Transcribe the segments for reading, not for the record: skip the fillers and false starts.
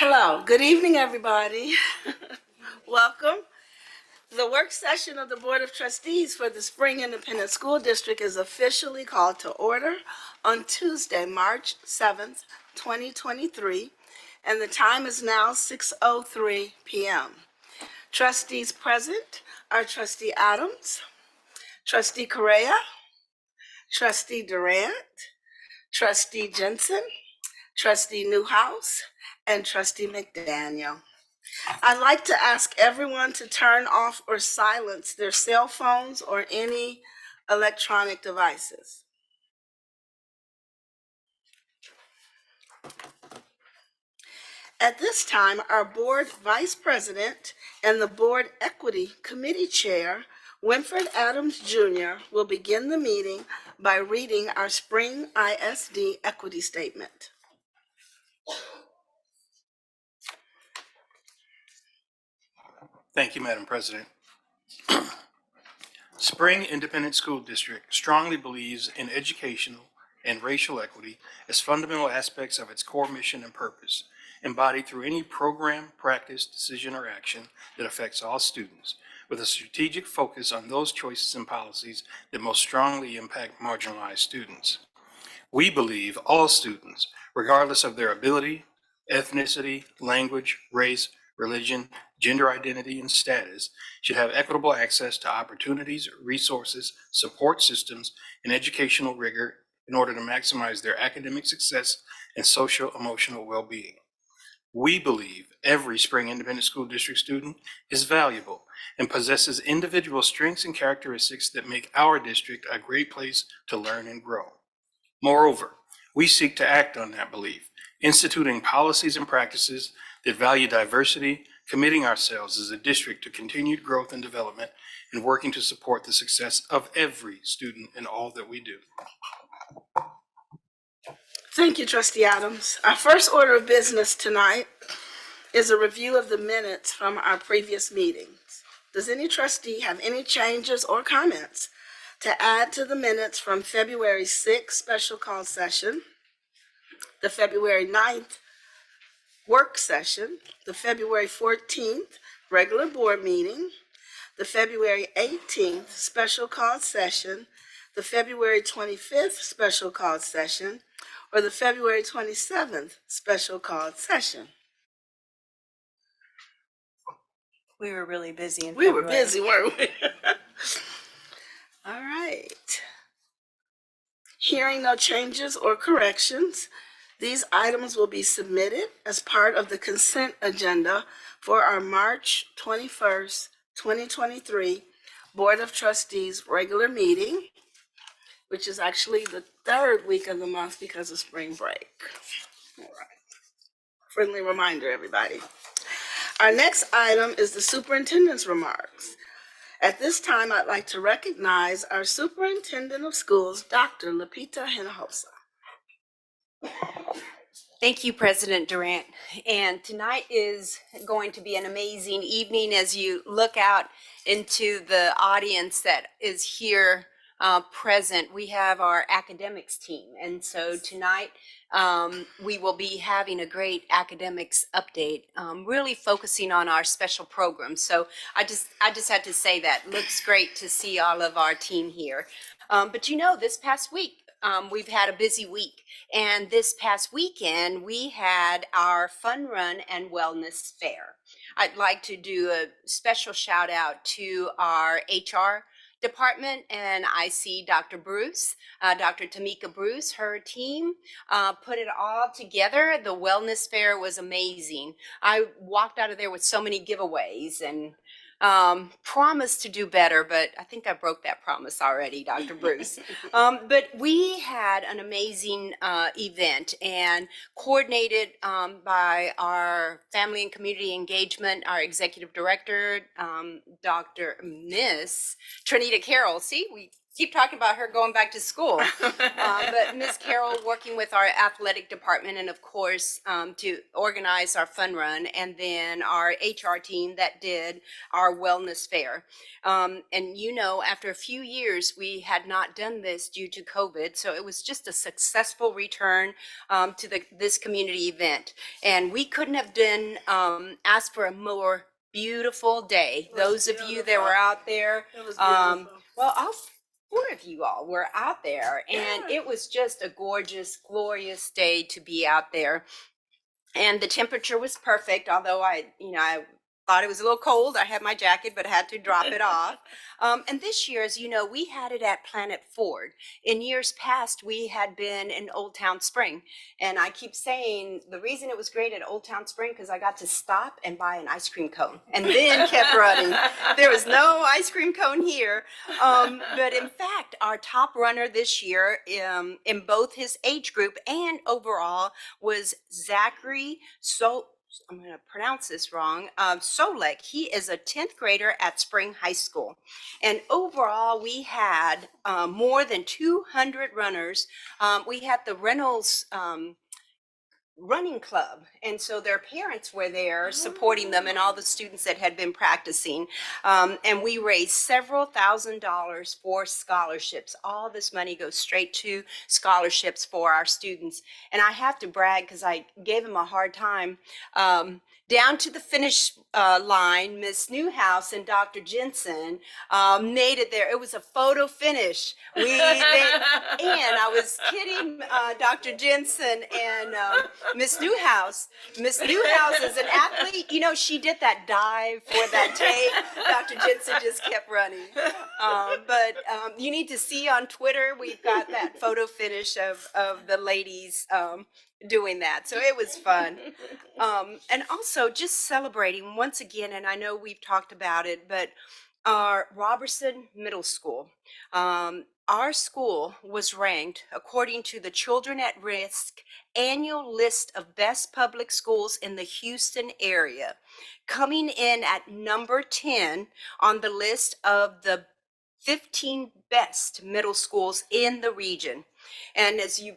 Hello, good evening, everybody. Welcome. The work session of the Board of Trustees for the Spring Independent School District is officially called to order on Tuesday, March 7th, 2023, and the time is now 6:03 p.m. Trustees present are Trustee Adams, Trustee Correa, Trustee Durant, Trustee Jensen, Trustee Newhouse, and Trustee McDaniel. I'd like to ask everyone to turn off or silence their cell phones or any electronic devices. At this time, our board vice president and the board equity committee chair, Winfred Adams Jr., will begin the meeting by reading our Spring ISD equity statement. Thank you, Madam President. Spring Independent School District strongly believes in educational and racial equity as fundamental aspects of its core mission and purpose, embodied through any program, practice, decision, or action that affects all students, with a strategic focus on those choices and policies that most strongly impact marginalized students. We believe all students, regardless of their ability, ethnicity, language, race, religion, gender identity, and status, should have equitable access to opportunities, resources, support systems, and educational rigor in order to maximize their academic success and social emotional well-being. We believe every Spring Independent School District student is valuable and possesses individual strengths and characteristics that make our district a great place to learn and grow. Moreover, we seek to act on that belief, instituting policies and practices that value diversity, committing ourselves as a district to continued growth and development, and working to support the success of every student in all that we do. Thank you, Trustee Adams. Our first order of business tonight is a review of the minutes from our previous meetings. Does any trustee have any changes or comments to add to the minutes from February 6th special call session, the February 9th work session, the February 14th regular board meeting, the February 18th special call session, the February 25th special call session, or the February 27th special call session? We were really busy in We February. were busy, weren't we? All right. Hearing no changes or corrections, these items will be submitted as part of the consent agenda for our March 21st, 2023 Board of Trustees regular meeting, which is actually the third week of the month because of spring break. All right. Friendly reminder, everybody. Our next item is the superintendent's remarks. At this time, I'd like to recognize our superintendent of schools, Dr. Lapita Hinojosa. Thank you, President Durant. And tonight is going to be an amazing evening as you look out into the audience that is here present. We have our academics team. And so tonight we will be having a great academics update, really focusing on our special programs. So I just had to say that. Looks great to see all of our team here. But you know, this past week, we've had a busy week, and this past weekend we had our Fun Run and Wellness Fair. I'd like to do a special shout out to our HR department, and I see Dr. Bruce, Dr. Tamika Bruce, her team put it all together. The Wellness Fair was amazing. I walked out of there with so many giveaways and promised to do better, but I think I broke that promise already, Dr. Bruce. But we had an amazing event and coordinated by our Family and Community Engagement, our Executive Director, Dr. Miss Trinita Carroll. See, we keep talking about her going back to school. But Ms. Carroll working with our athletic department and of course to organize our fun run, and then our HR team that did our wellness fair. And you know, after a few years, we had not done this due to COVID. So it was just a successful return to this community event. And we couldn't have done asked for a more beautiful day. Those of you that were out there, It was beautiful. well, all four of you all were out there, and it was just a gorgeous, glorious day to be out there. And the temperature was perfect, although I thought it was a little cold. I had my jacket, but I had to drop it off. And this year, as you know, we had it at Planet Ford. In years past, we had been in Old Town Spring. And I keep saying the reason it was great at Old Town Spring because I got to stop and buy an ice cream cone and then kept running. There was no ice cream cone here. But in fact, our top runner this year in both his age group and overall was Zachary I'm going to pronounce this wrong. Solek. He is a 10th grader at Spring High School. And overall, we had more than 200 runners. We had the Reynolds running club, and so their parents were there supporting them and all the students that had been practicing, and we raised several $1,000s for scholarships. All this money goes straight to scholarships for our students, and I have to brag because I gave him a hard time. Down to the finish line, Miss Newhouse and Dr. Jensen made it there. It was a photo finish. And I was kidding Dr. Jensen and Miss Newhouse. Miss Newhouse is an athlete. You know, she did that dive for that take. Dr. Jensen just kept running. But you need to see on Twitter, we've got that photo finish of the ladies doing that. So it was fun. And also just celebrating once again, and I know we've talked about it, but our Robertson Middle School, our school was ranked according to the Children at Risk annual list of best public schools in the Houston area, coming in at number 10 on the list of the 15 best middle schools in the region. And as you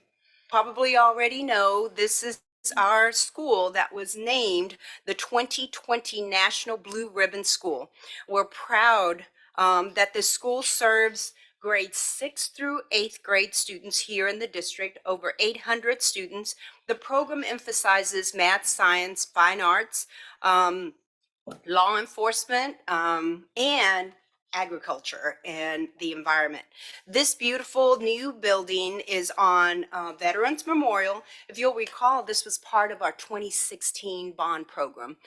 probably already know, this is our school that was named the 2020 National Blue Ribbon School. We're proud that the school serves grades 6th through 8th grade students here in the district, over 800 students. The program emphasizes math, science, fine arts, law enforcement, and agriculture and the environment. This beautiful new building is on Veterans Memorial. If you'll recall, this was part of our 2016 bond program.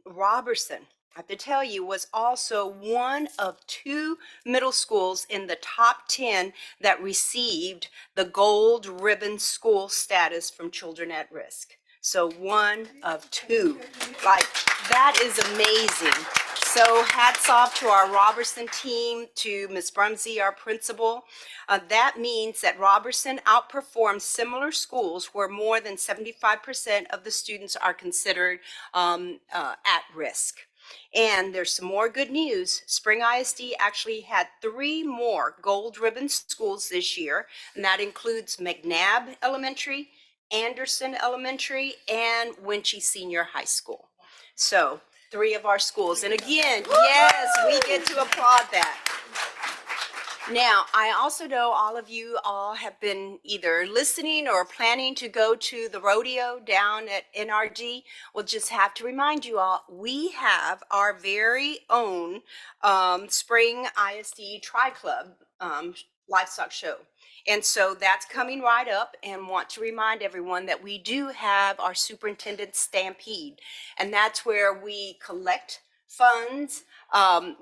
Robertson, I have to tell you, was also one of 2 middle schools in the top 10 that received the gold ribbon school status from Children at Risk. So 1 of 2. Like, that is amazing. So hats off to our Robertson team, to Ms. Brumsey, our principal. That means that Robertson outperforms similar schools where more than 75% of the students are considered at risk. And there's some more good news. Spring ISD actually had 3 more gold ribbon schools this year, and that includes McNabb Elementary, Anderson Elementary, and Winchie Senior High School. So 3 of our schools. And again, yes, we get to applaud that. Now, I also know all of you all have been either listening or planning to go to the rodeo down at NRG. We'll just have to remind you all, we have our very own Spring ISD Tri-Club livestock show. And so that's coming right up, and want to remind everyone that we do have our Superintendent Stampede, and that's where we collect funds.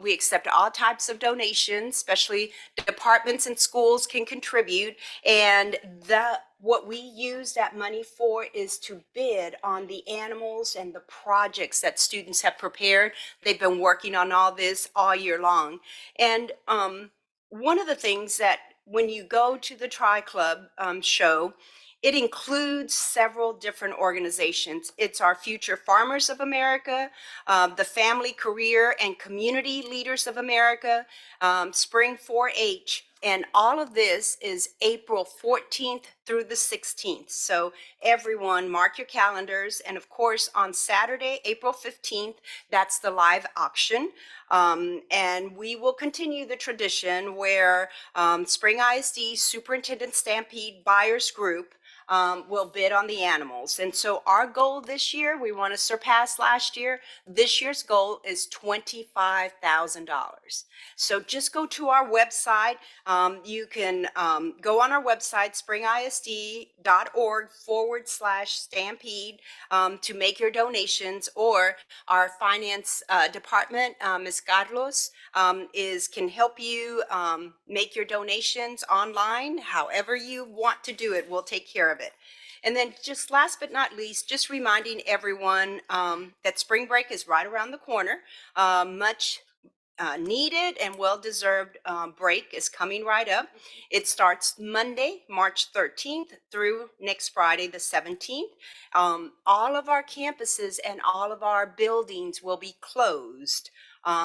We accept all types of donations, especially departments and schools can contribute. And what we use that money for is to bid on the animals and the projects that students have prepared. They've been working on all this all year long. And one of the things that when you go to the Tri-Club show, it includes several different organizations. It's our Future Farmers of America, the Family, Career, and Community Leaders of America, Spring 4-H, And all of this is April 14th through the 16th. So everyone mark your calendars. And of course, on Saturday, April 15th, that's the live auction. And we will continue the tradition where Spring ISD Superintendent Stampede Buyers Group will bid on the animals. And so our goal this year, we want to surpass last year. This year's goal is $25,000. So just go to our website. You can go on our website, springisd.org/stampede to make your donations, or our finance department, Ms. Carlos, can help you make your donations online. However you want to do it, we'll take care of it. And then just last but not least, just reminding everyone that spring break is right around the corner. Much needed and well-deserved break is coming right up. It starts Monday, March 13th through next Friday, the 17th. All of our campuses and all of our buildings will be closed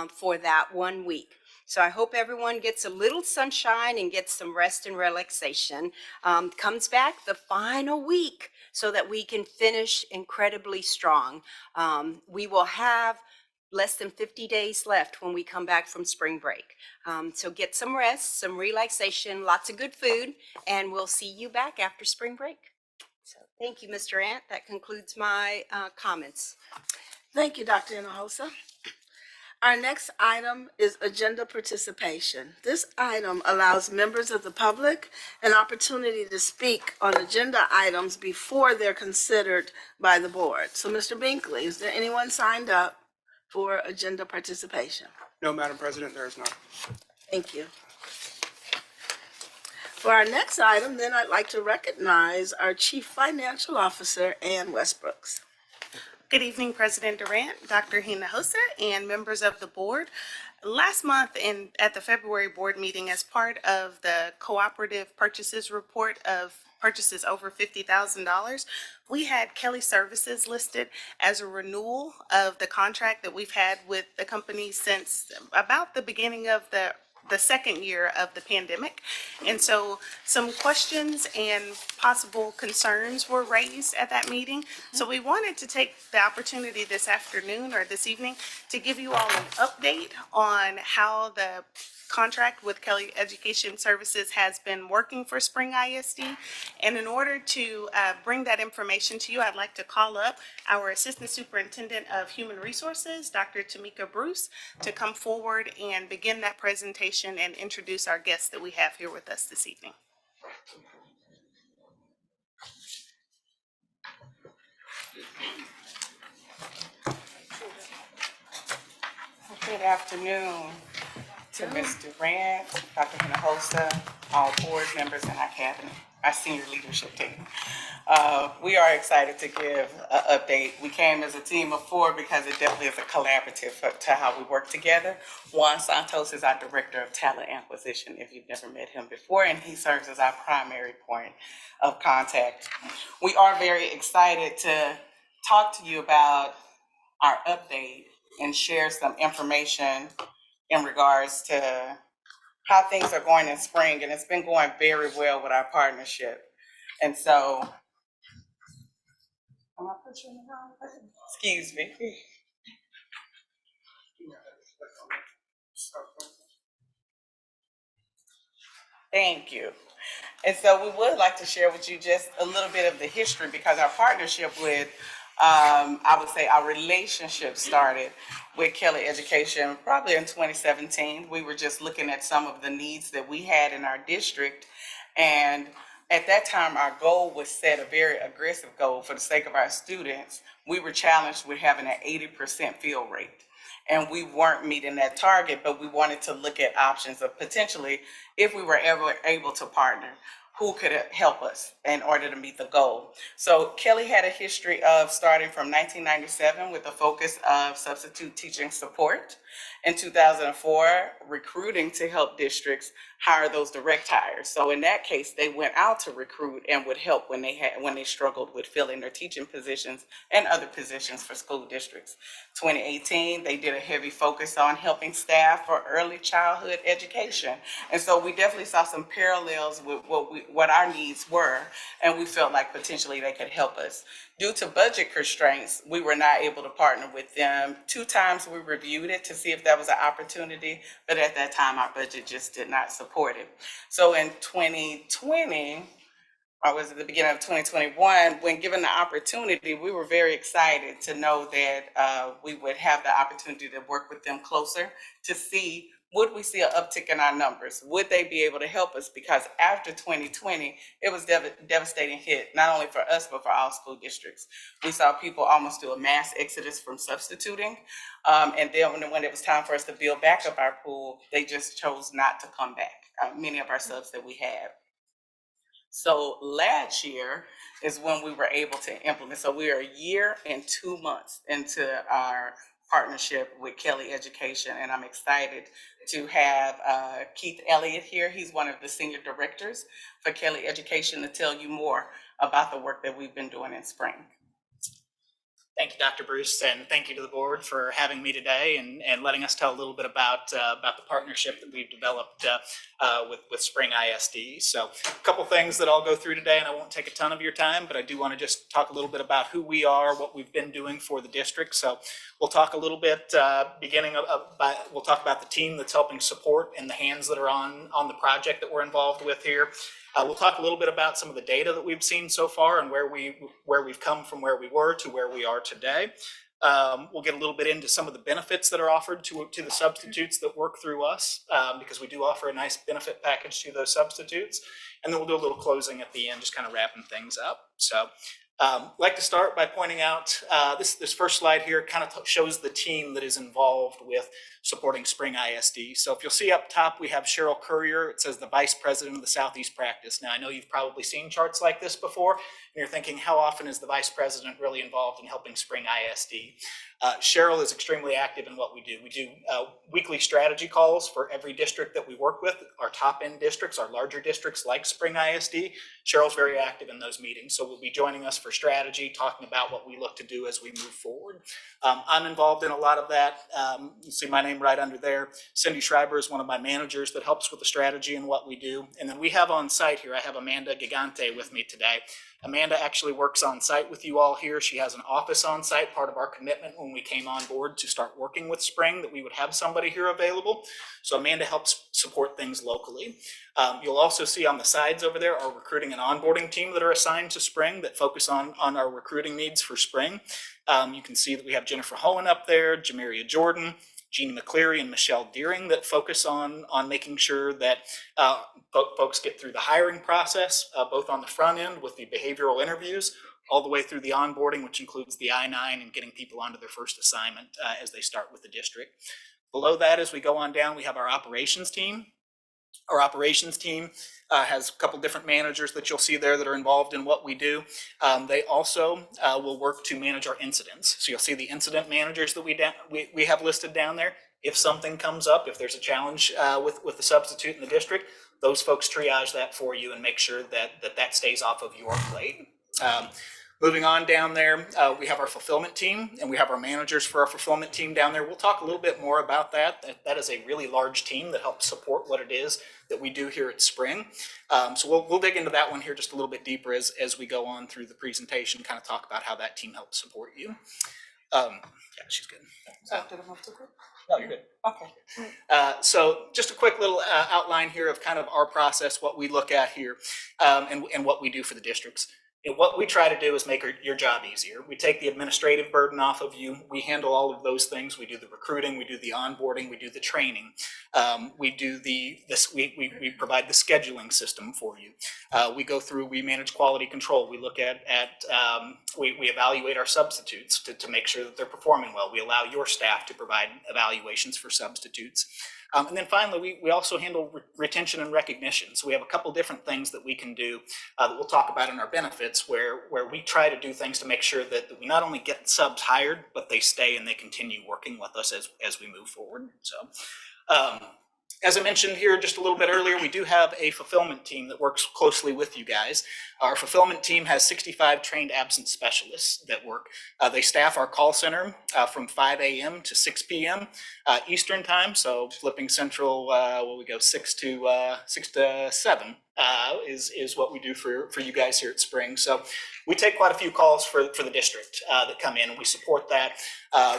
for that 1 week. So I hope everyone gets a little sunshine and gets some rest and relaxation. Comes back the final week so that we can finish incredibly strong. We will have less than 50 days left when we come back from spring break. So get some rest, some relaxation, lots of good food, and we'll see you back after spring break. So thank you, Mr. Ant. That concludes my comments. Thank you, Dr. Hinojosa. Our next item is agenda participation. This item allows members of the public an opportunity to speak on agenda items before they're considered by the board. So, Mr. Binkley, is there anyone signed up for agenda participation? No, Madam President, there is not. Thank you. For our next item, then I'd like to recognize our Chief Financial Officer, Ann Westbrooks. Good evening, President Durant, Dr. Hinojosa, and members of the board. Last month at the February board meeting, as part of the cooperative purchases report of purchases over $50,000, we had Kelly Services listed as a renewal of the contract that we've had with the company since about the beginning of the second year of the pandemic. And so some questions and possible concerns were raised at that meeting. So we wanted to take the opportunity this afternoon or this evening to give you all an update on how the contract with Kelly Education Services has been working for Spring ISD. And in order to bring that information to you, I'd like to call up our Assistant Superintendent of Human Resources, Dr. Tamika Bruce, to come forward and begin that presentation and introduce our guests that we have here with us this evening. Good afternoon to Ms. Durant, Dr. Hinojosa, all board members and our cabinet, our senior leadership team. We are excited to give an update. We came as a team of four because it definitely is a collaborative to how we work together. Juan Santos is our Director of Talent Acquisition, if you've never met him before, and he serves as our primary point of contact. We are very excited to talk to you about our update and share some information in regards to how things are going in spring, and it's been going very well with our partnership. And so, am I pushing the wrong button? Excuse me. Thank you. And so we would like to share with you just a little bit of the history, because our partnership with I would say our relationship started with Kelly Education probably in 2017. We were just looking at some of the needs that we had in our district. And at that time, our goal was set a very aggressive goal for the sake of our students. We were challenged with having an 80% fill rate. And we weren't meeting that target, but we wanted to look at options of potentially, if we were ever able to partner, who could help us in order to meet the goal. So Kelly had a history of starting from 1997 with a focus of substitute teaching support. In 2004, recruiting to help districts hire those direct hires. So in that case, they went out to recruit and would help when they struggled with filling their teaching positions and other positions for school districts. 2018, they did a heavy focus on helping staff for early childhood education. And so we definitely saw some parallels with what our needs were, and we felt like potentially they could help us. Due to budget constraints, we were not able to partner with them. 2 times we reviewed it to see if that was an opportunity, but at that time our budget just did not support it. So in 2020, or was it the beginning of 2021, when given the opportunity, we were very excited to know that we would have the opportunity to work with them closer to see, would we see an uptick in our numbers? Would they be able to help us? Because after 2020, it was devastating hit, not only for us, but for all school districts. We saw people almost do a mass exodus from substituting. And then when it was time for us to build back up our pool, they just chose not to come back, many of our subs that we had. So last year is when we were able to implement. So we are 1 year and 2 months into our partnership with Kelly Education, and I'm excited to have Keith Elliott here. He's one of the senior directors for Kelly Education to tell you more about the work that we've been doing in spring. Thank you, Dr. Bruce, and thank you to the board for having me today and letting us tell a little bit about the partnership that we've developed with Spring ISD. So a couple things that I'll go through today, and I won't take a ton of your time, but I do want to just talk a little bit about who we are, what we've been doing for the district. So we'll talk a little bit we'll talk about the team that's helping support and the hands that are on the project that we're involved with here. We'll talk a little bit about some of the data that we've seen so far and where we've come from where we were to where we are today. We'll get a little bit into some of the benefits that are offered to the substitutes that work through us, because we do offer a nice benefit package to those substitutes. And then we'll do a little closing at the end, just kind of wrapping things up. So I'd like to start by pointing out this first slide here kind of shows the team that is involved with supporting Spring ISD. So if you'll see up top, we have Cheryl Currier. It says the Vice President of the Southeast Practice. Now, I know you've probably seen charts like this before, and you're thinking, how often is the Vice President really involved in helping Spring ISD? Cheryl is extremely active in what we do. We do weekly strategy calls for every district that we work with, our top end districts, our larger districts like Spring ISD. Cheryl's very active in those meetings, so will be joining us for strategy, talking about what we look to do as we move forward. I'm involved in a lot of that. You see my name right under there. Cindy Schreiber is one of my managers that helps with the strategy and what we do. And then we have on site here, I have Amanda Gigante with me today. Amanda actually works on site with you all here. She has an office on site, part of our commitment when we came on board to start working with Spring, that we would have somebody here available. So Amanda helps support things locally. You'll also see on the sides over there our recruiting and onboarding team that are assigned to Spring that focus on our recruiting needs for Spring. You can see that we have Jennifer Hohen up there, Jamaria Jordan, Jeannie McCleary, and Michelle Deering that focus on making sure that folks get through the hiring process, both on the front end with the behavioral interviews, all the way through the onboarding, which includes the I-9 and getting people onto their first assignment as they start with the district. Below that, as we go on down, we have our operations team. Our operations team has a couple different managers that you'll see there that are involved in what we do. They also will work to manage our incidents. So you'll see the incident managers that we have listed down there. If something comes up, if there's a challenge with the substitute in the district, those folks triage that for you and make sure that stays off of your plate. Moving on down there, we have our fulfillment team, and we have our managers for our fulfillment team down there. We'll talk a little bit more about that. That is a really large team that helps support what it is that we do here at Spring. So we'll dig into that one here just a little bit deeper as we go on through the presentation, kind of talk about how that team helps support you. Yeah, she's good. No, you're good. Okay. So just a quick little outline here of kind of our process, what we look at here, and what we do for the districts. And what we try to do is make your job easier. We take the administrative burden off of you. We handle all of those things. We do the recruiting, we do the onboarding, we do the training. We do we provide the scheduling system for you. We manage quality control. We look at we evaluate our substitutes to make sure that they're performing well. We allow your staff to provide evaluations for substitutes. And then finally, we also handle retention and recognition. So we have a couple different things that we can do that we'll talk about in our benefits, where we try to do things to make sure that we not only get subs hired, but they stay and they continue working with us as we move forward. So as I mentioned here just a little bit earlier, we do have a fulfillment team that works closely with you guys. Our fulfillment team has 65 trained absence specialists that work. They staff our call center from 5 a.m. to 6 p.m. Eastern time, so flipping central, we go 6 to 7 is what we do for you guys here at Spring. So we take quite a few calls for the district that come in, and we support that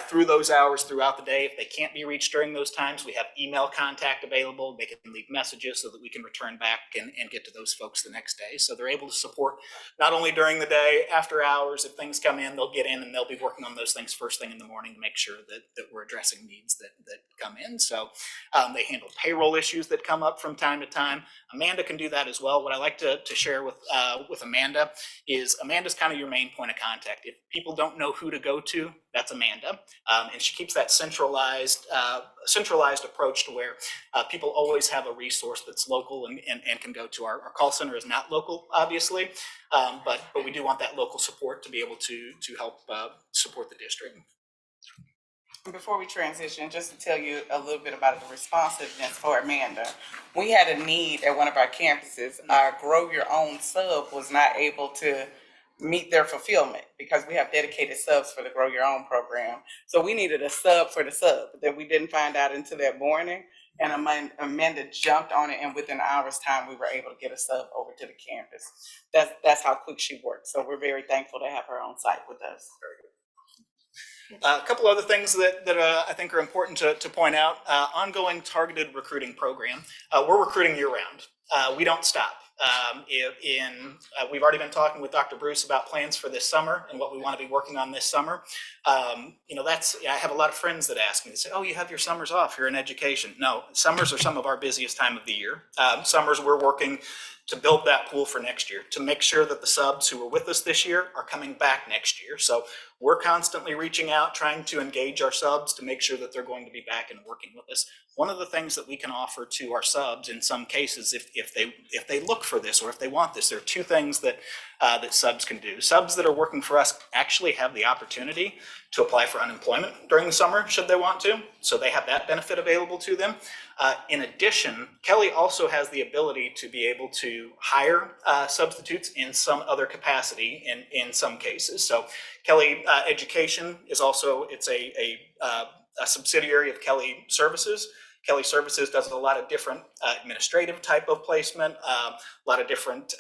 through those hours throughout the day. If they can't be reached during those times, we have email contact available. They can leave messages so that we can return back and get to those folks the next day. So they're able to support not only during the day, after hours. If things come in, they'll get in and they'll be working on those things first thing in the morning to make sure that we're addressing needs that come in. So they handle payroll issues that come up from time to time. Amanda can do that as well. What I like to share with Amanda is Amanda's kind of your main point of contact. If people don't know who to go to, that's Amanda. And she keeps that centralized approach to where people always have a resource that's local and can go to. Our call center is not local, obviously, but we do want that local support to be able to help support the district. Before we transition, just to tell you a little bit about the responsiveness for Amanda. We had a need at one of our campuses. Our Grow Your Own sub was not able to meet their fulfillment because we have dedicated subs for the Grow Your Own program. So we needed a sub for the sub that we didn't find out until that morning. And Amanda jumped on it, and within an hour's time, we were able to get a sub over to the campus. That's how quick she worked. So we're very thankful to have her on site with us. A couple other things that I think are important to point out. Ongoing targeted recruiting program. We're recruiting year round. We don't stop. We've already been talking with Dr. Bruce about plans for this summer and what we want to be working on this summer. I have a lot of friends that ask me, they say, oh, you have your summers off, you're in education. No, summers are some of our busiest time of the year. Summers we're working to build that pool for next year, to make sure that the subs who were with us this year are coming back next year. So we're constantly reaching out, trying to engage our subs to make sure that they're going to be back and working with us. One of the things that we can offer to our subs in some cases, if they look for this or if they want this, there are two things that subs can do. Subs that are working for us actually have the opportunity to apply for unemployment during the summer, should they want to. So they have that benefit available to them. In addition, Kelly also has the ability to be able to hire substitutes in some other capacity in some cases. So Kelly Education is also, it's a subsidiary of Kelly Services. Kelly Services does a lot of different administrative type of placement, a lot of different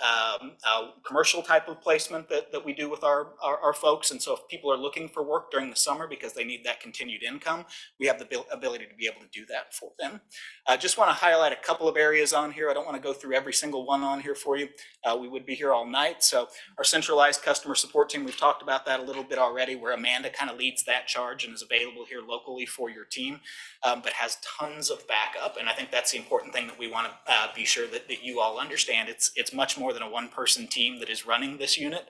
commercial type of placement that we do with our folks. And so if people are looking for work during the summer because they need that continued income, we have the ability to be able to do that for them. I just want to highlight a couple of areas on here. I don't want to go through every single one on here for you. We would be here all night. So our centralized customer support team, we've talked about that a little bit already, where Amanda kind of leads that charge and is available here locally for your team, but has tons of backup. And I think that's the important thing that we want to be sure that you all understand. It's much more than a one-person team that is running this unit.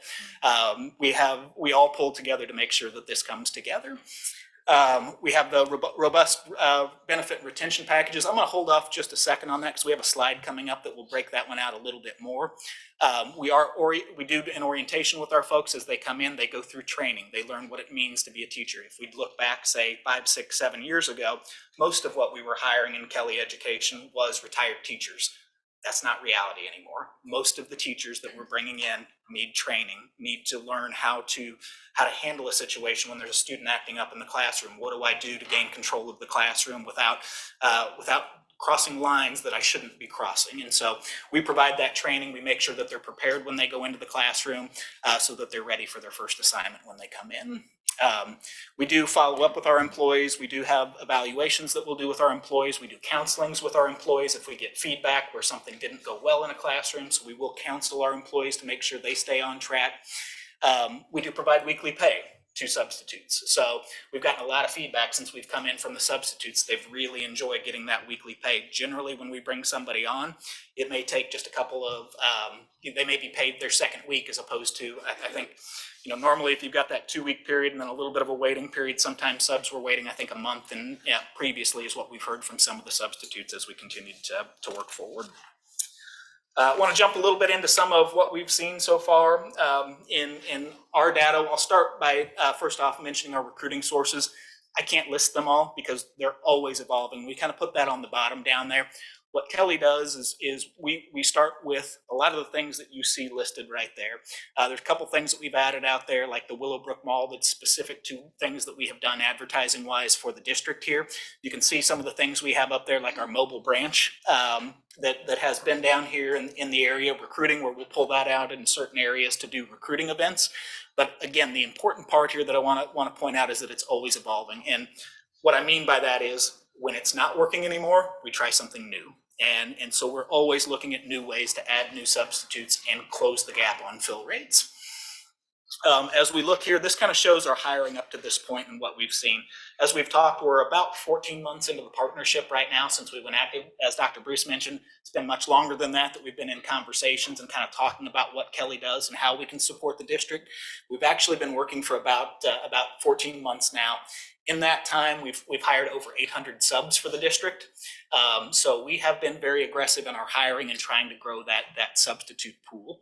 We all pull together to make sure that this comes together. We have the robust benefit retention packages. I'm going to hold off just a second on that because we have a slide coming up that will break that one out a little bit more. We do an orientation with our folks as they come in. They go through training. They learn what it means to be a teacher. If we look back, say 5, 6, 7 years ago, most of what we were hiring in Kelly Education was retired teachers. That's not reality anymore. Most of the teachers that we're bringing in need training, need to learn how to handle a situation when there's a student acting up in the classroom. What do I do to gain control of the classroom without crossing lines that I shouldn't be crossing? And so we provide that training. We make sure that they're prepared when they go into the classroom so that they're ready for their first assignment when they come in. We do follow up with our employees. We do have evaluations that we'll do with our employees. We do counselings with our employees if we get feedback where something didn't go well in a classroom. So we will counsel our employees to make sure they stay on track. We do provide weekly pay to substitutes. So we've gotten a lot of feedback since we've come in from the substitutes. They've really enjoyed getting that weekly pay. Generally, when we bring somebody on, it may take just a couple of, they may be paid their second week as opposed to, I think Normally if you've got that 2-week period and then a little bit of a waiting period, sometimes subs were waiting, I think, a month, and previously is what we've heard from some of the substitutes as we continued to work forward. I want to jump a little bit into some of what we've seen so far in our data. I'll start by first off mentioning our recruiting sources. I can't list them all because they're always evolving. We kind of put that on the bottom down there. What Kelly does is we start with a lot of the things that you see listed right there. There's a couple things that we've added out there, like the Willowbrook Mall, that's specific to things that we have done advertising wise for the district here. You can see some of the things we have up there, like our mobile branch that has been down here in the area of recruiting, where we'll pull that out in certain areas to do recruiting events. But again, the important part here that I want to point out is that it's always evolving. And what I mean by that is when it's not working anymore, we try something new. And so we're always looking at new ways to add new substitutes and close the gap on fill rates. As we look here, this kind of shows our hiring up to this point and what we've seen. As we've talked, we're about 14 months into the partnership right now since we went active. As Dr. Bruce mentioned, it's been much longer than that we've been in conversations and kind of talking about what Kelly does and how we can support the district. We've actually been working for about 14 months now. In that time, we've hired over 800 subs for the district. So we have been very aggressive in our hiring and trying to grow that substitute pool.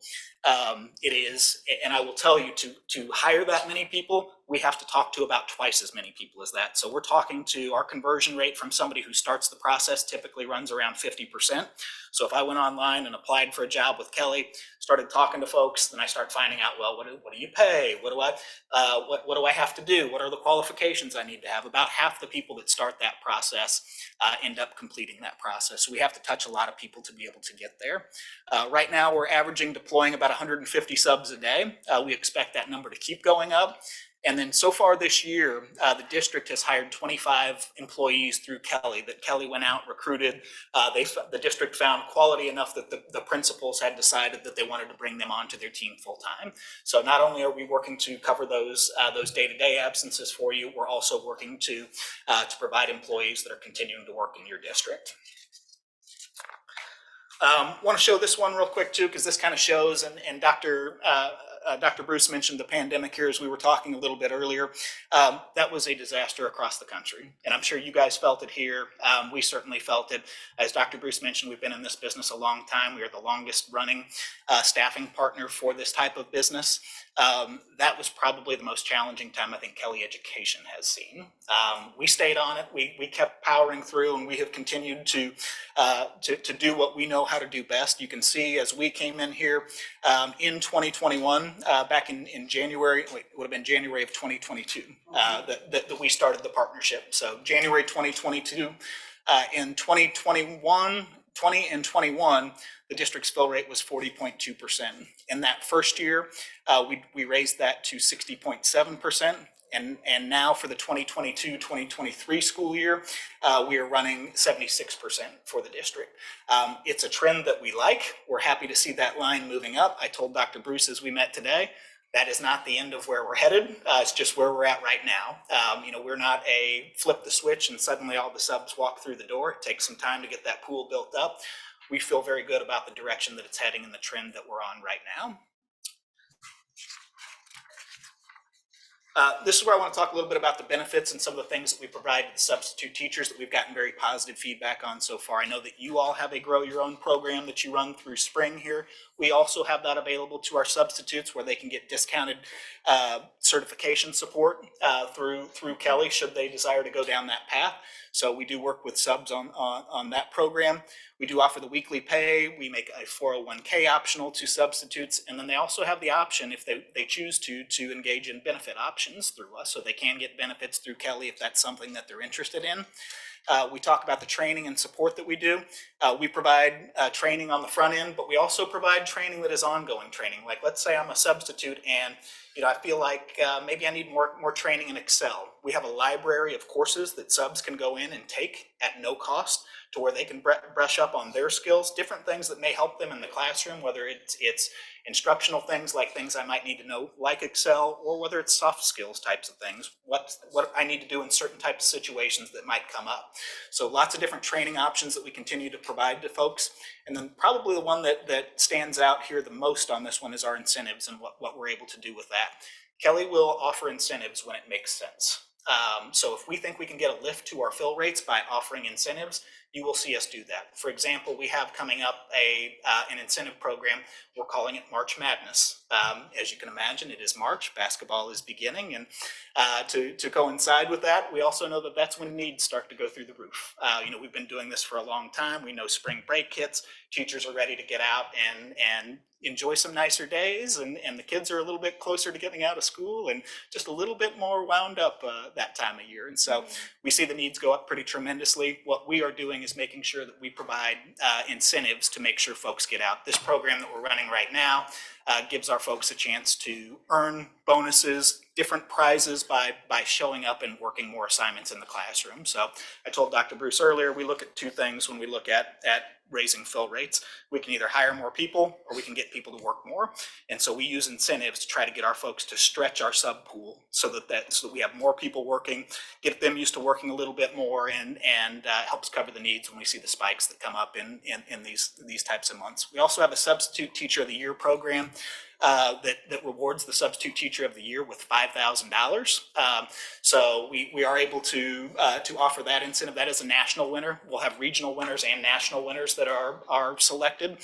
It is, and I will tell you, to hire that many people, we have to talk to about twice as many people as that. So we're talking to, our conversion rate from somebody who starts the process typically runs around 50%. So if I went online and applied for a job with Kelly, started talking to folks, then I start finding out, well, what do you pay? What do I have to do? What are the qualifications I need to have? About half the people that start that process end up completing that process. So we have to touch a lot of people to be able to get there. Right now, we're averaging deploying about 150 subs a day. We expect that number to keep going up. And then so far this year, the district has hired 25 employees through Kelly that Kelly went out, recruited. The district found quality enough that the principals had decided that they wanted to bring them onto their team full time. So not only are we working to cover those day-to-day absences for you, we're also working to provide employees that are continuing to work in your district. Want to show this one real quick too, because this kind of shows, and Dr. Bruce mentioned the pandemic here as we were talking a little bit earlier. That was a disaster across the country, and I'm sure you guys felt it here. We certainly felt it. As Dr. Bruce mentioned, we've been in this business a long time. We are the longest running staffing partner for this type of business. That was probably the most challenging time I think Kelly Education has seen. We stayed on it. We kept powering through, and we have continued to do what we know how to do best. You can see as we came in here in 2021, back in January, it would have been January of 2022 that we started the partnership. So January 2022, in 2020 and 21, the district's fill rate was 40.2%. In that first year, we raised that to 60.7%. And now for the 2022-2023 school year, we are running 76% for the district. It's a trend that we like. We're happy to see that line moving up. I told Dr. Bruce as we met today, that is not the end of where we're headed. It's just where we're at right now. We're not a flip the switch and suddenly all the subs walk through the door. It takes some time to get that pool built up. We feel very good about the direction that it's heading and the trend that we're on right now. This is where I want to talk a little bit about the benefits and some of the things that we provide to the substitute teachers that we've gotten very positive feedback on so far. I know that you all have a Grow Your Own program that you run through Spring here. We also have that available to our substitutes where they can get discounted certification support through Kelly should they desire to go down that path. So we do work with subs on that program. We do offer the weekly pay. We make a 401k optional to substitutes. And then they also have the option, if they choose to engage in benefit options through us. So they can get benefits through Kelly if that's something that they're interested in. We talk about the training and support that we do. We provide training on the front end, but we also provide training that is ongoing training. Like let's say I'm a substitute and I feel like maybe I need more training in Excel. We have a library of courses that subs can go in and take at no cost to where they can brush up on their skills, different things that may help them in the classroom, whether it's instructional things like things I might need to know like Excel, or whether it's soft skills types of things, what I need to do in certain types of situations that might come up. So lots of different training options that we continue to provide to folks. And then probably the one that stands out here the most on this one is our incentives and what we're able to do with that. Kelly will offer incentives when it makes sense. So if we think we can get a lift to our fill rates by offering incentives, you will see us do that. For example, we have coming up an incentive program. We're calling it March Madness. As you can imagine, it is March. Basketball is beginning, and to coincide with that, we also know that that's when needs start to go through the roof. We've been doing this for a long time. We know spring break hits. Teachers are ready to get out and enjoy some nicer days, and the kids are a little bit closer to getting out of school and just a little bit more wound up that time of year. And so we see the needs go up pretty tremendously. What we are doing is making sure that we provide incentives to make sure folks get out. This program that we're running right now gives our folks a chance to earn bonuses, different prizes by showing up and working more assignments in the classroom. So I told Dr. Bruce earlier, we look at two things when we look at raising fill rates. We can either hire more people or we can get people to work more. And so we use incentives to try to get our folks to stretch our sub pool so that we have more people working, get them used to working a little bit more, and helps cover the needs when we see the spikes that come up in these types of months. We also have a substitute teacher of the year program that rewards the substitute teacher of the year with $5,000. So we are able to offer that incentive. That is a national winner. We'll have regional winners and national winners that are selected.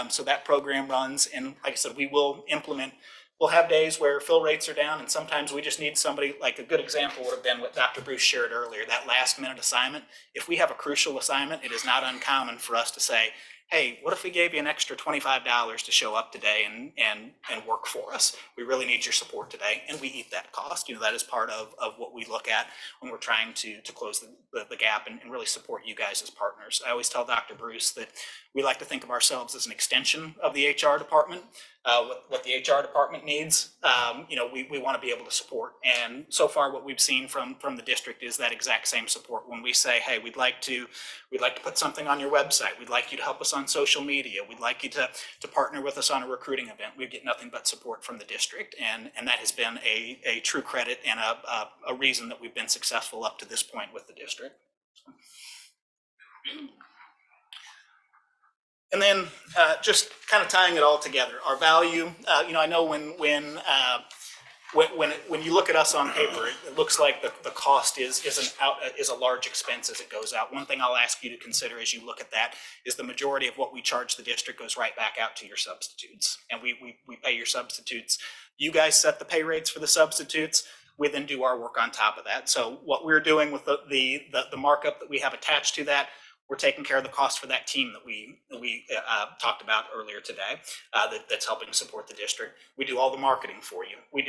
So that program runs, and like I said, we will implement. We'll have days where fill rates are down, and sometimes we just need somebody. Like a good example would have been what Dr. Bruce shared earlier, that last minute assignment. If we have a crucial assignment, it is not uncommon for us to say, hey, what if we gave you an extra $25 to show up today and work for us? We really need your support today, and we eat that cost. That is part of what we look at when we're trying to close the gap and really support you guys as partners. I always tell Dr. Bruce that we like to think of ourselves as an extension of the HR department. What the HR department needs, we want to be able to support. And so far, what we've seen from the district is that exact same support. When we say, hey, we'd like to put something on your website, we'd like you to help us on social media, we'd like you to partner with us on a recruiting event, we get nothing but support from the district. And that has been a true credit and a reason that we've been successful up to this point with the district. And then just kind of tying it all together, our value. I know when you look at us on paper, it looks like the cost is a large expense as it goes out. One thing I'll ask you to consider as you look at that is the majority of what we charge the district goes right back out to your substitutes, and we pay your substitutes. You guys set the pay rates for the substitutes. We then do our work on top of that. So what we're doing with the markup that we have attached to that, we're taking care of the cost for that team that we talked about earlier today that's helping support the district. We do all the marketing for you. We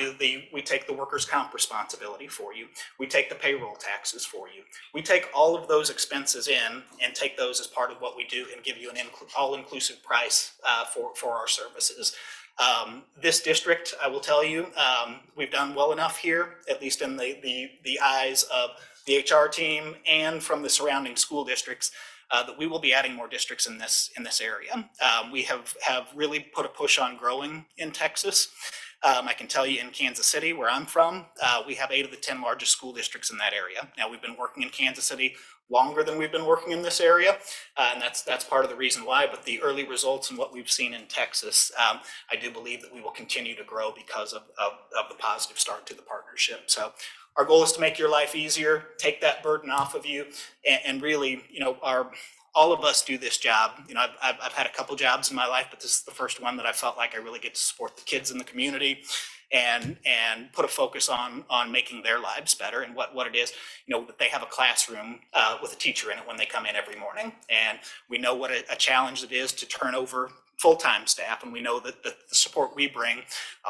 take the workers' comp responsibility for you. We take the payroll taxes for you. We take all of those expenses in and take those as part of what we do and give you an all-inclusive price for our services. This district, I will tell you, we've done well enough here, at least in the eyes of the HR team and from the surrounding school districts, that we will be adding more districts in this area. We have really put a push on growing in Texas. I can tell you in Kansas City, where I'm from, we have 8 of the 10 largest school districts in that area. Now, we've been working in Kansas City longer than we've been working in this area, and that's part of the reason why. But the early results and what we've seen in Texas, I do believe that we will continue to grow because of the positive start to the partnership. So our goal is to make your life easier, take that burden off of you, and really, all of us do this job. I've had a couple jobs in my life, but this is the first one that I felt like I really get to support the kids in the community and put a focus on making their lives better. And what it is, that they have a classroom with a teacher in it when they come in every morning. And we know what a challenge it is to turn over full-time staff, and we know that the support we bring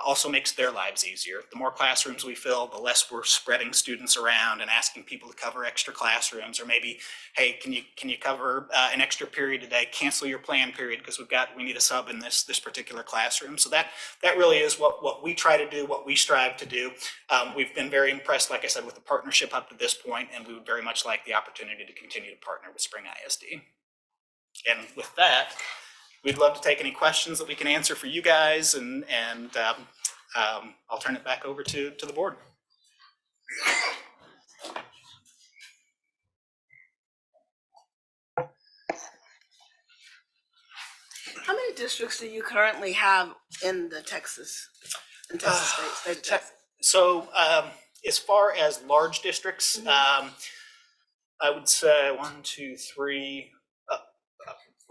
also makes their lives easier. The more classrooms we fill, the less we're spreading students around and asking people to cover extra classrooms, or maybe, hey, can you cover an extra period today? Cancel your planned period because we need a sub in this particular classroom. So that really is what we try to do, what we strive to do. We've been very impressed, like I said, with the partnership up to this point, and we would very much like the opportunity to continue to partner with Spring ISD. And with that, we'd love to take any questions that we can answer for you guys, and I'll turn it back over to the board. How many districts do you currently have in the Texas state of Texas? So as far as large districts, I would say 1, 2, 3,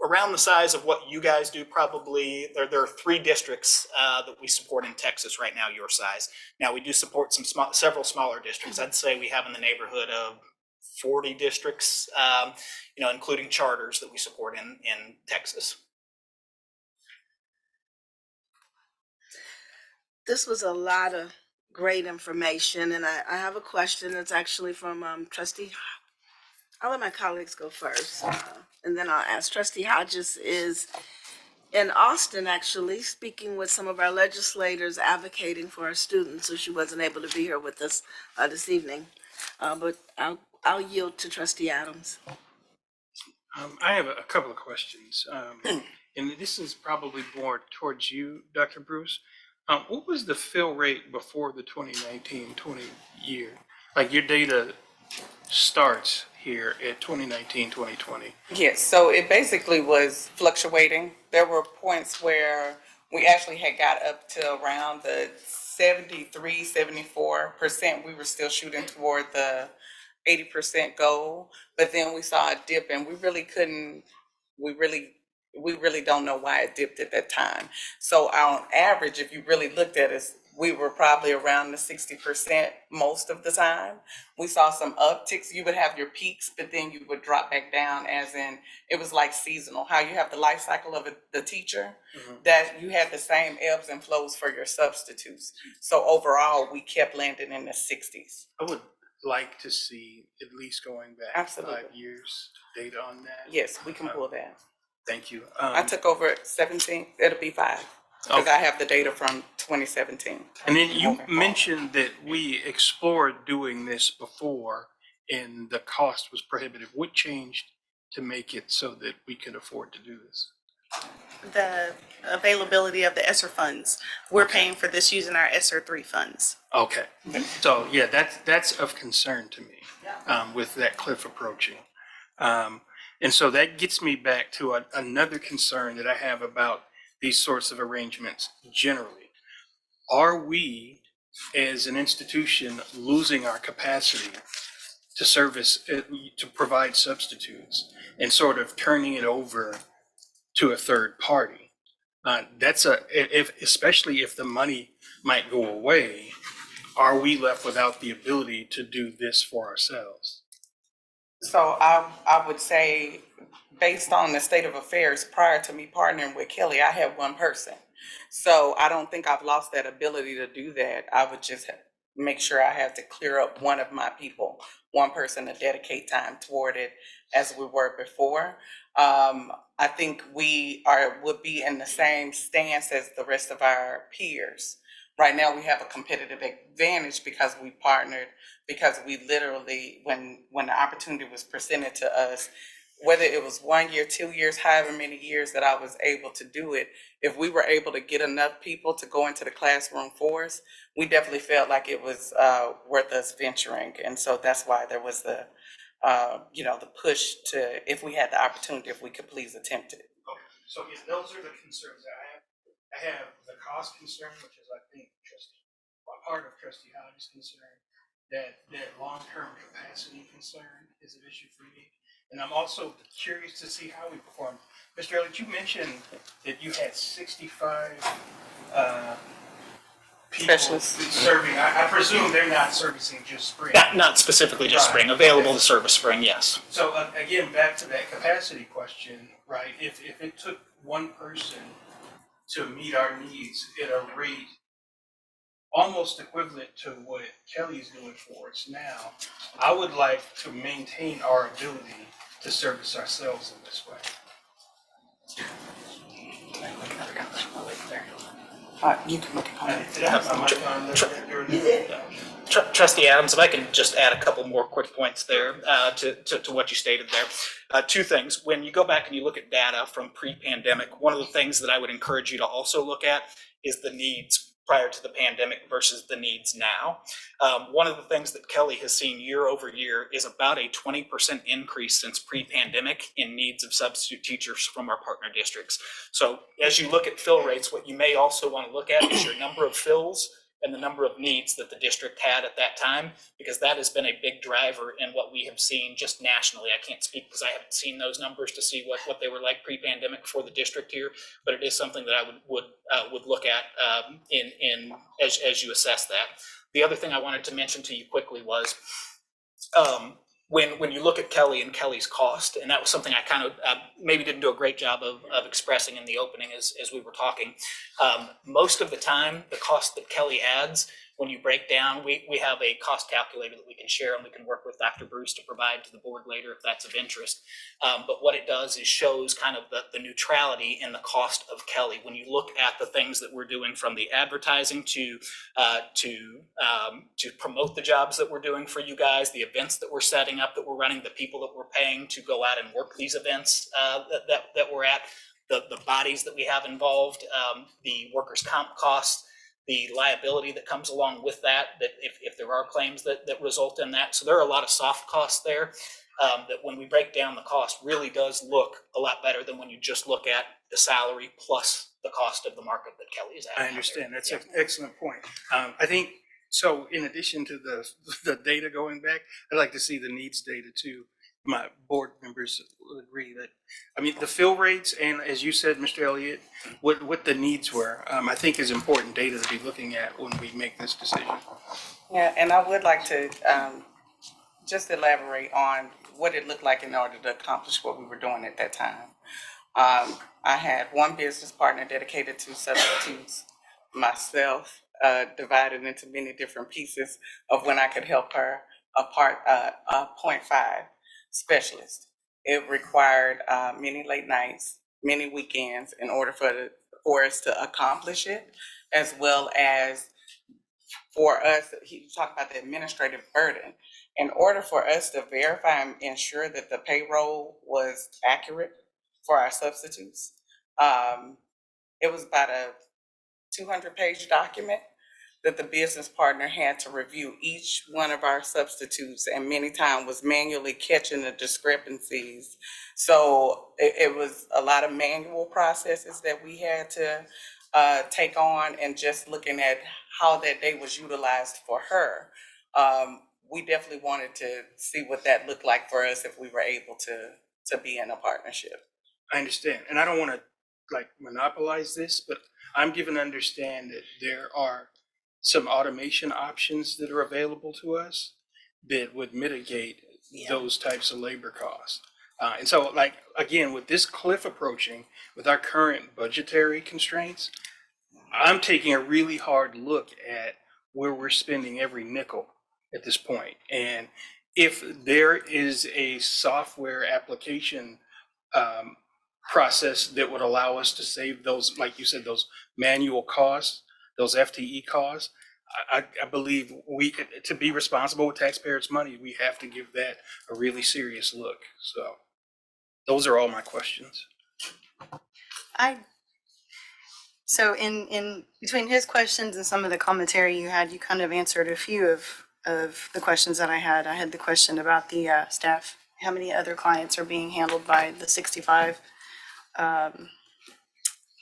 around the size of what you guys do, probably. There are 3 districts that we support in Texas right now, your size. Now, we do support several smaller districts. I'd say we have in the neighborhood of 40 districts, including charters that we support in Texas. This was a lot of great information, and I have a question that's actually from Trustee. I'll let my colleagues go first, and then I'll ask. Trustee Hodges is in Austin, actually, speaking with some of our legislators advocating for our students, so she wasn't able to be here with us this evening. But I'll yield to Trustee Adams. I have a couple of questions, and this is probably more towards you, Dr. Bruce. What was the fill rate before the 2019-20 year? Like your data starts here at 2019-2020. Yes, so it basically was fluctuating. There were points where we actually had got up to around the 73, 74%. We were still shooting toward the 80% goal, but then we saw a dip, and we really don't know why it dipped at that time. So on average, if you really looked at us, we were probably around the 60% most of the time. We saw some upticks. You would have your peaks, but then you would drop back down, as in it was like seasonal. How you have the life cycle of the teacher, that you had the same ebbs and flows for your substitutes. So overall, we kept landing in the 60s. I would like to see at least going back Absolutely. 5 years data on that. Yes, we can pull that. Thank you. I took over at 17, it'll be 5, because Okay. I have the data from 2017. And then you Okay. mentioned that we explored doing this before and the cost was prohibitive. What changed to make it so that we could afford to do this? The availability of the ESSER funds. We're paying for this using our ESSER 3 funds. Okay, so yeah, that's of concern to me, with that cliff approaching. And so that gets me back to another concern that I have about these sorts of arrangements generally. Are we, as an institution, losing our capacity to service, to provide substitutes and sort of turning it over to a third party? Especially if the money might go away, are we left without the ability to do this for ourselves? So I would say, based on the state of affairs, prior to me partnering with Kelly, I had one person. So I don't think I've lost that ability to do that. I would just make sure I have to clear up one of my people, one person to dedicate time toward it, as we were before. I think we would be in the same stance as the rest of our peers. Right now, we have a competitive advantage because we partnered, because we literally, when the opportunity was presented to us, whether it was 1 year, 2 years, however many years that I was able to do it, if we were able to get enough people to go into the classroom for us, we definitely felt like it was worth us venturing. And so that's why there was the push to, if we had the opportunity, if we could please attempt it. Okay, so yeah, those are the concerns that I have. I have the cost concern, which is, I think, part of Trustee Hodges' concern, that long-term capacity concern is an issue for me. And I'm also curious to see how we perform. Mr. Elliott, you mentioned that you had 65 people Specialists. serving. I presume they're not servicing just Spring. Not specifically just Spring, available to service Spring, yes. So again, back to that capacity question, right? If it took one person to meet our needs at a rate almost equivalent to what Kelly's doing for us now, I would like to maintain our ability to service ourselves in this way. You can make a comment. Did I have my mic on? Trustee Adams, if I can just add a couple more quick points there to what you stated there. 2 things. When you go back and you look at data from pre-pandemic, one of the things that I would encourage you to also look at is the needs prior to the pandemic versus the needs now. One of the things that Kelly has seen year over year is about a 20% increase since pre-pandemic in needs of substitute teachers from our partner districts. So as you look at fill rates, what you may also want to look at is your number of fills and the number of needs that the district had at that time, because that has been a big driver in what we have seen just nationally. I can't speak because I haven't seen those numbers to see what they were like pre-pandemic for the district here, but it is something that I would look at as you assess that. The other thing I wanted to mention to you quickly was when you look at Kelly and Kelly's cost, and that was something I kind of maybe didn't do a great job of expressing in the opening as we were talking. Most of the time, the cost that Kelly adds, when you break down, we have a cost calculator that we can share, and we can work with Dr. Bruce to provide to the board later if that's of interest. But what it does is shows kind of the neutrality in the cost of Kelly. When you look at the things that we're doing, from the advertising to promote the jobs that we're doing for you guys, the events that we're setting up, that we're running, the people that we're paying to go out and work these events that we're at, the bodies that we have involved, the workers' comp costs, the liability that comes along with that if there are claims that result in that. So there are a lot of soft costs there that when we break down the cost really does look a lot better than when you just look at the salary plus the cost of the market that Kelly is at. I understand. That's an excellent point. I think, so in addition to the data going back, I'd like to see the needs data too. My board members will agree that, I mean, the fill rates and, as you said, Mr. Elliott, what the needs were, I think is important data to be looking at when we make this decision. Yeah, and I would like to just elaborate on what it looked like in order to accomplish what we were doing at that time. I had one business partner dedicated to substitutes, myself, divided into many different pieces of when I could help her, a 0.5 specialist. It required many late nights, many weekends in order for us to accomplish it, as well as for us, he talked about the administrative burden. In order for us to verify and ensure that the payroll was accurate for our substitutes, it was about a 200-page document that the business partner had to review each one of our substitutes, and many times was manually catching the discrepancies. So it was a lot of manual processes that we had to take on, and just looking at how that day was utilized for her. We definitely wanted to see what that looked like for us if we were able to be in a partnership. I understand. And I don't want to like monopolize this, but I'm given to understand that there are some automation options that are available to us that would mitigate those types of labor costs. And so, like, again, with this cliff approaching, with our current budgetary constraints, I'm taking a really hard look at where we're spending every nickel at this point. And if there is a software application process that would allow us to save those, like you said, those manual costs, those FTE costs, I believe to be responsible with taxpayers' money, we have to give that a really serious look. So those are all my questions. So in between his questions and some of the commentary you had, you kind of answered a few of the questions that I had. I had the question about the staff, how many other clients are being handled by the 65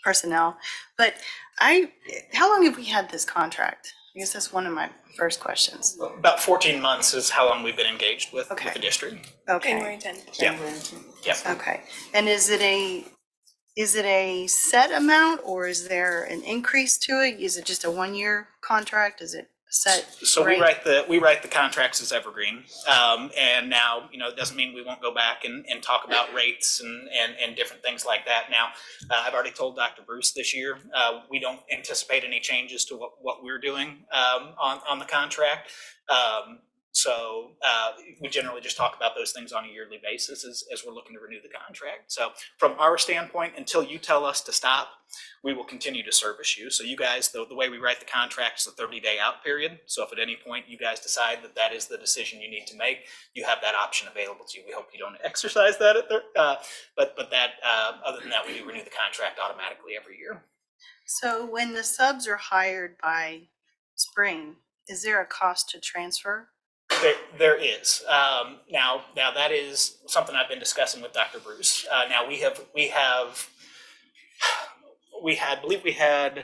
personnel. But how long have we had this contract? I guess that's one of my first questions. About 14 months is how long we've been engaged with Okay. the district. Okay. January 10th. Yeah. Okay. And is it a set amount, or is there an increase to it? Is it just a 1-year contract? Is it set? So rate? we write the contracts as evergreen. And now, it doesn't mean we won't go back and talk about rates and different things like that. Now, I've already told Dr. Bruce this year, we don't anticipate any changes to what we're doing on the contract. So we generally just talk about those things on a yearly basis as we're looking to renew the contract. So from our standpoint, until you tell us to stop, we will continue to service you. So you guys, the way we write the contract is a 30-day out period. So if at any point you guys decide that is the decision you need to make, you have that option available to you. We hope you don't exercise that but that other than that, we do renew the contract automatically every year. So when the subs are hired by Spring, is there a cost to transfer? There is. Now that is something I've been discussing with Dr. Bruce. Now we had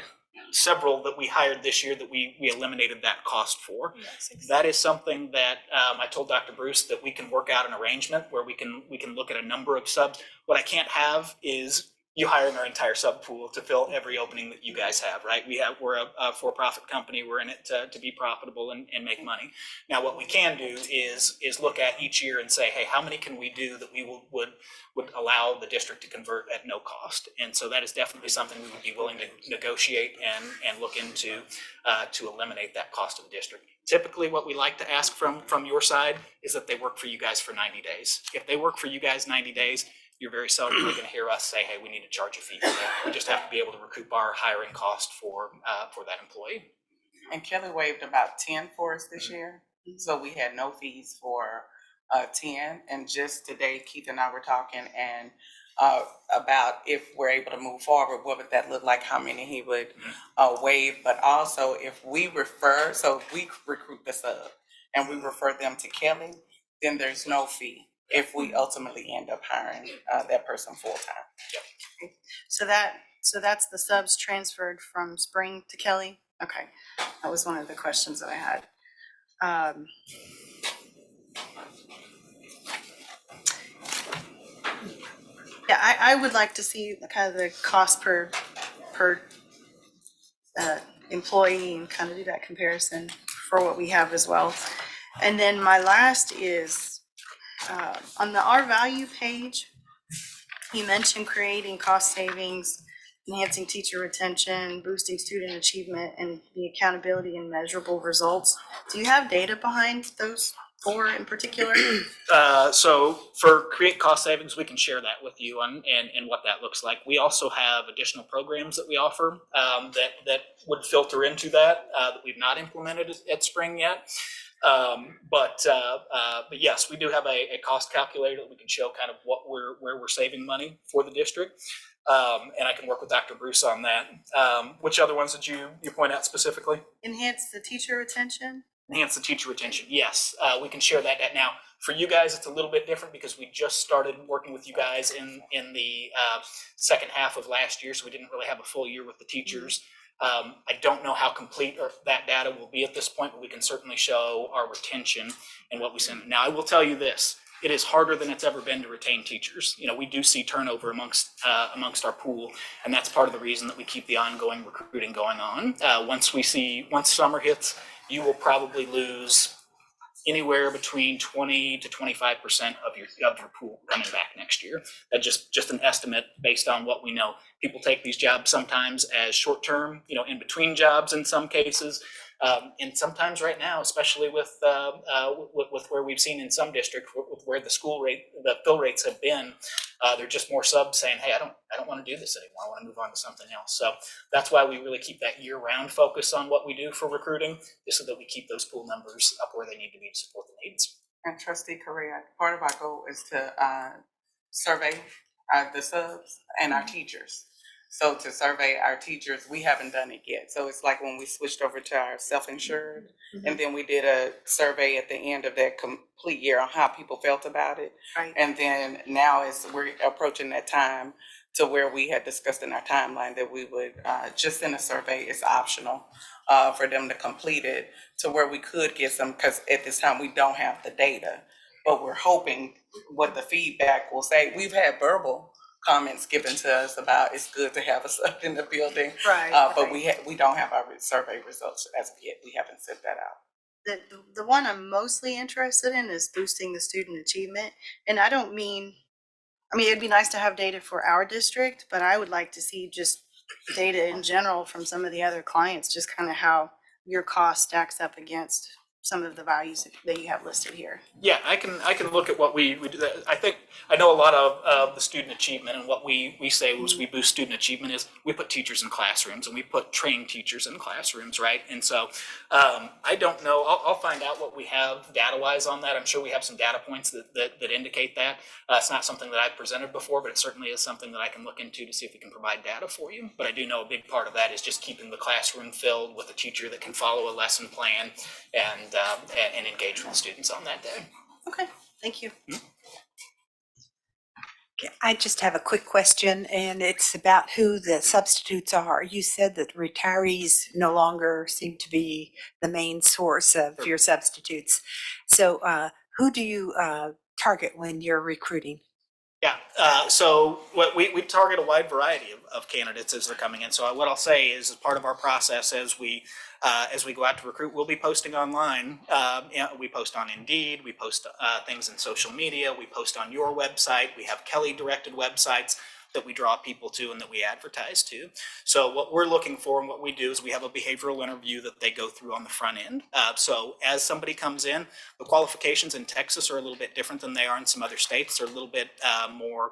several that we hired this year that we eliminated that cost for. That is something that I told Dr. Bruce that we can work out an arrangement where we can look at a number of subs. What I can't have is you hiring our entire sub pool to fill every opening that you guys have, right? We're a for-profit company. We're in it to be profitable and make money. Now, what we can do is look at each year and say, hey, how many can we do that we would allow the district to convert at no cost? And so that is definitely something we would be willing to negotiate and look into to eliminate that cost of the district. Typically, what we like to ask from your side is that they work for you guys for 90 days. If they work for you guys 90 days, you're very seldomly going to hear us say, hey, we need to charge a fee for that. We just have to be able to recoup our hiring cost for that employee. And Kelly waived about 10 for us this year. So we had no fees for 10. And just today, Keith and I were talking and about if we're able to move forward, what would that look like, how many he would waive, but also if we refer, so if we recruit the sub and we refer them to Kelly, then there's no fee if we ultimately end up hiring that person full-time. So that's the subs transferred from Spring to Kelly? Okay, that was one of the questions that I had. Yeah, I would like to see kind of the cost per employee and kind of do that comparison for what we have as well. And then my last is on the R value page, you mentioned creating cost savings, enhancing teacher retention, boosting student achievement, and the accountability and measurable results. Do you have data behind those four in particular? So for create cost savings, we can share that with you and what that looks like. We also have additional programs that we offer that would filter into that we've not implemented at Spring yet. But yes, we do have a cost calculator that we can show kind of where we're saving money for the district. And I can work with Dr. Bruce on that. Which other ones did you point out specifically? Enhance the teacher retention? Enhance the teacher retention. Yes, we can share that now. For you guys, it's a little bit different because we just started working with you guys in the second half of last year, so we didn't really have a full year with the teachers. I don't know how complete that data will be at this point, but we can certainly show our retention and what we send. Now, I will tell you this. It is harder than it's ever been to retain teachers. You know, we do see turnover amongst our pool, and that's part of the reason that we keep the ongoing recruiting going on. Once summer hits, you will probably lose anywhere between 20 to 25% of your pool coming back next year. That's just an estimate based on what we know. People take these jobs sometimes as short-term, in between jobs in some cases. And sometimes right now, especially with where we've seen in some districts, with where the fill rates have been, they're just more subs saying, hey, I don't want to do this anymore. I want to move on to something else. So that's why we really keep that year-round focus on what we do for recruiting, just so that we keep those pool numbers up where they need to be to support the needs. And Trustee Correa, part of our goal is to survey the subs and our teachers. So to survey our teachers, we haven't done it yet. So it's like when we switched over to our self-insured, and then we did a survey at the end of that complete year on how people felt about it. Right. And then now we're approaching that time to where we had discussed in our timeline that we would just send a survey. It's optional for them to complete it, to where we could get some, because at this time we don't have the data, but we're hoping what the feedback will say. We've had verbal comments given to us about it's good to have us up in the building. Right. But we don't have our survey results as of yet. We haven't sent that out. The one I'm mostly interested in is boosting the student achievement. And it'd be nice to have data for our district, but I would like to see just data in general from some of the other clients, just kind of how your cost stacks up against some of the values that you have listed here. Yeah, I can look at what we do. I know a lot of the student achievement, and what we say was we boost student achievement is we put teachers in classrooms and we put trained teachers in classrooms, right? And so I don't know. I'll find out what we have data-wise on that. I'm sure we have some data points that indicate that. It's not something that I've presented before, but it certainly is something that I can look into to see if we can provide data for you. But I do know a big part of that is just keeping the classroom filled with a teacher that can follow a lesson plan and engage with the students on that day. Okay, thank you. I just have a quick question, and it's about who the substitutes are. You said that retirees no longer seem to be the main source of your substitutes. So who do you target when you're recruiting? Yeah, so what we target a wide variety of candidates as they're coming in. So what I'll say is, as part of our process, as we go out to recruit, we'll be posting online. We post on Indeed, we post things in social media, we post on your website. We have Kelly-directed websites that we draw people to and that we advertise to. So what we're looking for and what we do is we have a behavioral interview that they go through on the front end. So as somebody comes in, the qualifications in Texas are a little bit different than they are in some other states. They're a little bit more,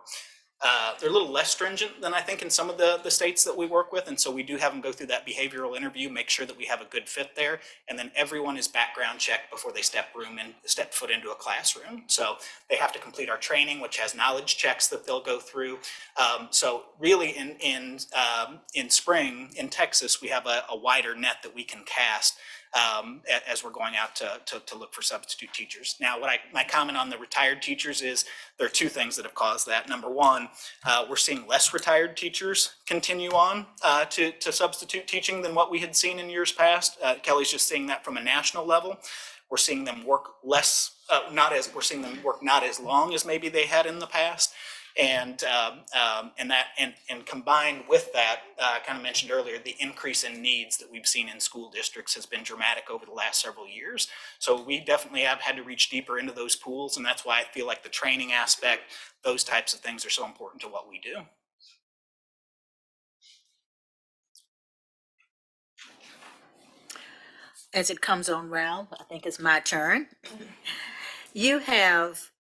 they're a little less stringent than I think in some of the states that we work with. And so we do have them go through that behavioral interview, make sure that we have a good fit there. And then everyone is background checked before they step foot into a classroom. So they have to complete our training, which has knowledge checks that they'll go through. So really in spring in Texas, we have a wider net that we can cast as we're going out to look for substitute teachers. Now, my comment on the retired teachers is there are two things that have caused that. Number one, we're seeing less retired teachers continue on to substitute teaching than what we had seen in years past. Kelly's just seeing that from a national level. We're seeing them work less, we're seeing them work not as long as maybe they had in the past. And combined with that, I kind of mentioned earlier, the increase in needs that we've seen in school districts has been dramatic over the last several years. So we definitely have had to reach deeper into those pools, and that's why I feel like the training aspect, those types of things are so important to what we do. As it comes on round, I think it's my turn. You have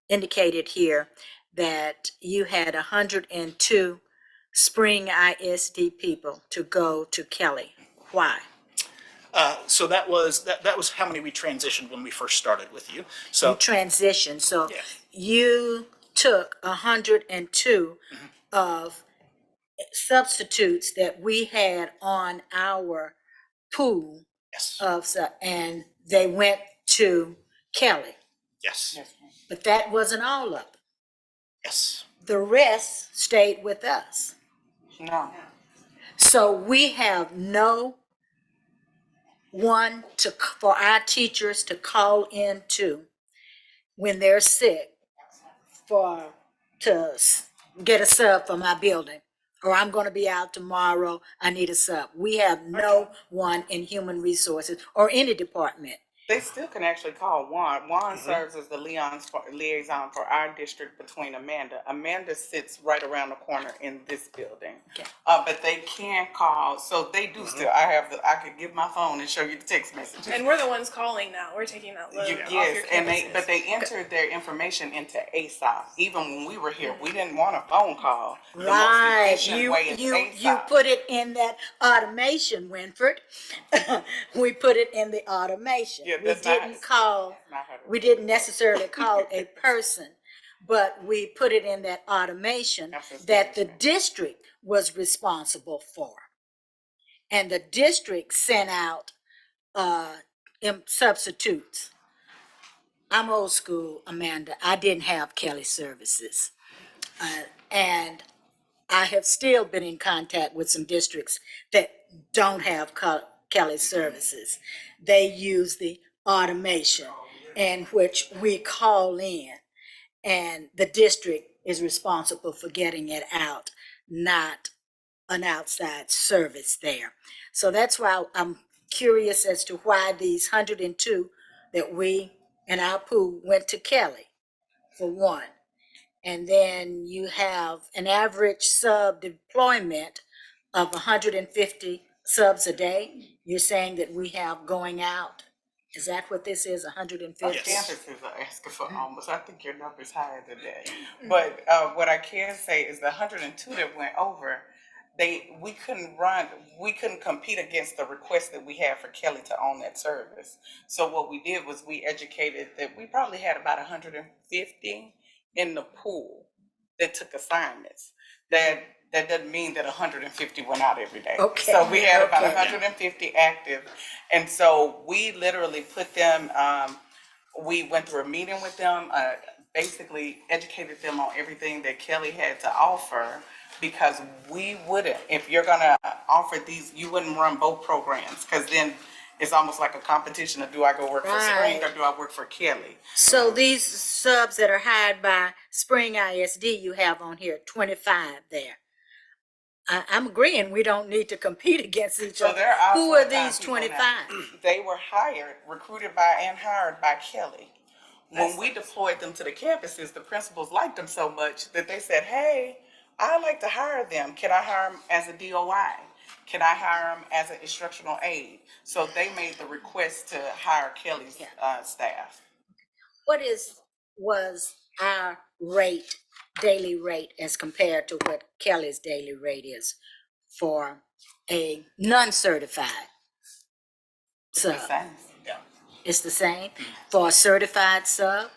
indicated here that you had 102 Spring ISD people to go to Kelly. Why? So that was how many we transitioned when we first started with you. So You transitioned, so Yeah. you took 102 of substitutes that we had on our pool yes, and they went to Kelly. yes, But that wasn't all of them. yes. The rest stayed with us. No. So we have no one for our teachers to call into when they're sick to get a sub for my building. Or I'm going to be out tomorrow, I need a sub. We have no one in human resources or any department. They still can actually call Juan. Juan serves as the liaison for our district between Amanda. Amanda sits right around the corner in this building. Okay. But they can call, so they do still, I could give my phone and show you the text messages. And we're the ones calling now. We're taking that load off your Yes, and campuses. they entered their information into ASOP. Even when we were here, we didn't want a phone call. The most Right, efficient way is you ASOP. put it in that automation, Winford. We put it in the automation. Yeah, We that's not- didn't call, That's not how to- we didn't necessarily call a person, but we put it in that automation That's just that the interesting. district was responsible for. And the district sent out substitutes. I'm old school, Amanda. I didn't have Kelly services. And I have still been in contact with some districts that don't have Kelly services. They use the automation in which we call in, and the district is responsible for getting it out, not an outside service there. So that's why I'm curious as to why these 102 that we in our pool went to Kelly, for one. And then you have an average sub deployment of 150 subs a day. You're saying that we have going out. Is that what this is, 150? Our Yes. campuses are asking for almost, I think your number's higher than that. But what I can say is the 102 that went over, we couldn't compete against the request that we had for Kelly to own that service. So what we did was we educated that we probably had about 150 in the pool that took assignments. That doesn't mean that 150 went out every day. Okay, So we had about okay. 150 active. And so we literally put them, we went through a meeting with them, basically educated them on everything that Kelly had to offer, because we wouldn't, if you're gonna offer these, you wouldn't run both programs, because then it's almost like a competition of, do I go work for Spring or do I work for Kelly? So these subs that are hired by Spring ISD, you have on here 25 there. I'm agreeing, we don't need to compete against each So other. there are Who are full-time these people now. 25? They were hired, recruited by and hired by Kelly. When we deployed them to the campuses, the principals liked them so much that they said, hey, I'd like to hire them. Can I hire them as a DOI? Can I hire them as an instructional aide? So they made the request to hire Kelly's staff. What was our rate, daily rate, as compared to what Kelly's daily rate is for a non-certified sub? The same. It's the same? For a certified sub,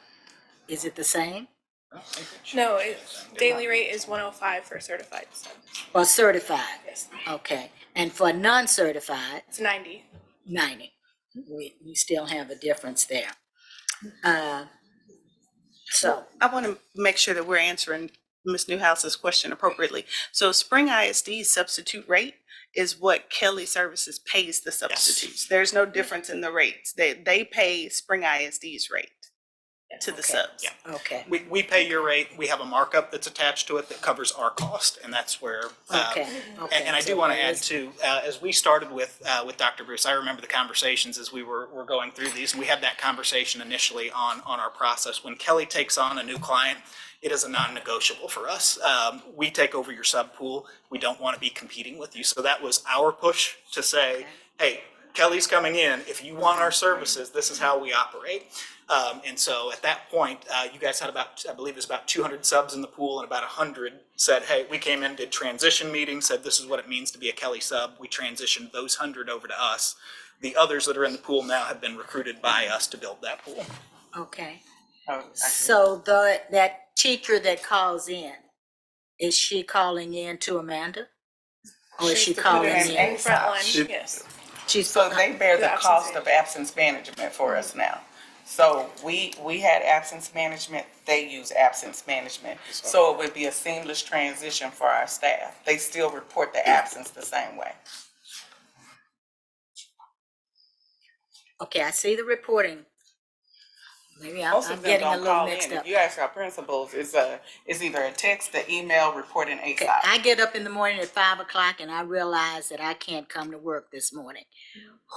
is it the same? No, daily rate is 105 for certified. So For certified? yes, Okay, and for non-certified, it's 90. 90. We still have a difference there. So, I want to make sure that we're answering Ms. Newhouse's question appropriately. So Spring ISD's substitute rate is what Kelly Services pays the substitutes. There's no difference in the rates. They pay Spring ISD's rate to the Okay. subs. Yeah. okay, We pay your rate, we have a markup that's attached to it that covers our cost, and that's where. okay, okay. And I do So want to there add is- too, as we started with Dr. Bruce, I remember the conversations as we were going through these, and we had that conversation initially on our process. When Kelly takes on a new client, it is a non-negotiable for us. We take over your sub pool. We don't want to be competing with you. So that was our push to say, hey, Kelly's coming in. If you want our services, this is how we operate. And so at that point, you guys had about, I believe it was about 200 subs in the pool, and about 100 said, hey, we came in, did transition meetings, said this is what it means to be a Kelly sub. We transitioned those 100 over to us. The others that are in the pool now have been recruited by us to build that pool. Okay, Oh, so that teacher that calls in, is she calling in to Amanda? Or is she She's the calling student in? and Front line, She- yes. She's, So they bear the The absence cost of absence management for us now. So we had absence management, they use absence management. So it would be a seamless transition for our staff. They still report the absence the same way. okay, I see the reporting. Maybe I'm Most of them getting a don't little call mixed in. up. If you ask our principals, it's either a text, an email, reporting Okay, ASAP. I get up in the morning at 5 o'clock and I realize that I can't come to work this morning.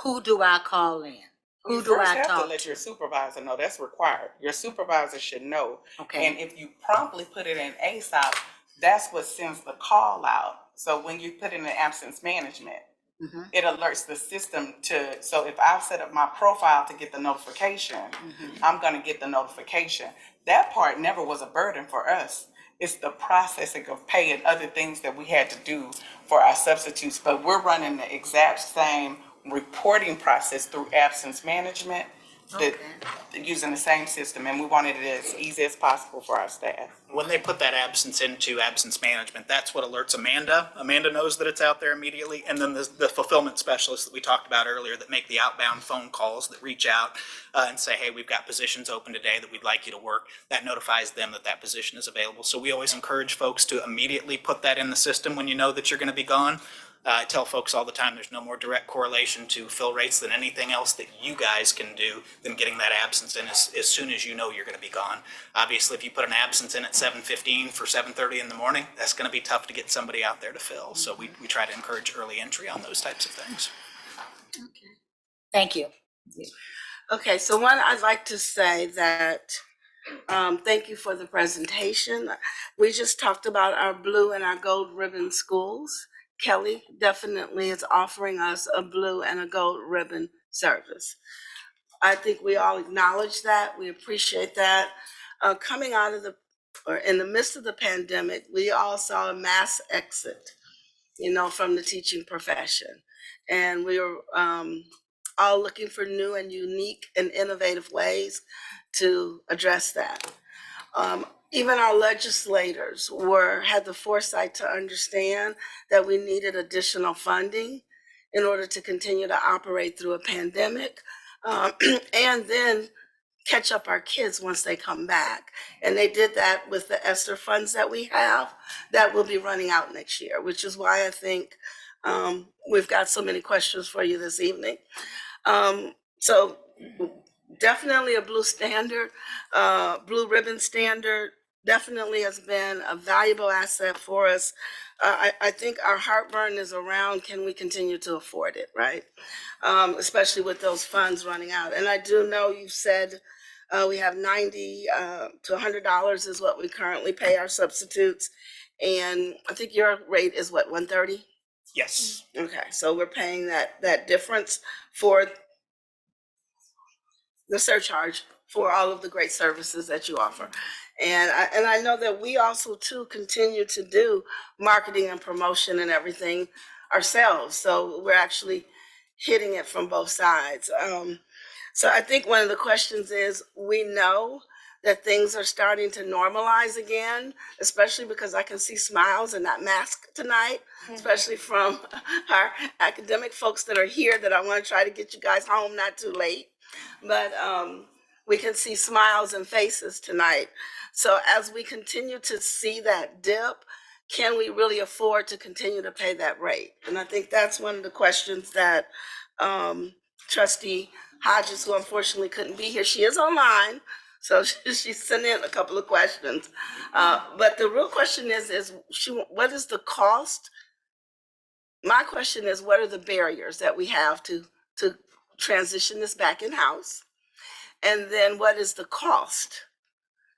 Who do I call in? Who You do first I have to talk let to? your supervisor know, that's required. Your supervisor should know. Okay. And if you promptly put it in ASAP, that's what sends the call out. So when you put it in absence management, Mhm. it alerts the system to, so if I've set up my profile to get the notification, Mm-hmm. I'm gonna get the notification. That part never was a burden for us. It's the processing of pay and other things that we had to do for our substitutes, but we're running the exact same reporting process through absence management, that, using the same system, and we wanted it as easy as possible for our staff. When they put that absence into absence management, that's what alerts Amanda. Amanda knows that it's out there immediately. And then the fulfillment specialists that we talked about earlier that make the outbound phone calls that reach out and say, hey, we've got positions open today that we'd like you to work. That notifies them that that position is available. So we always encourage folks to immediately put that in the system when you know that you're going to be gone. I tell folks all the time, there's no more direct correlation to fill rates than anything else that you guys can do than getting that absence in as soon as you know you're going to be gone. Obviously, if you put an absence in at 7:15 for 7:30 in the morning, that's going to be tough to get somebody out there to fill. So we try to encourage early entry on those types of things. Thank you. Okay, so one, I'd like to say that, thank you for the presentation. We just talked about our blue and our gold ribbon schools. Kelly definitely is offering us a blue and a gold ribbon service. I think we all acknowledge that, we appreciate that. Coming out of or in the midst of the pandemic, we all saw a mass exit, from the teaching profession. And we were all looking for new and unique and innovative ways to address that. Even our legislators had the foresight to understand that we needed additional funding in order to continue to operate through a pandemic. And then catch up our kids once they come back. And they did that with the ESSER funds that we have that will be running out next year, which is why I think we've got so many questions for you this evening. So definitely a blue standard, blue ribbon standard, definitely has been a valuable asset for us. I think our heartburn is around, can we continue to afford it, right? Especially with those funds running out. And I do know you've said we have $90 to $100 is what we currently pay our substitutes. And I think your rate is what, 130? Yes. Okay, so we're paying that difference for the surcharge for all of the great services that you offer. And I know that we also too continue to do marketing and promotion and everything ourselves. So we're actually hitting it from both sides. So I think one of the questions is, we know that things are starting to normalize again, especially because I can see smiles and not masks tonight, especially from our academic folks that are here, that I want to try to get you guys home not too late. But we can see smiles and faces tonight. So as we continue to see that dip, can we really afford to continue to pay that rate? And I think that's one of the questions that Trustee Hodges, who unfortunately couldn't be here, she is online, so she sent in a couple of questions. But the real question is what is the cost? My question is, what are the barriers that we have to transition this back in-house? And then what is the cost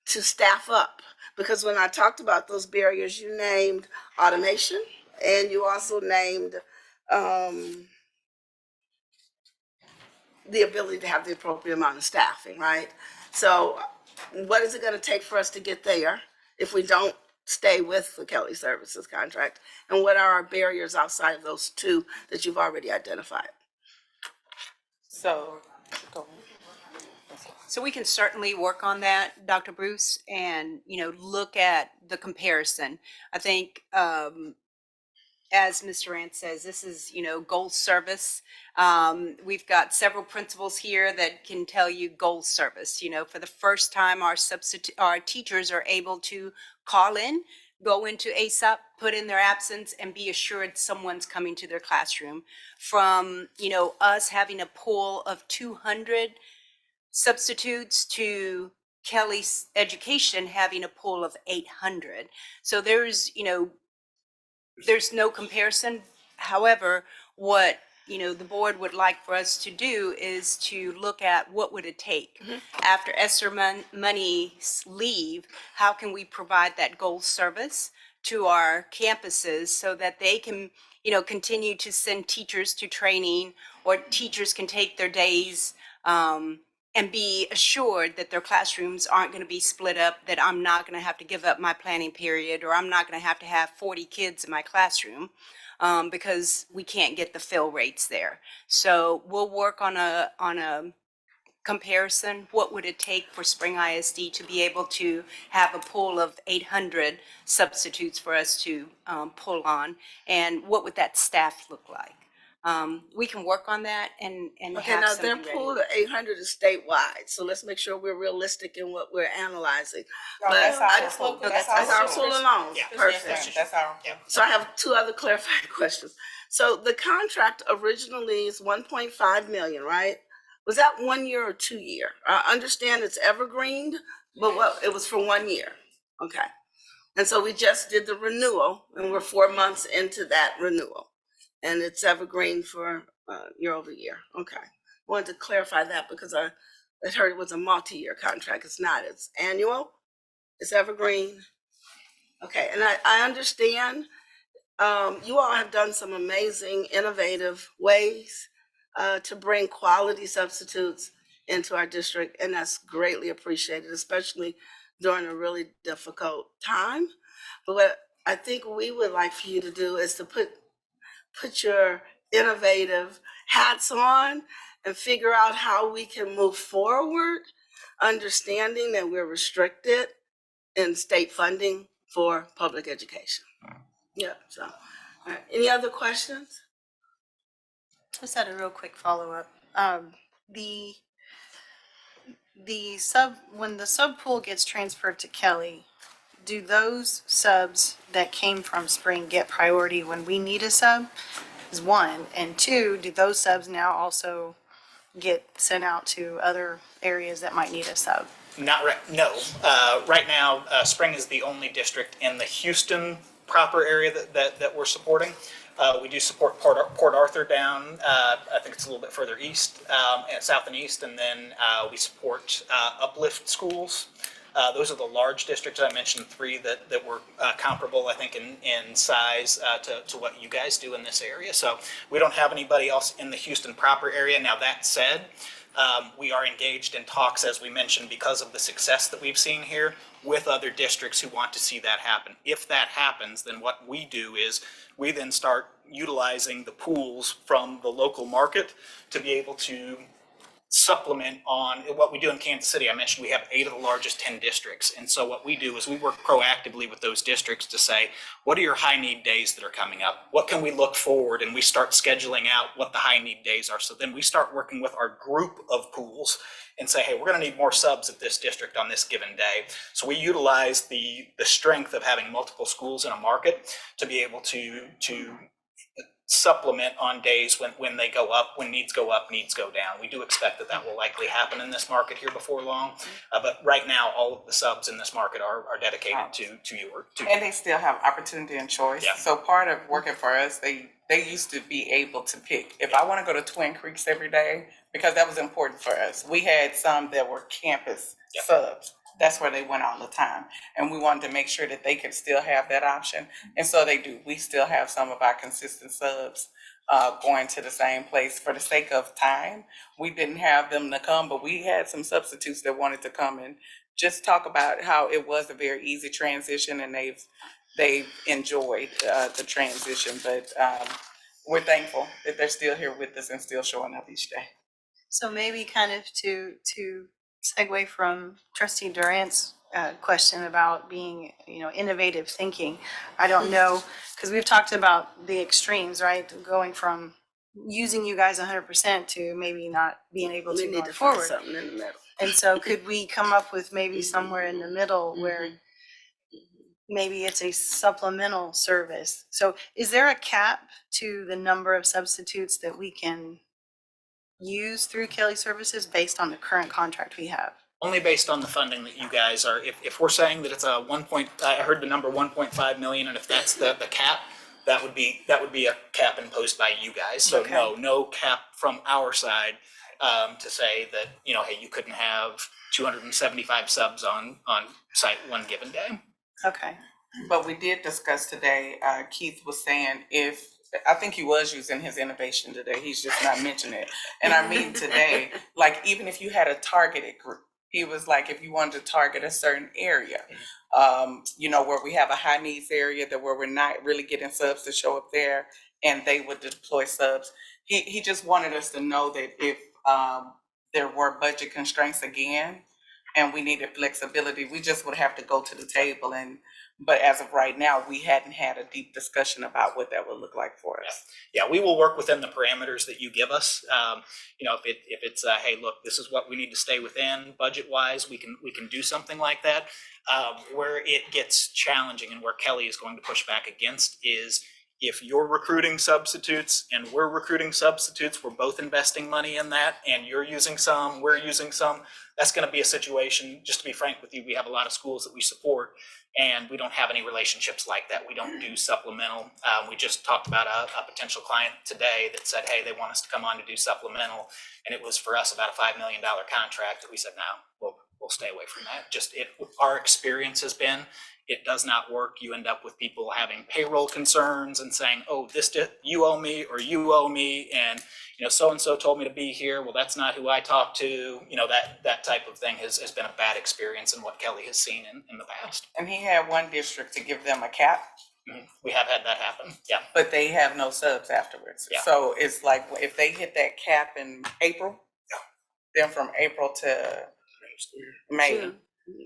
to staff up? Because when I talked about those barriers, you named automation, and you also named the ability to have the appropriate amount of staffing, right? So what is it going to take for us to get there if we don't stay with the Kelly Services contract? And what are our barriers outside of those two that you've already identified? So, go ahead. So we can certainly work on that, Dr. Bruce, and, look at the comparison. I think, as Mr. Rand says, this is, gold service. We've got several principals here that can tell you gold service. For the first time, our teachers are able to call in, go into ASAP, put in their absence, and be assured someone's coming to their classroom. From, us having a pool of 200 substitutes to Kelly's Education having a pool of 800. So there's no comparison. However, what the board would like for us to do is to look at what would it take after ESSER monies leave. How can we provide that gold service to our campuses so that they can continue to send teachers to training, or teachers can take their days and be assured that their classrooms aren't going to be split up, that I'm not going to have to give up my planning period, or I'm not going to have 40 kids in my classroom because we can't get the fill rates there. So we'll work on a comparison. What would it take for Spring ISD to be able to have a pool of 800 substitutes for us to pull on? And what would that staff look like? We can work on that and Okay, have now something their ready. pool of 800 is statewide, so let's make sure we're realistic in what we're analyzing. No, But that's I our just pool. that's our pool alone. Yeah. Perfect. That's our. So I have two other clarifying questions. So the contract originally is 1.5 million, right? Was that 1 year or 2 year? I understand it's evergreen, but it was for 1 year. Okay. And so we just did the renewal, and we're 4 months into that renewal. And it's evergreen for year over year. Okay. Wanted to clarify that because I heard it was a multi-year contract. It's not. It's annual. It's evergreen. Okay. And I understand you all have done some amazing, innovative ways to bring quality substitutes into our district, and that's greatly appreciated, especially during a really difficult time. But what I think we would like for you to do is to put your innovative hats on and figure out how we can move forward, understanding that we're restricted in state funding for public education. Yeah, so, all right. Any other questions? Just had a real quick follow-up. The when the sub pool gets transferred to Kelly, do those subs that came from Spring get priority when we need a sub? Is one, and two, do those subs now also get sent out to other areas that might need a sub? Not right, no. Right now, Spring is the only district in the Houston proper area that we're supporting. We do support Port Arthur down, I think it's a little bit further east, and south and east, and then we support Uplift schools. Those are the large districts. I mentioned three that were comparable, I think, in size to what you guys do in this area. So we don't have anybody else in the Houston proper area. Now, that said, we are engaged in talks, as we mentioned, because of the success that we've seen here with other districts who want to see that happen. If that happens, then what we do is we then start utilizing the pools from the local market to be able to supplement on what we do in Kansas City. I mentioned we have 8 of the largest 10 districts. And so what we do is we work proactively with those districts to say, what are your high need days that are coming up? What can we look forward? And we start scheduling out what the high need days are. So then we start working with our group of pools and say, hey, we're going to need more subs at this district on this given day. So we utilize the strength of having multiple schools in a market to be able to supplement on days when they go up, when needs go up, needs go down. We do expect that will likely happen in this market here before long. But right now, all of the subs in this market are dedicated to you. And they still have opportunity and choice. Yeah. So part of working for us, they used to be able to pick. If I want to go to Twin Creeks every day, because that was important for us. We had some that were campus subs. That's where they went all the time. And we wanted to make sure that they could still have that option. And so they do. We still have some of our consistent subs going to the same place for the sake of time. We didn't have them to come, but we had some substitutes that wanted to come and just talk about how it was a very easy transition, and they've enjoyed the transition. But we're thankful that they're still here with us and still showing up each day. So maybe kind of to segue from Trustee Durant's question about being, innovative thinking. I don't know, because we've talked about the extremes, right? Going from using you guys 100% to maybe not being able to We need going to find forward. something in the middle. And so could we come up with maybe somewhere in the middle where maybe it's a supplemental service? So is there a cap to the number of substitutes that we can use through Kelly Services based on the current contract we have? Only based on the funding that you guys are, if we're saying that it's a I heard the number 1.5 million, and if that's the cap, that would be a cap imposed by you guys. So Okay. no cap from our side to say that, hey, you couldn't have 275 subs on site one given day. Okay. But we did discuss today, Keith was saying I think he was using his innovation today, he's just not mentioning it. In our meeting today, like even if you had a targeted group, he was like, if you wanted to target a certain area, where we have a high needs area where we're not really getting subs to show up there, and they would deploy subs. He just wanted us to know that if there were budget constraints again, and we needed flexibility, we just would have to go to the table. But as of right now, we hadn't had a deep discussion about what that would look like for us. Yeah, we will work within the parameters that you give us. If it's hey, look, this is what we need to stay within budget wise, we can do something like that. Where it gets challenging and where Kelly is going to push back against is if you're recruiting substitutes and we're recruiting substitutes, we're both investing money in that, and you're using some, we're using some. That's going to be a situation, just to be frank with you, we have a lot of schools that we support, and we don't have any relationships like that. We don't do supplemental. We just talked about a potential client today that said, hey, they want us to come on to do supplemental. And it was for us about a $5 million contract that we said, no, we'll stay away from that. Our experience has been, it does not work. You end up with people having payroll concerns and saying, oh, you owe me, or you owe me. And so-and-so told me to be here. Well, that's not who I talked to. That type of thing has been a bad experience in what Kelly has seen in the past. And he had one district to give them a cap, We have had that happen, yeah. but they have no subs afterwards. Yeah. So it's like, if they hit that cap in April, then from April to May,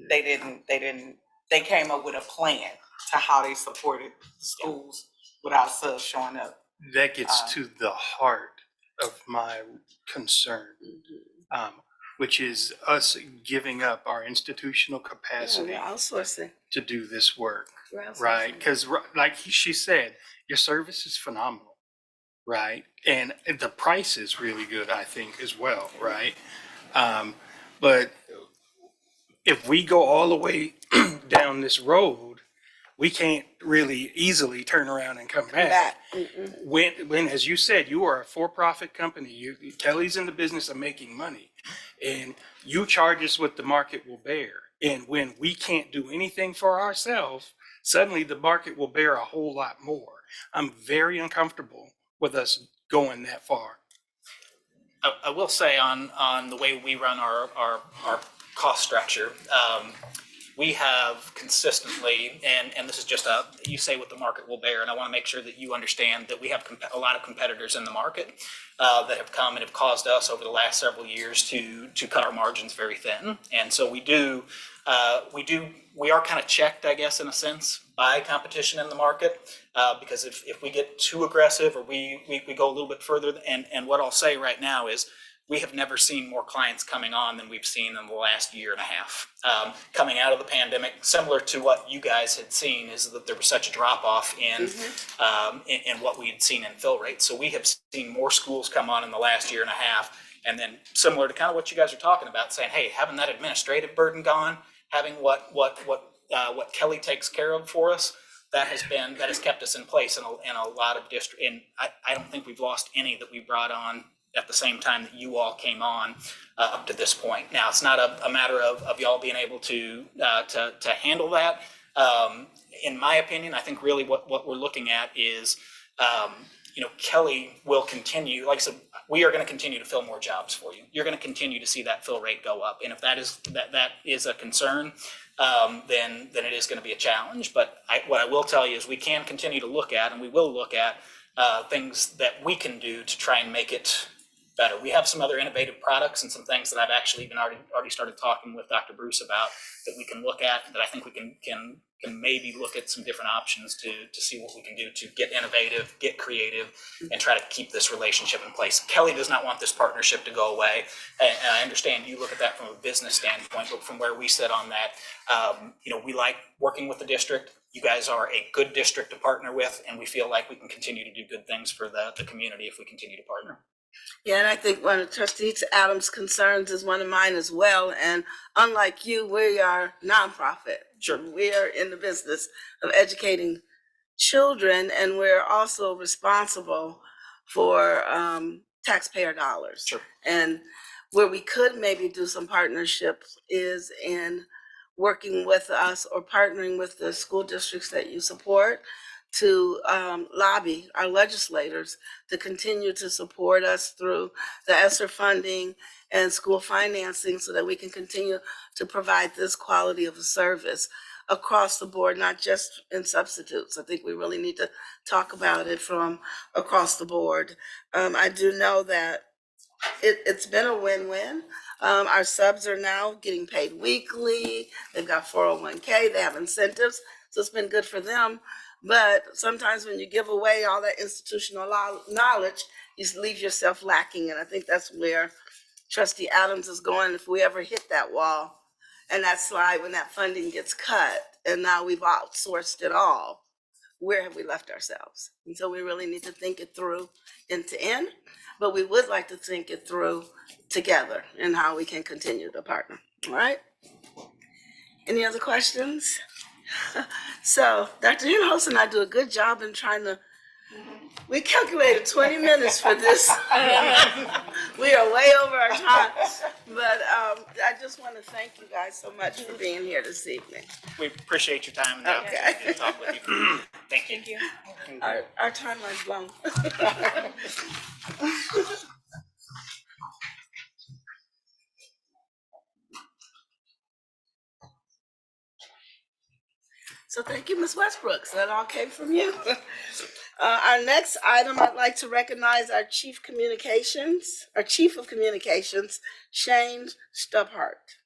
they came up with a plan to how they supported schools without subs showing up. That gets to the heart of my concern. which is us giving up our institutional Yeah, capacity we're outsourcing. to do this work, We're outsourcing. right? Because like she said, your service is phenomenal, right? And the price is really good, I think, as well, right? But if we go all the way down this road, we can't really easily turn around and come back. When, as you said, you are a for-profit company, Kelly's in the business of making money, and you charge us what the market will bear. And when we can't do anything for ourselves, suddenly the market will bear a whole lot more. I'm very uncomfortable with us going that far. I will say on the way we run our cost structure, we have consistently, and this is just you say what the market will bear, and I want to make sure that you understand that we have a lot of competitors in the market that have come and have caused us over the last several years to cut our margins very thin. And so we are kind of checked, I guess, in a sense, by competition in the market, because if we get too aggressive or we go a little bit further, and what I'll say right now is we have never seen more clients coming on than we've seen in the last year and a half. Coming out of the pandemic, similar to what you guys had seen, is that there was such a drop off in what we had seen in fill rates. So we have seen more schools come on in the last year and a half, and then similar to kind of what you guys are talking about, saying, hey, having that administrative burden gone, having what Kelly takes care of for us, that has kept us in place in a lot of districts. And I don't think we've lost any that we brought on at the same time that you all came on up to this point. Now, it's not a matter of y'all being able to handle that. In my opinion, I think really what we're looking at is, Kelly will continue, like I said, we are going to continue to fill more jobs for you. You're going to continue to see that fill rate go up. And if that is a concern, then it is going to be a challenge. But what I will tell you is we can continue to look at, and we will look at things that we can do to try and make it better. We have some other innovative products and some things that I've actually even already started talking with Dr. Bruce about that we can look at, that I think we can maybe look at some different options to see what we can do to get innovative, get creative, and try to keep this relationship in place. Kelly does not want this partnership to go away. And I understand you look at that from a business standpoint, but from where we sit on that, we like working with the district. You guys are a good district to partner with, and we feel like we can continue to do good things for the community if we continue to partner. Yeah, and I think one of Trustee Adams' concerns is one of mine as well. And unlike you, we are nonprofit. Sure. We are in the business of educating children, and we're also responsible for taxpayer dollars. Sure. And where we could maybe do some partnerships is in working with us or partnering with the school districts that you support to lobby our legislators to continue to support us through the ESSER funding and school financing so that we can continue to provide this quality of a service across the board, not just in substitutes. I think we really need to talk about it from across the board. I do know that it's been a win-win. Our subs are now getting paid weekly. They've got 401k, they have incentives, so it's been good for them. But sometimes when you give away all that institutional knowledge, you leave yourself lacking. And I think that's where Trustee Adams is going. If we ever hit that wall and that slide when that funding gets cut and now we've outsourced it all, where have we left ourselves? And so we really need to think it through end to end, but we would like to think it through together and how we can continue to partner. All right? Any other questions? So Dr. Hinojosa and I do a good job in trying to, we calculated 20 minutes for this. We are way over our time, but I just want to thank you guys so much for being here this evening. We appreciate your time and the opportunity to talk with you. Thank you. Thank you. Our timeline's blown. So thank you, Ms. Westbrook. So that all came from you. Our next item, I'd like to recognize our Chief of Communications, Shane Stubhart.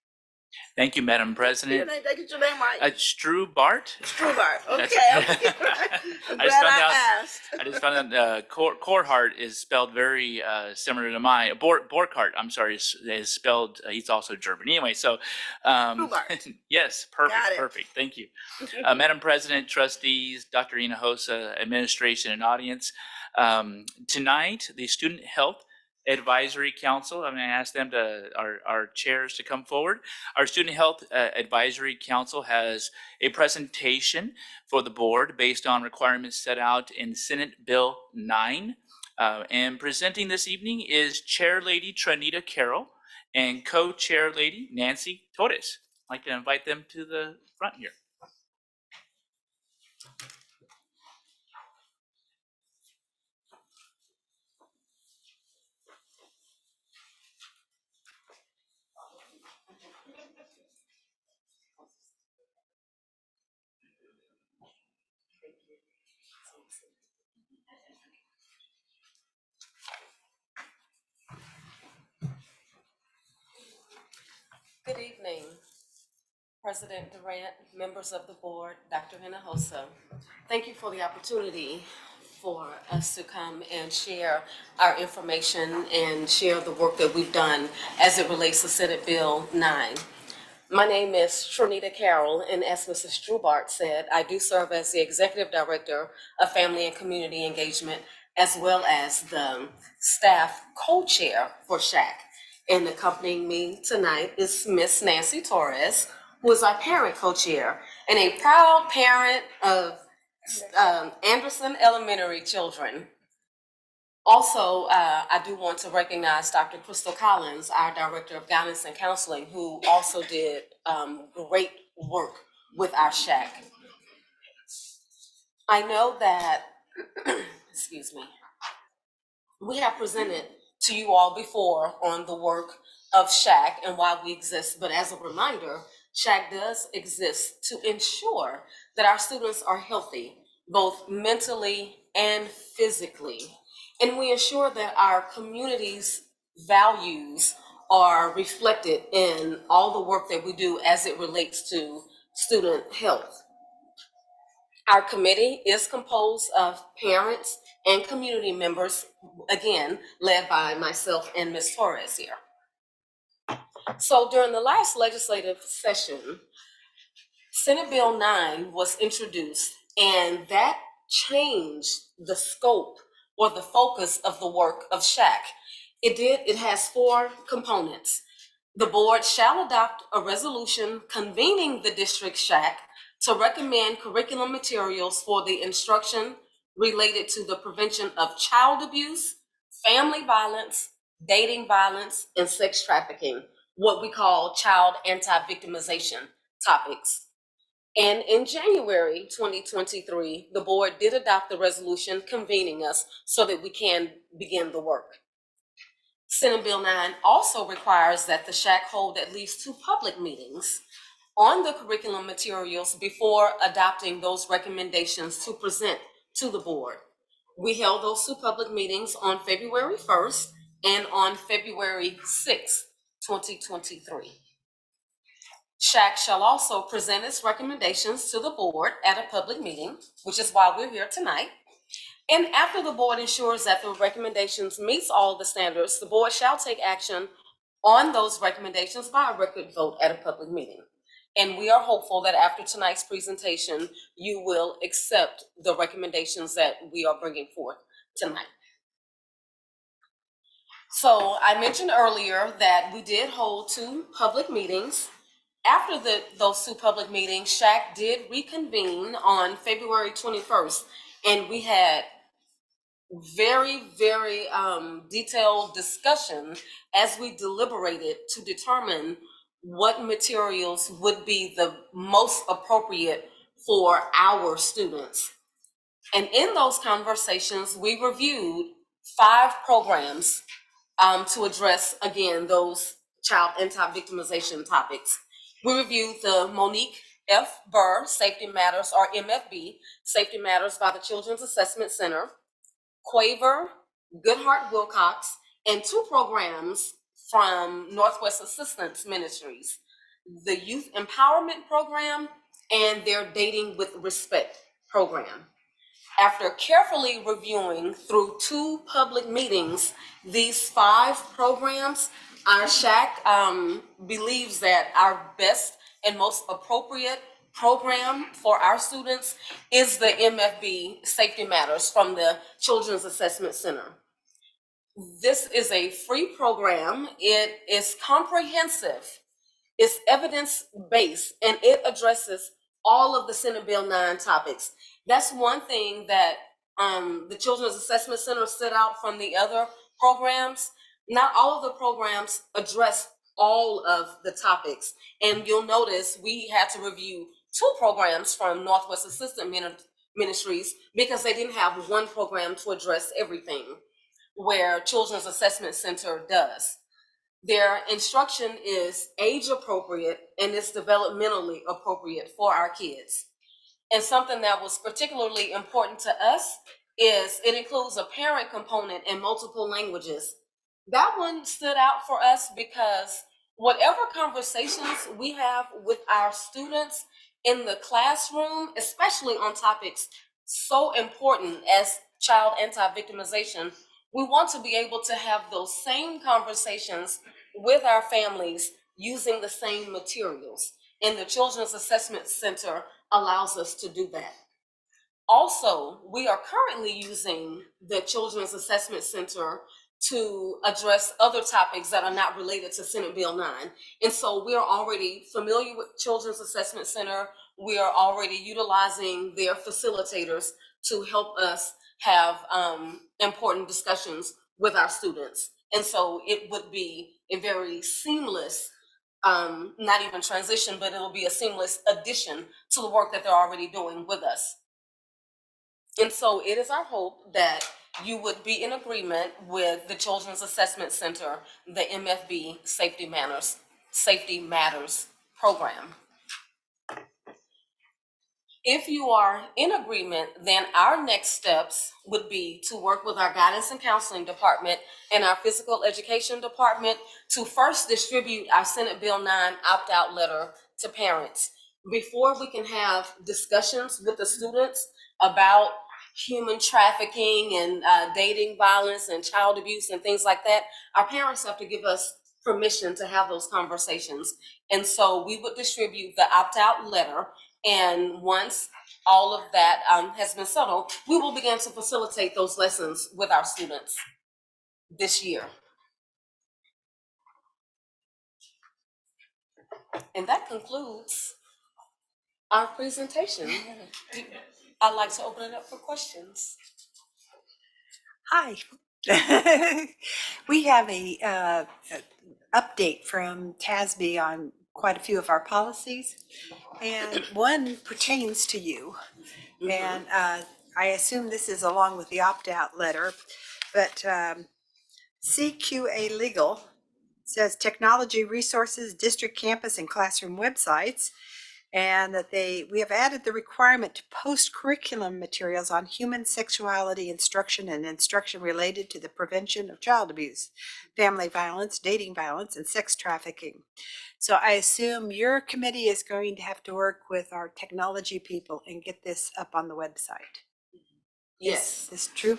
Thank you, Madam Your President. name, did I get your name right? Drew Bart. Strubart. Okay. That's- I'm I just glad found out- I asked. I just found out Corhart is spelled very similar to mine. Borkhardt, I'm sorry, is spelled. He's also German. Anyway, so Strubart. yes, Got perfect, it. perfect. Thank you, Madam President, trustees, Dr. Hinojosa, administration, and audience. Tonight, the Student Health Advisory Council. I'm going to ask them our chairs to come forward. Our Student Health Advisory Council has a presentation for the board based on requirements set out in Senate Bill 9. And presenting this evening is Chair Lady Trinita Carroll and Co-Chair Lady Nancy Torres. I'd like to invite them to the front here. Good evening, President Durant, members of the board, Dr. Hinojosa. Thank you for the opportunity for us to come and share our information and share the work that we've done as it relates to Senate Bill 9. My name is Trinita Carroll, and as Mrs. Strubart said, I do serve as the Executive Director of Family and Community Engagement, as well as the staff co-chair for SHAC. And accompanying me tonight is Miss Nancy Torres, who is our parent co-chair and a proud parent of Anderson Elementary children. Also, I do want to recognize Dr. Crystal Collins, our Director of Guidance and Counseling, who also did great work with our SHAC. I know that, excuse me, we have presented to you all before on the work of SHAC and why we exist, but as a reminder, SHAC does exist to ensure that our students are healthy, both mentally and physically. And we ensure that our community's values are reflected in all the work that we do as it relates to student health. Our committee is composed of parents and community members, again, led by myself and Ms. Torres here. So during the last legislative session, Senate Bill 9 was introduced, and that changed the scope or the focus of the work of SHAC. It has 4 components. The board shall adopt a resolution convening the district SHAC to recommend curriculum materials for the instruction related to the prevention of child abuse, family violence, dating violence, and sex trafficking, what we call child anti-victimization topics. And in January 2023, the board did adopt the resolution convening us so that we can begin the work. Senate Bill 9 also requires that the SHAC hold at least 2 public meetings on the curriculum materials before adopting those recommendations to present to the board. We held those 2 public meetings on February 1st and on February 6th, 2023. SHAC shall also present its recommendations to the board at a public meeting, which is why we're here tonight. And after the board ensures that the recommendations meets all the standards, the board shall take action on those recommendations by a record vote at a public meeting. And we are hopeful that after tonight's presentation, you will accept the recommendations that we are bringing forth tonight. So I mentioned earlier that we did hold 2 public meetings. After those 2 public meetings, SHAC did reconvene on February 21st, and we had very, very detailed discussion as we deliberated to determine what materials would be the most appropriate for our students. And in those conversations, we reviewed 5 programs to address, again, those child anti-victimization topics. We reviewed the Monique F. Burr Safety Matters, or MFB, Safety Matters by the Children's Assessment Center, Quaver, Goodhart Wilcox, and 2 programs from Northwest Assistance Ministries, the Youth Empowerment Program, and their Dating with Respect program. After carefully reviewing through 2 public meetings these 5 programs, our SHAC believes that our best and most appropriate program for our students is the MFB Safety Matters from the Children's Assessment Center. This is a free program. It is comprehensive, it's evidence-based, and it addresses all of the Senate Bill 9 topics. That's one thing that the Children's Assessment Center set out from the other programs. Not all of the programs address all of the topics. And you'll notice we had to review 2 programs from Northwest Assistant Ministries because they didn't have one program to address everything, where Children's Assessment Center does. Their instruction is age appropriate and it's developmentally appropriate for our kids. And something that was particularly important to us is it includes a parent component in multiple languages. That one stood out for us because whatever conversations we have with our students in the classroom, especially on topics so important as child anti-victimization, we want to be able to have those same conversations with our families using the same materials. And the Children's Assessment Center allows us to do that. Also, we are currently using the Children's Assessment Center to address other topics that are not related to Senate Bill 9. And so we are already familiar with Children's Assessment Center. We are already utilizing their facilitators to help us have important discussions with our students. And so it would be a very seamless, not even transition, but it'll be a seamless addition to the work that they're already doing with us. And so it is our hope that you would be in agreement with the Children's Assessment Center, the MFB Safety Matters program. If you are in agreement, then our next steps would be to work with our guidance and counseling department and our physical education department to first distribute our Senate Bill 9 opt-out letter to parents. Before we can have discussions with the students about human trafficking and dating violence and child abuse and things like that, our parents have to give us permission to have those conversations. And so we would distribute the opt-out letter. And once all of that has been settled, we will begin to facilitate those lessons with our students this year. And that concludes our presentation. I'd like to open it up for questions. Hi. We have a update from TASB on quite a few of our policies, and one pertains to you. And I assume this is along with the opt-out letter, but CQA Legal says technology resources, district campus and classroom websites, and that we have added the requirement to post curriculum materials on human sexuality instruction and instruction related to the prevention of child abuse, family violence, dating violence, and sex trafficking. So I assume your committee is going to have to work with our technology people and get this up on the website. Yes. Is this true?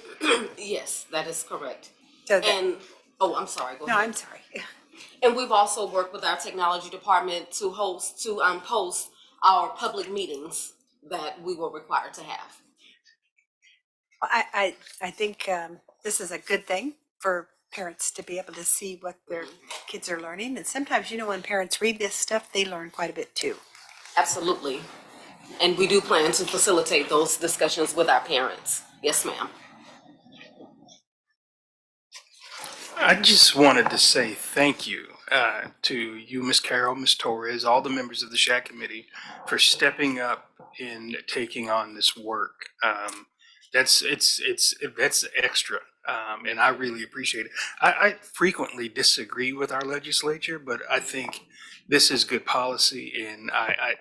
Yes, that is correct. So And, oh, I'm sorry, go ahead. no, I'm sorry. And we've also worked with our technology department to post our public meetings that we were required to have. I think this is a good thing for parents to be able to see what their kids are learning. And sometimes, you know, when parents read this stuff, they learn quite a bit too. Absolutely. And we do plan to facilitate those discussions with our parents. Yes, ma'am. I just wanted to say thank you to you, Ms. Carroll, Ms. Torres, all the members of the SHAC committee for stepping up in taking on this work. That's extra, and I really appreciate it. I frequently disagree with our legislature, but I think this is good policy, and I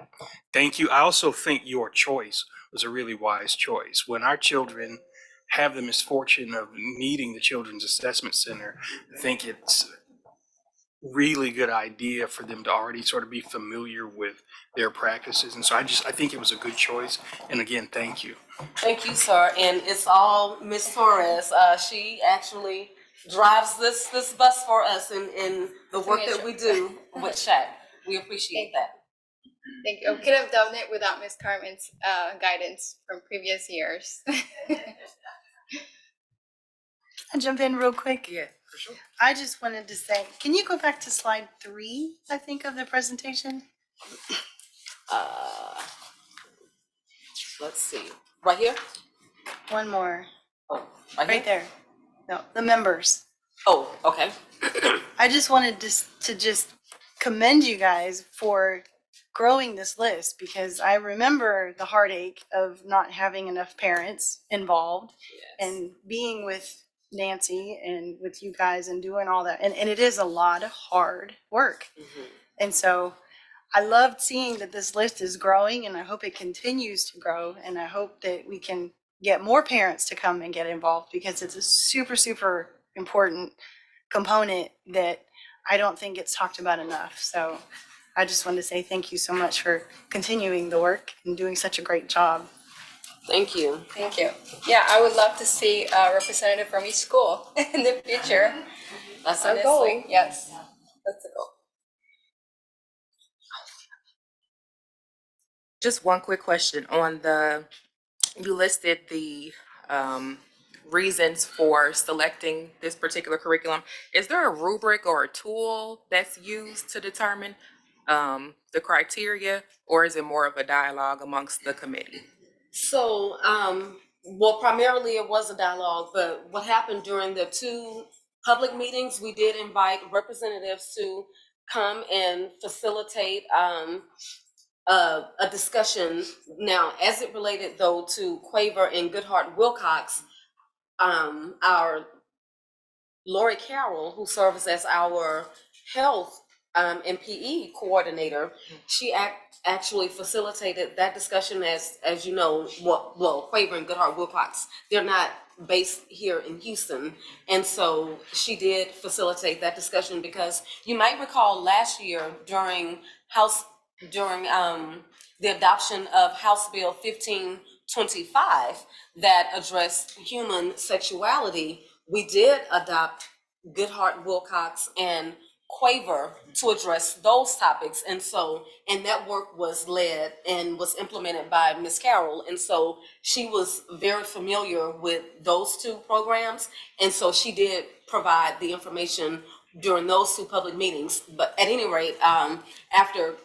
thank you. I also think your choice was a really wise choice. When our children have the misfortune of needing the Children's Assessment Center, I think it's really good idea for them to already sort of be familiar with their practices. And so I think it was a good choice. And again, thank you. Thank you, sir. And it's all Ms. Torres. She actually drives this bus for us in the work that we do with Shaq. We appreciate that. Thank you. We could have done it without Miss Carmen's guidance from previous years. I'll jump in real quick. Yeah, for sure. I just wanted to say, can you go back to slide 3, I think, of the presentation? Let's see. Right here? One more, Oh, right here? there. No, the members. Oh, okay. I just wanted to just commend you guys for growing this list, because I remember the heartache of not having enough parents involved and being with Nancy and with you guys and doing all that. And it is a lot of hard work. And so I loved seeing that this list is growing, and I hope it continues to grow. And I hope that we can get more parents to come and get involved, because it's a super, super important component that I don't think gets talked about enough. So I just wanted to say thank you so much for continuing the work and doing such a great job. Thank you. Thank you. Yeah, I would love to see a representative from each school in the future. That's our goal. Honestly, yes, that's the goal. Just one quick question on you listed the reasons for selecting this particular curriculum. Is there a rubric or a tool that's used to determine the criteria, or is it more of a dialogue amongst the committee? So, well, primarily it was a dialogue, but what happened during the 2 public meetings, we did invite representatives to come and facilitate a discussion. Now, as it related though to Quaver and Goodhart Wilcox, our Lori Carroll, who serves as our health and PE coordinator, she actually facilitated that discussion. As you know, well, Quaver and Goodhart Wilcox, they're not based here in Houston. And so she did facilitate that discussion, because you might recall last year during the adoption of House Bill 1525 that addressed human sexuality, we did adopt Goodhart Wilcox and Quaver to address those topics. And that work was led and was implemented by Ms. Carroll. And so she was very familiar with those 2 programs. And so she did provide the information during those 2 public meetings. But at any rate, after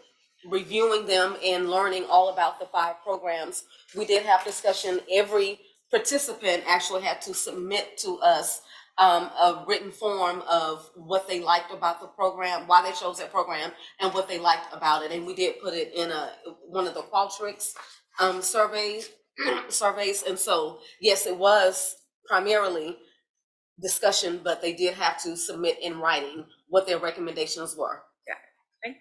reviewing them and learning all about the 5 programs, we did have discussion. Every participant actually had to submit to us a written form of what they liked about the program, why they chose that program, and what they liked about it. And we did put it in one of the Qualtrics surveys. And so, yes, it was primarily discussion, but they did have to submit in writing what their recommendations were. Yeah, thank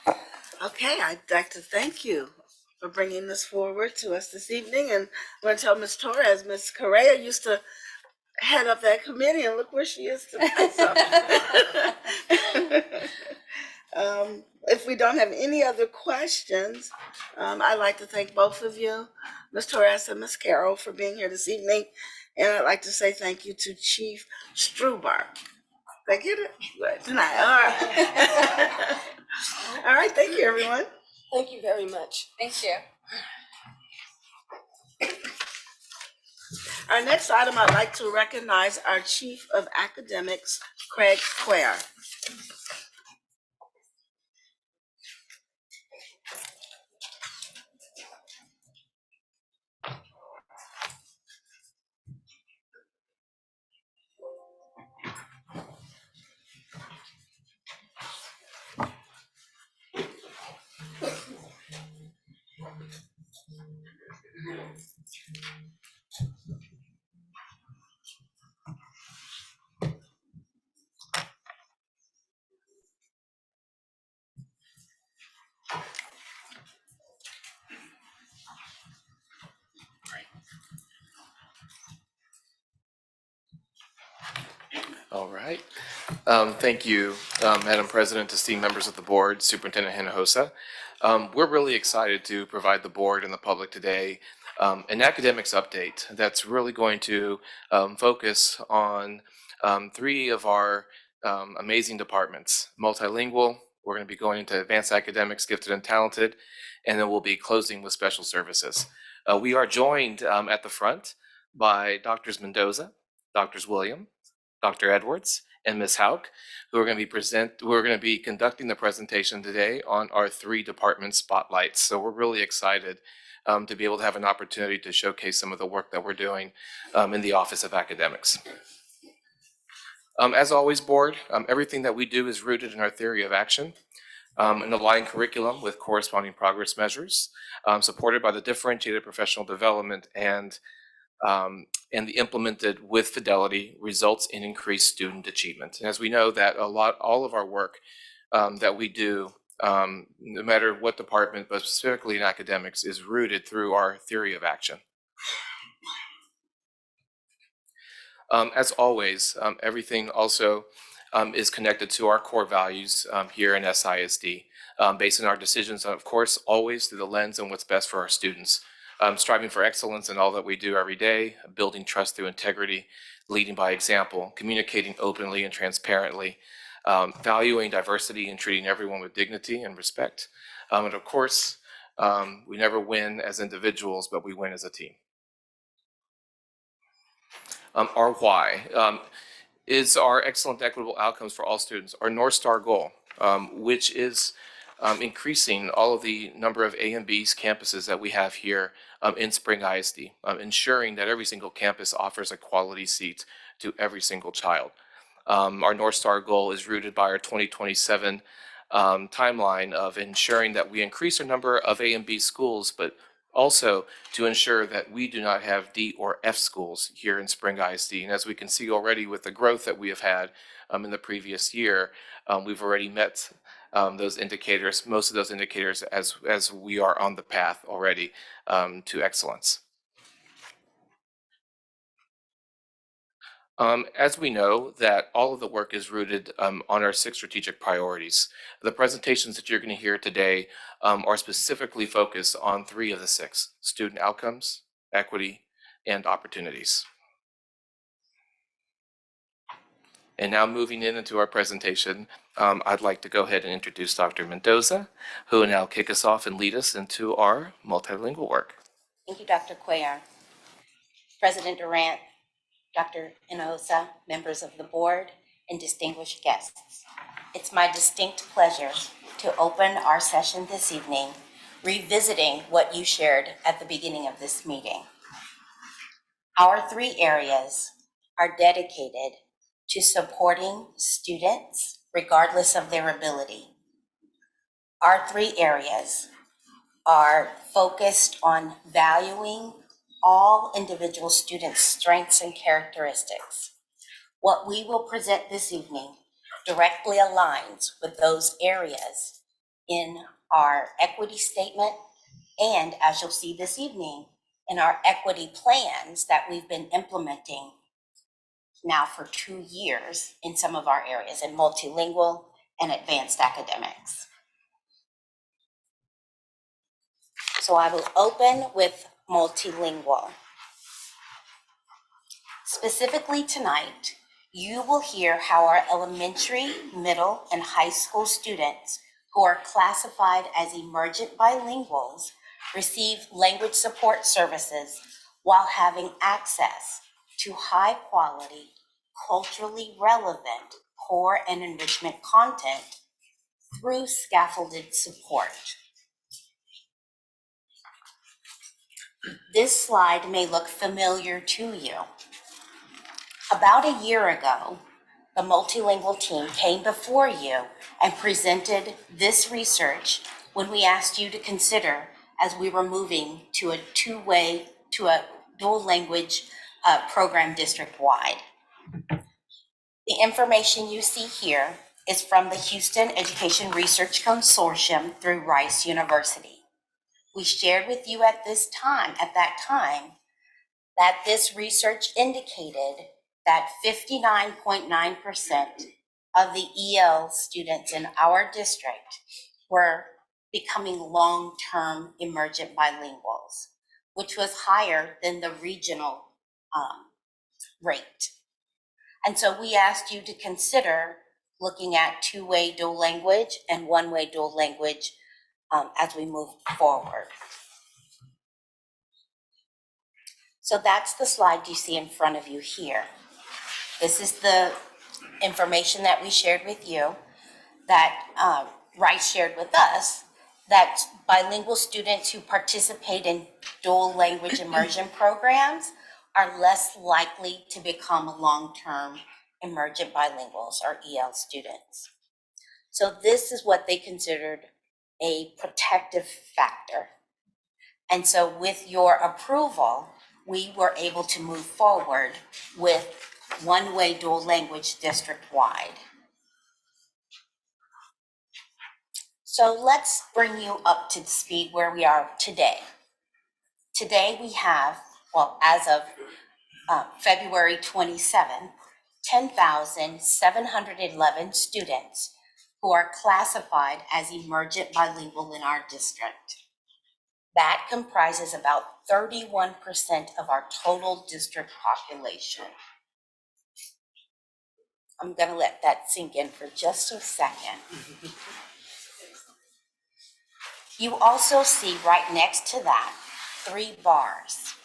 you. Okay, I'd like to thank you for bringing this forward to us this evening. And I'm going to tell Ms. Torres, Ms. Correa used to head up that committee, and look where she is today. So. If we don't have any other questions, I'd like to thank both of you, Ms. Torres and Ms. Carroll, for being here this evening. And I'd like to say thank you to Chief Strubar. Did I get it? Good. Tonight. All right. All right. Thank you, everyone. Thank you very much. Thank you. Our next item, I'd like to recognize our Chief of Academics, Craig Quare. right. Thank you, Madam President, esteemed members of the board, Superintendent Hinojosa. We're really excited to provide the board and the public today an academics update that's really going to focus on three of our amazing departments. Multilingual, we're going to be going into advanced academics, gifted and talented, and then we'll be closing with special services. We are joined at the front by Drs. Mendoza, Drs. William, Dr. Edwards, and Ms. Hauk, who are going to be conducting the presentation today on our three department spotlights. So we're really excited to be able to have an opportunity to showcase some of the work that we're doing in the Office of Academics. As always, board, everything that we do is rooted in our theory of action, an aligned curriculum with corresponding progress measures, supported by the differentiated professional development and the implemented with fidelity results in increased student achievement. And as we know that all of our work that we do, no matter what department, but specifically in academics, is rooted through our theory of action. As always, everything also is connected to our core values here in SISD, based on our decisions, of course, always through the lens on what's best for our students. Striving for excellence in all that we do every day, building trust through integrity, leading by example, communicating openly and transparently, valuing diversity and treating everyone with dignity and respect. And of course, we never win as individuals, but we win as a team. Our why is our excellent equitable outcomes for all students, our North Star goal, which is increasing all of the number of A and B campuses that we have here in Spring ISD, ensuring that every single campus offers a quality seat to every single child. Our North Star goal is rooted by our 2027 timeline of ensuring that we increase our number of A and B schools, but also to ensure that we do not have D or F schools here in Spring ISD. And as we can see already with the growth that we have had in the previous year, we've already met those indicators, most of those indicators, as we are on the path already to excellence. As we know that all of the work is rooted on our 6 strategic priorities. The presentations that you're going to hear today are specifically focused on 3 of the 6: student outcomes, equity, and opportunities. And now moving into our presentation, I'd like to go ahead and introduce Dr. Mendoza, who will now kick us off and lead us into our multilingual work. Thank you, Dr. Cuellar. President Durant, Dr. Hinojosa, members of the board, and distinguished guests. It's my distinct pleasure to open our session this evening, revisiting what you shared at the beginning of this meeting. Our 3 areas are dedicated to supporting students regardless of their ability. Our 3 areas are focused on valuing all individual students' strengths and characteristics. What we will present this evening directly aligns with those areas in our equity statement and, as you'll see this evening, in our equity plans that we've been implementing now for 2 years in some of our areas in multilingual and advanced academics. So I will open with multilingual. Specifically tonight, you will hear how our elementary, middle, and high school students who are classified as emergent bilinguals receive language support services while having access to high quality, culturally relevant core and enrichment content through scaffolded support. This slide may look familiar to you. About a year ago, the multilingual team came before you and presented this research when we asked you to consider as we were moving to a dual language program district-wide. The information you see here is from the Houston Education Research Consortium through Rice University. We shared with you at that time, that this research indicated that 59.9% of the EL students in our district were becoming long-term emergent bilinguals, which was higher than the regional rate. And so we asked you to consider looking at two-way dual language and one-way dual language as we move forward. So that's the slide you see in front of you here. This is the information that we shared with you, that Rice shared with us, that bilingual students who participate in dual language immersion programs are less likely to become long-term emergent bilinguals or EL students. So this is what they considered a protective factor. And so with your approval, we were able to move forward with one-way dual language district-wide. So let's bring you up to speed where we are today. Today we have, well, as of February 27th, 10,711 students who are classified as emergent bilingual in our district. That comprises about 31% of our total district population. I'm gonna let that sink in for just a second. You also see right next to that 3 bars.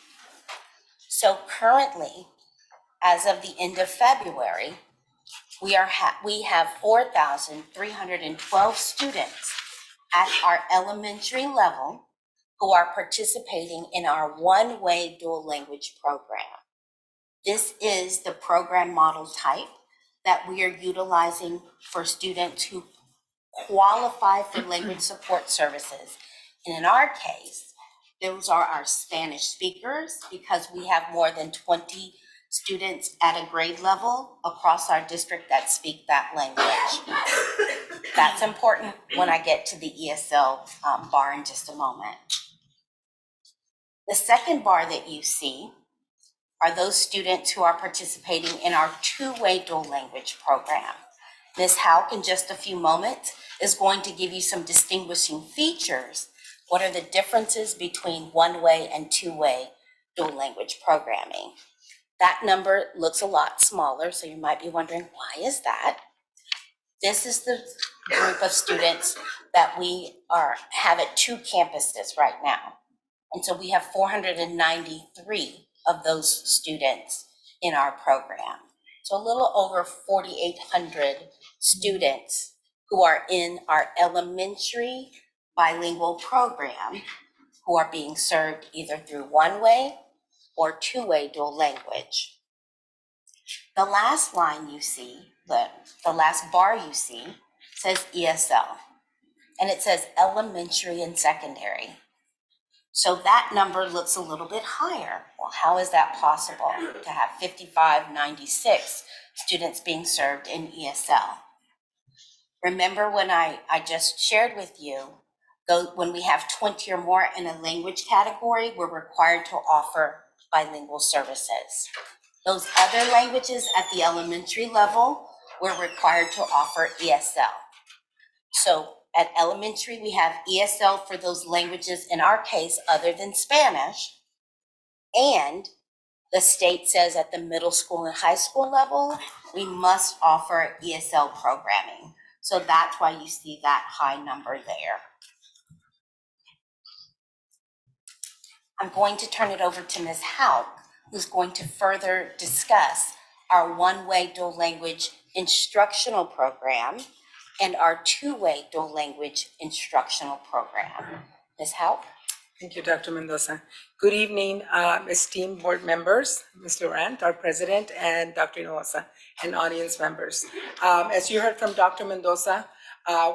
So currently, as of the end of February, we have 4,312 students at our elementary level who are participating in our one-way dual language program. This is the program model type that we are utilizing for students who qualify for language support services. And in our case, those are our Spanish speakers, because we have more than 20 students at a grade level across our district that speak that language. That's important when I get to the ESL bar in just a moment. The second bar that you see are those students who are participating in our two-way dual language program. Ms. Hauk, in just a few moments, is going to give you some distinguishing features. What are the differences between one-way and two-way dual language programming? That number looks a lot smaller, so you might be wondering, why is that? This is the group of students that we have at 2 campuses right now. And so we have 493 of those students in our program. So a little over 4,800 students who are in our elementary bilingual program who are being served either through one-way or two-way dual language. The last line you see, the last bar you see, says ESL, and it says elementary and secondary. So that number looks a little bit higher. Well, how is that possible to have 5,596 students being served in ESL? Remember when I just shared with you, when we have 20 or more in a language category, we're required to offer bilingual services. Those other languages at the elementary level, we're required to offer ESL. So at elementary, we have ESL for those languages, in our case, other than Spanish. And the state says at the middle school and high school level, we must offer ESL programming. So that's why you see that high number there. I'm going to turn it over to Ms. Hauk, who's going to further discuss our one-way dual language instructional program and our two-way dual language instructional program. Ms. Hauk? Thank you, Dr. Mendoza. Good evening, esteemed board members, Ms. Durant, our president, and Dr. Hinojosa, and audience members. As you heard from Dr. Mendoza,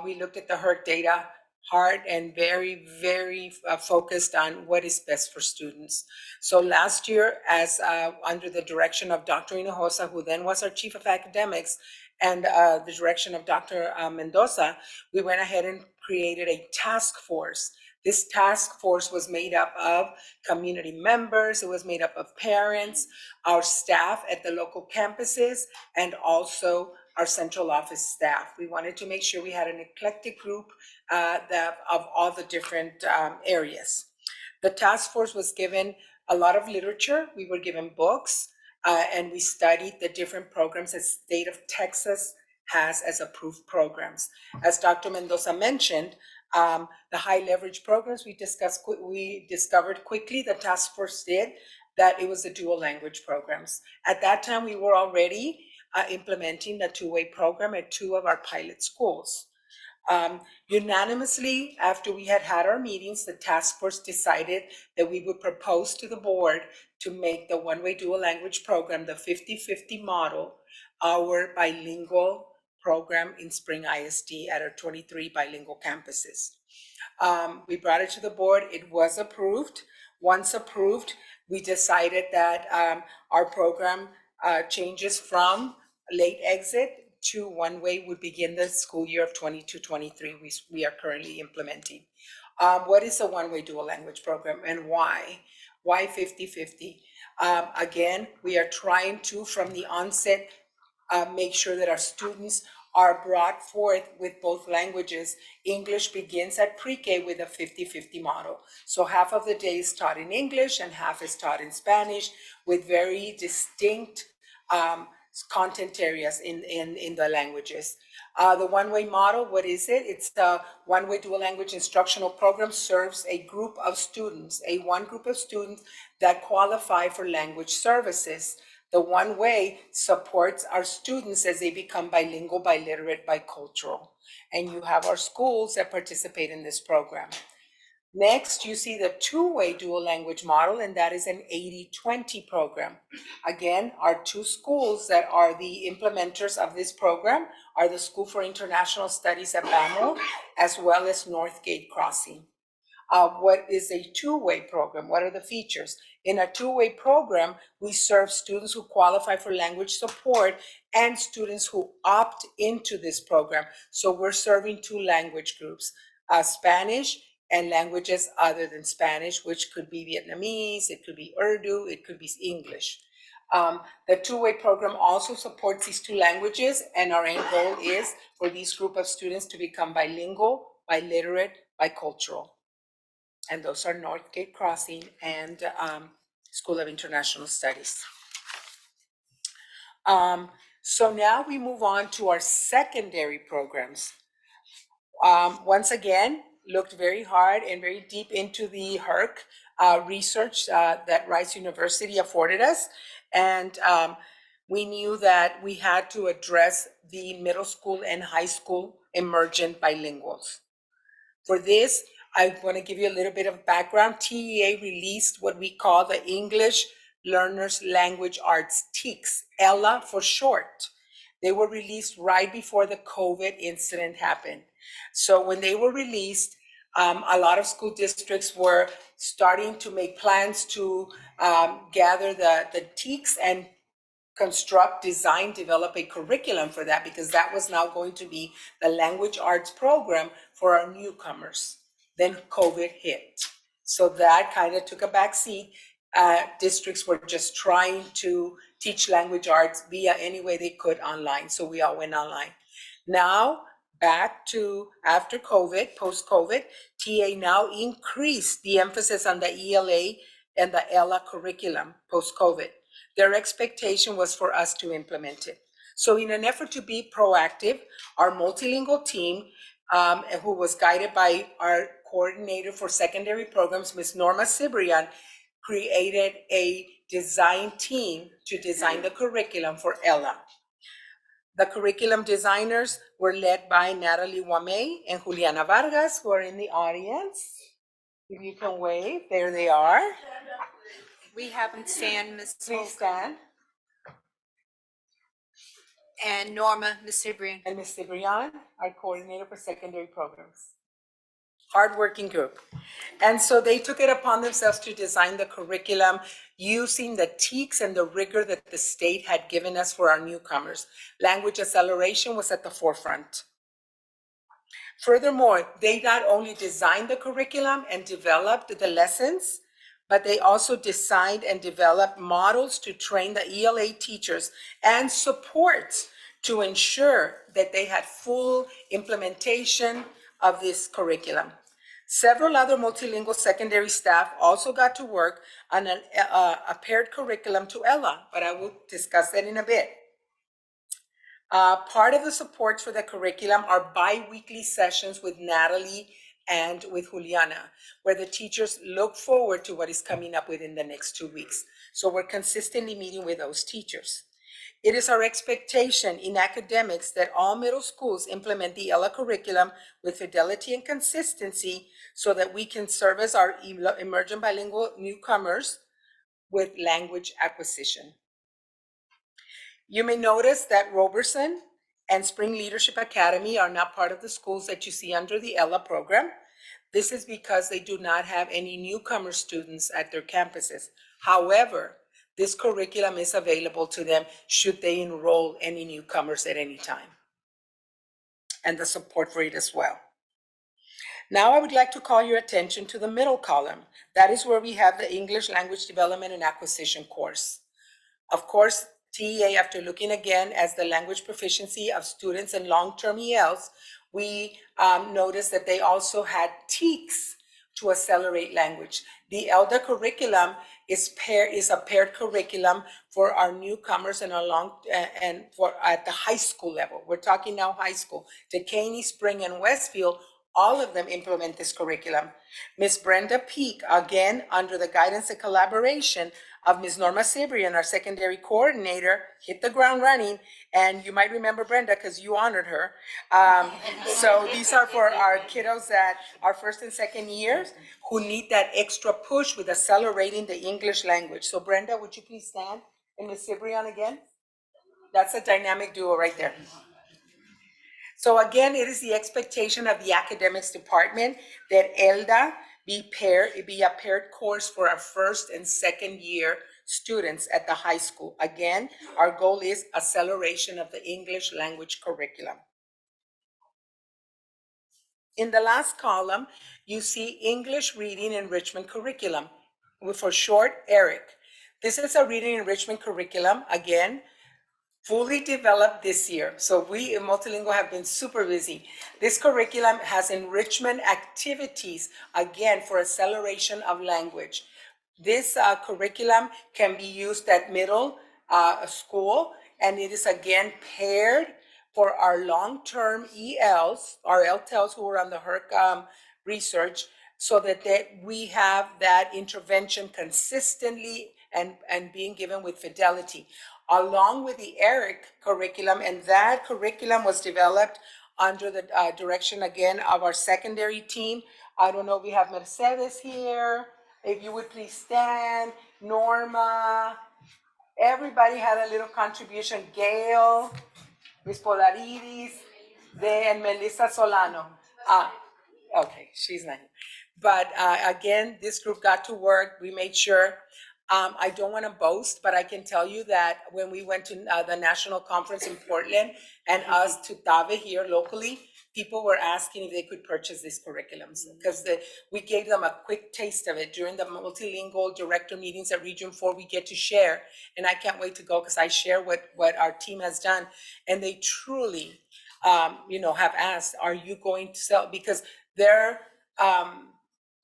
we looked at the HERC data hard and very, very focused on what is best for students. So last year, as under the direction of Dr. Hinojosa, who then was our chief of academics, and the direction of Dr. Mendoza, we went ahead and created a task force This task force was made up of community members, it was made up of parents, our staff at the local campuses, and also our central office staff. We wanted to make sure we had an eclectic group of all the different areas. The task force was given a lot of literature. We were given books, and we studied the different programs that state of Texas has as approved programs. As Dr. Mendoza mentioned, the high leverage programs we discovered quickly, the task force did, that it was the dual language programs. At that time, we were already implementing the two-way program at 2 of our pilot schools. Unanimously, after we had our meetings, the task force decided that we would propose to the board to make the one-way dual language program, the 50-50 model, our bilingual program in Spring ISD at our 23 bilingual campuses. We brought it to the board, it was approved. Once approved, we decided that our program changes from late exit to one way would begin the school year of 22-23 we are currently implementing. What is a one-way dual language program and why? Why 50-50? Again, we are trying to, from the onset, make sure that our students are brought forth with both languages. English begins at pre-K with a 50-50 model. So half of the day is taught in English and half is taught in Spanish with very distinct content areas in the languages. The one-way model, what is it? It's the one-way dual language instructional program serves a group of students, one group of students that qualify for language services. The one-way supports our students as they become bilingual, biliterate, bicultural. And you have our schools that participate in this program. Next, you see the two-way dual language model, and that is an 80-20 program. Again, our 2 schools that are the implementers of this program are the School for International Studies at BAMO, as well as Northgate Crossing. What is a two-way program? What are the features? In a two-way program, we serve students who qualify for language support and students who opt into this program. So we're serving 2 language groups, Spanish and languages other than Spanish, which could be Vietnamese, it could be Urdu, it could be English. The two-way program also supports these 2 languages, and our end goal is for these group of students to become bilingual, biliterate, bicultural. And those are Northgate Crossing and School of International Studies. So now we move on to our secondary programs. Once again, looked very hard and very deep into the HERC research that Rice University afforded us. And we knew that we had to address the middle school and high school emergent bilinguals. For this, I want to give you a little bit of background. TEA released what we call the English Learners Language Arts, TEACs, ELA for short. They were released right before the COVID incident happened. So when they were released, a lot of school districts were starting to make plans to gather the TEACs and construct, design, develop a curriculum for that, because that was now going to be the language arts program for our newcomers. Then COVID hit. So that kind of took a back seat. Districts were just trying to teach language arts via any way they could online. So we all went online. Now, back to after COVID, post-COVID, TA now increased the emphasis on the ELA and the ELA curriculum post-COVID. Their expectation was for us to implement it. So in an effort to be proactive, our multilingual team, who was guided by our coordinator for secondary programs, Ms. Norma Cibrian, created a design team to design the curriculum for ELA. The curriculum designers were led by Natalie Wame and Juliana Vargas, who are in the audience. If you can wave, there they are. We have them stand, Ms. Please stand. And Norma, Ms. Cibrian. And Ms. Cibrian, our coordinator for secondary programs. Hardworking group. And so they took it upon themselves to design the curriculum using the TEACs and the rigor that the state had given us for our newcomers. Language acceleration was at the forefront. Furthermore, they not only designed the curriculum and developed the lessons, but they also designed and developed models to train the ELA teachers and supports to ensure that they had full implementation of this curriculum. Several other multilingual secondary staff also got to work on a paired curriculum to Ella, but I will discuss that in a bit. Part of the supports for the curriculum are bi-weekly sessions with Natalie and with Juliana, where the teachers look forward to what is coming up within the next 2 weeks. So we're consistently meeting with those teachers. It is our expectation in academics that all middle schools implement the ELA curriculum with fidelity and consistency so that we can service our emerging bilingual newcomers with language acquisition. You may notice that Roberson and Spring Leadership Academy are not part of the schools that you see under the ELA program. This is because they do not have any newcomer students at their campuses. However, this curriculum is available to them should they enroll any newcomers at any time, and the support for it as well. Now I would like to call your attention to the middle column. That is where we have the English Language Development and Acquisition course. Of course, TEA, after looking again as the language proficiency of students in long-term ELs, we noticed that they also had TEKS to accelerate language. The ELDA curriculum is a paired curriculum for our newcomers and at the high school level. We're talking now high school. Dekaney, Spring, and Westfield, all of them implement this curriculum. Ms. Brenda Peak, again, under the guidance and collaboration of Ms. Norma Cibrian, our secondary coordinator, hit the ground running. And you might remember Brenda because you honored her. So these are for our kiddos that are first and second years who need that extra push with accelerating the English language. So Brenda, would you please stand? And Ms. Cibrian again? That's a dynamic duo right there. So again, it is the expectation of the academics department that ELDA be a paired course for our first and second year students at the high school. Again, our goal is acceleration of the English language curriculum. In the last column, you see English Reading Enrichment Curriculum, for short, ERIC. This is a reading enrichment curriculum, again, fully developed this year. So we in Multilingual have been super busy. This curriculum has enrichment activities, again, for acceleration of language. This curriculum can be used at middle school, and it is again paired for our long-term ELs, our LTELs who are on the HERC research, so that we have that intervention consistently and being given with fidelity, along with the ERIC curriculum. And that curriculum was developed under the direction, again, of our secondary team. I don't know, we have Mercedes here. If you would please stand. Norma. Everybody had a little contribution. Gail, Ms. Polaridis, and Melissa Solano. Okay, she's not here. But again, this group got to work. We made sure. I don't want to boast, but I can tell you that when we went to the national conference in Portland and us to TAVE here locally, people were asking if they could purchase these curriculums because we gave them a quick taste of it during the multilingual director meetings at Region 4. We get to share, and I can't wait to go because I share what our team has done, and they truly, have asked, "Are you going to sell?" Because their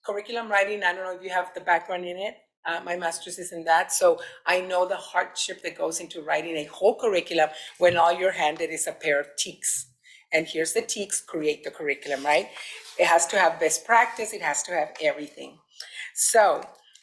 curriculum writing, I don't know if you have the background in it. My master's is in that, so I know the hardship that goes into writing a whole curriculum when all you're handed is a pair of TEKS. And here's the TEKS, create the curriculum, right? It has to have best practice, it has to have everything. So,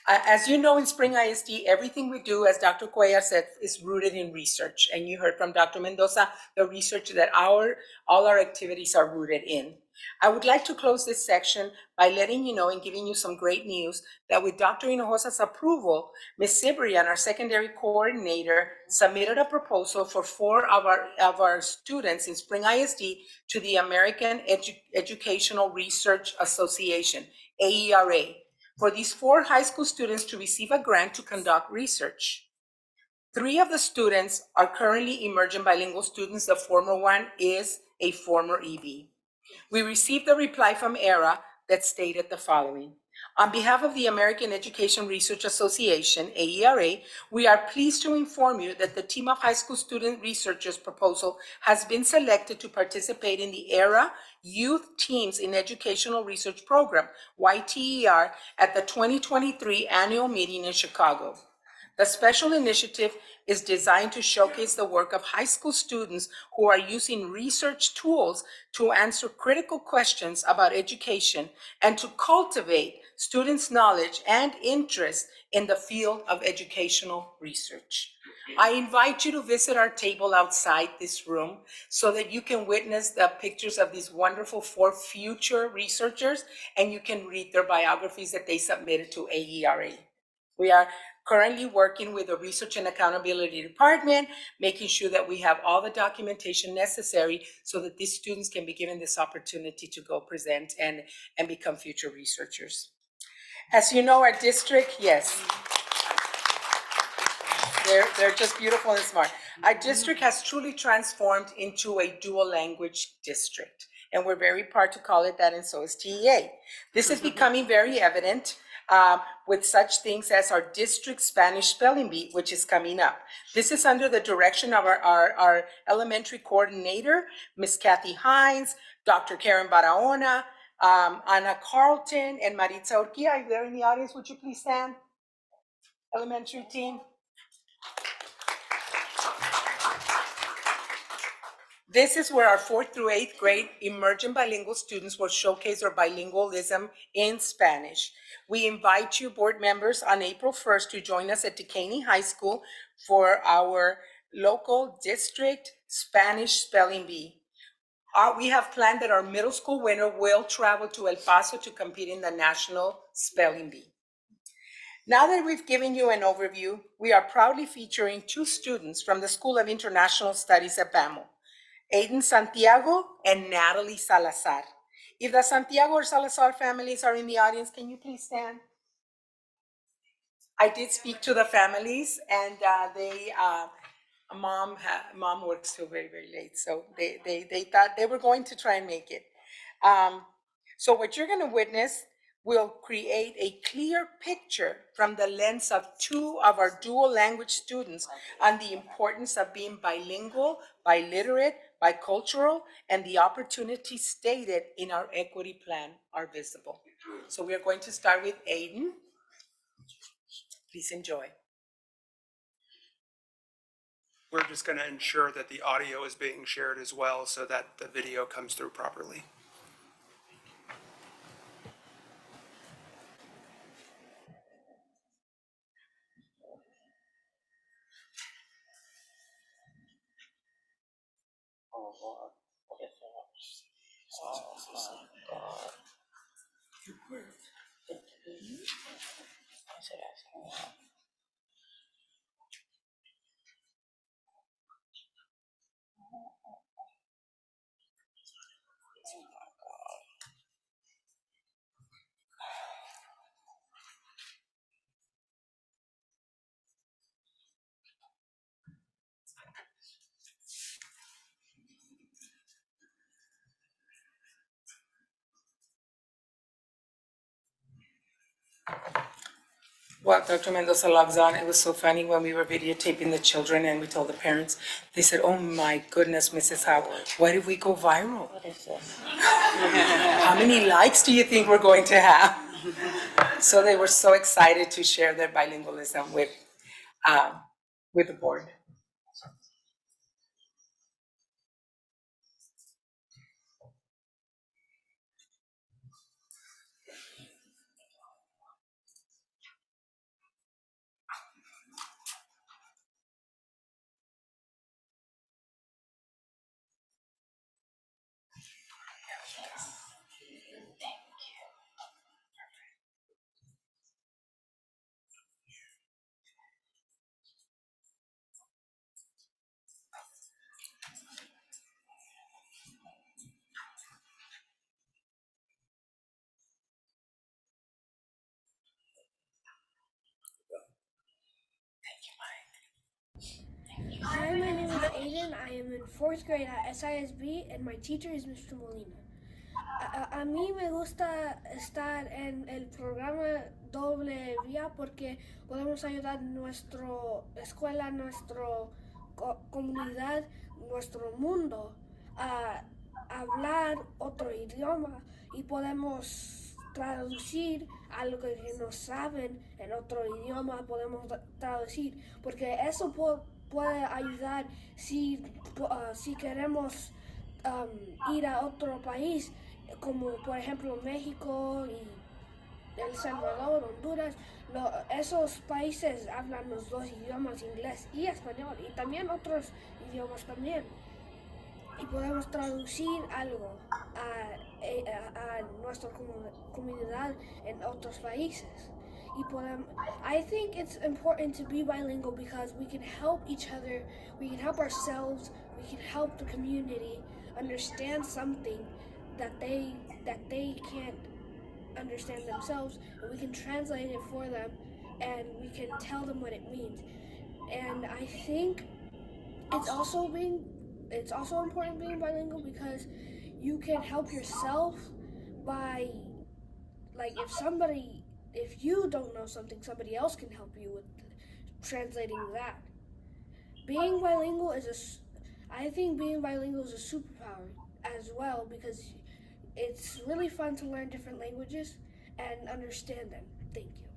as you know, in Spring ISD, everything we do, as Dr. Cuellar said, is rooted in research. And you heard from Dr. Mendoza, the research that all our activities are rooted in. I would like to close this section by letting you know and giving you some great news that with Dr. Hinojosa's approval, Ms. Cibrian, our secondary coordinator, submitted a proposal for 4 of our students in Spring ISD to the American Educational Research Association, AERA, for these 4 high school students to receive a grant to conduct research. 3 of the students are currently emerging bilingual students. The former one is a former EB. We received a reply from ERA that stated the following. On behalf of the American Education Research Association, AERA, we are pleased to inform you that the team of high school student researchers proposal has been selected to participate in the ERA Youth Teams in Educational Research Program, YTER, at the 2023 annual meeting in Chicago. The special initiative is designed to showcase the work of high school students who are using research tools to answer critical questions about education and to cultivate students' knowledge and interest in the field of educational research. I invite you to visit our table outside this room so that you can witness the pictures of these wonderful 4 future researchers and you can read their biographies that they submitted to AERA. We are currently working with the Research and Accountability Department, making sure that we have all the documentation necessary so that these students can be given this opportunity to go present and become future researchers. As you know, our district, yes. They're just beautiful and smart. Our district has truly transformed into a dual language district, and we're very proud to call it that, and so is TEA. This is becoming very evident with such things as our district Spanish spelling bee, which is coming up. This is under the direction of our elementary coordinator, Miss Kathy Hines, Dr. Karen Barahona, Ana Carlton, and Maritza Urquia. If they're in the audience, would you please stand? Elementary team. This is where our 4th through 8th grade emerging bilingual students will showcase their bilingualism in Spanish. We invite you, board members, on April 1st to join us at Dekaney High School for our local district Spanish spelling bee. We have planned that our middle school winner will travel to El Paso to compete in the national spelling bee. Now that we've given you an overview, we are proudly featuring 2 students from the School of International Studies at BAMO. Aiden Santiago and Natalie Salazar. If the Santiago or Salazar families are in the audience, can you please stand? I did speak to the families, and mom works till very, very late, so they thought they were going to try and make it. So what you're going to witness will create a clear picture from the lens of 2 of our dual language students on the importance of being bilingual, biliterate, bicultural, and the opportunities stated in our equity plan are visible. So we are going to start with Aiden. Please enjoy. We're just going to ensure that the audio is being shared as well so that the video comes through properly. Well, Dr. Mendoza logs on. It was so funny when we were videotaping the children and we told the parents, they said, oh my goodness, Mrs. Howe, why did we go viral? What is this? How many likes do you think we're going to have? So they were so excited to share their bilingualism with the board. Hi, my name is Aiden. I am in 4th grade at SISB, and my teacher is Mr. Molina. A mí me gusta estar en el programa Doble Vía porque podemos ayudar a nuestra escuela, nuestra comunidad, nuestro mundo a hablar otro idioma y podemos traducir algo que no saben en otro idioma, podemos traducir porque eso puede ayudar si queremos ir a otro país, como por ejemplo México y El Salvador, Honduras. Esos países hablan los dos idiomas, inglés y español, y también otros idiomas también. Y podemos traducir algo a nuestra comunidad en otros países. I think it's important to be bilingual because we can help each other, we can help ourselves, we can help the community understand something that they can't understand themselves, and we can translate it for them, and we can tell them what it means. And I think it's also important being bilingual because you can help yourself by, like, if you don't know something, somebody else can help you with translating that. Being bilingual I think being bilingual is a superpower as well because it's really fun to learn different languages and understand them. Thank you.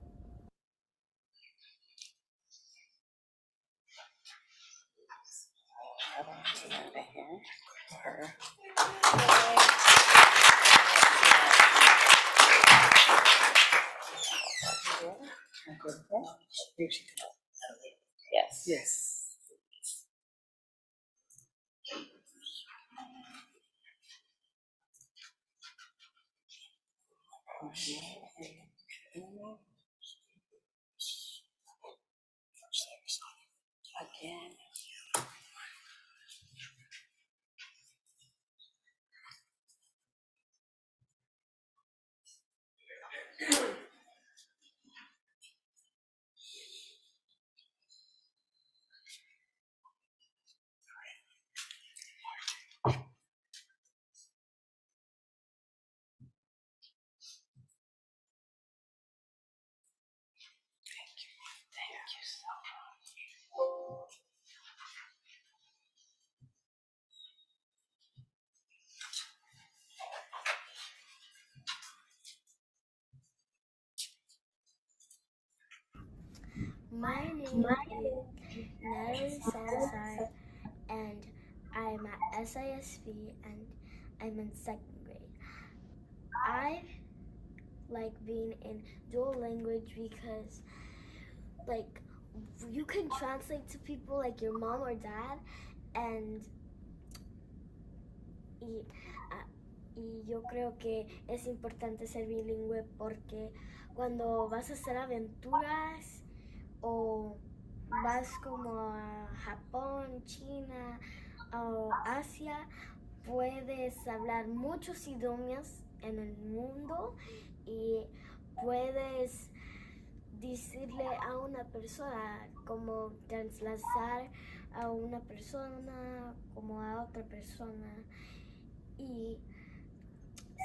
Yes. Yes. Again. My name is Natalie Salazar, and I'm at SISB, and I'm in second grade. I like being in dual language because, like, you can translate to people like your mom or dad, y yo creo que es importante ser bilingüe porque cuando vas a hacer aventuras o vas como a Japón, China o Asia, puedes hablar muchos idiomas en el mundo y puedes decirle a una persona, como trasladar a una persona como a otra persona. Y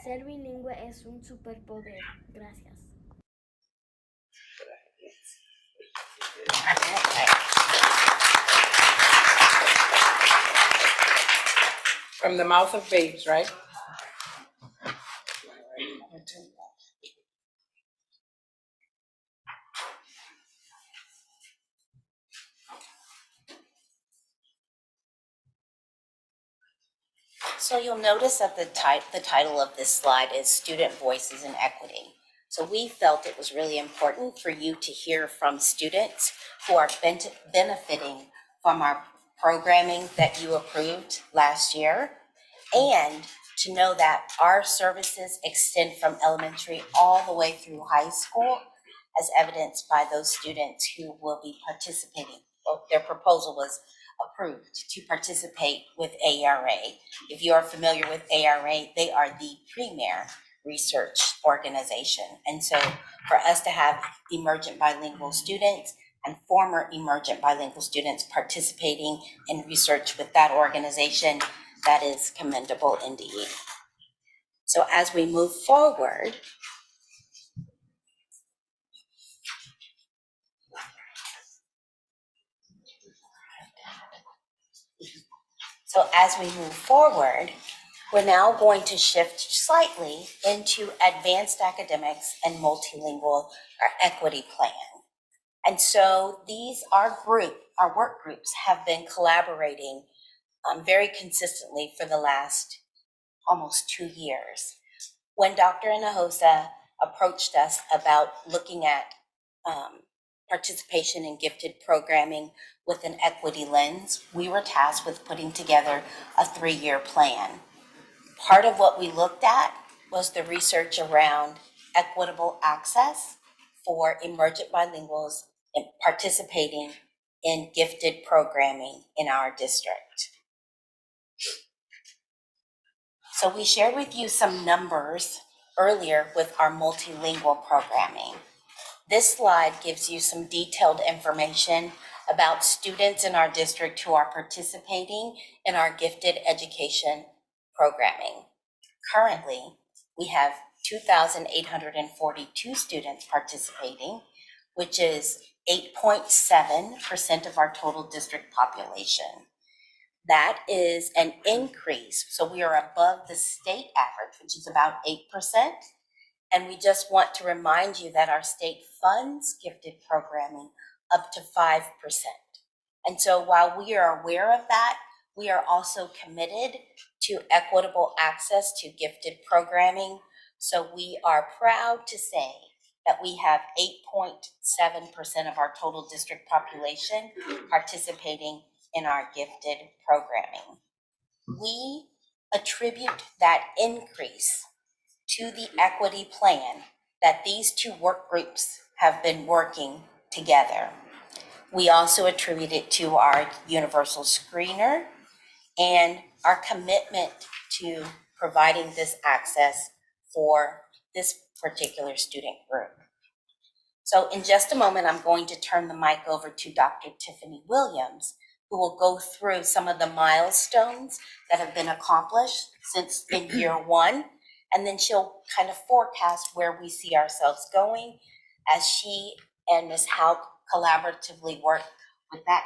ser bilingüe es un superpoder. Gracias. From the mouth of babes, right? So you'll notice that the title of this slide is Student Voices in Equity. So we felt it was really important for you to hear from students who are benefiting from our programming that you approved last year, and to know that our services extend from elementary all the way through high school, as evidenced by those students who will be participating. Well, their proposal was approved to participate with ARA. If you are familiar with ARA, they are the premier research organization. And so for us to have emergent bilingual students and former emergent bilingual students participating in research with that organization, that is commendable indeed. So as we move forward, we're now going to shift slightly into advanced academics and multilingual or equity plan. And so these, our work groups have been collaborating very consistently for the last almost 2 years. When Dr. Hinojosa approached us about looking at participation in gifted programming with an equity lens, we were tasked with putting together a 3-year plan. Part of what we looked at was the research around equitable access for emergent bilinguals in participating in gifted programming in our district. So we shared with you some numbers earlier with our multilingual programming. This slide gives you some detailed information about students in our district who are participating in our gifted education programming. Currently, we have 2,842 students participating, which is 8.7% of our total district population. That is an increase. So we are above the state average, which is about 8%. And we just want to remind you that our state funds gifted programming up to 5%. And so while we are aware of that, we are also committed to equitable access to gifted programming. So we are proud to say that we have 8.7% of our total district population participating in our gifted programming. We attribute that increase to the equity plan that these 2 work groups have been working together. We also attribute it to our universal screener and our commitment to providing this access for this particular student group. So in just a moment, I'm going to turn the mic over to Dr. Tiffany Williams, who will go through some of the milestones that have been accomplished since in year 1. And then she'll kind of forecast where we see ourselves going as she and Ms. Hauk collaboratively work with that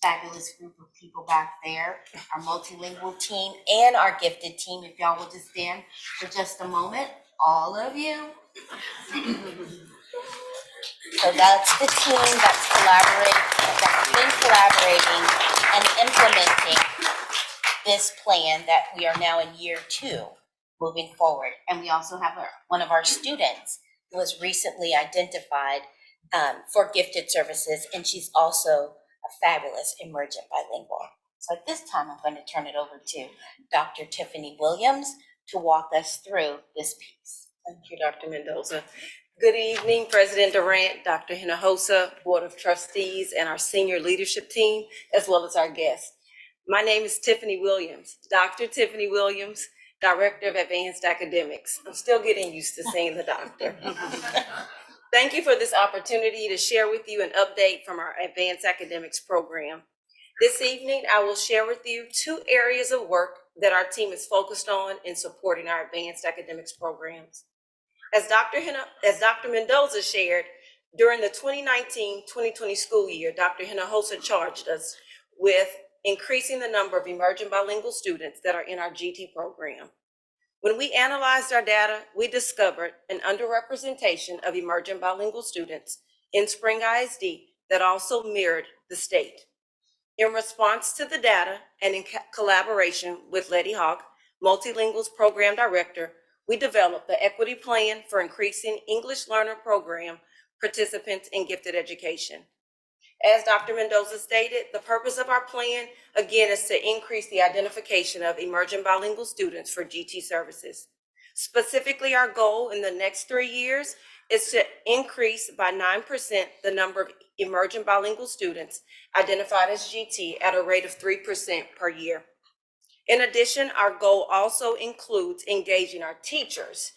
fabulous group of people back there, our multilingual team and our gifted team. If y'all will just stand for just a moment, all of you. So that's the team that's been collaborating and implementing this plan that we are now in year 2 moving forward. And we also have one of our students who was recently identified for gifted services, and she's also a fabulous emergent bilingual. So at this time, I'm going to turn it over to Dr. Tiffany Williams to walk us through this piece. Thank you, Dr. Mendoza. Good evening, President Durant, Dr. Hinojosa, Board of Trustees, and our senior leadership team, as well as our guests. My name is Tiffany Williams, Dr. Tiffany Williams, Director of Advanced Academics. I'm still getting used to saying the doctor. Thank you for this opportunity to share with you an update from our Advanced Academics program. This evening, I will share with you 2 areas of work that our team is focused on in supporting our advanced academics programs. As Dr. Mendoza shared, during the 2019-2020 school year, Dr. Hinojosa charged us with increasing the number of emerging bilingual students that are in our GT program. When we analyzed our data, we discovered an underrepresentation of emerging bilingual students in Spring ISD that also mirrored the state. In response to the data and in collaboration with Letty Hauk, Multilingual's Program Director, we developed the equity plan for increasing English learner program participants in gifted education. As Dr. Mendoza stated, the purpose of our plan, again, is to increase the identification of emerging bilingual students for GT services. Specifically, our goal in the next 3 years is to increase by 9% the number of emerging bilingual students identified as GT at a rate of 3% per year. In addition, our goal also includes engaging our teachers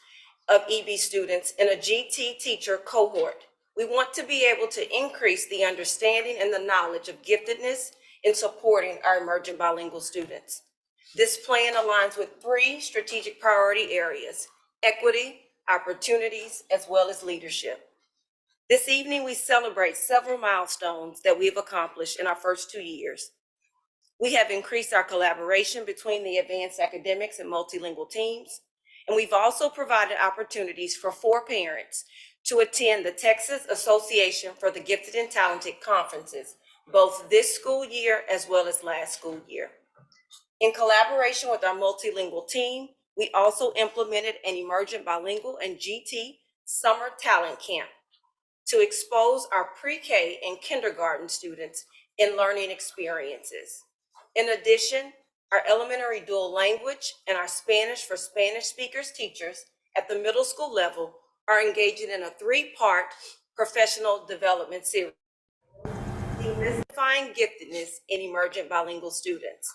of EB students in a GT teacher cohort. We want to be able to increase the understanding and the knowledge of giftedness in supporting our emerging bilingual students. This plan aligns with 3 strategic priority areas: equity, opportunities, as well as leadership. This evening, we celebrate several milestones that we have accomplished in our first 2 years. We have increased our collaboration between the advanced academics and multilingual teams, and we've also provided opportunities for 4 parents to attend the Texas Association for the Gifted and Talented conferences, both this school year as well as last school year. In collaboration with our multilingual team, we also implemented an emergent bilingual and GT summer talent camp to expose our pre-K and kindergarten students in learning experiences. In addition, our elementary dual language and our Spanish for Spanish speakers teachers at the middle school level are engaging in a 3-part professional development series, demystifying giftedness in emergent bilingual students.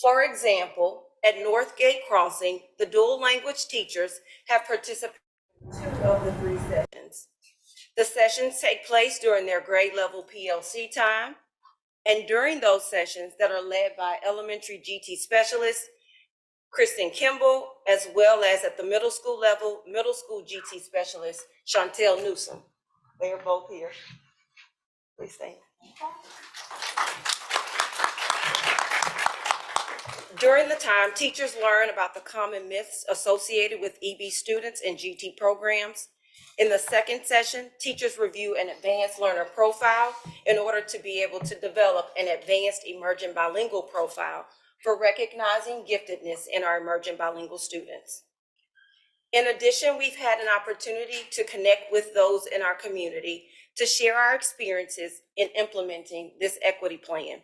For example, at Northgate Crossing, the dual language teachers have participated in 2 of the 3 sessions. The sessions take place during their grade level PLC time, and during those sessions that are led by elementary GT specialists, Kristen Kimball, as well as at the middle school level, middle school GT specialist, Chantel Newsom. They are both here. Please stand. During the time, teachers learn about the common myths associated with EB students and GT programs. In the second session, teachers review an advanced learner profile in order to be able to develop an advanced emergent bilingual profile for recognizing giftedness in our emergent bilingual students. In addition, we've had an opportunity to connect with those in our community to share our experiences in implementing this equity plan.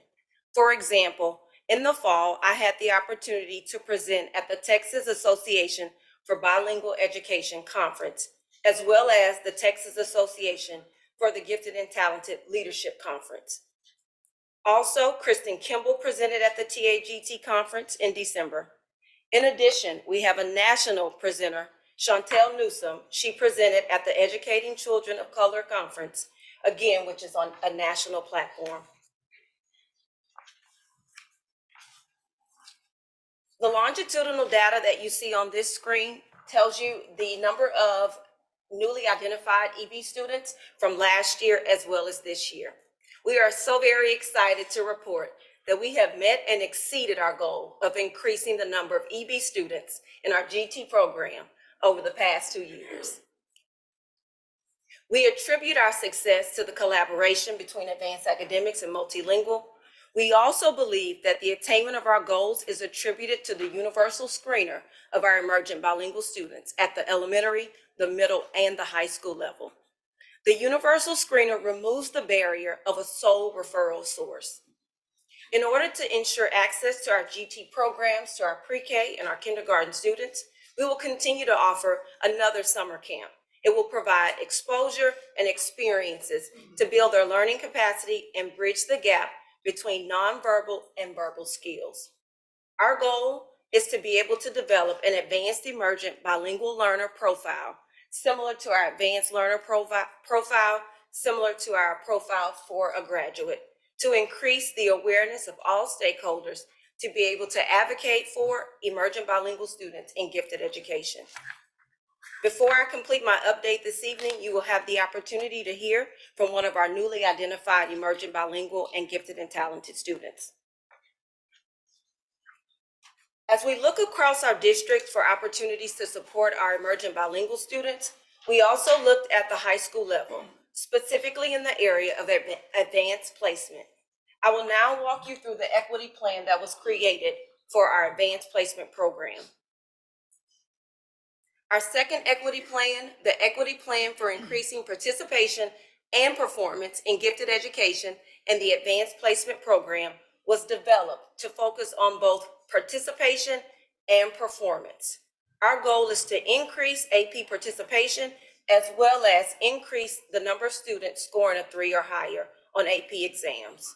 For example, in the fall, I had the opportunity to present at the Texas Association for Bilingual Education Conference, as well as the Texas Association for the Gifted and Talented Leadership Conference. Also, Kristen Kimball presented at the TAGT conference in December. In addition, we have a national presenter, Chantel Newsom. She presented at the Educating Children of Color Conference, again, which is on a national platform. The longitudinal data that you see on this screen tells you the number of newly identified EB students from last year as well as this year. We are so very excited to report that we have met and exceeded our goal of increasing the number of EB students in our GT program over the past 2 years. We attribute our success to the collaboration between advanced academics and multilingual. We also believe that the attainment of our goals is attributed to the universal screener of our emergent bilingual students at the elementary, the middle, and the high school level. The universal screener removes the barrier of a sole referral source. In order to ensure access to our GT programs to our pre-K and our kindergarten students, we will continue to offer another summer camp. It will provide exposure and experiences to build their learning capacity and bridge the gap between nonverbal and verbal skills. Our goal is to be able to develop an advanced emergent bilingual learner profile, similar to our advanced learner profile, similar to our profile for a graduate, to increase the awareness of all stakeholders to be able to advocate for emergent bilingual students in gifted education. Before I complete my update this evening, you will have the opportunity to hear from one of our newly identified emergent bilingual and gifted and talented students. As we look across our district for opportunities to support our emergent bilingual students, we also looked at the high school level, specifically in the area of advanced placement. I will now walk you through the equity plan that was created for our advanced placement program. Our second equity plan, the equity plan for increasing participation and performance in gifted education and the advanced placement program, was developed to focus on both participation and performance. Our goal is to increase AP participation as well as increase the number of students scoring a 3 or higher on AP exams.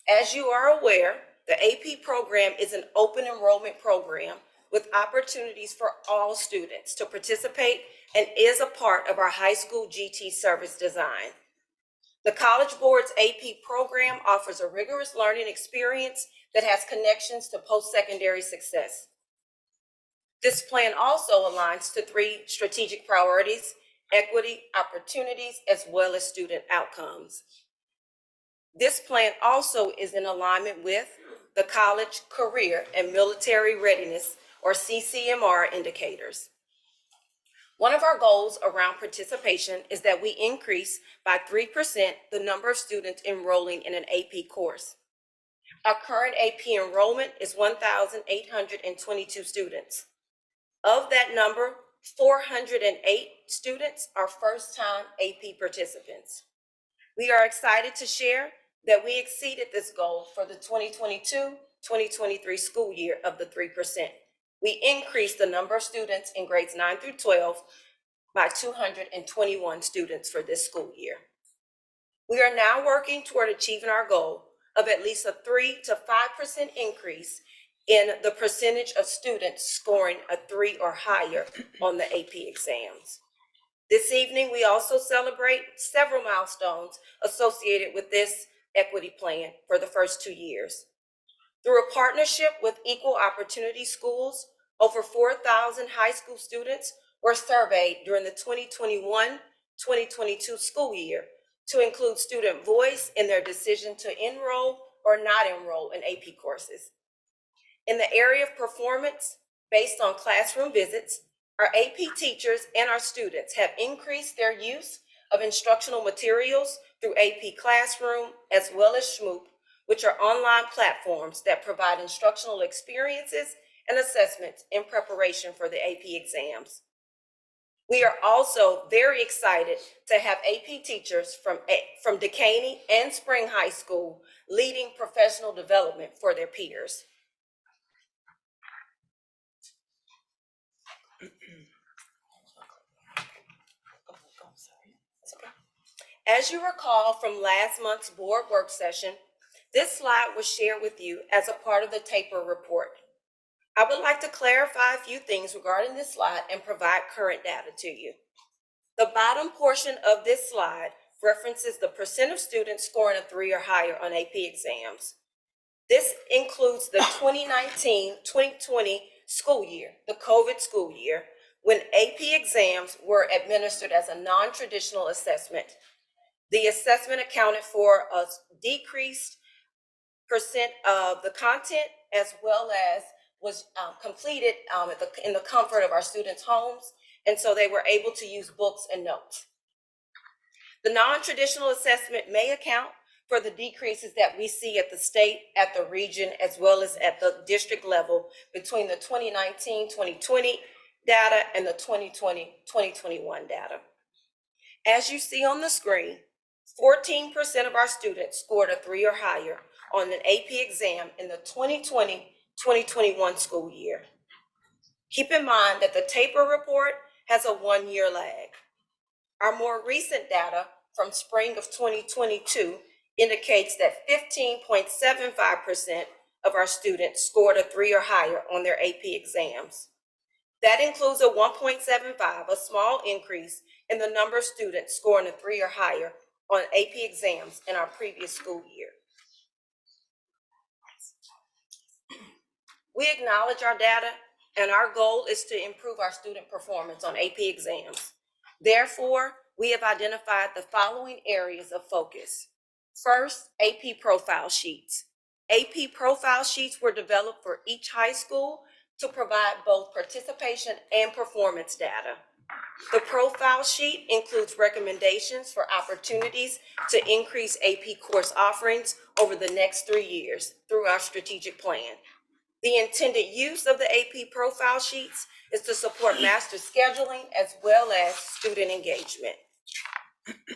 As you are aware, the AP program is an open enrollment program with opportunities for all students to participate and is a part of our high school GT service design. The College Board's AP program offers a rigorous learning experience that has connections to post-secondary success. This plan also aligns to 3 strategic priorities: equity, opportunities, as well as student outcomes. This plan also is in alignment with the College, Career, and Military Readiness, or CCMR indicators. One of our goals around participation is that we increase by 3% the number of students enrolling in an AP course. Our current AP enrollment is 1,822 students. Of that number, 408 students are first-time AP participants. We are excited to share that we exceeded this goal for the 2022-2023 school year of the 3%. We increased the number of students in grades 9 through 12 by 221 students for this school year. We are now working toward achieving our goal of at least a 3 to 5% increase in the percentage of students scoring a 3 or higher on the AP exams. This evening, we also celebrate several milestones associated with this equity plan for the first 2 years. Through a partnership with Equal Opportunity Schools, over 4,000 high school students were surveyed during the 2021-2022 school year to include student voice in their decision to enroll or not enroll in AP courses. In the area of performance, based on classroom visits, our AP teachers and our students have increased their use of instructional materials through AP Classroom as well as Schmoop, which are online platforms that provide instructional experiences and assessments in preparation for the AP exams. We are also very excited to have AP teachers from Dekaney and Spring High School leading professional development for their peers. As you recall from last month's board work session, this slide was shared with you as a part of the TAPER report. I would like to clarify a few things regarding this slide and provide current data to you. The bottom portion of this slide references the percent of students scoring a 3 or higher on AP exams. This includes the 2019-2020 school year, the COVID school year, when AP exams were administered as a non-traditional assessment. The assessment accounted for a decreased percent of the content as well as was completed in the comfort of our students' homes, and so they were able to use books and notes. The non-traditional assessment may account for the decreases that we see at the state, at the region, as well as at the district level between the 2019-2020 data and the 2020-2021 data. As you see on the screen, 14% of our students scored a 3 or higher on an AP exam in the 2020-2021 school year. Keep in mind that the TAPER report has a 1-year lag. Our more recent data from spring of 2022 indicates that 15.75% of our students scored a 3 or higher on their AP exams. That includes a 1.75, a small increase in the number of students scoring a 3 or higher on AP exams in our previous school year. We acknowledge our data, and our goal is to improve our student performance on AP exams. Therefore, we have identified the following areas of focus. First, AP profile sheets. AP profile sheets were developed for each high school to provide both participation and performance data. The profile sheet includes recommendations for opportunities to increase AP course offerings over the next 3 years through our strategic plan. The intended use of the AP profile sheets is to support master scheduling as well as student engagement.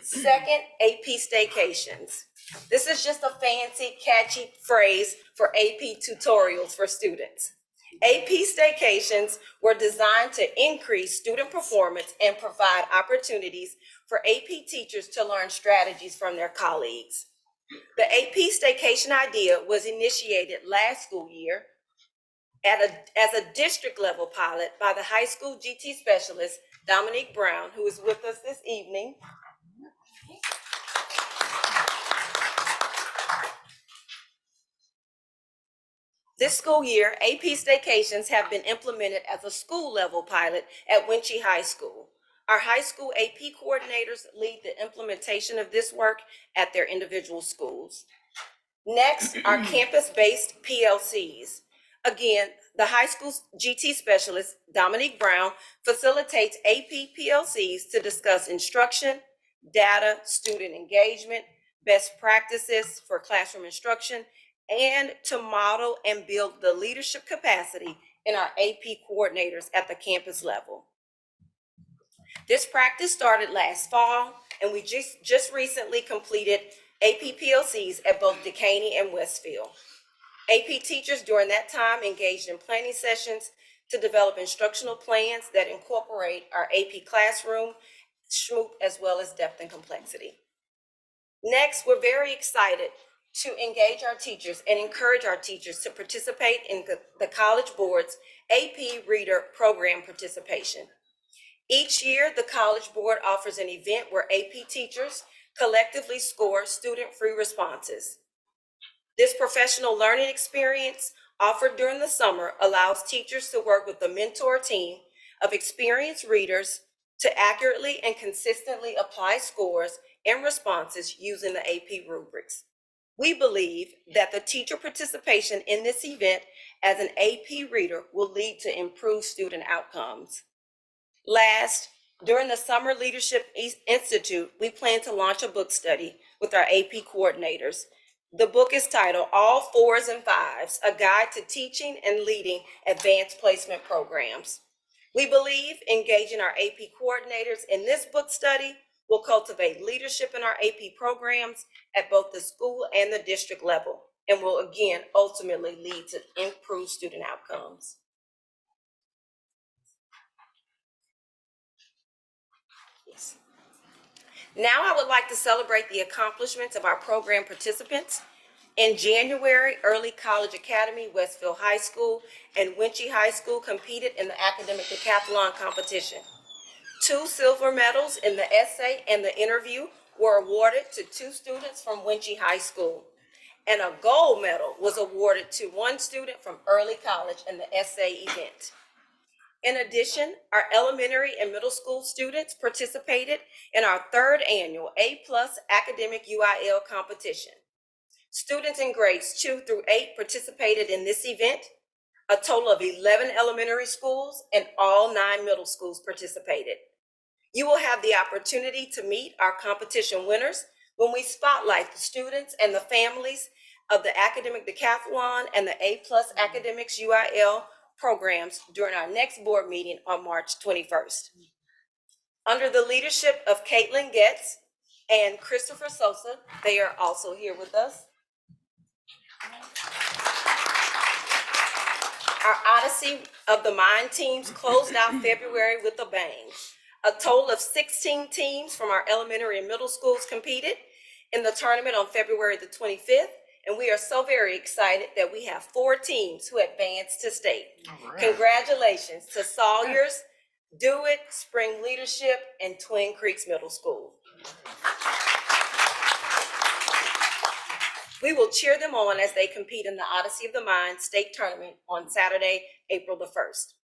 Second, AP staycations. This is just a fancy, catchy phrase for AP tutorials for students. AP staycations were designed to increase student performance and provide opportunities for AP teachers to learn strategies from their colleagues. The AP staycation idea was initiated last school year as a district level pilot by the high school GT specialist, Dominique Brown, who is with us this evening. This school year, AP staycations have been implemented as a school-level pilot at Winchie High School. Our high school AP coordinators lead the implementation of this work at their individual schools. Next, our campus-based PLCs. Again, the high school GT specialist, Dominique Brown, facilitates AP PLCs to discuss instruction, data, student engagement, best practices for classroom instruction, and to model and build the leadership capacity in our AP coordinators at the campus level. This practice started last fall, and we just recently completed AP PLCs at both Decaney and Westfield. AP teachers during that time engaged in planning sessions to develop instructional plans that incorporate our AP classroom, SHMOOP, as well as depth and complexity. Next, we're very excited to engage our teachers and encourage our teachers to participate in the College Board's AP Reader Program participation. Each year, the College Board offers an event where AP teachers collectively score student-free responses. This professional learning experience offered during the summer allows teachers to work with a mentor team of experienced readers to accurately and consistently apply scores and responses using the AP rubrics. We believe that the teacher participation in this event as an AP reader will lead to improved student outcomes. Last, during the Summer Leadership Institute, we plan to launch a book study with our AP coordinators. The book is titled All Fours and Fives, A Guide to Teaching and Leading Advanced Placement Programs. We believe engaging our AP coordinators in this book study will cultivate leadership in our AP programs at both the school and the district level, and will again ultimately lead to improved student outcomes. Yes. Now I would like to celebrate the accomplishments of our program participants. In January, Early College Academy, Westfield High School, and Winchie High School competed in the academic decathlon competition. 2 silver medals in the essay and the interview were awarded to 2 students from Winchie High School, and a gold medal was awarded to 1 student from Early College in the essay event. In addition, our elementary and middle school students participated in our 3rd annual A+ academic UIL competition. Students in grades 2 through 8 participated in this event. A total of 11 elementary schools and all 9 middle schools participated. You will have the opportunity to meet our competition winners when we spotlight the students and the families of the academic decathlon and the A+ academics UIL programs during our next board meeting on March 21st. Under the leadership of Caitlin Getz and Christopher Sosa, they are also here with us. Our Odyssey of the Mind teams closed out February with a bang. A total of 16 teams from our elementary and middle schools competed in the tournament on February the 25th, and we are so very excited that we have 4 teams who advanced to state. Right. Congratulations to Sawyers, DeWitt, Spring Leadership, and Twin Creeks Middle School. We will cheer them on as they compete in the Odyssey of the Mind state tournament on Saturday, April the 1st.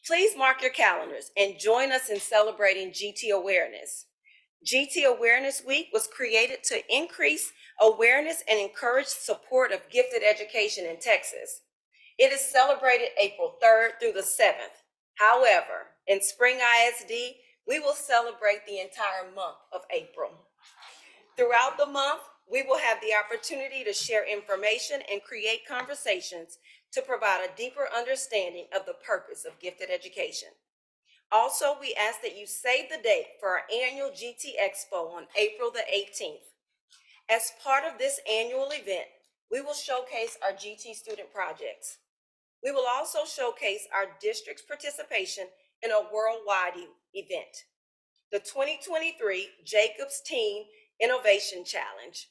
Please mark your calendars and join us in celebrating GT Awareness. GT Awareness Week was created to increase awareness and encourage support of gifted education in Texas. It is celebrated April 3rd through the 7th. However, in Spring ISD, we will celebrate the entire month of April. Throughout the month, we will have the opportunity to share information and create conversations to provide a deeper understanding of the purpose of gifted education. Also, we ask that you save the date for our annual GT Expo on April the 18th. As part of this annual event, we will showcase our GT student projects. We will also showcase our district's participation in a worldwide event, the 2023 Jacobs Teen Innovation Challenge.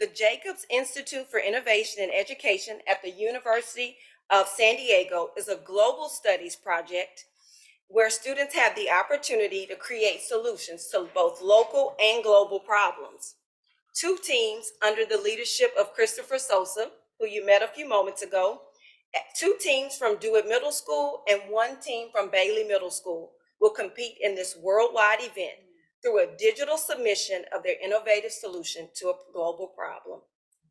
The Jacobs Institute for Innovation in Education at the University of San Diego is a global studies project where students have the opportunity to create solutions to both local and global problems. 2 teams under the leadership of Christopher Sosa who you met a few moments ago, 2 teams from Dewitt Middle School and 1 team from Bailey Middle School will compete in this worldwide event through a digital submission of their innovative solution to a global problem.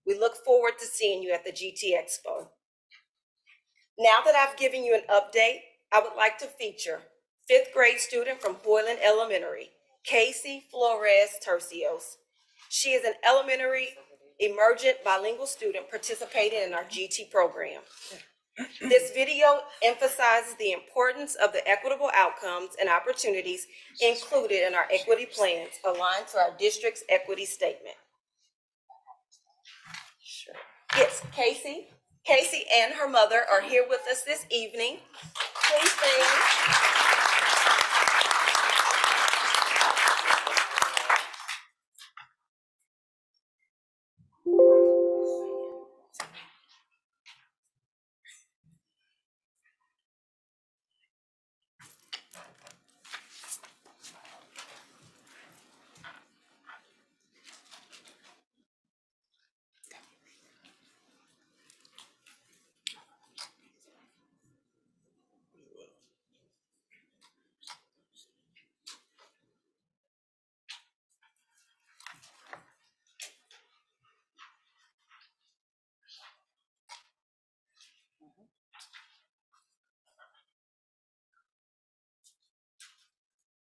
We look forward to seeing you at the GT Expo. Now that I've given you an update, I would like to feature 5th grade student from Hoyland Elementary, Casey Flores Tercios. She is an elementary emergent bilingual student participating in our GT program. This video emphasizes the importance of the equitable outcomes and opportunities included in our equity plans aligned to our district's equity statement. Yes, Casey and her mother are here with us this evening. Please stand.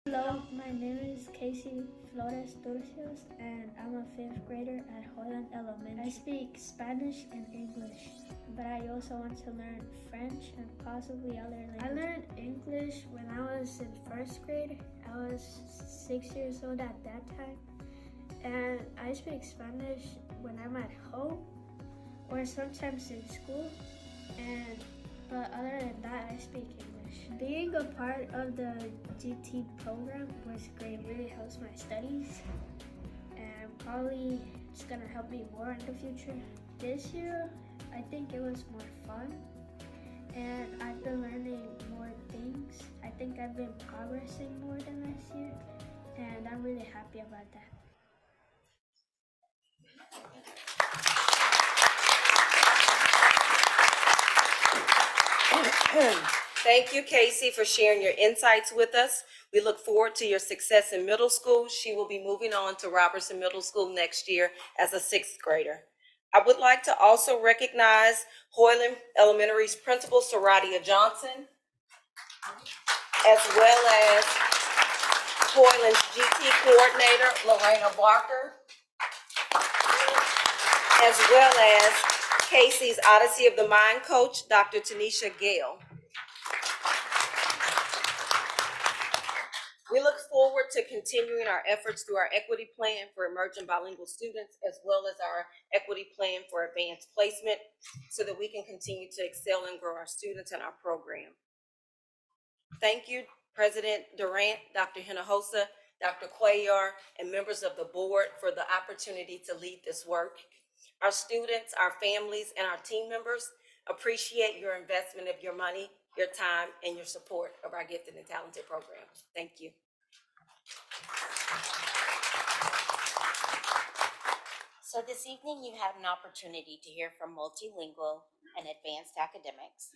Hello, my name is Casey Flores Turcios, and I'm a 5th grader at Hoyland Elementary. I speak Spanish and English, but I also want to learn French and possibly other languages. I learned English when I was in 1st grade. I was 6 years old at that time, and I speak Spanish when I'm at home or sometimes in school, but other than that, I speak English. Being a part of the GT program was great. It really helps my studies and probably it's gonna help me more in the future. This year, I think it was more fun and I've been learning more things. I think I've been progressing more than last year and I'm really happy about that. Thank you, Casey, for sharing your insights with us. We look forward to your success in middle school. She will be moving on to Robertson Middle School next year as a 6th grader. I would like to also recognize Hoyland Elementary's principal, Saradia Johnson, as well as Hoyland's GT coordinator, Lorena Barker, as well as Casey's Odyssey of the Mind coach, Dr. Tanisha Gale. We look forward to continuing our efforts through our equity plan for emerging bilingual students, as well as our equity plan for advanced placement, so that we can continue to excel and grow our students and our program. Thank you, President Durant, Dr. Hinojosa, Dr. Cuellar, and members of the board for the opportunity to lead this work. Our students, our families, and our team members appreciate your investment of your money, your time, and your support of our Gifted and Talented program. Thank you. So this evening, you had an opportunity to hear from multilingual and advanced academics.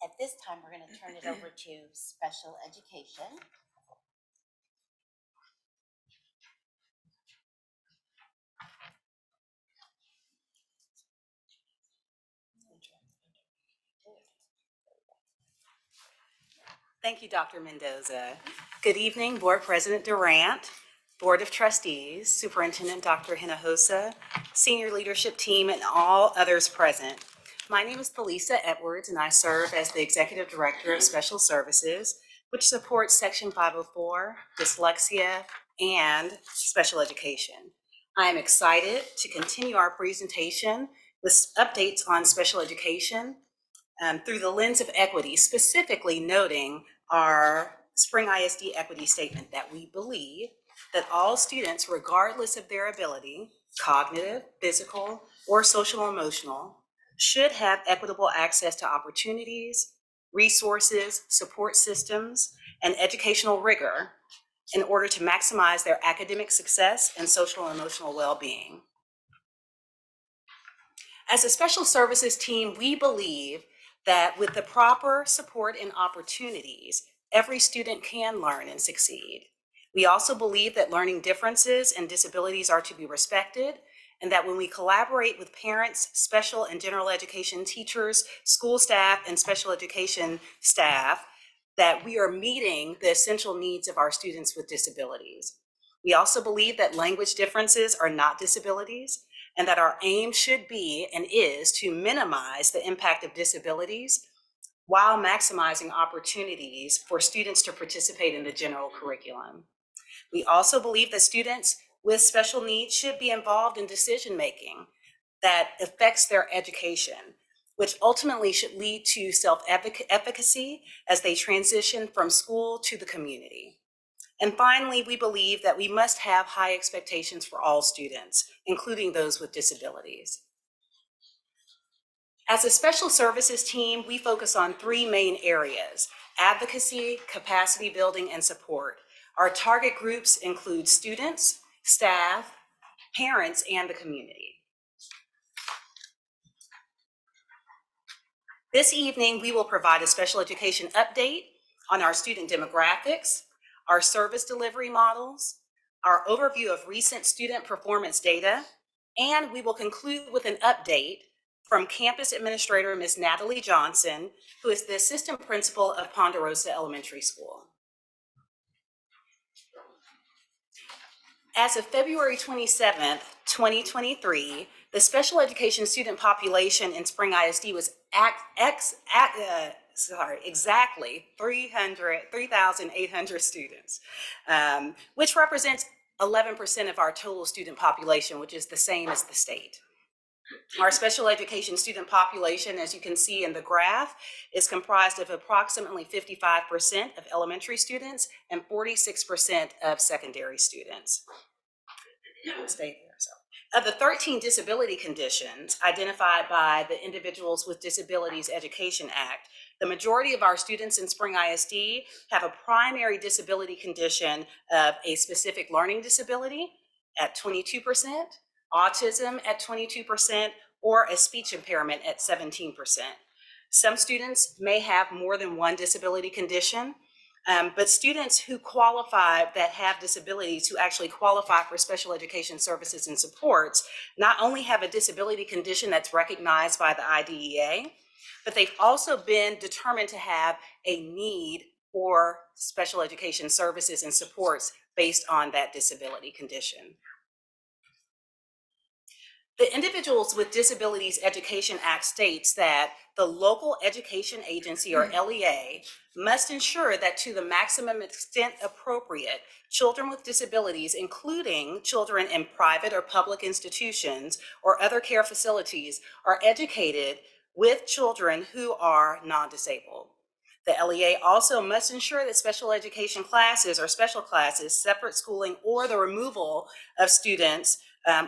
At this time, we're going to turn it over to special education. Thank you, Dr. Mendoza. Good evening, Board President Durant, Board of Trustees, Superintendent Dr. Hinojosa, Senior Leadership Team, and all others present. My name is Felisa Edwards, and I serve as the Executive Director of Special Services, which supports Section 504, dyslexia, and special education. I am excited to continue our presentation with updates on special education through the lens of equity, specifically noting our Spring ISD equity statement that we believe that all students, regardless of their ability, cognitive, physical, or social emotional, should have equitable access to opportunities, resources, support systems, and educational rigor in order to maximize their academic success and social and emotional well-being. As a special services team, we believe that with the proper support and opportunities, every student can learn and succeed. We also believe that learning differences and disabilities are to be respected, and that when we collaborate with parents, special and general education teachers, school staff, and special education staff, that we are meeting the essential needs of our students with disabilities. We also believe that language differences are not disabilities, and that our aim should be and is to minimize the impact of disabilities while maximizing opportunities for students to participate in the general curriculum. We also believe that students with special needs should be involved in decision-making that affects their education, which ultimately should lead to self-efficacy as they transition from school to the community. And finally, we believe that we must have high expectations for all students, including those with disabilities. As a special services team, we focus on three main areas: advocacy, capacity building, and support. Our target groups include students, staff, parents, and the community. This evening, we will provide a special education update on our student demographics, our service delivery models, our overview of recent student performance data, and we will conclude with an update from campus administrator, Ms. Natalie Johnson, who is the assistant principal of Ponderosa Elementary School. As of February 27th, 2023, the special education student population in Spring ISD was exactly 3,800 students, which represents 11% of our total student population, which is the same as the state. Our special education student population, as you can see in the graph, is comprised of approximately 55% of elementary students and 46% of secondary students. Stay there. So, of the 13 disability conditions identified by the Individuals with Disabilities Education Act, the majority of our students in Spring ISD have a primary disability condition of a specific learning disability at 22%, autism at 22%, or a speech impairment at 17%. Some students may have more than one disability condition, but students who qualify, that have disabilities, who actually qualify for special education services and supports, not only have a disability condition that's recognized by the IDEA, but they've also been determined to have a need for special education services and supports based on that disability condition. The Individuals with Disabilities Education Act states that the local education agency, or LEA, must ensure that to the maximum extent appropriate, children with disabilities, including children in private or public institutions or other care facilities, are educated with children who are non-disabled. The LEA also must ensure that special education classes or special classes, separate schooling, or the removal of students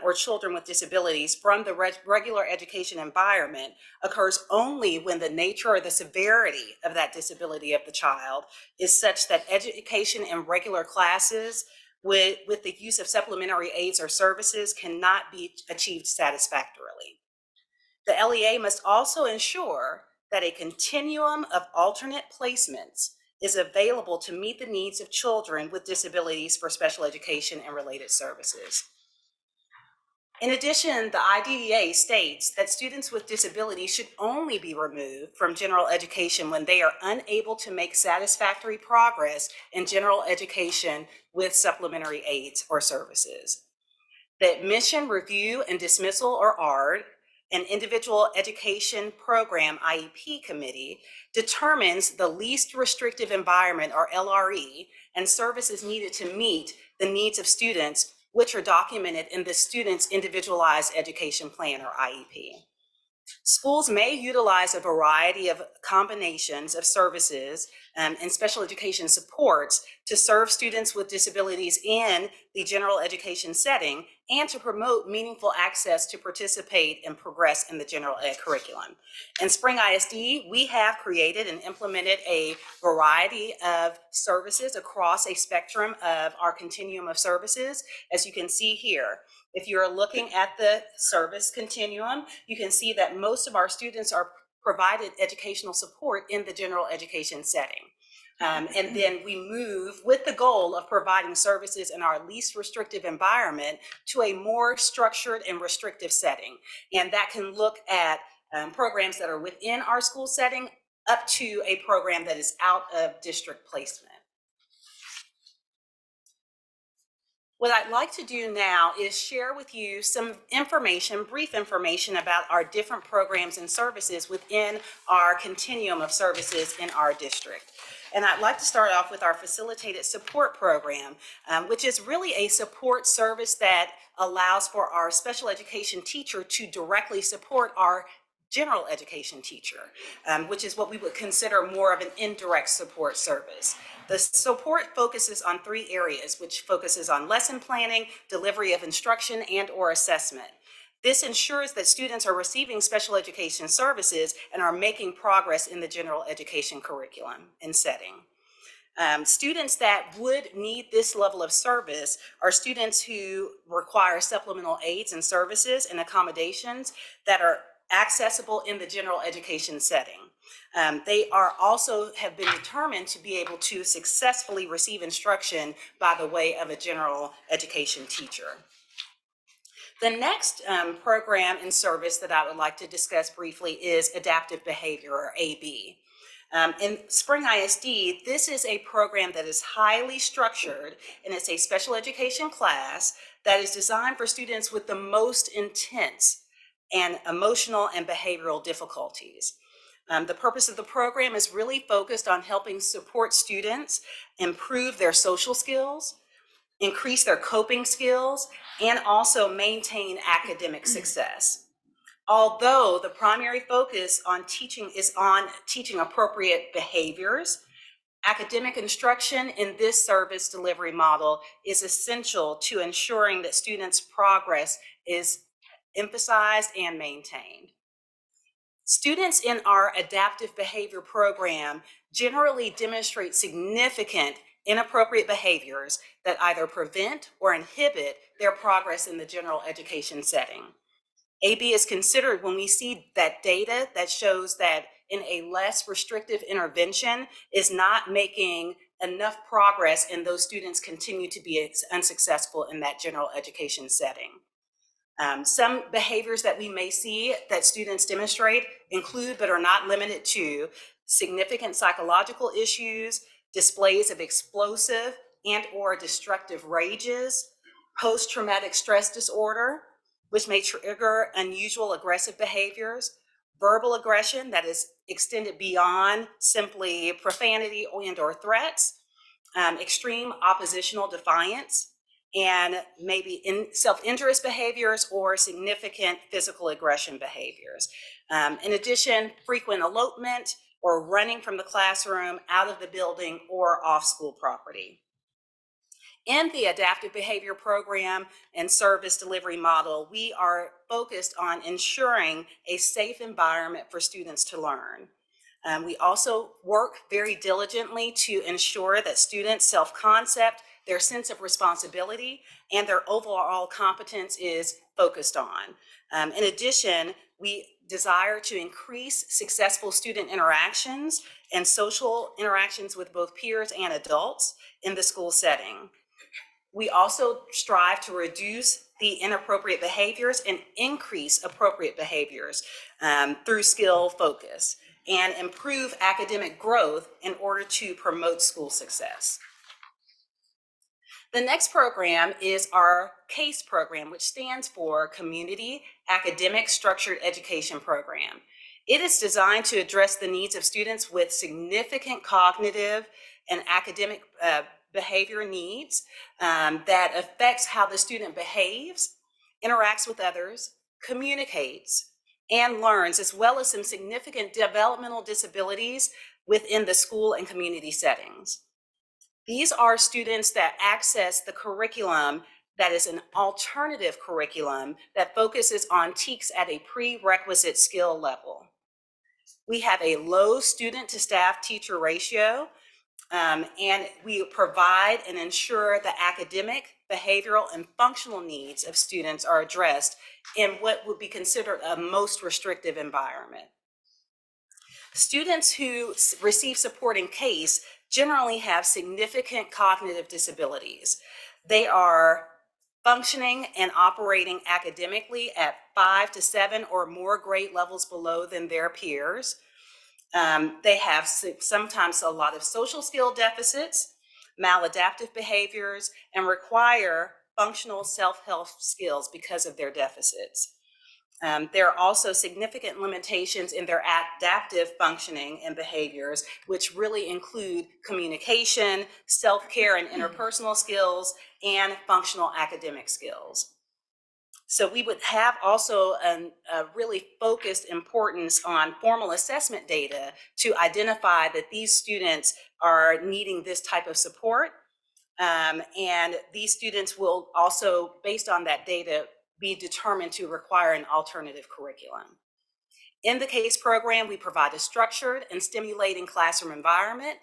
or children with disabilities from the regular education environment occurs only when the nature or the severity of that disability of the child is such that education in regular classes with the use of supplementary aids or services cannot be achieved satisfactorily. The LEA must also ensure that a continuum of alternate placements is available to meet the needs of children with disabilities for special education and related services. In addition, the IDEA states that students with disabilities should only be removed from general education when they are unable to make satisfactory progress in general education with supplementary aids or services. The Admission, Review, and Dismissal, or ARD, an Individual Education Program IEP committee, determines the least restrictive environment, or LRE, and services needed to meet the needs of students, which are documented in the Student's Individualized Education Plan, or IEP. Schools may utilize a variety of combinations of services and special education supports to serve students with disabilities in the general education setting and to promote meaningful access to participate and progress in the general ed curriculum. In Spring ISD, we have created and implemented a variety of services across a spectrum of our continuum of services, as you can see here. If you're looking at the service continuum, you can see that most of our students are provided educational support in the general education setting. And then we move with the goal of providing services in our least restrictive environment to a more structured and restrictive setting. And that can look at programs that are within our school setting up to a program that is out of district placement. What I'd like to do now is share with you some information, brief information about our different programs and services within our continuum of services in our district. And I'd like to start off with our facilitated support program, which is really a support service that allows for our special education teacher to directly support our general education teacher, which is what we would consider more of an indirect support service. The support focuses on 3 areas, which focuses on lesson planning, delivery of instruction, and/or assessment. This ensures that students are receiving special education services and are making progress in the general education curriculum and setting. Students that would need this level of service are students who require supplemental aids and services and accommodations that are accessible in the general education setting. They are also have been determined to be able to successfully receive instruction by the way of a general education teacher. The next program and service that I would like to discuss briefly is adaptive behavior, or AB. In Spring ISD, this is a program that is highly structured, and it's a special education class that is designed for students with the most intense and emotional and behavioral difficulties. The purpose of the program is really focused on helping support students improve their social skills, increase their coping skills, and also maintain academic success. Although the primary focus on teaching is on teaching appropriate behaviors, academic instruction in this service delivery model is essential to ensuring that students' progress is emphasized and maintained. Students in our adaptive behavior program generally demonstrate significant inappropriate behaviors that either prevent or inhibit their progress in the general education setting. AB is considered when we see that data that shows that in a less restrictive intervention is not making enough progress and those students continue to be unsuccessful in that general education setting. Some behaviors that we may see that students demonstrate include, but are not limited to, significant psychological issues, displays of explosive and/or destructive rages, post-traumatic stress disorder, which may trigger unusual aggressive behaviors, verbal aggression that is extended beyond simply profanity and/or threats, extreme oppositional defiance, and maybe self-injurious behaviors or significant physical aggression behaviors. In addition, frequent elopement or running from the classroom, out of the building, or off school property. In the adaptive behavior program and service delivery model, we are focused on ensuring a safe environment for students to learn. We also work very diligently to ensure that students' self-concept, their sense of responsibility, and their overall competence is focused on. In addition, we desire to increase successful student interactions and social interactions with both peers and adults in the school setting. We also strive to reduce the inappropriate behaviors and increase appropriate behaviors through skill focus and improve academic growth in order to promote school success. The next program is our CASE program, which stands for Community Academic Structured Education Program. It is designed to address the needs of students with significant cognitive and academic behavior needs that affects how the student behaves, interacts with others, communicates, and learns, as well as some significant developmental disabilities within the school and community settings. These are students that access the curriculum that is an alternative curriculum that focuses on TEKS at a prerequisite skill level. We have a low student to staff teacher ratio, And we provide and ensure the academic, behavioral, and functional needs of students are addressed in what would be considered a most restrictive environment. Students who receive support in CASE generally have significant cognitive disabilities. They are functioning and operating academically at 5 to 7 or more grade levels below than their peers. They have sometimes a lot of social skill deficits, maladaptive behaviors, and require functional self-help skills because of their deficits. There are also significant limitations in their adaptive functioning and behaviors, which really include communication, self-care and interpersonal skills, and functional academic skills. So we would have also a really focused importance on formal assessment data to identify that these students are needing this type of support. And these students will also, based on that data, be determined to require an alternative curriculum. In the CASE program, we provide a structured and stimulating classroom environment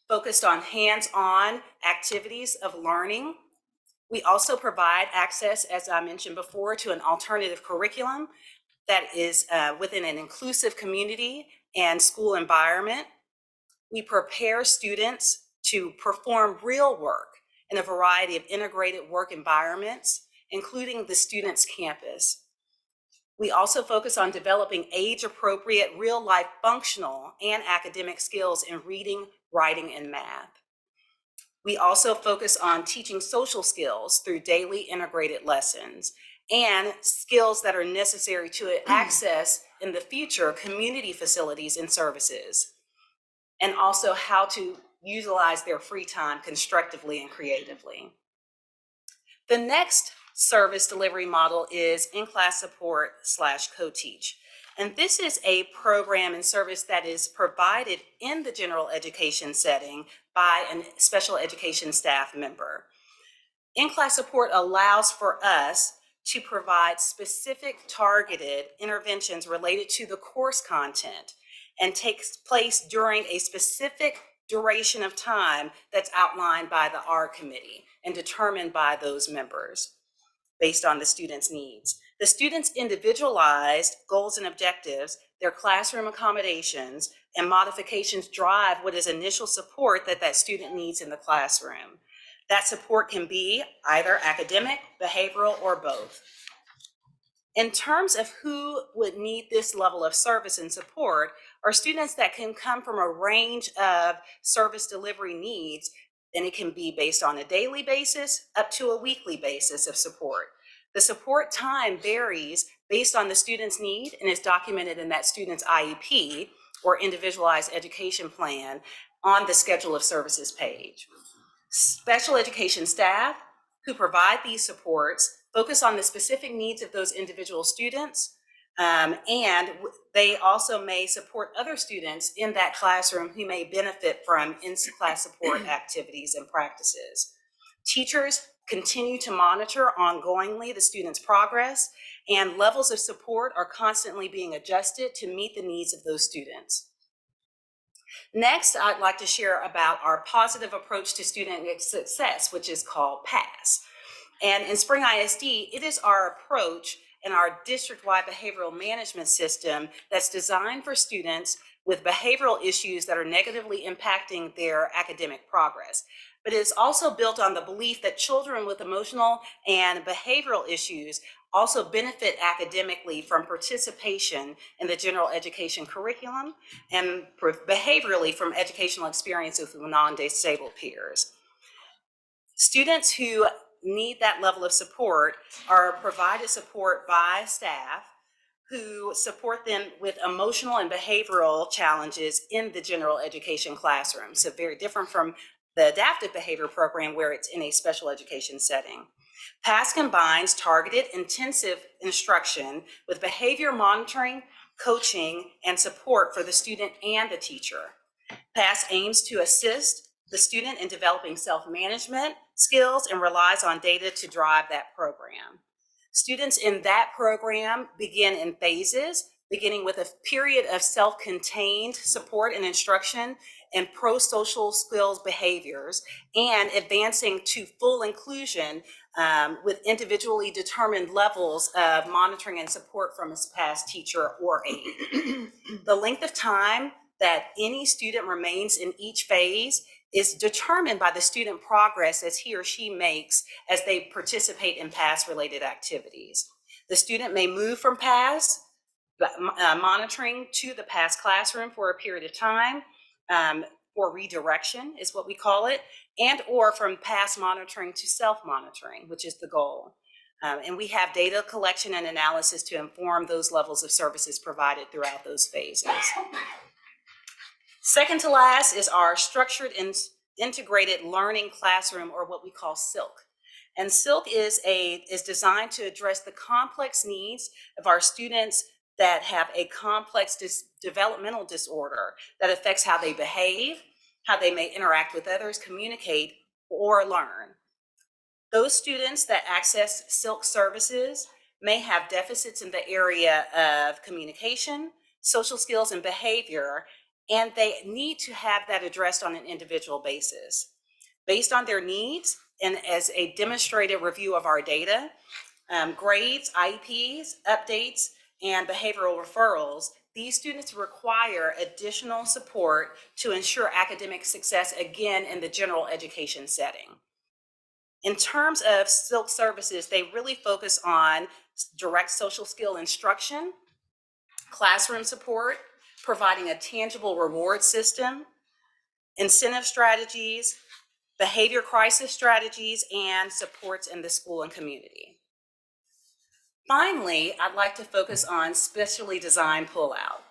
focused on hands-on activities of learning. We also provide access, as I mentioned before, to an alternative curriculum that is within an inclusive community and school environment. We prepare students to perform real work in a variety of integrated work environments, including the student's campus. We also focus on developing age-appropriate, real-life functional and academic skills in reading, writing, and math. We also focus on teaching social skills through daily integrated lessons and skills that are necessary to access in the future community facilities and services, and also how to utilize their free time constructively and creatively. The next service delivery model is in-class support / co-teach. And this is a program and service that is provided in the general education setting by a special education staff member. In-class support allows for us to provide specific targeted interventions related to the course content and takes place during a specific duration of time that's outlined by the R committee and determined by those members based on the student's needs. The students' individualized goals and objectives, their classroom accommodations, and modifications drive what is initial support that that student needs in the classroom. That support can be either academic, behavioral, or both. In terms of who would need this level of service and support are students that can come from a range of service delivery needs, and it can be based on a daily basis up to a weekly basis of support. The support time varies based on the student's need and is documented in that student's IEP or individualized education plan on the schedule of services page. Special education staff who provide these supports focus on the specific needs of those individual students, and they also may support other students in that classroom who may benefit from in-class support activities and practices. Teachers continue to monitor ongoingly the student's progress, and levels of support are constantly being adjusted to meet the needs of those students. Next, I'd like to share about our positive approach to student success, which is called PASS. And in Spring ISD, it is our approach and our district-wide behavioral management system that's designed for students with behavioral issues that are negatively impacting their academic progress. But it is also built on the belief that children with emotional and behavioral issues also benefit academically from participation in the general education curriculum and behaviorally from educational experience with non-disabled peers. Students who need that level of support are provided support by staff who support them with emotional and behavioral challenges in the general education classroom. So very different from the adaptive behavior program where it's in a special education setting. PASS combines targeted intensive instruction with behavior monitoring, coaching, and support for the student and the teacher. PASS aims to assist the student in developing self-management skills and relies on data to drive that program. Students in that program begin in phases beginning with a period of self-contained support and instruction and pro-social skills behaviors, and advancing to full inclusion with individually determined levels of monitoring and support from a past teacher or aide. The length of time that any student remains in each phase is determined by the student progress as he or she makes as they participate in PASS-related activities. The student may move from PASS monitoring to the PASS classroom for a period of time, or redirection is what we call it, and or from PASS monitoring to self-monitoring, which is the goal. And we have data collection and analysis to inform those levels of services provided throughout those phases. Second to last is our structured and integrated learning classroom, or what we call SILK. And SILK is designed to address the complex needs of our students that have a complex developmental disorder that affects how they behave, how they may interact with others, communicate, or learn. Those students that access SILK services may have deficits in the area of communication, social skills, and behavior, and they need to have that addressed on an individual basis. Based on their needs, and as a demonstrated review of our data, grades, IEPs, updates, and behavioral referrals, these students require additional support to ensure academic success, again, in the general education setting. In terms of SILK services, they really focus on direct social skill instruction, classroom support, providing a tangible reward system, incentive strategies, behavior crisis strategies, and supports in the school and community. Finally, I'd like to focus on specially designed pullout.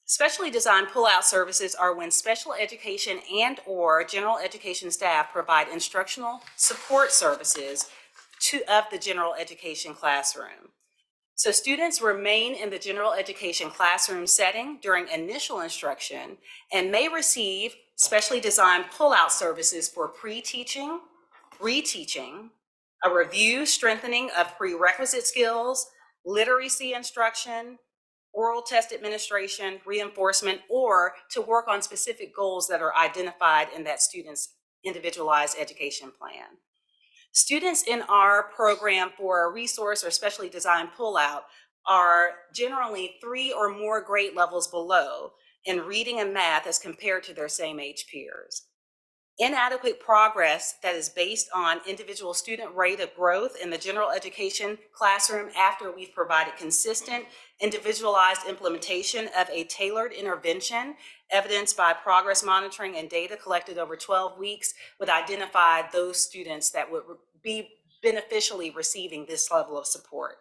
Specially designed pullout services are when special education and or general education staff provide instructional support services of the general education classroom. So students remain in the general education classroom setting during initial instruction and may receive specially designed pullout services for pre-teaching, reteaching, a review, strengthening of prerequisite skills, literacy instruction, oral test administration, reinforcement, or to work on specific goals that are identified in that student's individualized education plan. Students in our program for a resource or specially designed pullout are generally 3 or more grade levels below in reading and math as compared to their same age peers. Inadequate progress that is based on individual student rate of growth in the general education classroom after we've provided consistent, individualized implementation of a tailored intervention evidenced by progress monitoring and data collected over 12 weeks would identify those students that would be beneficially receiving this level of support.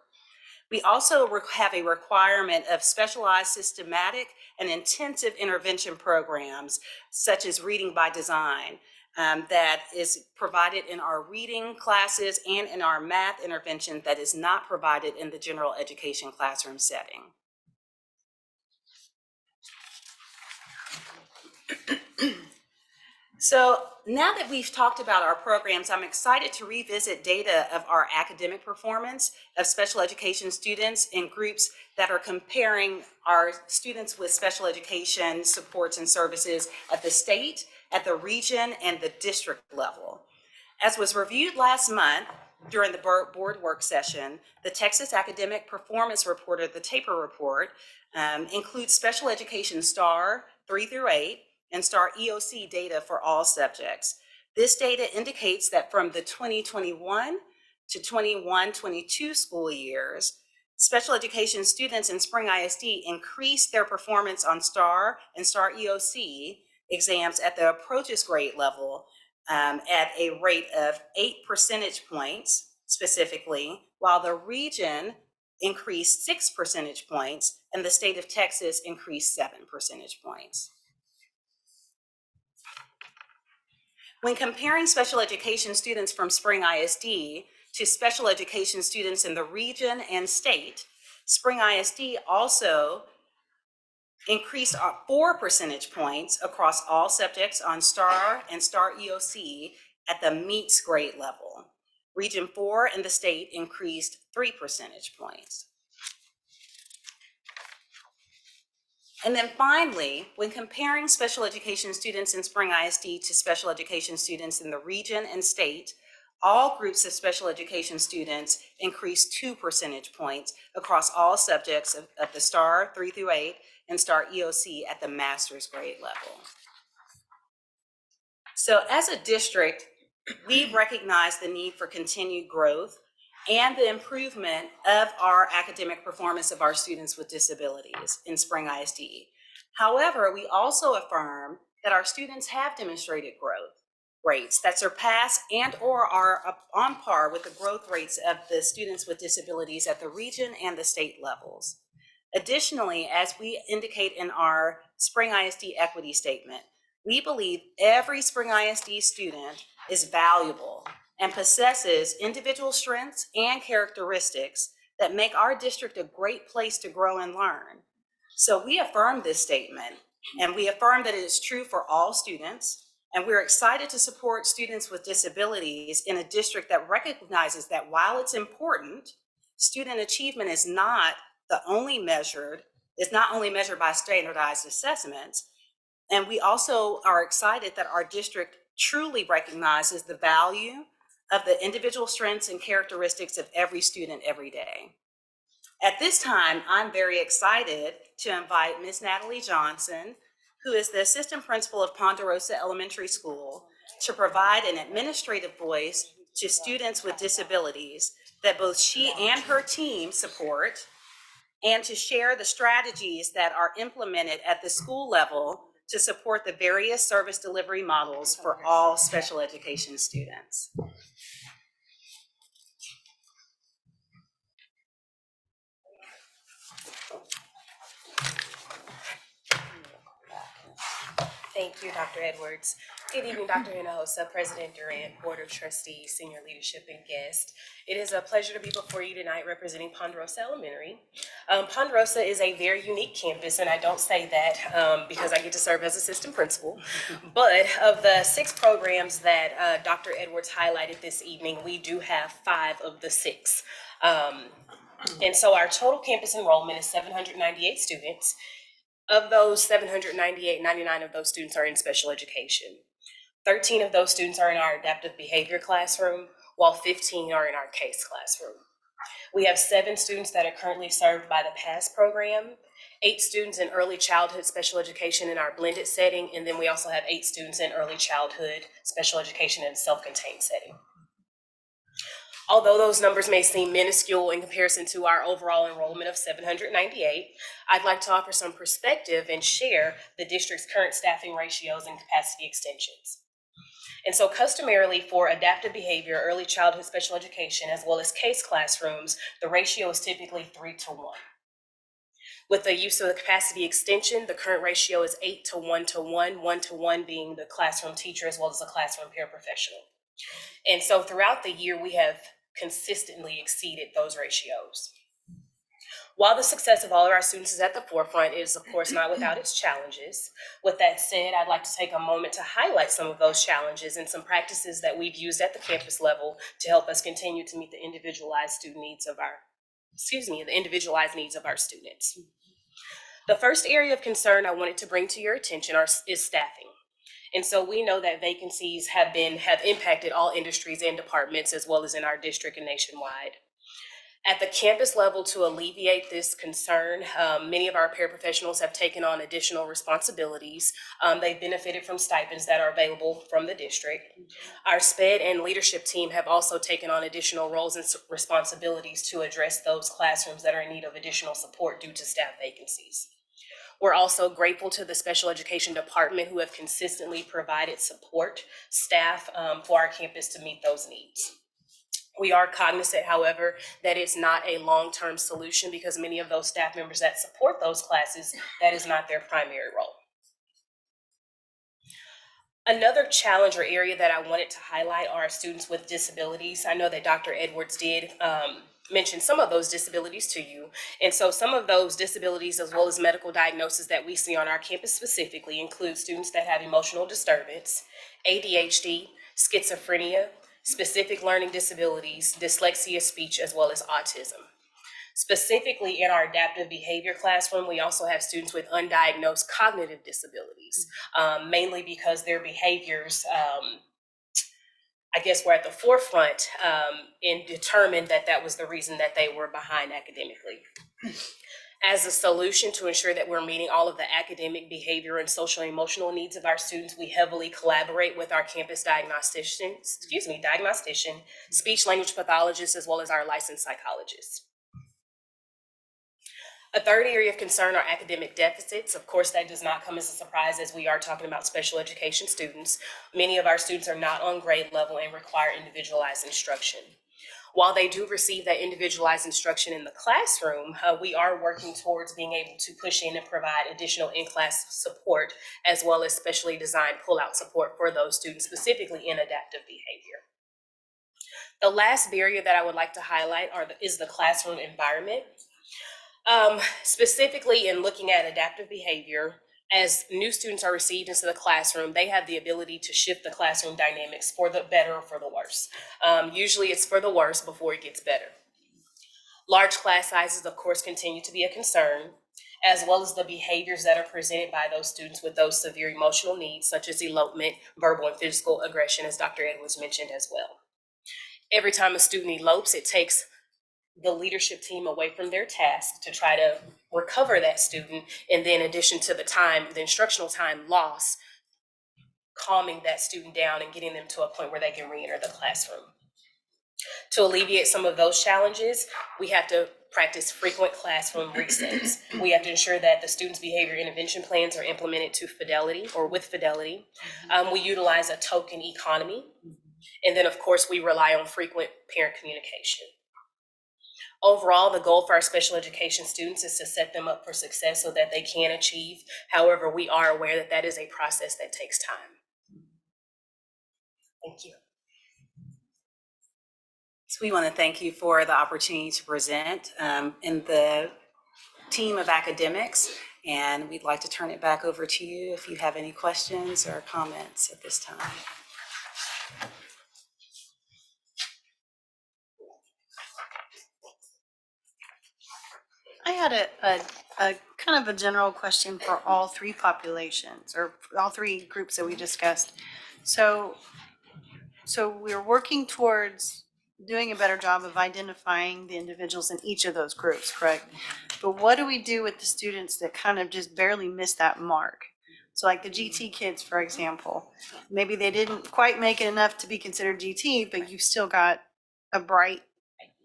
We also have a requirement of specialized, systematic, and intensive intervention programs, such as Reading by Design, that is provided in our reading classes and in our math intervention that is not provided in the general education classroom setting. So now that we've talked about our programs, I'm excited to revisit data of our academic performance of special education students in groups that are comparing our students with special education supports and services at the state, at the region, and the district level. As was reviewed last month during the board work session, the Texas Academic Performance Report, or the TAPER report, includes special education STAR 3 through 8, and STAR EOC data for all subjects. This data indicates that from the 2021 to 21-22 school years, special education students in Spring ISD increased their performance on STAR and STAR EOC exams at the approaches grade level at a rate of 8 percentage points specifically, while the region increased 6 percentage points and the state of Texas increased 7 percentage points. When comparing special education students from Spring ISD to special education students in the region and state, Spring ISD also increased 4 percentage points across all subjects on STAR and STAR EOC at the meets grade level. Region 4 in the state increased 3 percentage points. And then finally, when comparing special education students in Spring ISD to special education students in the region and state, all groups of special education students increased 2 percentage points across all subjects of the STAR 3 through 8 and STAR EOC at the master's grade level. So as a district, we recognize the need for continued growth and the improvement of our academic performance of our students with disabilities in Spring ISD. However, we also affirm that our students have demonstrated growth rates that surpass and or are on par with the growth rates of the students with disabilities at the region and the state levels. Additionally, as we indicate in our Spring ISD equity statement, we believe every Spring ISD student is valuable and possesses individual strengths and characteristics that make our district a great place to grow and learn. So we affirm this statement, and we affirm that it is true for all students, and we're excited to support students with disabilities in a district that recognizes that while it's important, student achievement is not only measured by standardized assessments. And we also are excited that our district truly recognizes the value of the individual strengths and characteristics of every student every day. At this time, I'm very excited to invite Ms. Natalie Johnson, who is the assistant principal of Ponderosa Elementary School, to provide an administrative voice to students with disabilities that both she and her team support, and to share the strategies that are implemented at the school level to support the various service delivery models for all special education students. Thank you, Dr. Edwards. Good evening, Dr. Hinojosa, President Durant, Board of Trustees, senior leadership, and guests. It is a pleasure to be before you tonight representing Ponderosa Elementary. Ponderosa is a very unique campus, and I don't say that because I get to serve as assistant principal. But of the 6 programs that Dr. Edwards highlighted this evening, we do have 5 of the 6. And so our total campus enrollment is 798 students. Of those 798, 99 of those students are in special education. 13 of those students are in our adaptive behavior classroom, while 15 are in our CASE classroom. We have 7 students that are currently served by the PASS program, 8 students in early childhood special education in our blended setting, and then we also have 8 students in early childhood special education in a self-contained setting. Although those numbers may seem minuscule in comparison to our overall enrollment of 798, I'd like to offer some perspective and share the district's current staffing ratios and capacity extensions. And so customarily for adaptive behavior, early childhood special education, as well as CASE classrooms, the ratio is typically 3-to-1. With the use of the capacity extension, the current ratio is 8-to-1-to-1, 1-to-1 being the classroom teacher as well as the classroom paraprofessional. And so throughout the year, we have consistently exceeded those ratios. While the success of all of our students is at the forefront, it is of course not without its challenges. With that said, I'd like to take a moment to highlight some of those challenges and some practices that we've used at the campus level to help us continue to meet the individualized needs of our students. The first area of concern I wanted to bring to your attention is staffing. And so we know that vacancies have impacted all industries and departments as well as in our district and nationwide. At the campus level, to alleviate this concern, many of our paraprofessionals have taken on additional responsibilities. They've benefited from stipends that are available from the district. Our SPED and leadership team have also taken on additional roles and responsibilities to address those classrooms that are in need of additional support due to staff vacancies. We're also grateful to the special education department who have consistently provided support staff for our campus to meet those needs. We are cognizant, however, that it's not a long-term solution because many of those staff members that support those classes, that is not their primary role. Another challenge or area that I wanted to highlight are students with disabilities. I know that Dr. Edwards did mention some of those disabilities to you. And so some of those disabilities as well as medical diagnoses that we see on our campus specifically include students that have emotional disturbance, ADHD, schizophrenia, specific learning disabilities, dyslexia, speech, as well as autism. Specifically in our adaptive behavior classroom, we also have students with undiagnosed cognitive disabilities, mainly because their behaviors, I guess, were at the forefront and determined that that was the reason that they were behind academically. As a solution to ensure that we're meeting all of the academic, behavior, and social and emotional needs of our students, we heavily collaborate with our campus diagnostician, speech language pathologist, as well as our licensed psychologists. A third area of concern are academic deficits. Of course, that does not come as a surprise as we are talking about special education students. Many of our students are not on grade level and require individualized instruction. While they do receive that individualized instruction in the classroom, we are working towards being able to push in and provide additional in-class support, as well as specially designed pull-out support for those students, specifically in adaptive behavior. The last barrier that I would like to highlight is the classroom environment. Specifically in looking at adaptive behavior, as new students are received into the classroom, they have the ability to shift the classroom dynamics for the better or for the worse. Usually it's for the worse before it gets better. Large class sizes, of course, continue to be a concern, as well as the behaviors that are presented by those students with those severe emotional needs, such as elopement, verbal and physical aggression, as Dr. Edwards mentioned as well. Every time a student elopes, it takes the leadership team away from their task to try to recover that student, and then in addition to the instructional time loss, calming that student down and getting them to a point where they can re-enter the classroom. To alleviate some of those challenges, we have to practice frequent classroom resets. We have to ensure that the students' behavior intervention plans are implemented to fidelity or with fidelity. We utilize a token economy. And then, of course, we rely on frequent parent communication. Overall, the goal for our special education students is to set them up for success so that they can achieve. However, we are aware that that is a process that takes time. Thank you. So we want to thank you for the opportunity to present in the team of academics, and we'd like to turn it back over to you if you have any questions or comments at this time. I had a kind of a general question for all three populations, or all three groups that we discussed. So we're working towards doing a better job of identifying the individuals in each of those groups, correct? But what do we do with the students that kind of just barely miss that mark? So like the GT kids, for example, maybe they didn't quite make it enough to be considered GT, but you've still got a bright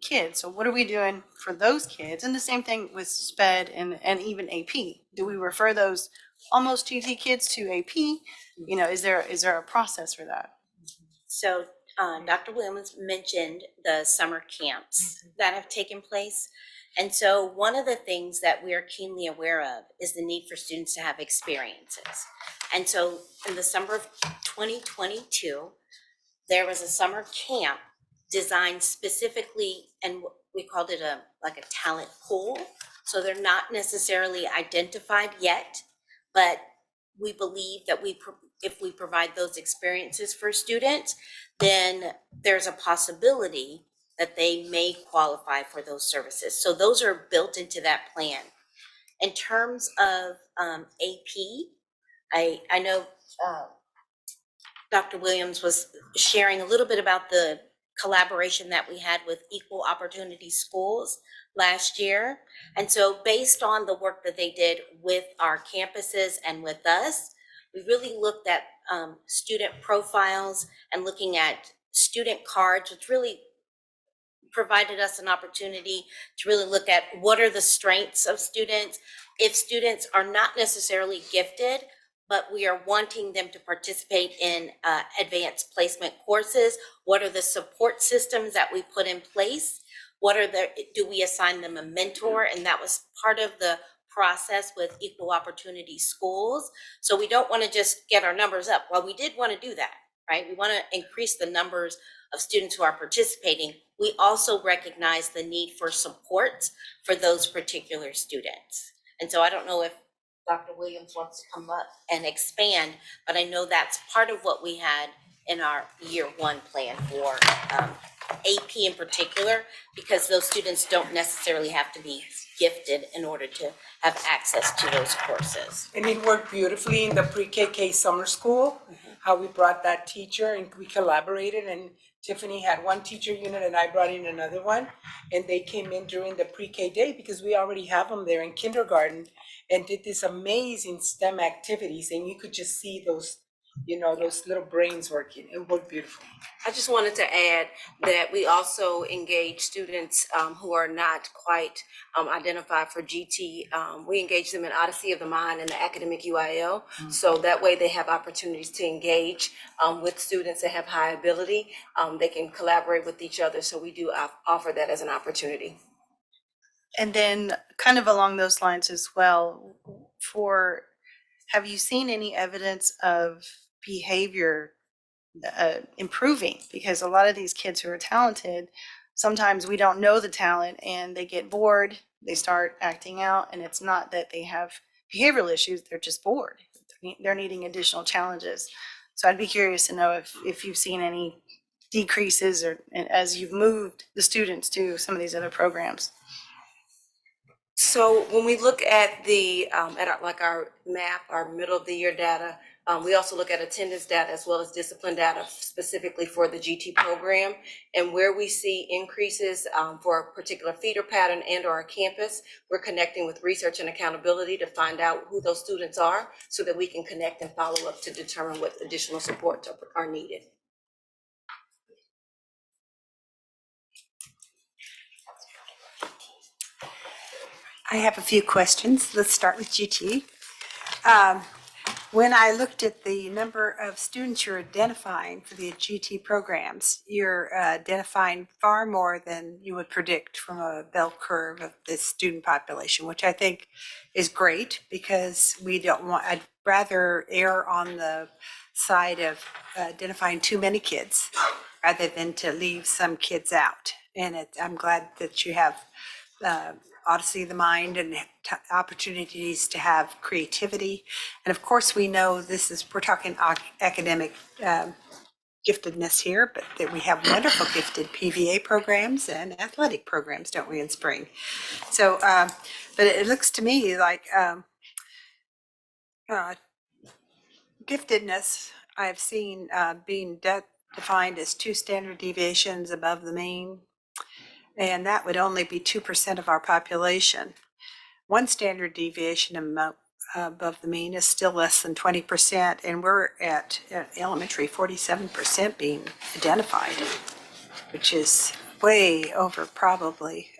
kid. So what are we doing for those kids? And the same thing with SPED and even AP. Do we refer those almost GT kids to AP? You know, is there a process for that? So Dr. Williams mentioned the summer camps that have taken place. And so one of the things that we are keenly aware of is the need for students to have experiences. And so in the summer of 2022, there was a summer camp designed specifically, and we called it a talent pool. So they're not necessarily identified yet, but we believe that if we provide those experiences for students, then there's a possibility that they may qualify for those services. So those are built into that plan. In terms of AP, I know Dr. Williams was sharing a little bit about the collaboration that we had with Equal Opportunity Schools last year. And so based on the work that they did with our campuses and with us, we really looked at student profiles and looking at student cards, which really provided us an opportunity to really look at what are the strengths of students. If students are not necessarily gifted, but we are wanting them to participate in advanced placement courses, what are the support systems that we put in place? Do we assign them a mentor? And that was part of the process with Equal Opportunity Schools. So we don't want to just get our numbers up. Well, we did want to do that, right? We want to increase the numbers of students who are participating. We also recognize the need for support for those particular students. And so I don't know if Dr. Williams wants to come up and expand, but I know that's part of what we had in our year one plan for AP in particular, because those students don't necessarily have to be gifted in order to have access to those courses. And it worked beautifully in the pre-KK summer school, how we brought that teacher and we collaborated, and Tiffany had one teacher unit and I brought in another one. And they came in during the pre-K day because we already have them there in kindergarten and did this amazing STEM activities, and you could just see those, you know, those little brains working. It worked beautiful. I just wanted to add that we also engage students who are not quite identified for GT. We engage them in Odyssey of the Mind and the Academic UIL. So that way they have opportunities to engage with students that have high ability. They can collaborate with each other. So we do offer that as an opportunity. And then kind of along those lines as well, have you seen any evidence of behavior improving? Because a lot of these kids who are talented, sometimes we don't know the talent and they get bored, they start acting out, and it's not that they have behavioral issues, they're just bored. They're needing additional challenges. So I'd be curious to know if you've seen any decreases or as you've moved the students to some of these other programs. So when we look at the our MAP, our middle of the year data, we also look at attendance data as well as discipline data specifically for the GT program. And where we see increases for a particular feeder pattern and or our campus, we're connecting with research and accountability to find out who those students are so that we can connect and follow up to determine what additional supports are needed. I have a few questions. Let's start with GT. When I looked at the number of students you're identifying for the GT programs, you're identifying far more than you would predict from a bell curve of the student population, which I think is great because I'd rather err on the side of identifying too many kids rather than to leave some kids out. And I'm glad that you have Odyssey of the Mind and opportunities to have creativity. And of course, we know we're talking academic giftedness here, but that we have wonderful gifted PVA programs and athletic programs, don't we, in spring? So, but it looks to me like giftedness I've seen being defined as 2 standard deviations above the mean. And that would only be 2% of our population. 1 standard deviation above the mean is still less than 20%, and we're at elementary 47% being identified, which is way over probably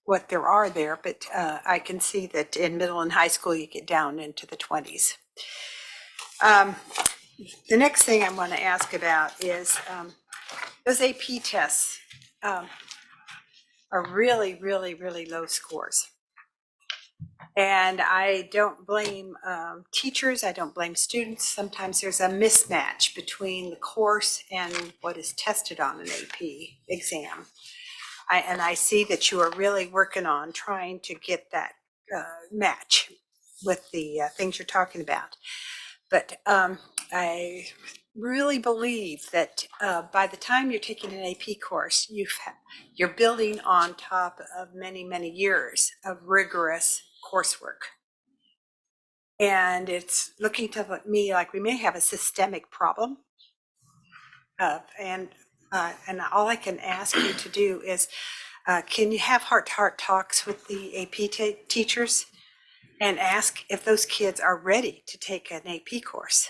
what there are there, but I can see that in middle and high school you get down into the 20s. The next thing I want to ask about is those AP tests. Are really, really, really low scores. And I don't blame teachers, I don't blame students. Sometimes there's a mismatch between the course and what is tested on an AP exam. And I see that you are really working on trying to get that match with the things you're talking about. But I really believe that by the time you're taking an AP course, you're building on top of many, many years of rigorous coursework. And it's looking to me like we may have a systemic problem. And all I can ask you to do is, can you have heart-to-heart talks with the AP teachers and ask if those kids are ready to take an AP course?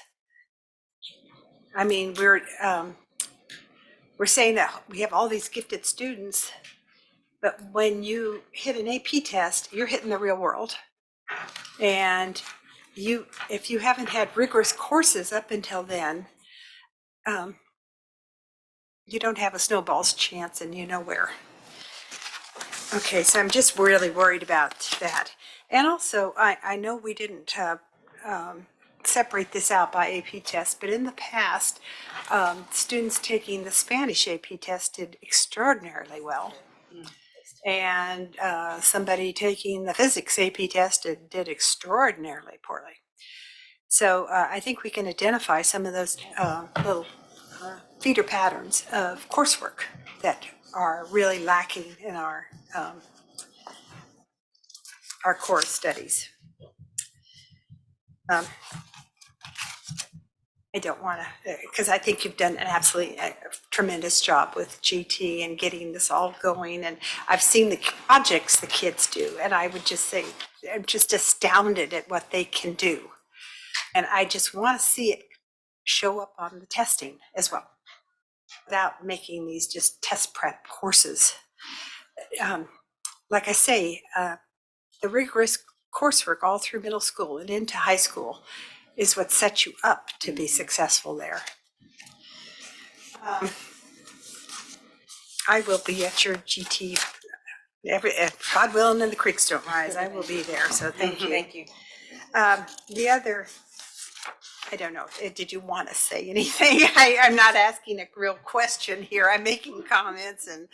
I mean, we're saying that we have all these gifted students, but when you hit an AP test, you're hitting the real world. And if you haven't had rigorous courses up until then, you don't have a snowball's chance and you know where. Okay, so I'm just really worried about that. And also, I know we didn't separate this out by AP test, but in the past, students taking the Spanish AP test did extraordinarily well. And somebody taking the physics AP test did extraordinarily poorly. So I think we can identify some of those little feeder patterns of coursework that are really lacking in our core studies. I don't want to, because I think you've done an absolutely tremendous job with GT and getting this all going. And I've seen the projects the kids do, and I would just say, I'm just astounded at what they can do. And I just want to see it show up on the testing as well, without making these just test prep courses. Like I say, the rigorous coursework all through middle school and into high school is what sets you up to be successful there. I will be at your GT, God willing and the creeks don't rise, I will be there, so thank you. Thank you. The other, I don't know, did you want to say anything? I'm not asking a real question here, I'm making comments and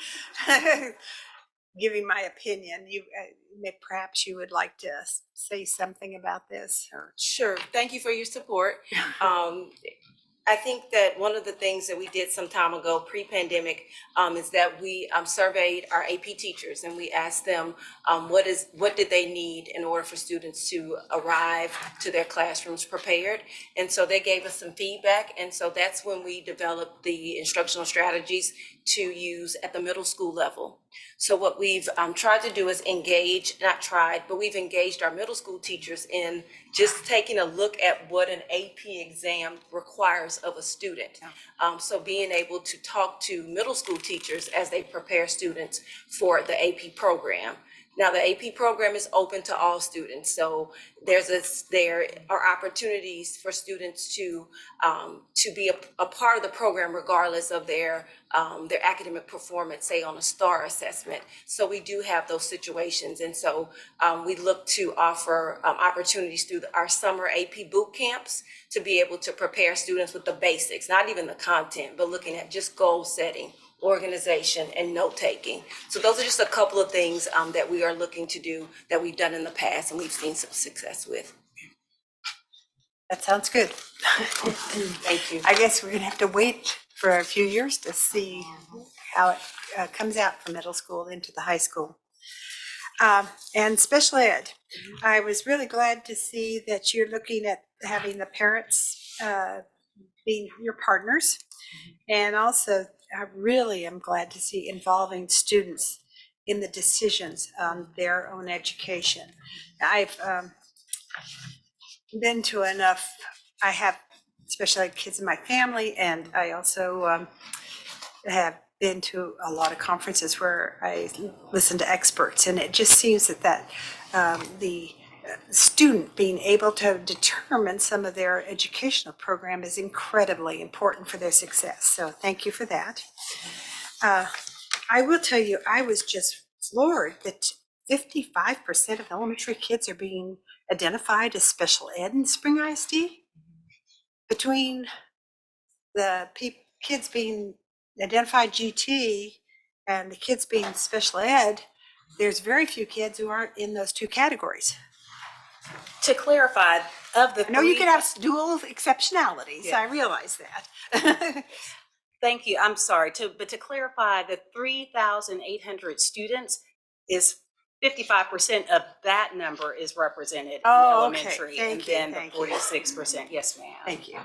giving my opinion. Perhaps you would like to say something about this, or? Sure. Thank you for your support. I think that one of the things that we did some time ago, pre-pandemic, is that we surveyed our AP teachers and we asked them what did they need in order for students to arrive to their classrooms prepared. And so they gave us some feedback. And so that's when we developed the instructional strategies to use at the middle school level. So what we've tried to do is we've engaged our middle school teachers in just taking a look at what an AP exam requires of a student. So being able to talk to middle school teachers as they prepare students for the AP program. Now, the AP program is open to all students, so there are opportunities for students to be a part of the program regardless of their academic performance, say on a STAR assessment. So we do have those situations, and so we look to offer opportunities through our summer AP boot camps to be able to prepare students with the basics, not even the content, but looking at just goal setting, organization, and note-taking. So those are just a couple of things that we are looking to do that we've done in the past and we've seen some success with. That sounds good. Thank you. I guess we're gonna have to wait for a few years to see how it comes out from middle school into the high school. And special ed, I was really glad to see that you're looking at having the parents being your partners. And also, I really am glad to see involving students in the decisions on their own education. I've been to enough, I have special ed kids in my family, and I also have been to a lot of conferences where I listen to experts, and it just seems that the student being able to determine some of their educational program is incredibly important for their success. So thank you for that. I will tell you, I was just floored that 55% of elementary kids are being identified as special ed in Spring ISD. Between the kids being identified GT and the kids being special ed, there's very few kids who aren't in those two categories. To clarify, of the I know you can have dual exceptionalities, I realize that. Thank you, I'm sorry, but to clarify, the 3,800 students is 55% of that number is represented in elementary. Thank you, And then thank the 46%, yes ma'am. Thank you.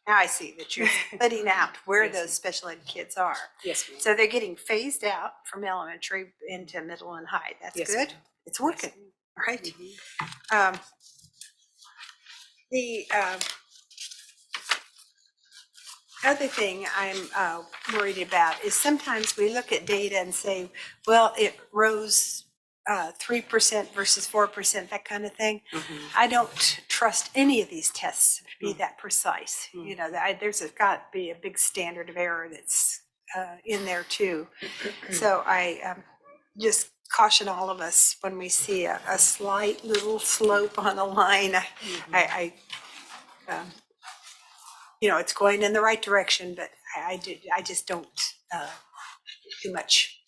Now I see that you're splitting out where those special ed kids are. Yes, ma'am. So they're getting phased out from elementary into middle and high. That's Yes, good. ma'am. It's working, right? The other thing I'm worried about is sometimes we look at data and say, well, it rose 3% versus 4%, that kind of thing. I don't trust any of these tests to be that precise. You know, there's got to be a big standard of error that's in there too. So I just caution all of us when we see a slight little slope on a line. You know, it's going in the right direction, but I just don't too much,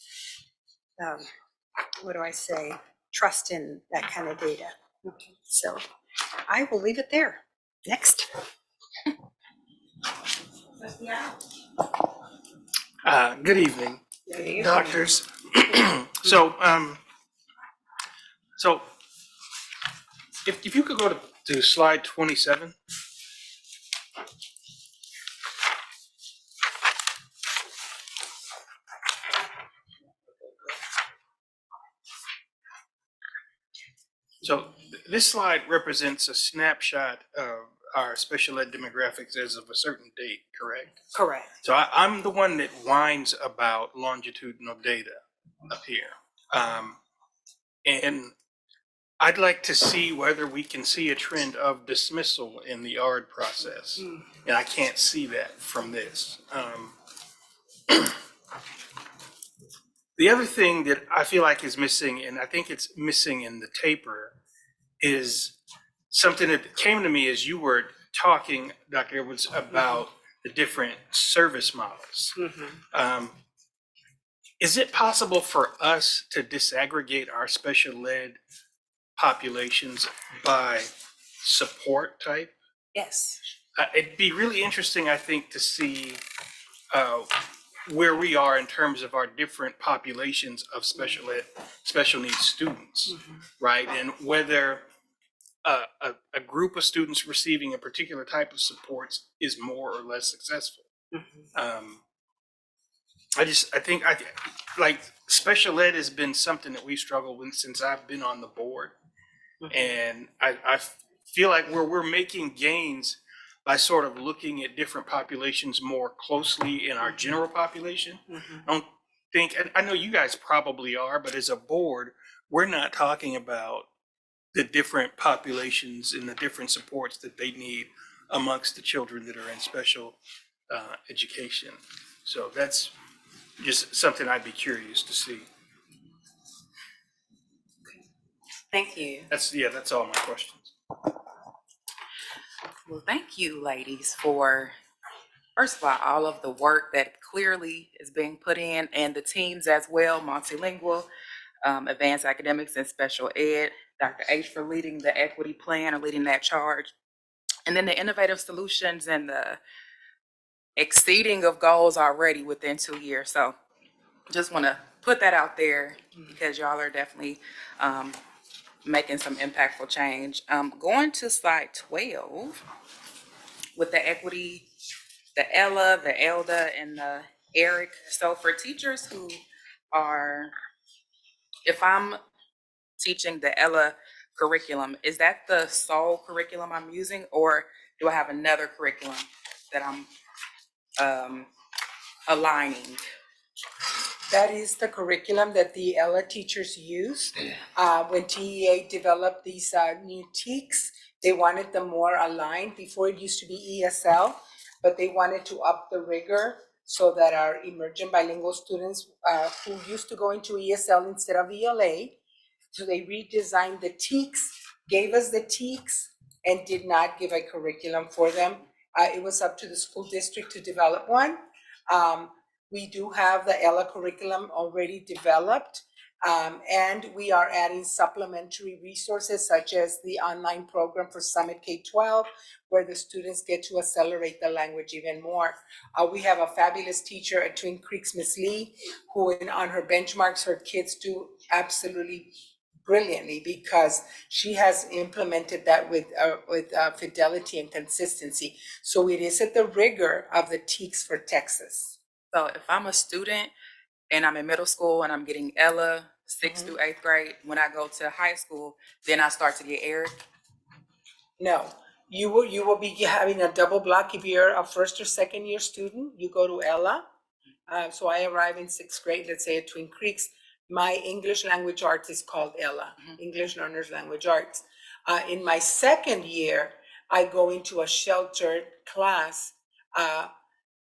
what do I say, trust in that kind of data. So I will leave it there. Next. Good evening. doctors. So, so if you could go to slide 27. So this slide represents a snapshot of our special ed demographics as of a certain date, correct? Correct. So I'm the one that whines about longitudinal data up here. And I'd like to see whether we can see a trend of dismissal in the ARD process. And I can't see that from this. The other thing that I feel like is missing, and I think it's missing in the taper, is something that came to me as you were talking, Dr. Edwards, about the different service models. Is it possible for us to disaggregate our special ed populations by support type? Yes. It'd be really interesting, I think, to see where we are in terms of our different populations of special ed, special needs students, right? And whether a group of students receiving a particular type of supports is more or less successful. I think like special ed has been something that we've struggled with since I've been on the board. And I feel like we're making gains by sort of looking at different populations more closely in our general population. I don't think, and I know you guys probably are, but as a board, we're not talking about the different populations and the different supports that they need amongst the children that are in special education. So that's just something I'd be curious to see. Thank you. That's all my questions. Well, thank you, ladies, for, first of all of the work that clearly is being put in, and the teams as well, multilingual, advanced academics and special ed, Dr. H for leading the equity plan or leading that charge, and then the innovative solutions and the exceeding of goals already within 2 years. So just want to put that out there because y'all are definitely making some impactful change. Going to slide 12 with the equity, the Ella, the Elda, and the Eric. So for teachers who are, if I'm teaching the Ella curriculum, is that the sole curriculum I'm using, or do I have another curriculum that I'm aligning? That is the curriculum that the Ella teachers use. When TEA developed these new TEKS, they wanted them more aligned. Before it used to be ESL, but they wanted to up the rigor so that our emergent bilingual students who used to go into ESL instead of ELA, so they redesigned the TEKS, gave us the TEKS, and did not give a curriculum for them. It was up to the school district to develop one. We do have the Ella curriculum already developed, and we are adding supplementary resources such as the online program for Summit K-12, where the students get to accelerate the language even more. We have a fabulous teacher at Twin Creeks, Miss Lee, who on her benchmarks, her kids do absolutely brilliantly because she has implemented that with fidelity and consistency. So it is at the rigor of the TEKS for Texas. So if I'm a student and I'm in middle school and I'm getting Ella 6th through 8th grade, when I go to high school, then I start to get Eric? No, you will be having a double block. If you're a first or second year student, you go to Ella. So I arrive in 6th grade, let's say at Twin Creeks. My English language arts is called Ella, English Learners Language Arts. In my second year, I go into a sheltered class.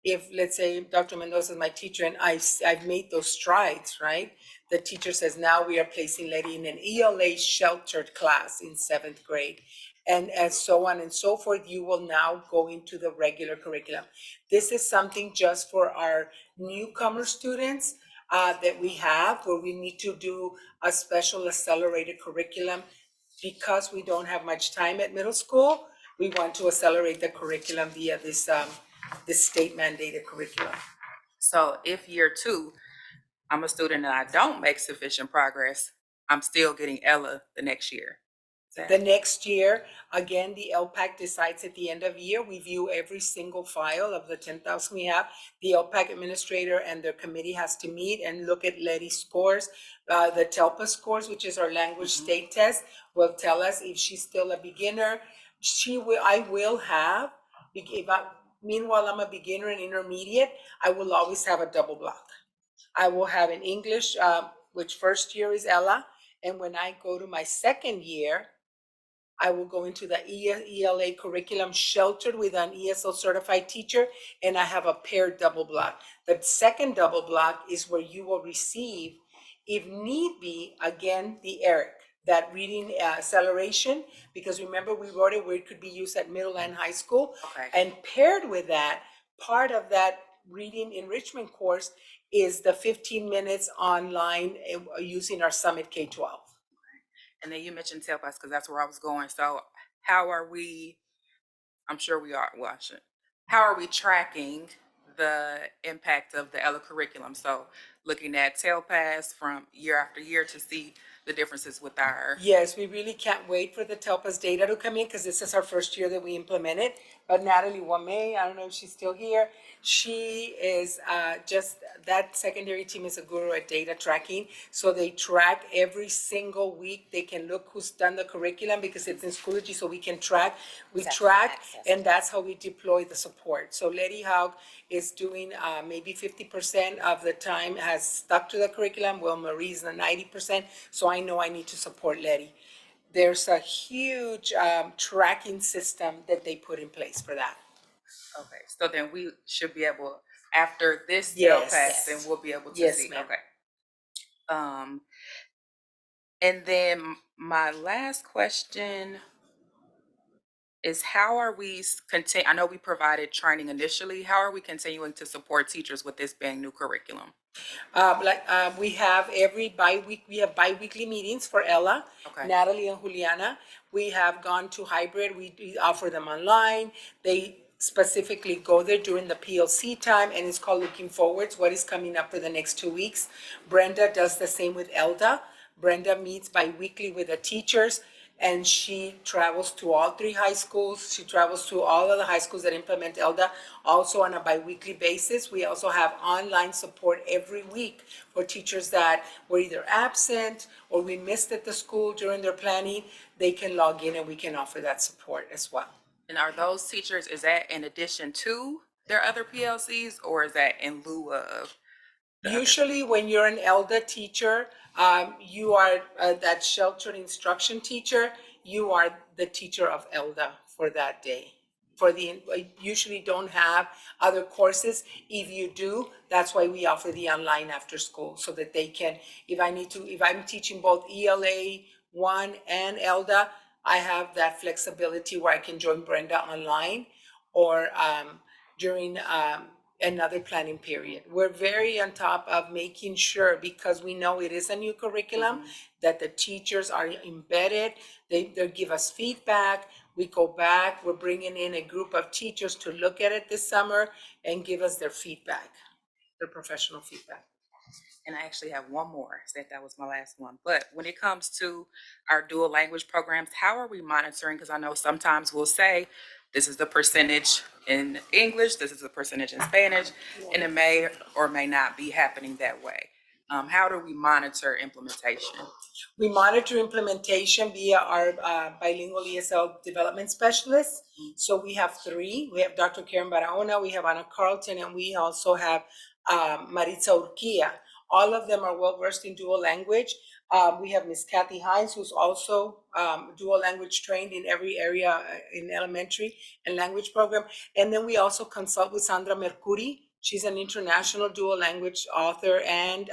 If, let's say, Dr. Mendoza is my teacher and I've made those strides, right? The teacher says, now we are placing Letty in an ELA sheltered class in 7th grade. And as so on and so forth, you will now go into the regular curriculum. This is something just for our newcomer students that we have, where we need to do a special accelerated curriculum. Because we don't have much time at middle school, we want to accelerate the curriculum via this state mandated curriculum. So if year 2, I'm a student and I don't make sufficient progress, I'm still getting Ella the next year. The next year, again, the LPAC decides at the end of year, we view every single file of the 10,000 we have. The LPAC administrator and their committee has to meet and look at Letty's scores. The TELPA scores, which is our language state test, will tell us if she's still a beginner. I will have, meanwhile, I'm a beginner and intermediate, I will always have a double block. I will have an English, which first year is Ella. And when I go to my second year, I will go into the ELA curriculum sheltered with an ESL certified teacher, and I have a paired double block. The second double block is where you will receive, if need be, again, the ERIC, that reading acceleration, because remember we wrote it where it could be used at middle and high school. Okay. And paired with that, part of that reading enrichment course is the 15 minutes online using our Summit K-12. And then you mentioned TELPAS because that's where I was going. So how are we, I'm sure we are watching, how are we tracking the impact of the Ella curriculum? So looking at TELPAS from year after year to see the differences with our. Yes, we really can't wait for the TELPAS data to come in because this is our first year that we implement it. But Natalie Wame, I don't know if she's still here. She is that secondary team is a guru at data tracking. So they track every single week. They can look who's done the curriculum because it's in Schoology, so we can track. We track, and that's how we deploy the support. So Letty Haug is doing maybe 50% of the time has stuck to the curriculum. Well, Marie's the 90%. So I know I need to support Letty. There's a huge tracking system that they put in place for that. Okay, so then we should be able, after this Yes. TELPAS, then we'll be able to Yes, see. ma'am. Okay. And then my last question is how are we I know we provided training initially. How are we continuing to support teachers with this being new curriculum? We have we have bi-weekly meetings for Ella, Okay. Natalie and Juliana. We have gone to hybrid. We offer them online. They specifically go there during the PLC time, and it's called Looking Forwards, what is coming up for the next 2 weeks. Brenda does the same with Elda. Brenda meets bi-weekly with the teachers, and she travels to all 3 high schools. She travels to all of the high schools that implement ELDA, also on a bi-weekly basis. We also have online support every week for teachers that were either absent or we missed at the school during their planning. They can log in and we can offer that support as well. And are those teachers, is that in addition to their other PLCs or is that in lieu of? Usually when you're an ELDA teacher, you are that sheltered instruction teacher, you are the teacher of ELDA for that day. Usually don't have other courses. If you do, that's why we offer the online after school so that they can, if I'm teaching both ELA 1 and ELDA, I have that flexibility where I can join Brenda online or during another planning period. We're very on top of making sure, because we know it is a new curriculum, that the teachers are embedded. They give us feedback. We go back. We're bringing in a group of teachers to look at it this summer and give us their feedback, their professional feedback. And I actually have one more, said that was my last one. But when it comes to our dual language programs, how are we monitoring? Because I know sometimes we'll say, this is the percentage in English, this is the percentage in Spanish, and it may or may not be happening that way. How do we monitor implementation? We monitor implementation via our bilingual ESL development specialists. So we have 3. We have Dr. Karen Barahona, we have Anna Carlton, and we also have Maritza Urquia. All of them are well-versed in dual language. We have Miss Kathy Hines, who's also dual language trained in every area in elementary and language program. And then we also consult with Sandra Mercuri. She's an international dual language author and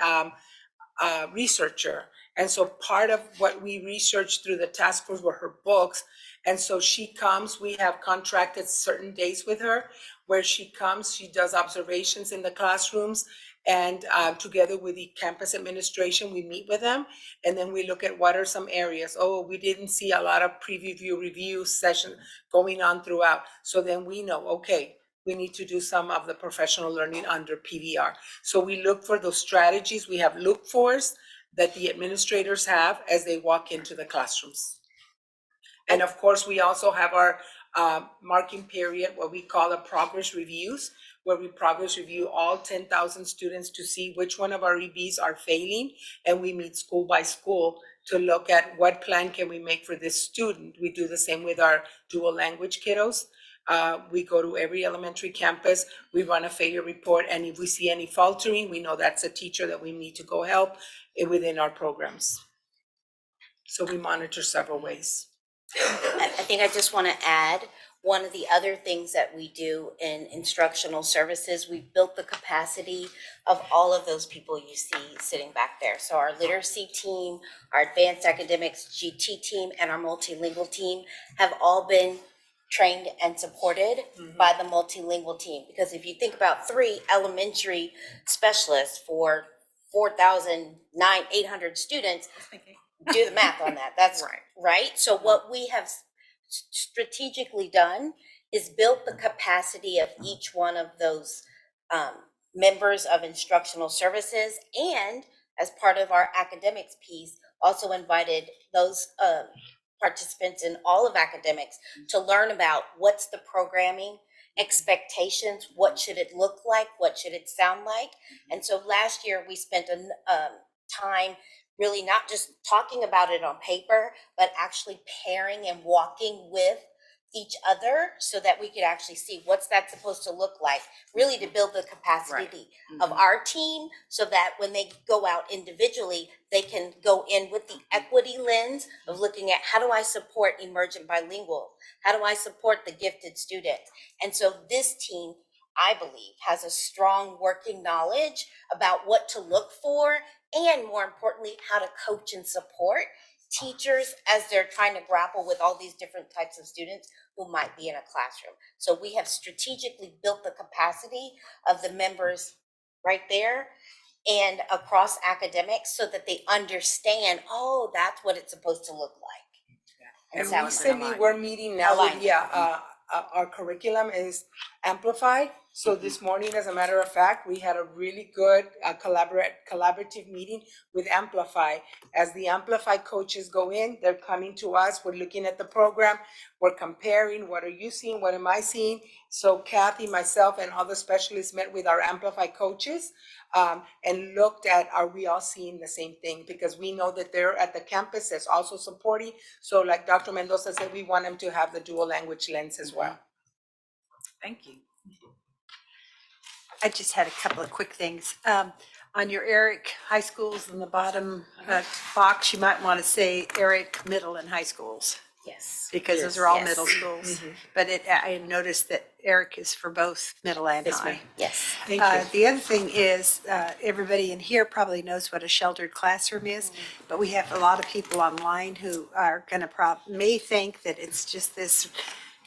researcher. And so part of what we researched through the task force were her books. And so she comes, we have contracted certain days with her where she comes, she does observations in the classrooms, and together with the campus administration, we meet with them, and then we look at what are some areas. Oh, we didn't see a lot of preview review sessions going on throughout. So then we know, okay, we need to do some of the professional learning under PVR. So we look for those strategies. We have look fors that the administrators have as they walk into the classrooms. And of course, we also have our marking period, what we call a progress reviews, where we progress review all 10,000 students to see which one of our EBs are failing. And we meet school by school to look at what plan can we make for this student. We do the same with our dual language kiddos. We go to every elementary campus, we run a failure report, and if we see any faltering, we know that's a teacher that we need to go help within our programs. So we monitor several ways. I think I just want to add, one of the other things that we do in instructional services, we've built the capacity of all of those people you see sitting back there. So our literacy team, our advanced academics GT team, and our multilingual team have all been trained and supported by the multilingual team. Because if you think about 3 elementary specialists for 4,800 students, do the math on that. That's right. So what we have strategically done is built the capacity of each one of those members of instructional services, and as part of our academics piece, also invited those participants in all of academics to learn about what's the programming expectations, what should it look like, what should it sound like. And so last year we spent time really not just talking about it on paper, but actually pairing and walking with each other so that we could actually see what's that supposed to look like, really to build the capacity of our team so that when they go out individually, they can go in with the equity lens of looking at how do I support emergent bilingual? How do I support the gifted student? And so this team, I believe, has a strong working knowledge about what to look for, and more importantly, how to coach and support teachers as they're trying to grapple with all these different types of students who might be in a classroom. So we have strategically built the capacity of the members right there and across academics so that they understand, oh, that's what it's supposed to look like. And sound recently, aligned. we're meeting now with, Aligned. our curriculum is amplified. So this morning, as a matter of fact, we had a really good collaborative meeting with Amplify. As the Amplify coaches go in, they're coming to us, we're looking at the program, we're comparing, what are you seeing, what am I seeing? So Kathy, myself, and other specialists met with our Amplify coaches and looked at, are we all seeing the same thing? Because we know that they're at the campus that's also supporting. So like Dr. Mendoza said, we want them to have the dual language lens as well. Thank you. I just had a couple of quick things. On your Eric High Schools in the bottom box, you might want to say Eric Middle and High Schools. Yes. Because those are all middle schools. But I noticed that Eric is for both middle and high. Yes. Thank you. The other thing is, everybody in here probably knows what a sheltered classroom is, but we have a lot of people online who are gonna may think that it's just this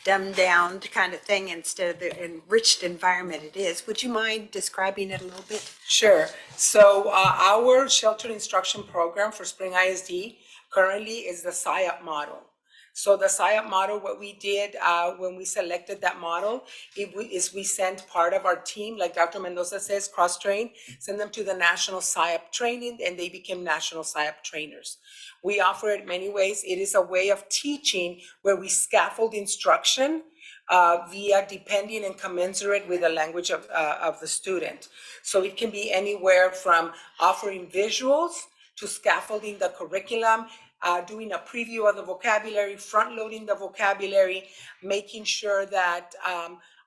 dumbed down kind of thing instead of the enriched environment it is. Would you mind describing it a little bit? Sure. So our sheltered instruction program for Spring ISD currently is the SIOP model. So the SIOP model, what we did when we selected that model is we sent part of our team, like Dr. Mendoza says, cross-train, send them to the national SIOP training, and they became national SIOP trainers. We offer it many ways. It is a way of teaching where we scaffold instruction via depending and commensurate with the language of the student. So it can be anywhere from offering visuals to scaffolding the curriculum, doing a preview of the vocabulary, front-loading the vocabulary, making sure that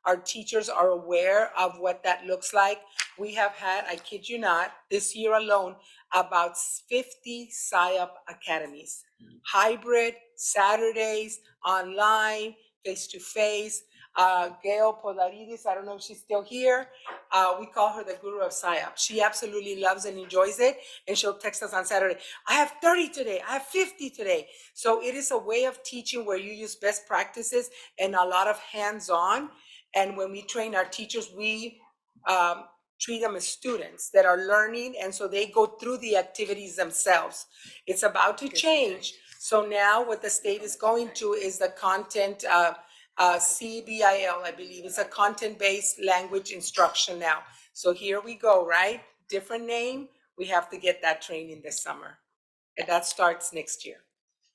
our teachers are aware of what that looks like. We have had, I kid you not, this year alone, about 50 SIOP academies. Hybrid, Saturdays, online, face-to-face. Gail Podarides, I don't know if she's still here. We call her the guru of SIOP. She absolutely loves and enjoys it. And she'll text us on Saturday, I have 30 today, I have 50 today. So it is a way of teaching where you use best practices and a lot of hands-on. And when we train our teachers, we treat them as students that are learning. And so they go through the activities themselves. It's about to change. So now what the state is going to is the content CBIL, I believe. It's a content-based language instruction now. So here we go, right? Different name. We have to get that training this summer. And that starts next year.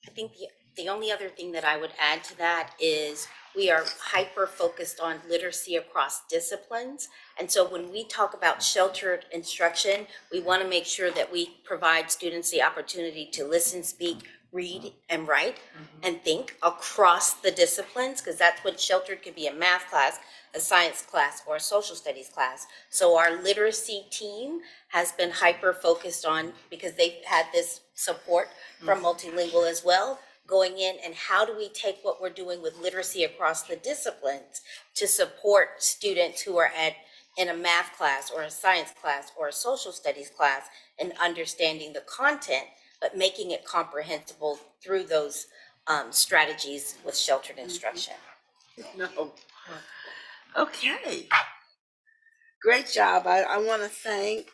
I think the only other thing that I would add to that is we are hyper-focused on literacy across disciplines. And so when we talk about sheltered instruction, we want to make sure that we provide students the opportunity to listen, speak, read, and write, and think across the disciplines, because that's what sheltered could be: a math class, a science class, or a social studies class. So our literacy team has been hyper-focused on, because they've had this support from multilingual as well, going in and how do we take what we're doing with literacy across the disciplines to support students who are in a math class or a science class or a social studies class and understanding the content, but making it comprehensible through those strategies with sheltered instruction. No. Okay. Great job. I want to thank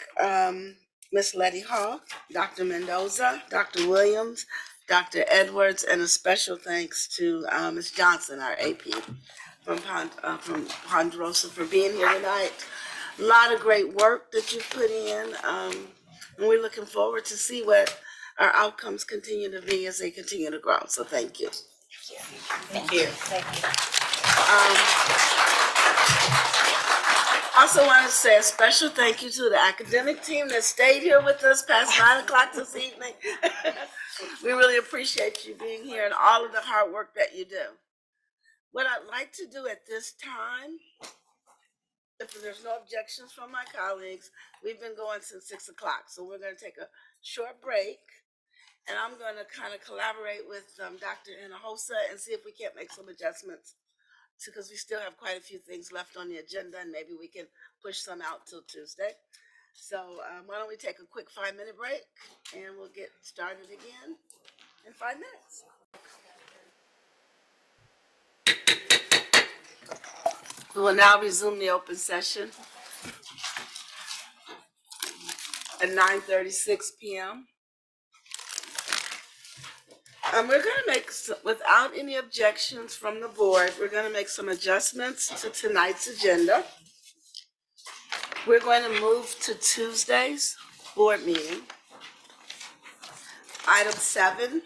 Ms. Letty Hall, Dr. Mendoza, Dr. Williams, Dr. Edwards, and a special thanks to Ms. Johnson, our AP from Ponderosa, for being here tonight. A lot of great work that you've put in, and we're looking forward to see what our outcomes continue to be as they continue to grow. So thank you. Thank you. Also want to say a special thank you to the academic team that stayed here with us past 9 o'clock this evening. We really appreciate you being here and all of the hard work that you do. What I'd like to do at this time, if there's no objections from my colleagues, we've been going since 6 o'clock, so we're going to take a short break, and I'm going to kind of collaborate with Dr. Hinojosa and see if we can't make some adjustments, because we still have quite a few things left on the agenda, and maybe we can push some out till Tuesday. So why don't we take a quick 5-minute break, and we'll get started again in 5 minutes. We will now resume the open session at 9:36 p.m. We're going to make, without any objections from the board, we're going to make some adjustments to tonight's agenda. We're going to move to Tuesday's board meeting. Item 7,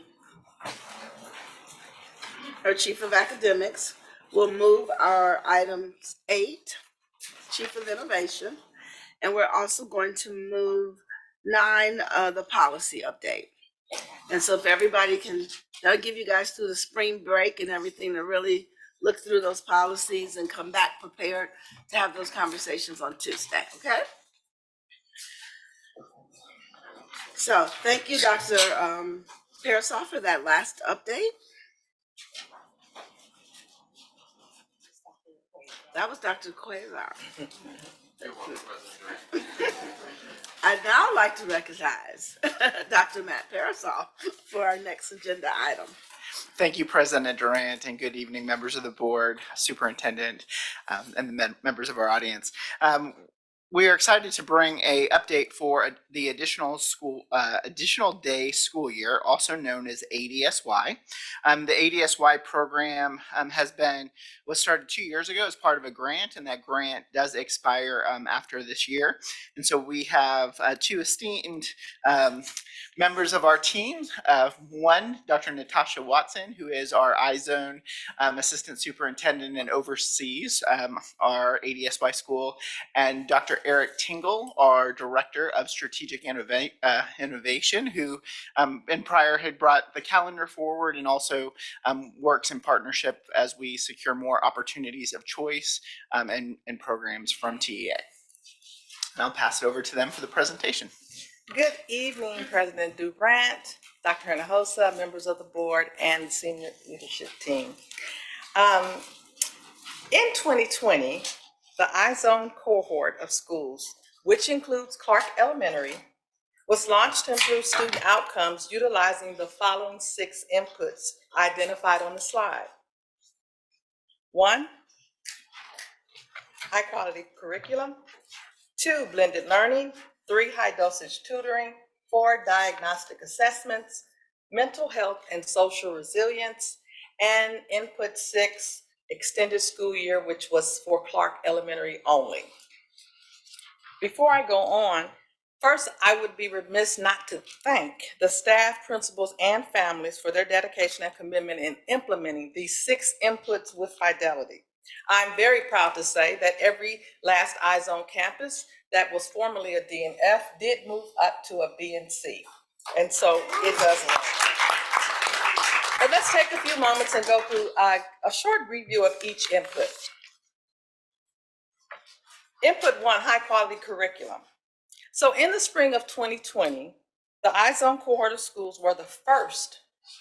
our Chief of Academics, will move our item 8, Chief of Innovation, and we're also going to move 9, the policy update. And so if everybody can, that'll give you guys through the spring break and everything to really look through those policies and come back prepared to have those conversations on Tuesday, okay? So thank you, Dr. Parasol, for that last update. That was Dr. Cuellar. I'd now like to recognize Dr. Matt Parasol for our next agenda item. Thank you, President Durant, and good evening, members of the board, superintendent, and the members of our audience. We are excited to bring a update for the additional day school year, also known as ADSY. The ADSY program was started 2 years ago as part of a grant, and that grant does expire after this year. And so we have 2 esteemed members of our team. One, Dr. Natasha Watson, who is our iZone Assistant Superintendent and oversees our ADSY school, and Dr. Eric Tingle, our Director of Strategic Innovation, who in prior had brought the calendar forward and also works in partnership as we secure more opportunities of choice and programs from TEA. And I'll pass it over to them for the presentation. Good evening, President Durant, Dr. Hinojosa, members of the board, and the senior leadership team. In 2020, the iZone cohort of schools, which includes Clark Elementary, was launched to improve student outcomes utilizing the following 6 inputs identified on the slide. 1, high-quality curriculum. 2, blended learning. 3, high-dosage tutoring. 4, diagnostic assessments. Mental health and social resilience. And input 6, extended school year, which was for Clark Elementary only. Before I go on, first, I would be remiss not to thank the staff, principals, and families for their dedication and commitment in implementing these 6 inputs with fidelity. I'm very proud to say that every last iZone campus that was formerly a D and F did move up to a B and C. And so it does work. But let's take a few moments and go through a short review of each input. Input 1, high quality curriculum. So in the spring of 2020, the iZone cohort of schools were the first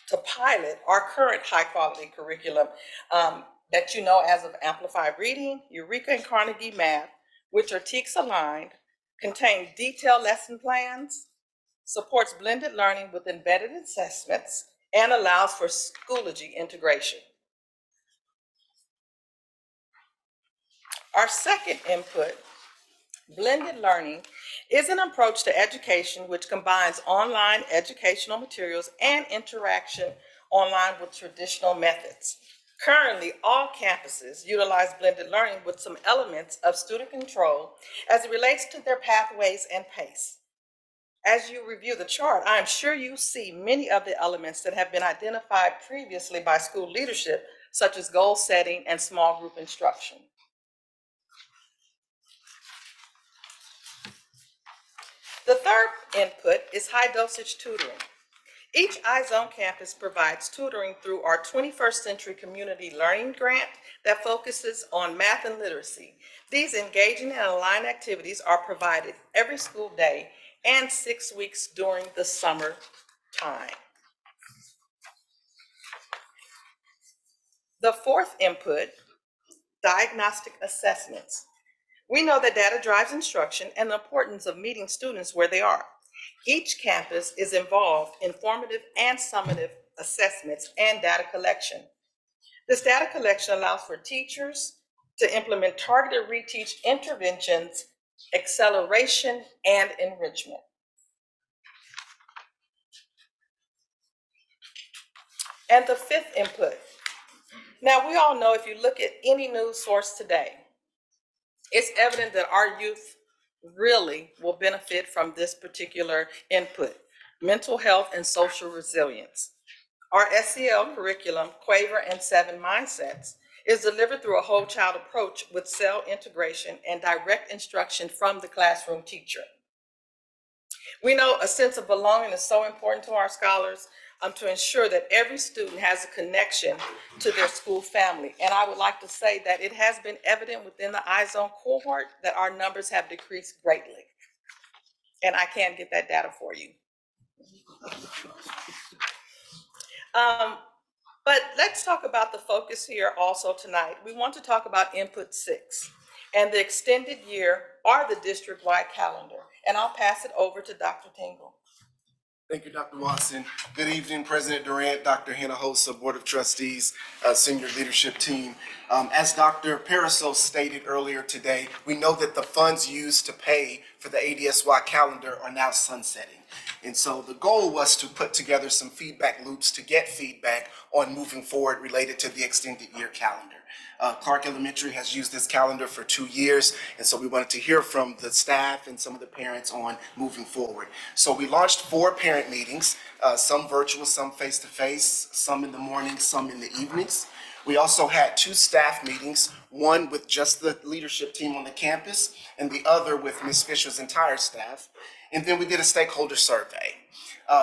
to pilot our current high quality curriculum that you know as of Amplified Reading, Eureka, and Carnegie Math, which are TEKS aligned, contain detailed lesson plans, supports blended learning with embedded assessments, and allows for Schoology integration. Our second input, blended learning, is an approach to education which combines online educational materials and interaction online with traditional methods. Currently, all campuses utilize blended learning with some elements of student control as it relates to their pathways and pace. As you review the chart, I am sure you see many of the elements that have been identified previously by school leadership, such as goal setting and small group instruction. The third input is high dosage tutoring. Each iZone campus provides tutoring through our 21st Century Community Learning Grant that focuses on math and literacy. These engaging and aligned activities are provided every school day and 6 weeks during the summer time. The fourth input, diagnostic assessments. We know that data drives instruction and the importance of meeting students where they are. Each campus is involved in formative and summative assessments and data collection. This data collection allows for teachers to implement targeted reteach interventions, acceleration, and enrichment. And the fifth input. Now, we all know if you look at any news source today, it's evident that our youth really will benefit from this particular input, mental health and social resilience. Our SEL curriculum, Quaver and 7 Mindsets, is delivered through a whole child approach with cell integration and direct instruction from the classroom teacher. We know a sense of belonging is so important to our scholars to ensure that every student has a connection to their school family. And I would like to say that it has been evident within the iZone cohort that our numbers have decreased greatly. And I can't get that data for you. But let's talk about the focus here also tonight. We want to talk about input 6 and the extended year or the district-wide calendar. And I'll pass it over to Dr. Tingle. Thank you, Dr. Watson. Good evening, President Durant, Dr. Hinojosa, Board of Trustees, Senior Leadership Team. As Dr. Paraso stated earlier today, we know that the funds used to pay for the ADSY calendar are now sunsetting. And so the goal was to put together some feedback loops to get feedback on moving forward related to the extended year calendar. Clark Elementary has used this calendar for 2 years, and so we wanted to hear from the staff and some of the parents on moving forward. So we launched 4 parent meetings, some virtual, some face-to-face, some in the morning, some in the evenings. We also had 2 staff meetings, one with just the leadership team on the campus and the other with Ms. Fisher's entire staff. And then we did a stakeholder survey.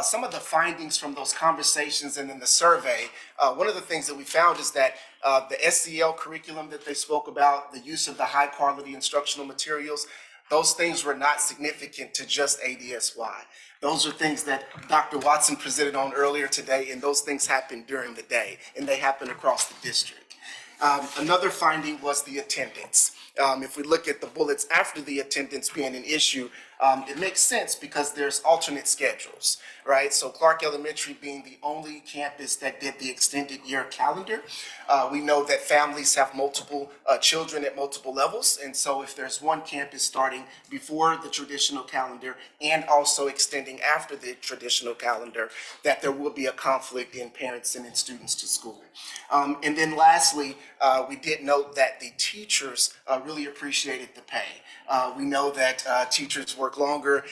Some of the findings from those conversations and in the survey, one of the things that we found is that the SEL curriculum that they spoke about, the use of the high quality instructional materials, those things were not significant to just ADSY. Those are things that Dr. Watson presented on earlier today, and those things happen during the day, and they happen across the district. Another finding was the attendance. If we look at the bullets after the attendance being an issue, it makes sense because there's alternate schedules, right? So Clark Elementary being the only campus that did the extended year calendar, we know that families have multiple children at multiple levels. And so if there's one campus starting before the traditional calendar and also extending after the traditional calendar, that there will be a conflict in parents sending students to school. And then lastly, we did note that the teachers really appreciated the pay. We know that teachers work longer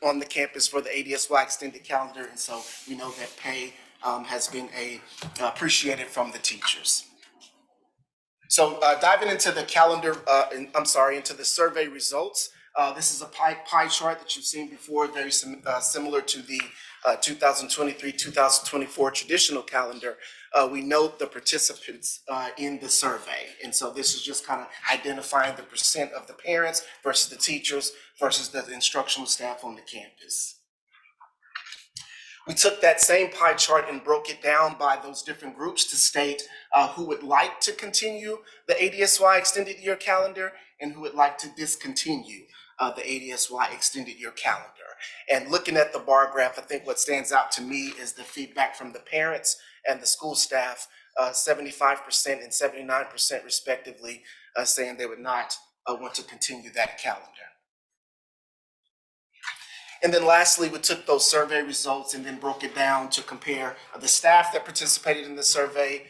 on the campus for the ADSY extended calendar, and so we know that pay has been appreciated from the teachers. So diving into the calendar, into the survey results. This is a pie chart that you've seen before, very similar to the 2023-2024 traditional calendar. We note the participants in the survey. And so this is just kind of identifying the percent of the parents versus the teachers versus the instructional staff on the campus. We took that same pie chart and broke it down by those different groups to state who would like to continue the ADSY extended year calendar and who would like to discontinue the ADSY extended year calendar. And looking at the bar graph, I think what stands out to me is the feedback from the parents and the school staff, 75% and 79% respectively, saying they would not want to continue that calendar. And then lastly, we took those survey results and then broke it down to compare the staff that participated in the survey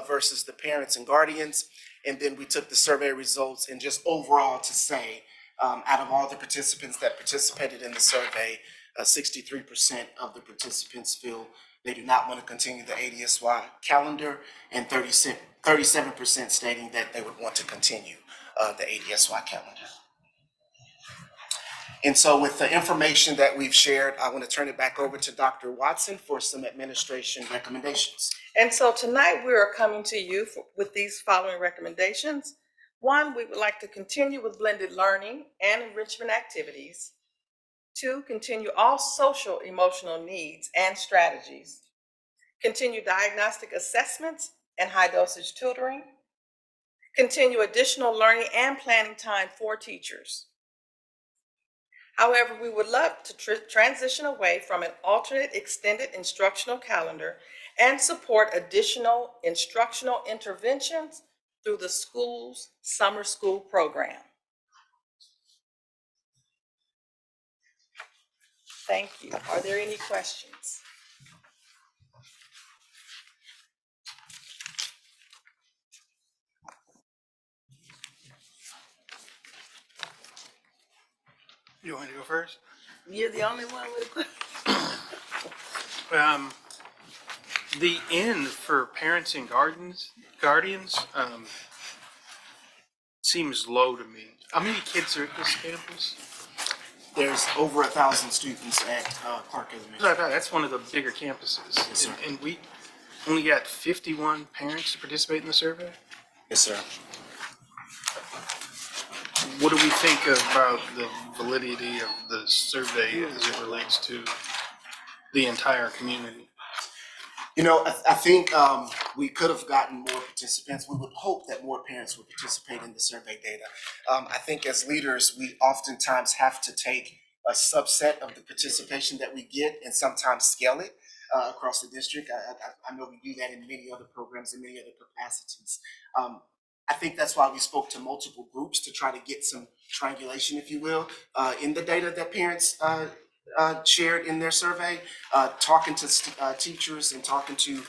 versus the parents and guardians. And then we took the survey results and just overall to say, out of all the participants that participated in the survey, 63% of the participants feel they do not want to continue the ADSY calendar, and 37% stating that they would want to continue the ADSY calendar. And so with the information that we've shared, I want to turn it back over to Dr. Watson for some administration recommendations. And so tonight we are coming to you with these following recommendations. One, we would like to continue with blended learning and enrichment activities. Two, continue all social emotional needs and strategies. Continue diagnostic assessments and high dosage tutoring. Continue additional learning and planning time for teachers. However, we would love to transition away from an alternate extended instructional calendar and support additional instructional interventions through the school's summer school program. Thank you. Are there any questions? You want me to go first? You're the only one with a question. The end for parents and guardians seems low to me. How many kids are at this campus? There's over 1,000 students at Clark Elementary. That's one of the bigger campuses. Yes, sir. And we only got 51 parents to participate in the survey? Yes, sir. What do we think about the validity of the survey as it relates to the entire community? You know, I think we could have gotten more participants. We would hope that more parents would participate in the survey data. I think as leaders, we oftentimes have to take a subset of the participation that we get and sometimes scale it across the district. I know we do that in many other programs in many other capacities. I think that's why we spoke to multiple groups to try to get some triangulation, if you will, in the data that parents shared in their survey, talking to teachers and talking to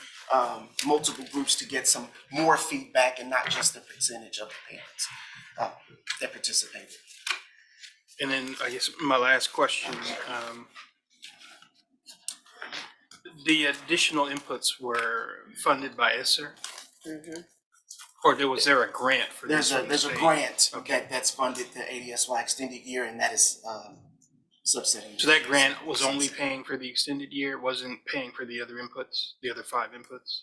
multiple groups to get some more feedback and not just the percentage of the parents that participated. And then I guess my last question, the additional inputs were funded by ESSER? Mm-hmm. Or was there a grant for this? There's a grant that's funded the ADSY extended year, and that is subsetting. So that grant was only paying for the extended year, wasn't paying for the other inputs, the other 5 inputs?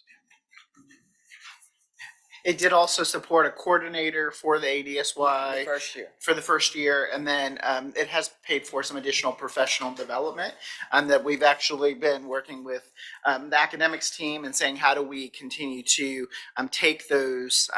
It did also support a coordinator for the ADSY For the first year, and then it has paid for some additional professional development that we've actually been working with the academics team and saying how do we continue to take those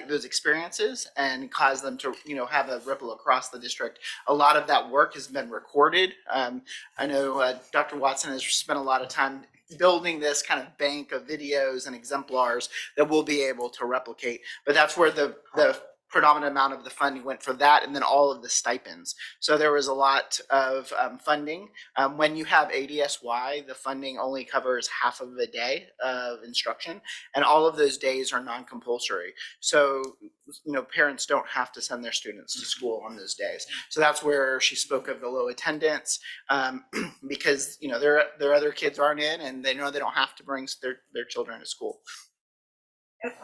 those experiences and cause them to, have a ripple across the district. A lot of that work has been recorded. I know Dr. Watson has spent a lot of time building this kind of bank of videos and exemplars that we'll be able to replicate. But that's where the predominant amount of the funding went for that, and then all of the stipends. So there was a lot of funding. When you have ADSY, the funding only covers half of a day of instruction, and all of those days are non-compulsory. So, parents don't have to send their students to school on those days. So that's where she spoke of the low attendance, because, their other kids aren't in, and they know they don't have to bring their children to school.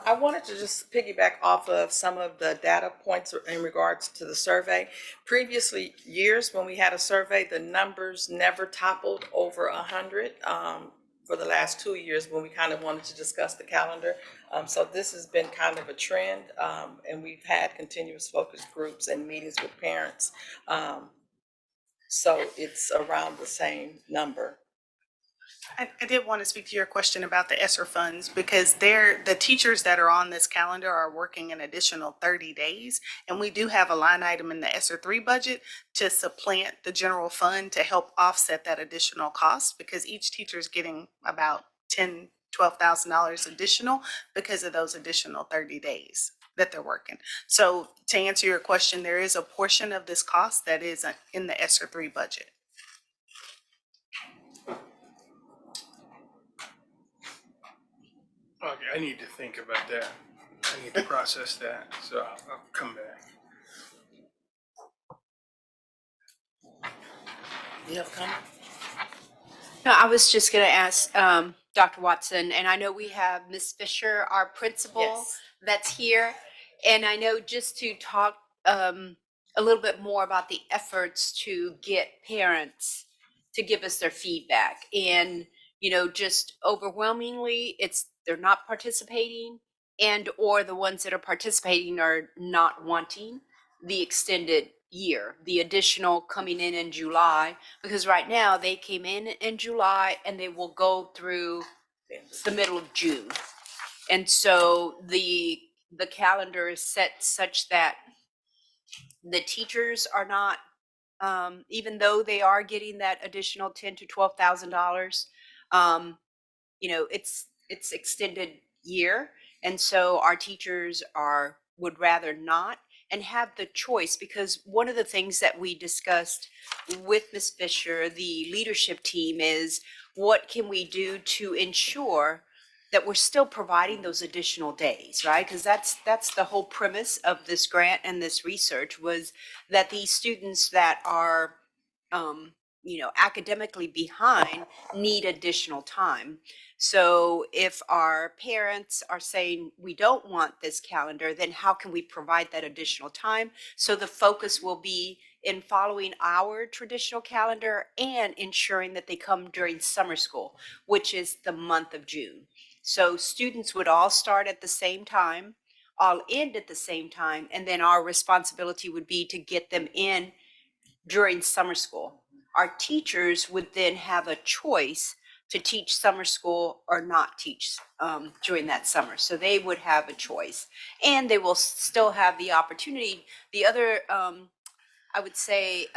I wanted to just piggyback off of some of the data points in regards to the survey. Previously years, when we had a survey, the numbers never toppled over 100. For the last 2 years, when we kind of wanted to discuss the calendar. So this has been kind of a trend, and we've had continuous focus groups and meetings with parents. So it's around the same number. I did want to speak to your question about the ESSER funds, because the teachers that are on this calendar are working an additional 30 days. And we do have a line item in the ESSER 3 budget to supplant the general fund to help offset that additional cost, because each teacher is getting about $10,000, $12,000 additional because of those additional 30 days that they're working. So to answer your question, there is a portion of this cost that is in the ESSER 3 budget. Okay, I need to think about that. I need to process that, so I'll come back. You have a comment? No, I was just going to ask Dr. Watson, and I know we have Ms. Fisher, our principal, Yes. that's here. And I know just to talk a little bit more about the efforts to get parents to give us their feedback. And, just overwhelmingly, they're not participating, and or the ones that are participating are not wanting the extended year, the additional coming in July, because right now they came in July and they will go through the middle of June. And so the calendar is set such that the teachers are not, even though they are getting that additional $10,000 to $12,000, it's extended year. And so our teachers would rather not, and have the choice, because one of the things that we discussed with Ms. Fisher, the leadership team, is what can we do to ensure that we're still providing those additional days, right? Because that's the whole premise of this grant and this research, was that these students that are academically behind need additional time. So if our parents are saying we don't want this calendar, then how can we provide that additional time? So the focus will be in following our traditional calendar and ensuring that they come during summer school, which is the month of June. So students would all start at the same time, all end at the same time, and then our responsibility would be to get them in during summer school. Our teachers would then have a choice to teach summer school or not teach during that summer. So they would have a choice, and they will still have the opportunity. The other, I would say,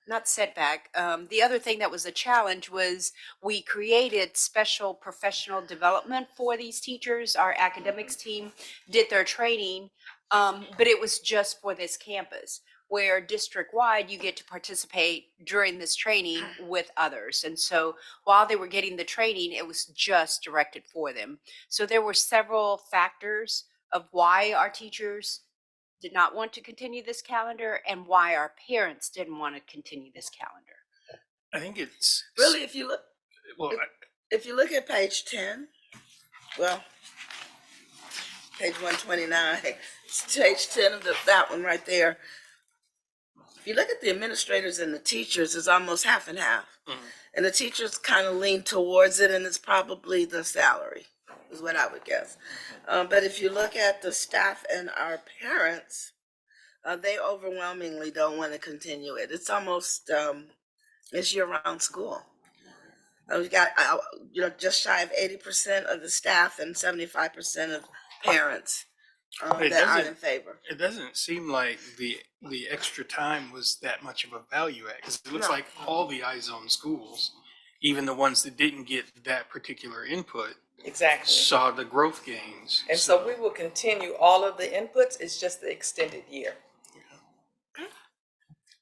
not setback, the other thing that was a challenge was we created special professional development for these teachers. Our academics team did their training, but it was just for this campus, where district-wide you get to participate during this training with others. And so while they were getting the training, it was just directed for them. So there were several factors of why our teachers did not want to continue this calendar and why our parents didn't want to continue this calendar. I think it's Really, if you look, well. if you look at page 10, well, page 129, it's page 10 of that one right there. If you look at the administrators and the teachers, it's almost half and half. And the teachers kind of lean towards it, and it's probably the salary, is what I would guess. But if you look at the staff and our parents, they overwhelmingly don't want to continue it. It's almost, it's year-round school. We've got, just shy of 80% of the staff and 75% of parents It that aren't doesn't- in favor. It doesn't seem like the extra time was that much of a value add, because it looks No. like all the iZone schools, even the ones that didn't get that particular input, Exactly. saw the growth gains. And so we will continue all of the inputs, it's just the extended year.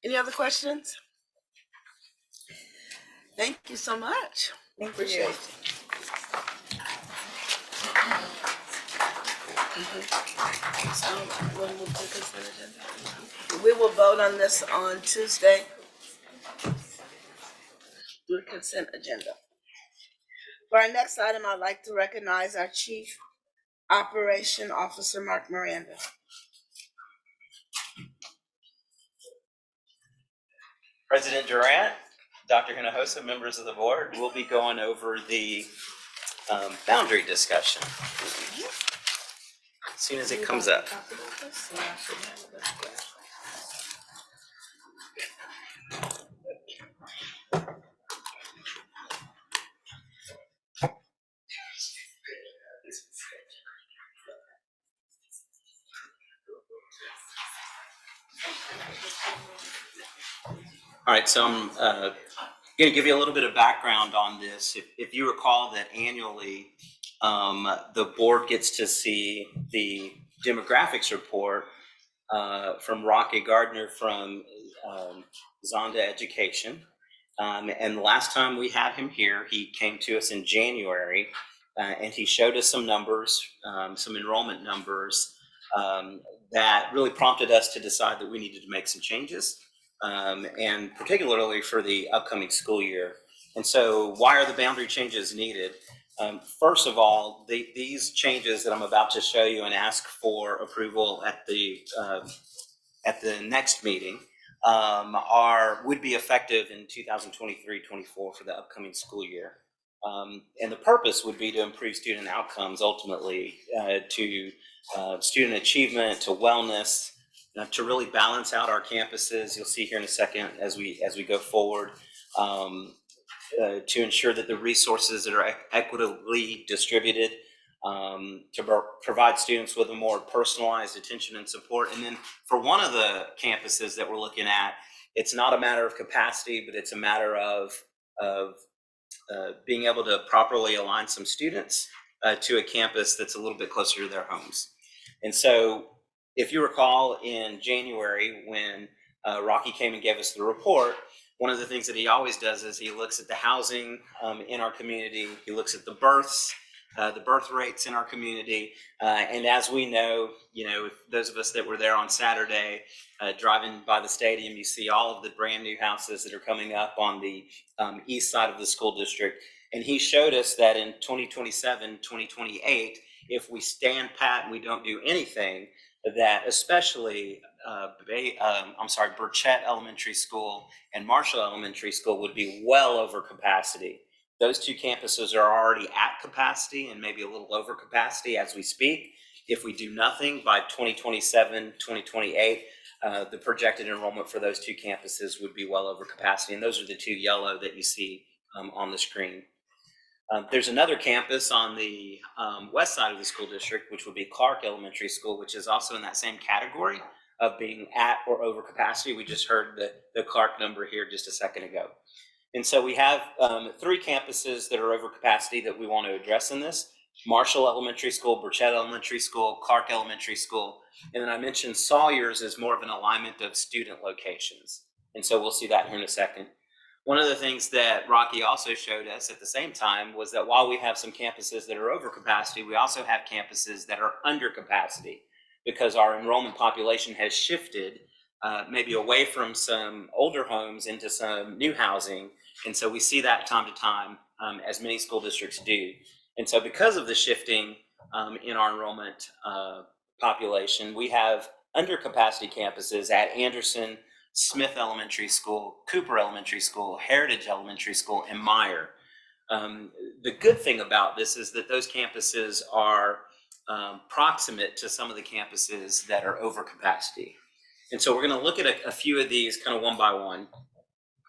Any other questions? Thank you so much. Appreciate it. So, we'll move to consent agenda. We will vote on this on Tuesday. Do the consent agenda. For our next item, I'd like to recognize our Chief Operation Officer, Mark Miranda. President Durant, Dr. Hinojosa, members of the board, we'll be going over the boundary discussion as soon as it comes up. All right, so I'm going to give you a little bit of background on this. If you recall that annually, the board gets to see the demographics report from Rocky Gardner from Zonda Education. And the last time we had him here, he came to us in January, and he showed us some numbers, some enrollment numbers that really prompted us to decide that we needed to make some changes. And particularly for the upcoming school year. And so why are the boundary changes needed? First of all, these changes that I'm about to show you and ask for approval at the next meeting would be effective in 2023-24 for the upcoming school year. And the purpose would be to improve student outcomes ultimately, to student achievement, to wellness, to really balance out our campuses. You'll see here in a second as we go forward, to ensure that the resources that are equitably distributed, to provide students with a more personalized attention and support. And then for one of the campuses that we're looking at, it's not a matter of capacity, but it's a matter of being able to properly align some students to a campus that's a little bit closer to their homes. And so if you recall in January when Rocky came and gave us the report, one of the things that he always does is he looks at the housing in our community, he looks at the birth rates in our community, and as we know, those of us that were there on Saturday, driving by the stadium, you see all of the brand new houses that are coming up on the east side of the school district. And he showed us that in 2027, 2028, if we stand pat and we don't do anything, that especially Burchett Elementary School and Marshall Elementary School would be well over capacity. Those two campuses are already at capacity and maybe a little over capacity as we speak. If we do nothing by 2027, 2028, the projected enrollment for those two campuses would be well over capacity. And those are the two yellow that you see on the screen. There's another campus on the west side of the school district, which would be Clark Elementary School, which is also in that same category of being at or over capacity. We just heard the Clark number here just a second ago. And so we have 3 campuses that are over capacity that we want to address in this. Marshall Elementary School, Burchett Elementary School, Clark Elementary School. And then I mentioned Sawyer's as more of an alignment of student locations. And so we'll see that here in a second. One of the things that Rocky also showed us at the same time was that while we have some campuses that are over capacity, we also have campuses that are under capacity because our enrollment population has shifted maybe away from some older homes into some new housing. And so we see that time to time, as many school districts do. And so because of the shifting in our enrollment population, we have under capacity campuses at Anderson, Smith Elementary School, Cooper Elementary School, Heritage Elementary School, and Meyer. The good thing about this is that those campuses are proximate to some of the campuses that are over capacity. And so we're going to look at a few of these kind of one by one.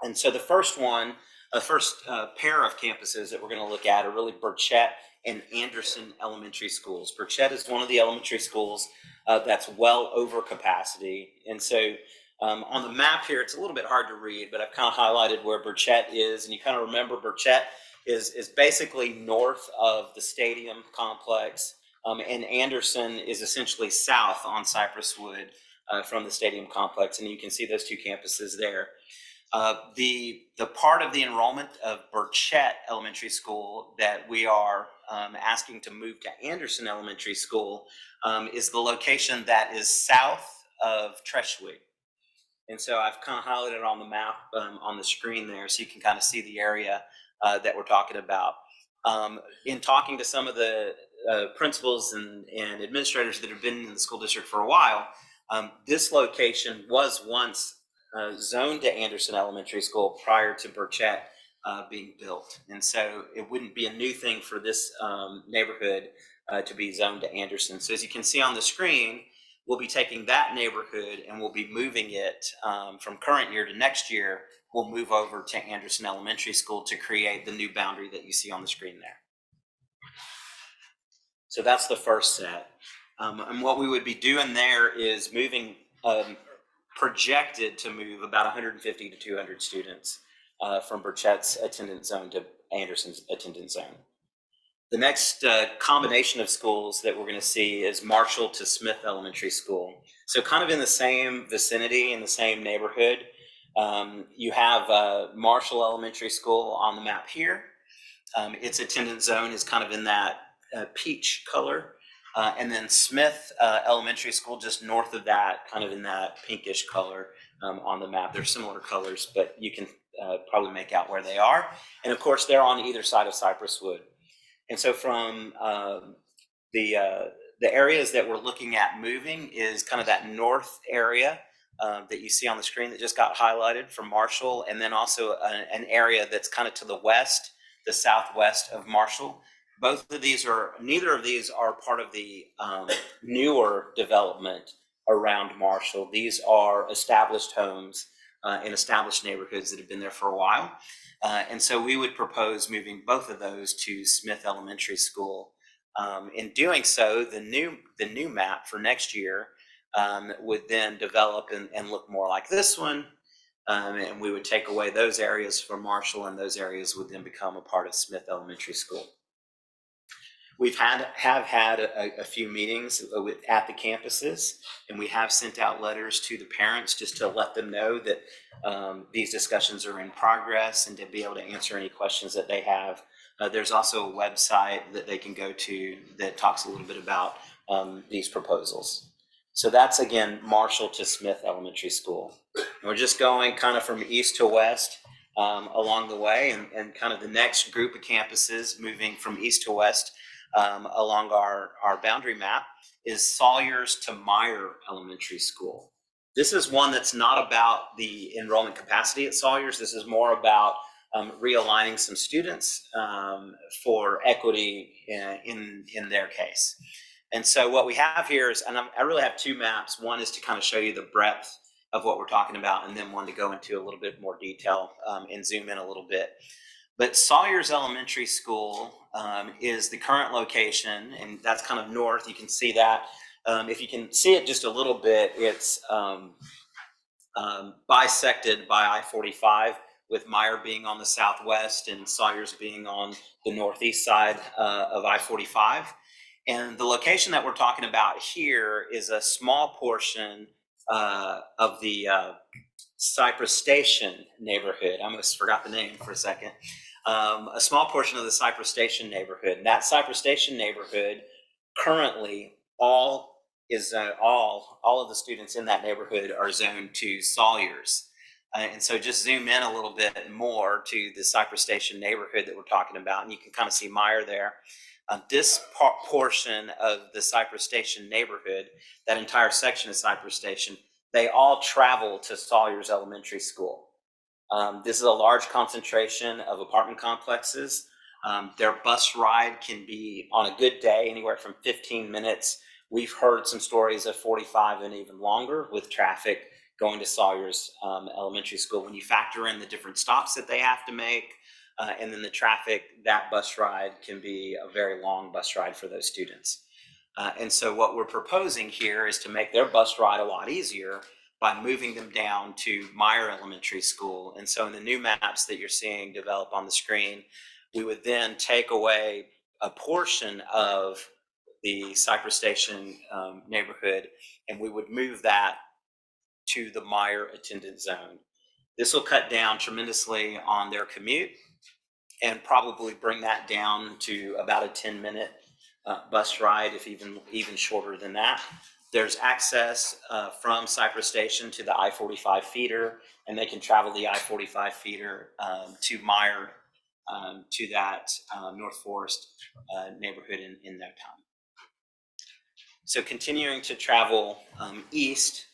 And so the first one The first pair of campuses that we're going to look at are really Burchett and Anderson elementary schools. Burchett is one of the elementary schools that's well over capacity. And so on the map here, it's a little bit hard to read, but I've kind of highlighted where Burchett is. And you kind of remember Burchett is basically north of the stadium complex. And Anderson is essentially south on Cypress Wood from the stadium complex. And you can see those two campuses there. The part of the enrollment of Burchett Elementary School that we are asking to move to Anderson Elementary School is the location that is south of Treshwick. And so I've kind of highlighted on the map on the screen there so you can kind of see the area that we're talking about. In talking to some of the principals and administrators that have been in the school district for a while, this location was once zoned to Anderson Elementary School prior to Burchett being built. And so it wouldn't be a new thing for this neighborhood to be zoned to Anderson. So as you can see on the screen, we'll be taking that neighborhood and we'll be moving it from current year to next year. We'll move over to Anderson Elementary School to create the new boundary that you see on the screen there. So that's the first set. And what we would be doing there is moving, projected to move about 150 to 200 students from Burchett's attendance zone to Anderson's attendance zone. The next combination of schools that we're going to see is Marshall to Smith Elementary School. So kind of in the same vicinity, in the same neighborhood. You have Marshall Elementary School on the map here. Its attendance zone is kind of in that peach color. And then Smith Elementary School just north of that, kind of in that pinkish color on the map. They're similar colors, but you can probably make out where they are. And of course, they're on either side of Cypress Wood. And so from the areas that we're looking at moving is kind of that north area that you see on the screen that just got highlighted from Marshall, and then also an area that's kind of to the west, the southwest of Marshall. Both of these are, neither of these are part of the newer development around Marshall. These are established homes in established neighborhoods that have been there for a while. And so we would propose moving both of those to Smith Elementary School. In doing so, the new map for next year would then develop and look more like this one. And we would take away those areas from Marshall, and those areas would then become a part of Smith Elementary School. We've had a few meetings at the campuses, and we have sent out letters to the parents just to let them know that these discussions are in progress and to be able to answer any questions that they have. There's also a website that they can go to that talks a little bit about these proposals. So that's, again, Marshall to Smith Elementary School. And we're just going kind of from east to west along the way, and kind of the next group of campuses moving from east to west along our boundary map is Sawyers to Meyer Elementary School. This is one that's not about the enrollment capacity at Sawyers. This is more about realigning some students for equity in their case. And so what we have here is, and I really have two maps. One is to kind of show you the breadth of what we're talking about, and then one to go into a little bit more detail and zoom in a little bit. But Sawyers Elementary School is the current location, and that's kind of north. You can see that. If you can see it just a little bit, it's bisected by I-45, with Meyer being on the southwest and Sawyers being on the northeast side of I-45. And the location that we're talking about here is a small portion of the Cypress Station neighborhood. I almost forgot the name for a second. A small portion of the Cypress Station neighborhood. And that Cypress Station neighborhood, currently all of the students in that neighborhood are zoned to Sawyers. And so just zoom in a little bit more to the Cypress Station neighborhood that we're talking about, and you can kind of see Meyer there. This portion of the Cypress Station neighborhood, that entire section of Cypress Station, they all travel to Sawyers Elementary School. This is a large concentration of apartment complexes. Their bus ride can be, on a good day, anywhere from 15 minutes. We've heard some stories of 45 and even longer with traffic going to Sawyers Elementary School. When you factor in the different stops that they have to make, and then the traffic, that bus ride can be a very long bus ride for those students. And so what we're proposing here is to make their bus ride a lot easier by moving them down to Meyer Elementary School. And so in the new maps that you're seeing develop on the screen, we would then take away a portion of the Cypress Station neighborhood, and we would move that to the Meyer attendance zone. This will cut down tremendously on their commute and probably bring that down to about a 10-minute bus ride, if even shorter than that. There's access from Cypress Station to the I-45 feeder, and they can travel the I-45 feeder to Meyer, to that North Forest neighborhood in no time. So continuing to travel east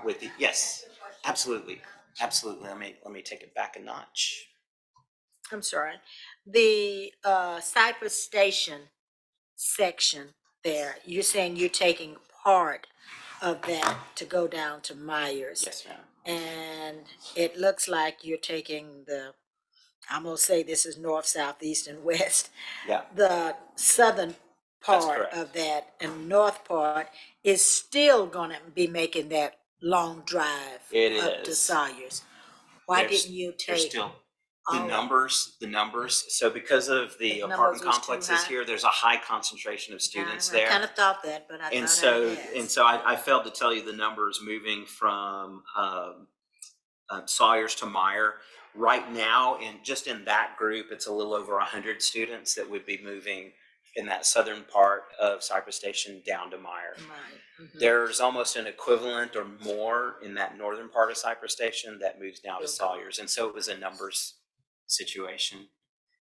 with the, yes, absolutely. Let me take it back a notch. I'm sorry. The Cypress Station section there, you're saying you're taking part of that to go down to Myers. Yes, ma'am. And it looks like you're taking the, I'm gonna say this is north, south, east, and west. Yeah. The southern That's part correct. of that and north part is still gonna be making that long drive It up to is. Sawyers. Why There's- didn't you there's take? still all the of numbers. So because of the The numbers apartment was too complexes high? here, there's a high concentration of students I there. kind of thought that, but I And thought so I failed to tell you the numbers moving from Sawyers to Meyer. Right now, just in that group, it's a little over 100 students that would be moving in that southern part of Cypress Station down to Meyer. There's almost an equivalent or more in that northern part of Cypress Station that moves down to Sawyers. And so it was a numbers situation.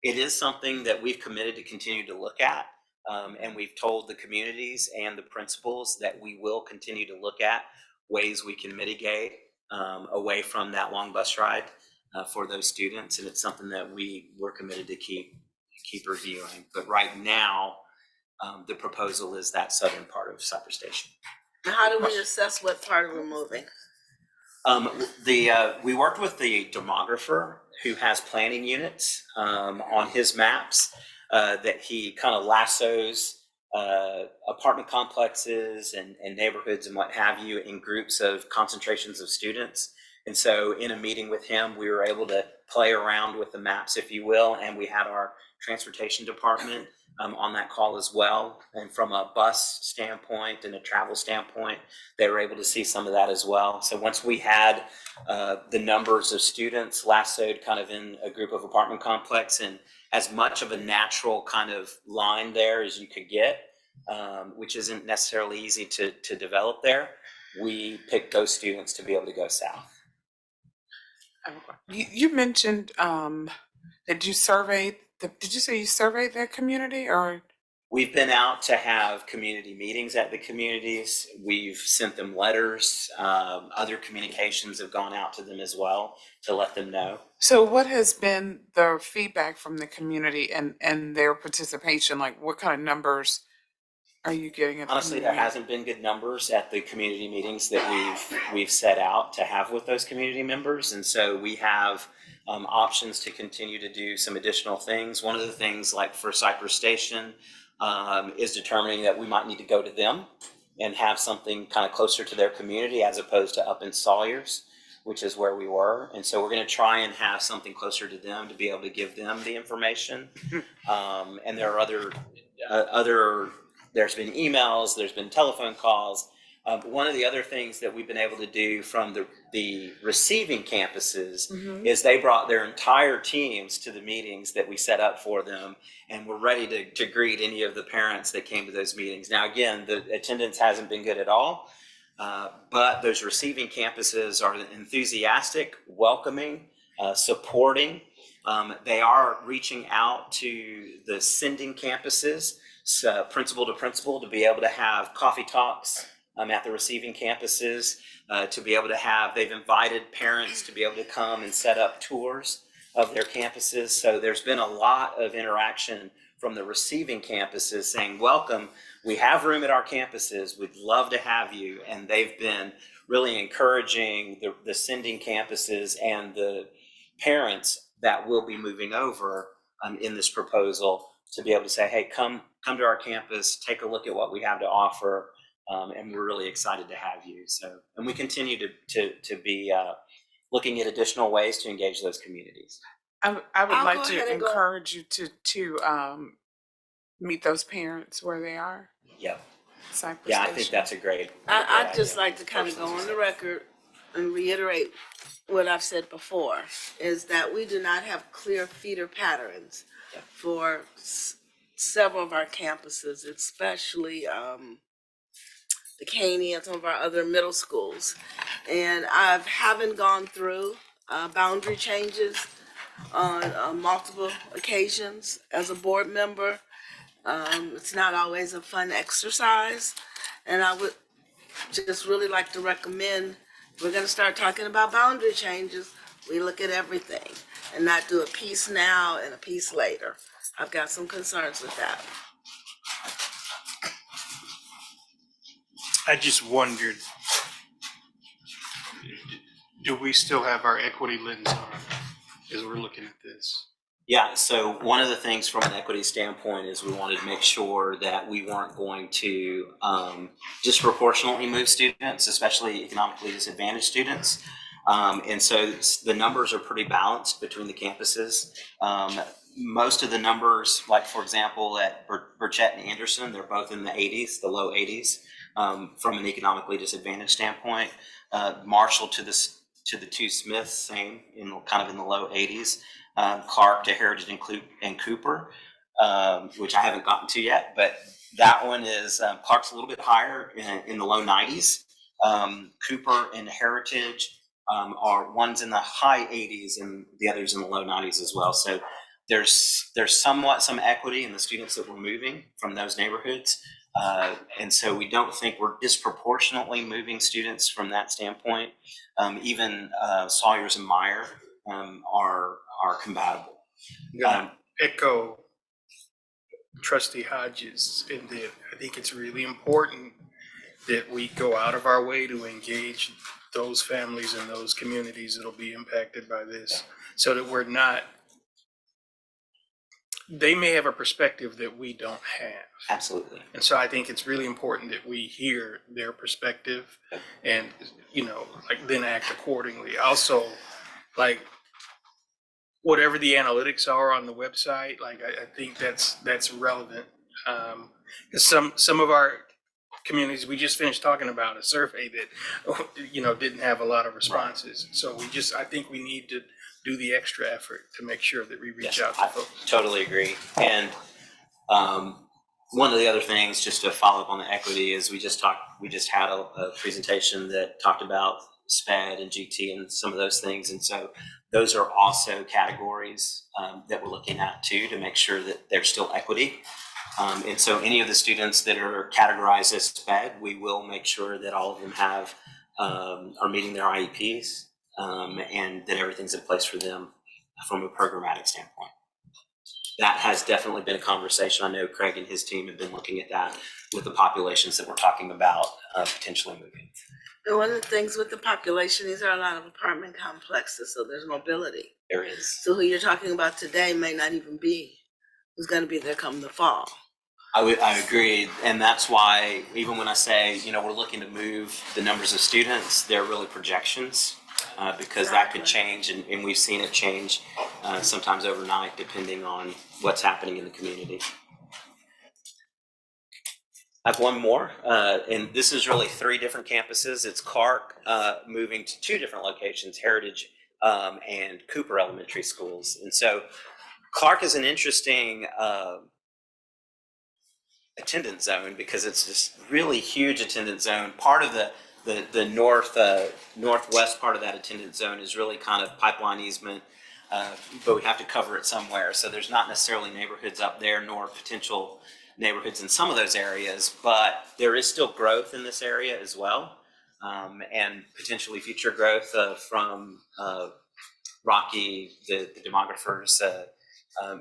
It is something that we've committed to continue to look at. And we've told the communities and the principals that we will continue to look at ways we can mitigate away from that long bus ride for those students. And it's something that we're committed to keep reviewing. But right now, the proposal is that southern part of Cypress Station. How do we assess what part we're moving? We worked with the demographer who has planning units on his maps that he kind of lassos apartment complexes and neighborhoods and what have you in groups of concentrations of students. And so in a meeting with him, we were able to play around with the maps, if you will, and we had our transportation department on that call as well. And from a bus standpoint and a travel standpoint, they were able to see some of that as well. So once we had the numbers of students lassoed kind of in a group of apartment complex and as much of a natural kind of line there as you could get, which isn't necessarily easy to develop there, we picked those students to be able to go south. You mentioned that you surveyed, did you say you surveyed their community or? We've been out to have community meetings at the communities. We've sent them letters. Other communications have gone out to them as well to let them know. So what has been the feedback from the community and their participation? Like what kind of numbers are you getting? Honestly, there hasn't been good numbers at the community meetings that we've set out to have with those community members. And so we have options to continue to do some additional things. One of the things like for Cypress Station is determining that we might need to go to them and have something kind of closer to their community as opposed to up in Sawyers, which is where we were. And so we're going to try and have something closer to them to be able to give them the information. And there are other there's been emails, there's been telephone calls. One of the other things that we've been able to do from the receiving campuses is they brought their entire teams to the meetings that we set up for them and were ready to greet any of the parents that came to those meetings. Now, again, the attendance hasn't been good at all, but those receiving campuses are enthusiastic, welcoming, supporting. They are reaching out to the sending campuses, principal to principal, to be able to have coffee talks at the receiving campuses, to be able to have, they've invited parents to be able to come and set up tours of their campuses. So there's been a lot of interaction from the receiving campuses saying, welcome, we have room at our campuses, we'd love to have you. And they've been really encouraging the sending campuses and the parents that will be moving over in this proposal to be able to say, hey, come to our campus, take a look at what we have to offer, and we're really excited to have you. So, and we continue to be looking at additional ways to engage those communities. I would I'll like go to ahead and go. encourage you to meet those parents where they are. Yep. Cypress Yeah, I think Station. that's a great. I'd just like to kind of go on the record and reiterate what I've said before, is that we do not have clear feeder patterns for several of our campuses, especially the Caney and some of our other middle schools. And I haven't gone through boundary changes on multiple occasions as a board member. It's not always a fun exercise, and I would just really like to recommend, if we're gonna start talking about boundary changes, we look at everything and not do a piece now and a piece later. I've got some concerns with that. I just wondered, do we still have our equity lens on as we're looking at this? Yeah, so one of the things from an equity standpoint is we wanted to make sure that we weren't going to disproportionately move students, especially economically disadvantaged students. And so the numbers are pretty balanced between the campuses. Most of the numbers, like for example, at Burchett and Anderson, they're both in the 80s, the low 80s, from an economically disadvantaged standpoint. Marshall to the two Smiths, same, kind of in the low 80s. Clark to Heritage and Cooper, which I haven't gotten to yet, but that one is, Clark's a little bit higher in the low 90s. Cooper and Heritage are one's in the high 80s and the other's in the low 90s as well. So there's somewhat some equity in the students that we're moving from those neighborhoods. And so we don't think we're disproportionately moving students from that standpoint. Even Sawyers and Meyer are compatible. Echo Trustee Hodges in that I think it's really important that we go out of our way to engage those families and those communities that'll be impacted by this, so that we're not, they may have a perspective that we don't have. Absolutely. And so I think it's really important that we hear their perspective and, like then act accordingly. Also, like, whatever the analytics are on the website, like I think that's relevant. Because some of our communities, we just finished talking about a survey that didn't have a lot of responses. So I think we need to do the extra effort to make sure that we reach out to folks. Totally agree. And one of the other things, just to follow up on the equity, is we just had a presentation that talked about SPED and GT and some of those things. And so those are also categories that we're looking at too, to make sure that there's still equity. And so any of the students that are categorized as SPED, we will make sure that all of them are meeting their IEPs and that everything's in place for them from a programmatic standpoint. That has definitely been a conversation. I know Craig and his team have been looking at that with the populations that we're talking about potentially moving. And one of the things with the population, these are a lot of apartment complexes, so there's mobility. There is. So who you're talking about today may not even be who's going to be there come the fall. I agree, and that's why even when I say, we're looking to move the numbers of students, they're really projections because that could change, and we've seen it change sometimes overnight depending on what's happening in the community. I have one more, and this is really 3 different campuses. It's Clark moving to 2 different locations, Heritage and Cooper Elementary Schools. And so Clark is an interesting attendance zone because it's this really huge attendance zone. Part of the northwest part of that attendance zone is really kind of pipeline easement, but we have to cover it somewhere. So there's not necessarily neighborhoods up there, nor potential neighborhoods in some of those areas, but there is still growth in this area as well, and potentially future growth from Rocky, the demographers,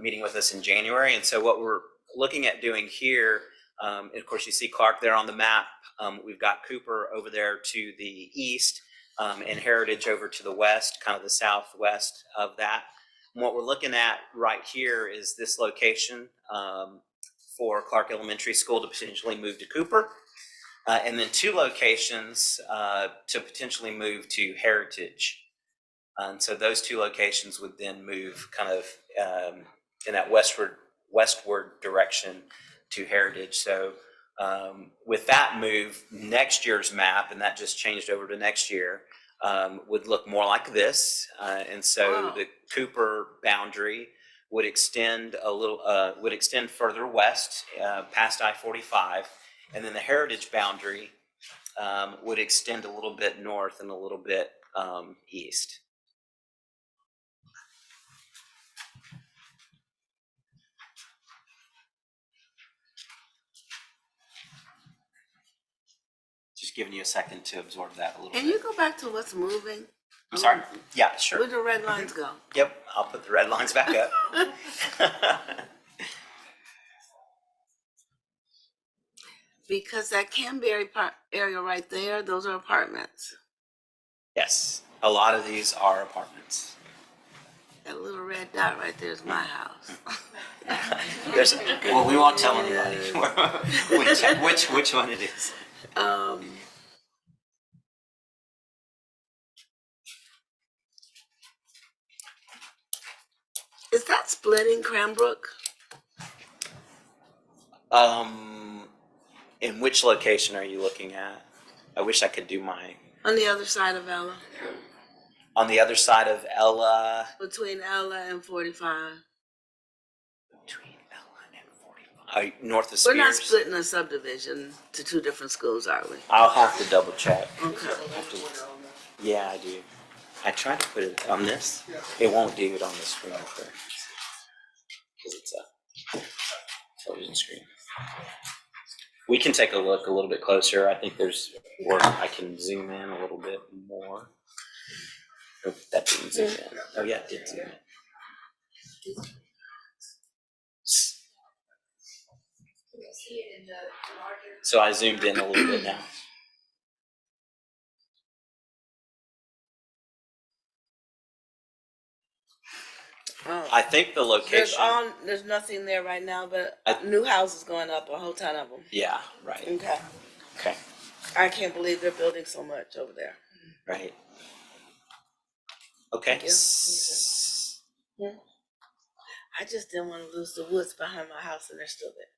meeting with us in January. And so what we're looking at doing here And of course, you see Clark there on the map. We've got Cooper over there to the east, and Heritage over to the west, kind of the southwest of that. And what we're looking at right here is this location for Clark Elementary School to potentially move to Cooper, and then 2 locations to potentially move to Heritage. And so those 2 locations would then move kind of in that westward direction to Heritage. So with that move, next year's map, and that just changed over to next year, would look more like this. And so the Cooper boundary would extend a little, would extend further west past I-45, and then the Heritage boundary would extend a little bit north and a little bit east. Just giving you a second to absorb that a little Can bit. you go back to what's moving? I'm sorry? Yeah, sure. Where do the red lines go? Yep, I'll put the red lines back up. Because that Canberry area right there, those are apartments. Yes, a lot of these are apartments. That little red dot right there is my house. Well, we won't tell anybody which one it is. Is that splitting Cranbrook? In which location are you looking at? I wish I could do my. On the other side of Ella. On the other side of Ella. Between Ella and 45. North of Spears. We're not splitting a subdivision to 2 different schools, are we? I'll have to double check. Okay. Yeah, I do. I tried to put it on this. It won't do it on the screen up there. Because it's a television screen. We can take a look a little bit closer. I think there's where I can zoom in a little bit more. Oh, that didn't zoom in. Oh yeah, it did zoom in. So I zoomed in a little bit now. I think the location. There's nothing there right now, but new houses going up, a whole ton of them. Yeah, right. Okay. Okay. I can't believe they're building so much over there. Right. Okay. I just didn't want to lose the woods behind my house, and they're still there.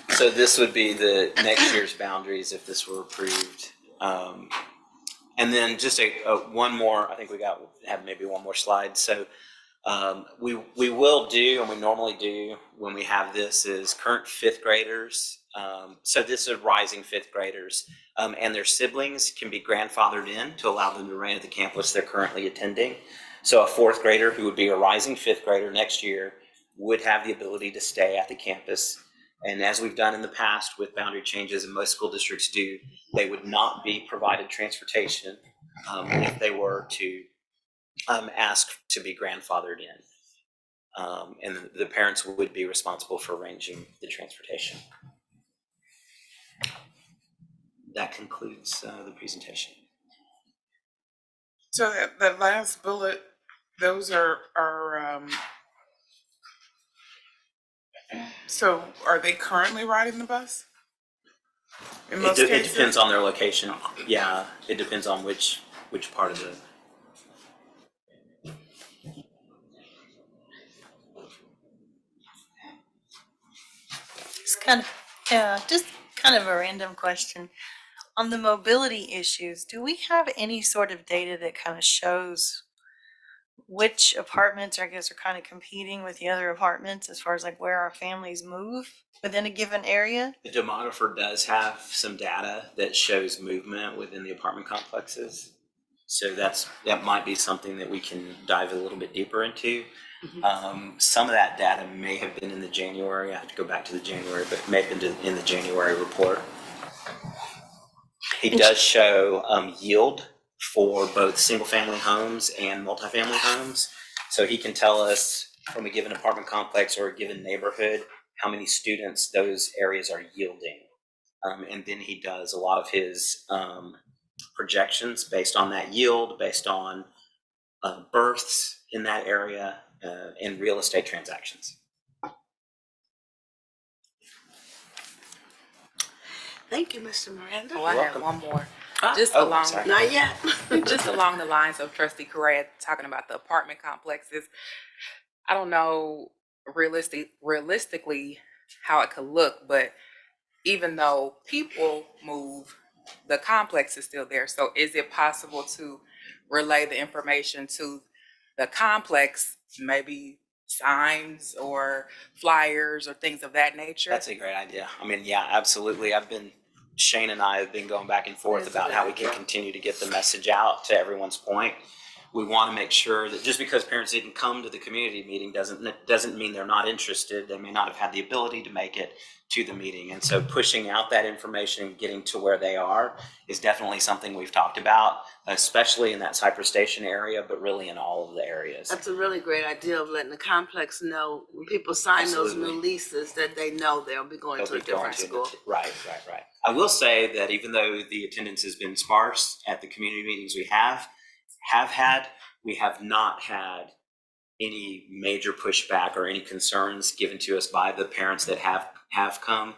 So this would be the next year's boundaries if this were approved. And then just one more, I think we have maybe one more slide. So we will do, and we normally do when we have this, is current 5th graders. So this is rising 5th graders and their siblings can be grandfathered in to allow them to remain at the campus they're currently attending. So a 4th grader who would be a rising 5th grader next year would have the ability to stay at the campus. And as we've done in the past with boundary changes, and most school districts do, they would not be provided transportation if they were to ask to be grandfathered in. And the parents would be responsible for arranging the transportation. That concludes the presentation. So the last bullet, those are so are they currently riding the bus? In most It cases? depends on their location. Yeah, it depends on which part of the. Just kind of a random question. On the mobility issues, do we have any sort of data that kind of shows which apartments, I guess, are kind of competing with the other apartments as far as like where our families move within a given area? The demographer does have some data that shows movement within the apartment complexes. So that might be something that we can dive a little bit deeper into. Some of that data may have been in the January. I have to go back to the January, but it may have been in the January report. He does show yield for both single-family homes and multifamily homes. So he can tell us from a given apartment complex or a given neighborhood, how many students those areas are yielding. And then he does a lot of his projections based on that yield, based on births in that area, and real estate transactions. Thank you, Mr. Miranda. Oh, I have one more. Just Oh, along, sorry. Not yet. just along the lines of Trustee Correa talking about the apartment complexes. I don't know realistically how it could look, but even though people move, the complex is still there. So is it possible to relay the information to the complex, maybe signs or flyers or things of that nature? That's a great idea. I mean, yeah, absolutely. Shane and I have been going back and forth about how we can continue to get the message out. To everyone's point, we want to make sure that just because parents didn't come to the community meeting doesn't mean they're not interested. They may not have had the ability to make it to the meeting. And so pushing out that information and getting to where they are is definitely something we've talked about, especially in that Cypress Station area, but really in all of the areas. That's a really great idea of letting the complex know when people sign those Absolutely. new leases that they know they'll be going to a different school. Right. I will say that even though the attendance has been sparse at the community meetings we have had, we have not had any major pushback or any concerns given to us by the parents that have come.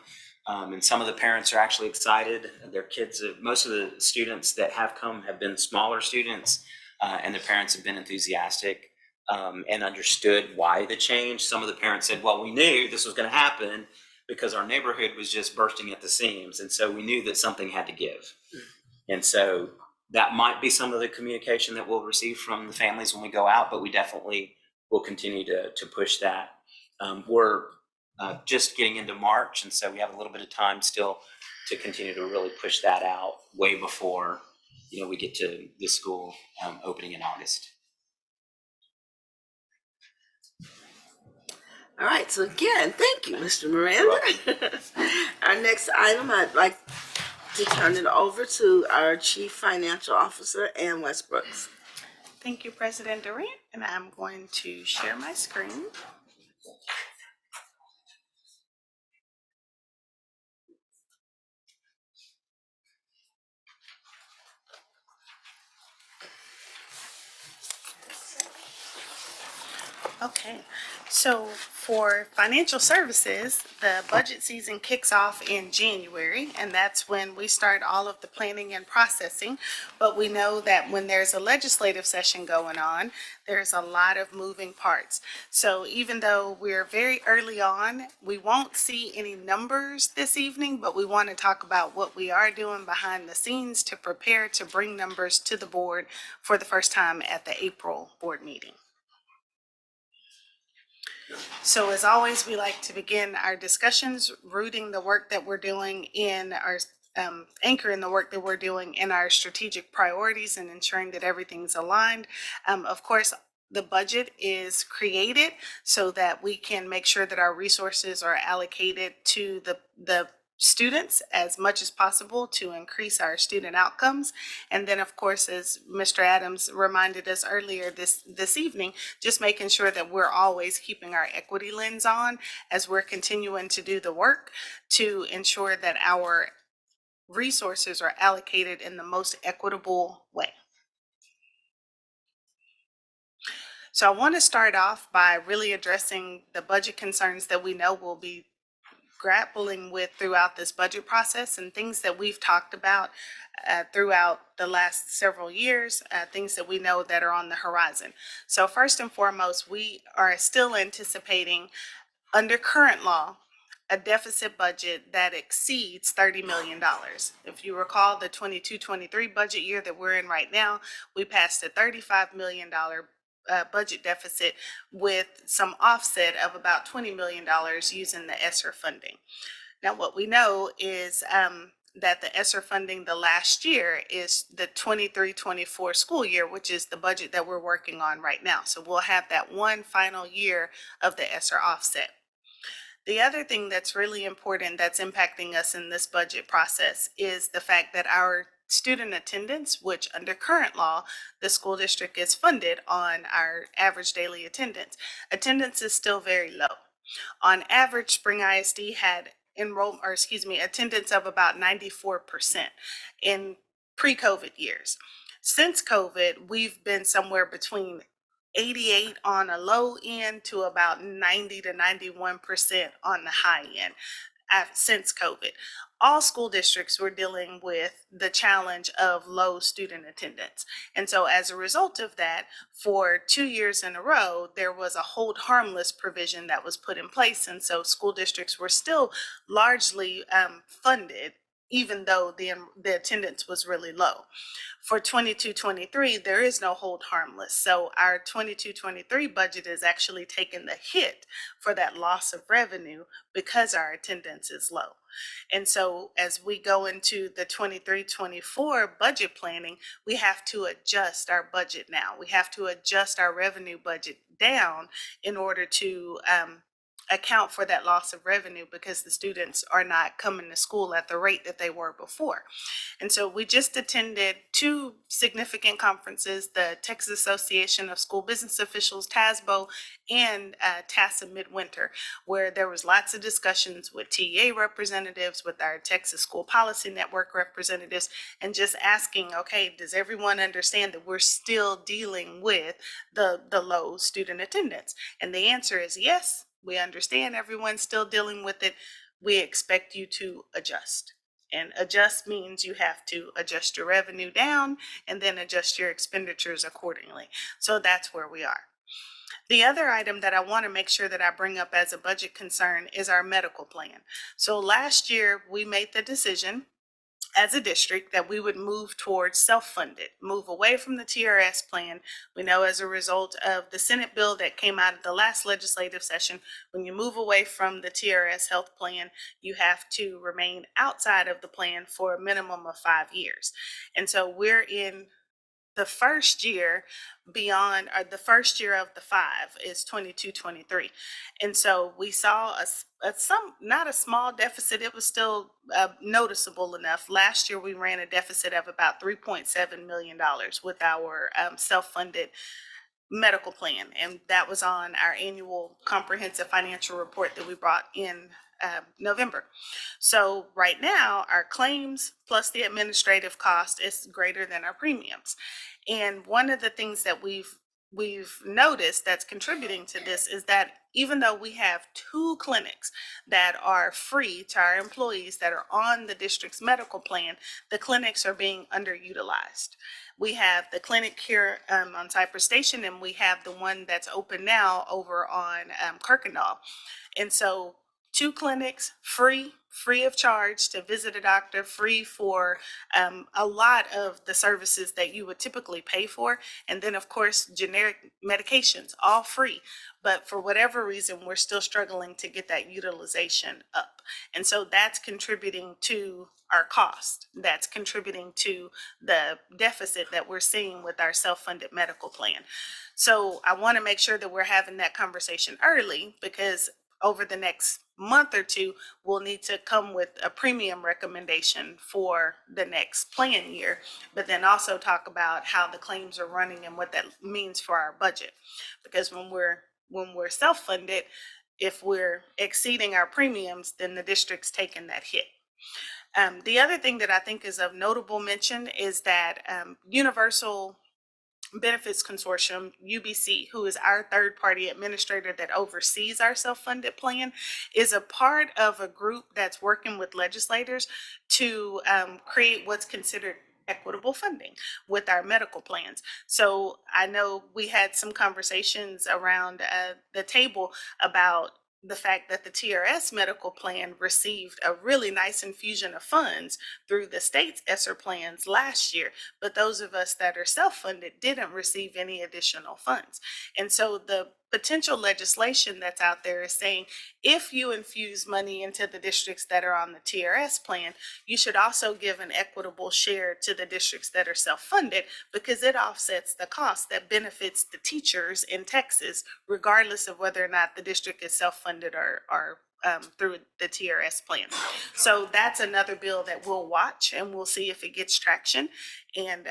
And some of the parents are actually excited. Their kids, most of the students that have come have been smaller students, and the parents have been enthusiastic and understood why the change. Some of the parents said, well, we knew this was going to happen because our neighborhood was just bursting at the seams. And so we knew that something had to give. And so that might be some of the communication that we'll receive from the families when we go out, but we definitely will continue to push that. We're just getting into March, and so we have a little bit of time still to continue to really push that out way before, we get to the school opening in August. All right, so again, thank you, Mr. Miranda. Our next item, I'd like to turn it over to our Chief Financial Officer, Ann Westbrooks. Thank you, President Durant, and I'm going to share my screen. Okay, so for financial services, the budget season kicks off in January, and that's when we start all of the planning and processing. But we know that when there's a legislative session going on, there's a lot of moving parts. So even though we're very early on, we won't see any numbers this evening, but we want to talk about what we are doing behind the scenes to prepare to bring numbers to the board for the first time at the April board meeting. So as always, we like to begin our discussions rooting the work that we're doing in our anchoring the work that we're doing in our strategic priorities and ensuring that everything's aligned. Of course, the budget is created so that we can make sure that our resources are allocated to the students as much as possible to increase our student outcomes. And then, of course, as Mr. Adams reminded us earlier this evening, just making sure that we're always keeping our equity lens on as we're continuing to do the work to ensure that our resources are allocated in the most equitable way. So I want to start off by really addressing the budget concerns that we know will be grappling with throughout this budget process and things that we've talked about throughout the last several years, things that we know that are on the horizon. So first and foremost, we are still anticipating, under current law, a deficit budget that exceeds $30 million. If you recall, the 22-23 budget year that we're in right now, we passed a $35 million budget deficit with some offset of about $20 million using the ESSER funding. Now, what we know is that the ESSER funding the last year is the 23-24 school year, which is the budget that we're working on right now. So we'll have that one final year of the ESSER offset. The other thing that's really important that's impacting us in this budget process is the fact that our student attendance, which under current law, the school district is funded on our average daily attendance. Attendance is still very low. On average, Spring ISD had attendance of about 94% in pre-COVID years. Since COVID, we've been somewhere between 88 on a low end to about 90 to 91% on the high end since COVID. All school districts were dealing with the challenge of low student attendance. And so as a result of that, for 2 years in a row, there was a hold harmless provision that was put in place. And so school districts were still largely funded, even though the attendance was really low. For 22-23, there is no hold harmless. So our 22-23 budget is actually taking the hit for that loss of revenue because our attendance is low. And so as we go into the 23-24 budget planning, we have to adjust our budget now. We have to adjust our revenue budget down in order to account for that loss of revenue because the students are not coming to school at the rate that they were before. And so we just attended 2 significant conferences, the Texas Association of School Business Officials, TASBO, and TASA Midwinter, where there was lots of discussions with TEA representatives, with our Texas School Policy Network representatives, and just asking, okay, does everyone understand that we're still dealing with the low student attendance? And the answer is yes. We understand everyone's still dealing with it. We expect you to adjust. And adjust means you have to adjust your revenue down and then adjust your expenditures accordingly. So that's where we are. The other item that I want to make sure that I bring up as a budget concern is our medical plan. So last year we made the decision as a district that we would move towards self-funded, move away from the TRS plan. We know as a result of the Senate bill that came out of the last legislative session, when you move away from the TRS health plan, you have to remain outside of the plan for a minimum of 5 years. And so we're in the first year beyond, or the first year of the 5 is 22-23. And so we saw not a small deficit, it was still noticeable enough. Last year we ran a deficit of about $3.7 million with our self-funded medical plan. And that was on our annual comprehensive financial report that we brought in November. So right now our claims plus the administrative cost is greater than our premiums. And one of the things that we've noticed that's contributing to this is that even though we have 2 clinics that are free to our employees that are on the district's medical plan, the clinics are being underutilized. We have the clinic here on Cypress Station, and we have the one that's open now over on Kirkendall. And so 2 clinics, free of charge to visit a doctor, free for a lot of the services that you would typically pay for. And then of course, generic medications, all free. But for whatever reason, we're still struggling to get that utilization up. And so that's contributing to our cost. That's contributing to the deficit that we're seeing with our self-funded medical plan. So I want to make sure that we're having that conversation early, because over the next month or 2, we'll need to come with a premium recommendation for the next plan year, but then also talk about how the claims are running and what that means for our budget. Because when we're self-funded, if we're exceeding our premiums, then the district's taking that hit. The other thing that I think is of notable mention is that Universal Benefits Consortium, UBC, who is our third-party administrator that oversees our self-funded plan, is a part of a group that's working with legislators to create what's considered equitable funding with our medical plans. So I know we had some conversations around the table about the fact that the TRS medical plan received a really nice infusion of funds through the state's ESSER plans last year, but those of us that are self-funded didn't receive any additional funds. And so the potential legislation that's out there is saying, if you infuse money into the districts that are on the TRS plan, you should also give an equitable share to the districts that are self-funded, because it offsets the cost that benefits the teachers in Texas, regardless of whether or not the district is self-funded or through the TRS plan. So that's another bill that we'll watch and we'll see if it gets traction. And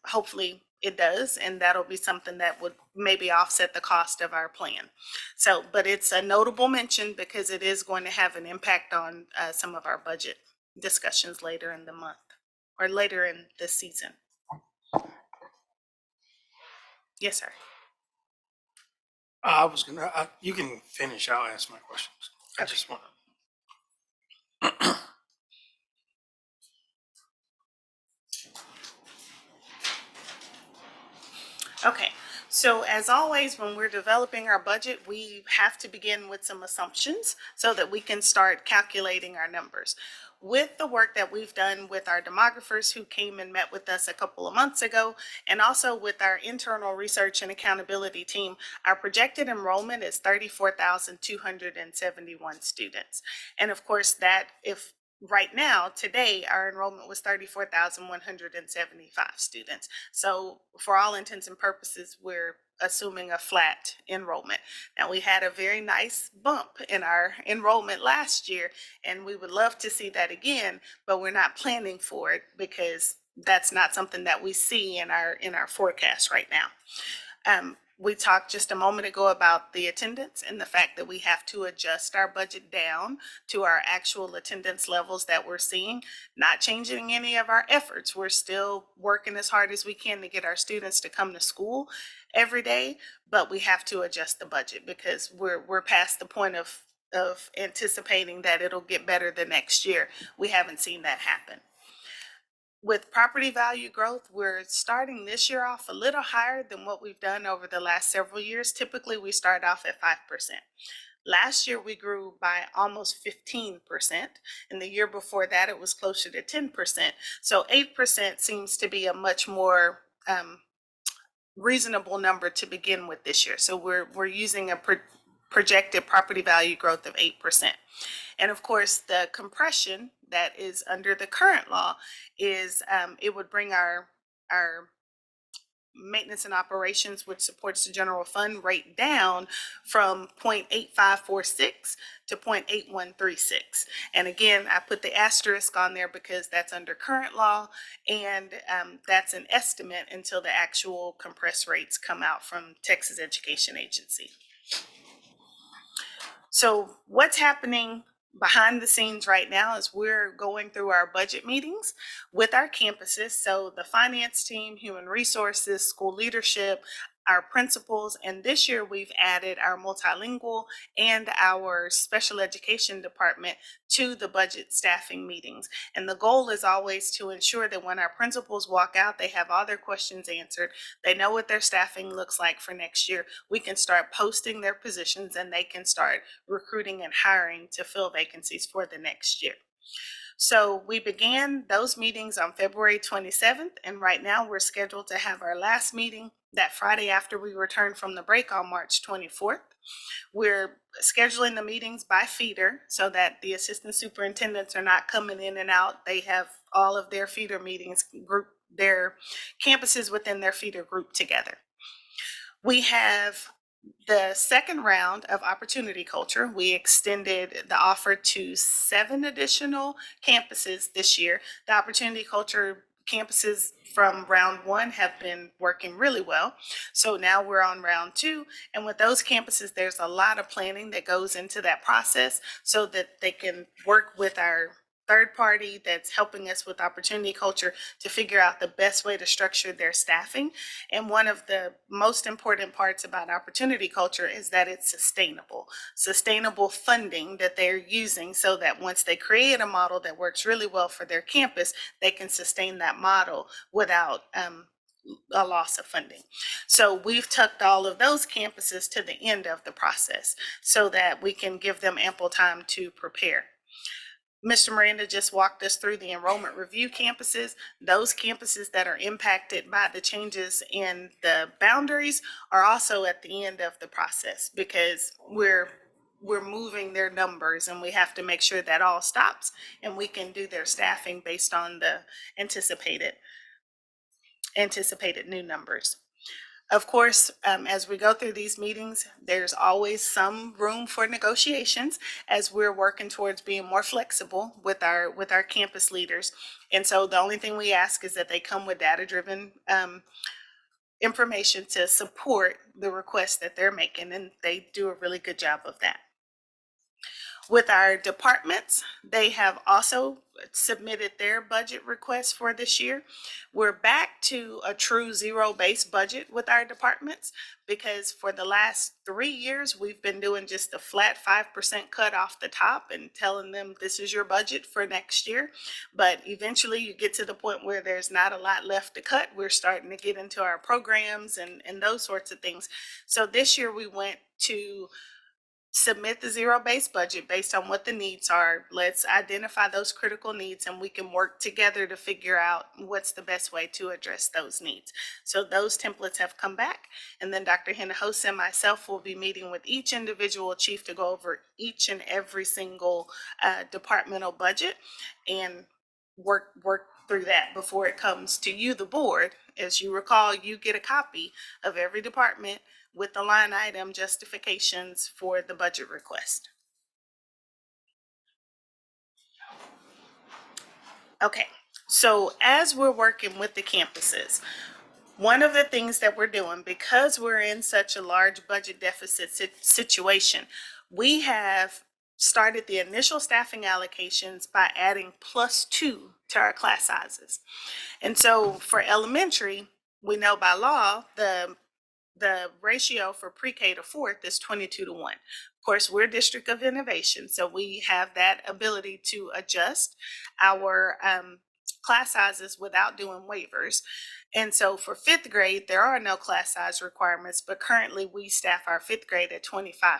hopefully it does, and that'll be something that would maybe offset the cost of our plan. So, but it's a notable mention because it is going to have an impact on some of our budget discussions later in the month or later in the season. Yes, sir. You can finish, I'll ask my questions. I just want to. Okay, so as always, when we're developing our budget, we have to begin with some assumptions so that we can start calculating our numbers. With the work that we've done with our demographers who came and met with us a couple of months ago, and also with our internal research and accountability team, our projected enrollment is 34,271 students. And of course, that if right now, today, our enrollment was 34,175 students. So for all intents and purposes, we're assuming a flat enrollment. Now, we had a very nice bump in our enrollment last year, and we would love to see that again, but we're not planning for it because that's not something that we see in our forecast right now. We talked just a moment ago about the attendance and the fact that we have to adjust our budget down to our actual attendance levels that we're seeing, not changing any of our efforts. We're still working as hard as we can to get our students to come to school every day, but we have to adjust the budget because we're past the point of anticipating that it'll get better the next year. We haven't seen that happen. With property value growth, we're starting this year off a little higher than what we've done over the last several years. Typically, we start off at 5%. Last year, we grew by almost 15%. And the year before that, it was closer to 10%. So 8% seems to be a much more reasonable number to begin with this year. So we're using a projected property value growth of 8%. And of course, the compression that is under the current law is it would bring our maintenance and operations, which supports the general fund, rate down from 0.8546 to 0.8136. And again, I put the asterisk on there because that's under current law, and that's an estimate until the actual compressed rates come out from Texas Education Agency. So what's happening behind the scenes right now is we're going through our budget meetings with our campuses. So the finance team, human resources, school leadership, our principals, and this year we've added our multilingual and our special education department to the budget staffing meetings. And the goal is always to ensure that when our principals walk out, they have all their questions answered. They know what their staffing looks like for next year. We can start posting their positions and they can start recruiting and hiring to fill vacancies for the next year. So we began those meetings on February 27th, and right now we're scheduled to have our last meeting that Friday after we return from the break on March 24th. We're scheduling the meetings by feeder so that the assistant superintendents are not coming in and out. They have all of their feeder meetings, group their campuses within their feeder group together. We have the second round of Opportunity Culture. We extended the offer to 7 additional campuses this year. The Opportunity Culture campuses from round 1 have been working really well. So now we're on round 2. And with those campuses, there's a lot of planning that goes into that process so that they can work with our third party that's helping us with Opportunity Culture to figure out the best way to structure their staffing. And one of the most important parts about Opportunity Culture is that it's sustainable funding that they're using so that once they create a model that works really well for their campus, they can sustain that model without a loss of funding. So we've tucked all of those campuses to the end of the process so that we can give them ample time to prepare. Mr. Miranda just walked us through the enrollment review campuses. Those campuses that are impacted by the changes in the boundaries are also at the end of the process because we're moving their numbers and we have to make sure that all stops and we can do their staffing based on the anticipated new numbers. Of course, as we go through these meetings, there's always some room for negotiations as we're working towards being more flexible with our campus leaders. And so the only thing we ask is that they come with data-driven information to support the requests that they're making, and they do a really good job of that. With our departments, they have also submitted their budget requests for this year. We're back to a true zero-based budget with our departments because for the last 3 years, we've been doing just a flat 5% cut off the top and telling them this is your budget for next year. But eventually you get to the point where there's not a lot left to cut. We're starting to get into our programs and those sorts of things. So this year we went to submit the zero-based budget based on what the needs are. Let's identify those critical needs and we can work together to figure out what's the best way to address those needs. So those templates have come back, and then Dr. Hinojosa and myself will be meeting with each individual chief to go over each and every single departmental budget and work through that before it comes to you, the board. As you recall, you get a copy of every department with the line item justifications for the budget request. Okay, so as we're working with the campuses, one of the things that we're doing, because we're in such a large budget deficit situation, we have started the initial staffing allocations by adding +2 to our class sizes. And so for elementary, we know by law, the ratio for pre-K to 4th is 22-1. Of course, we're District of Innovation, so we have that ability to adjust our class sizes without doing waivers. And so for 5th grade, there are no class size requirements, but currently we staff our 5th grade at 25-1.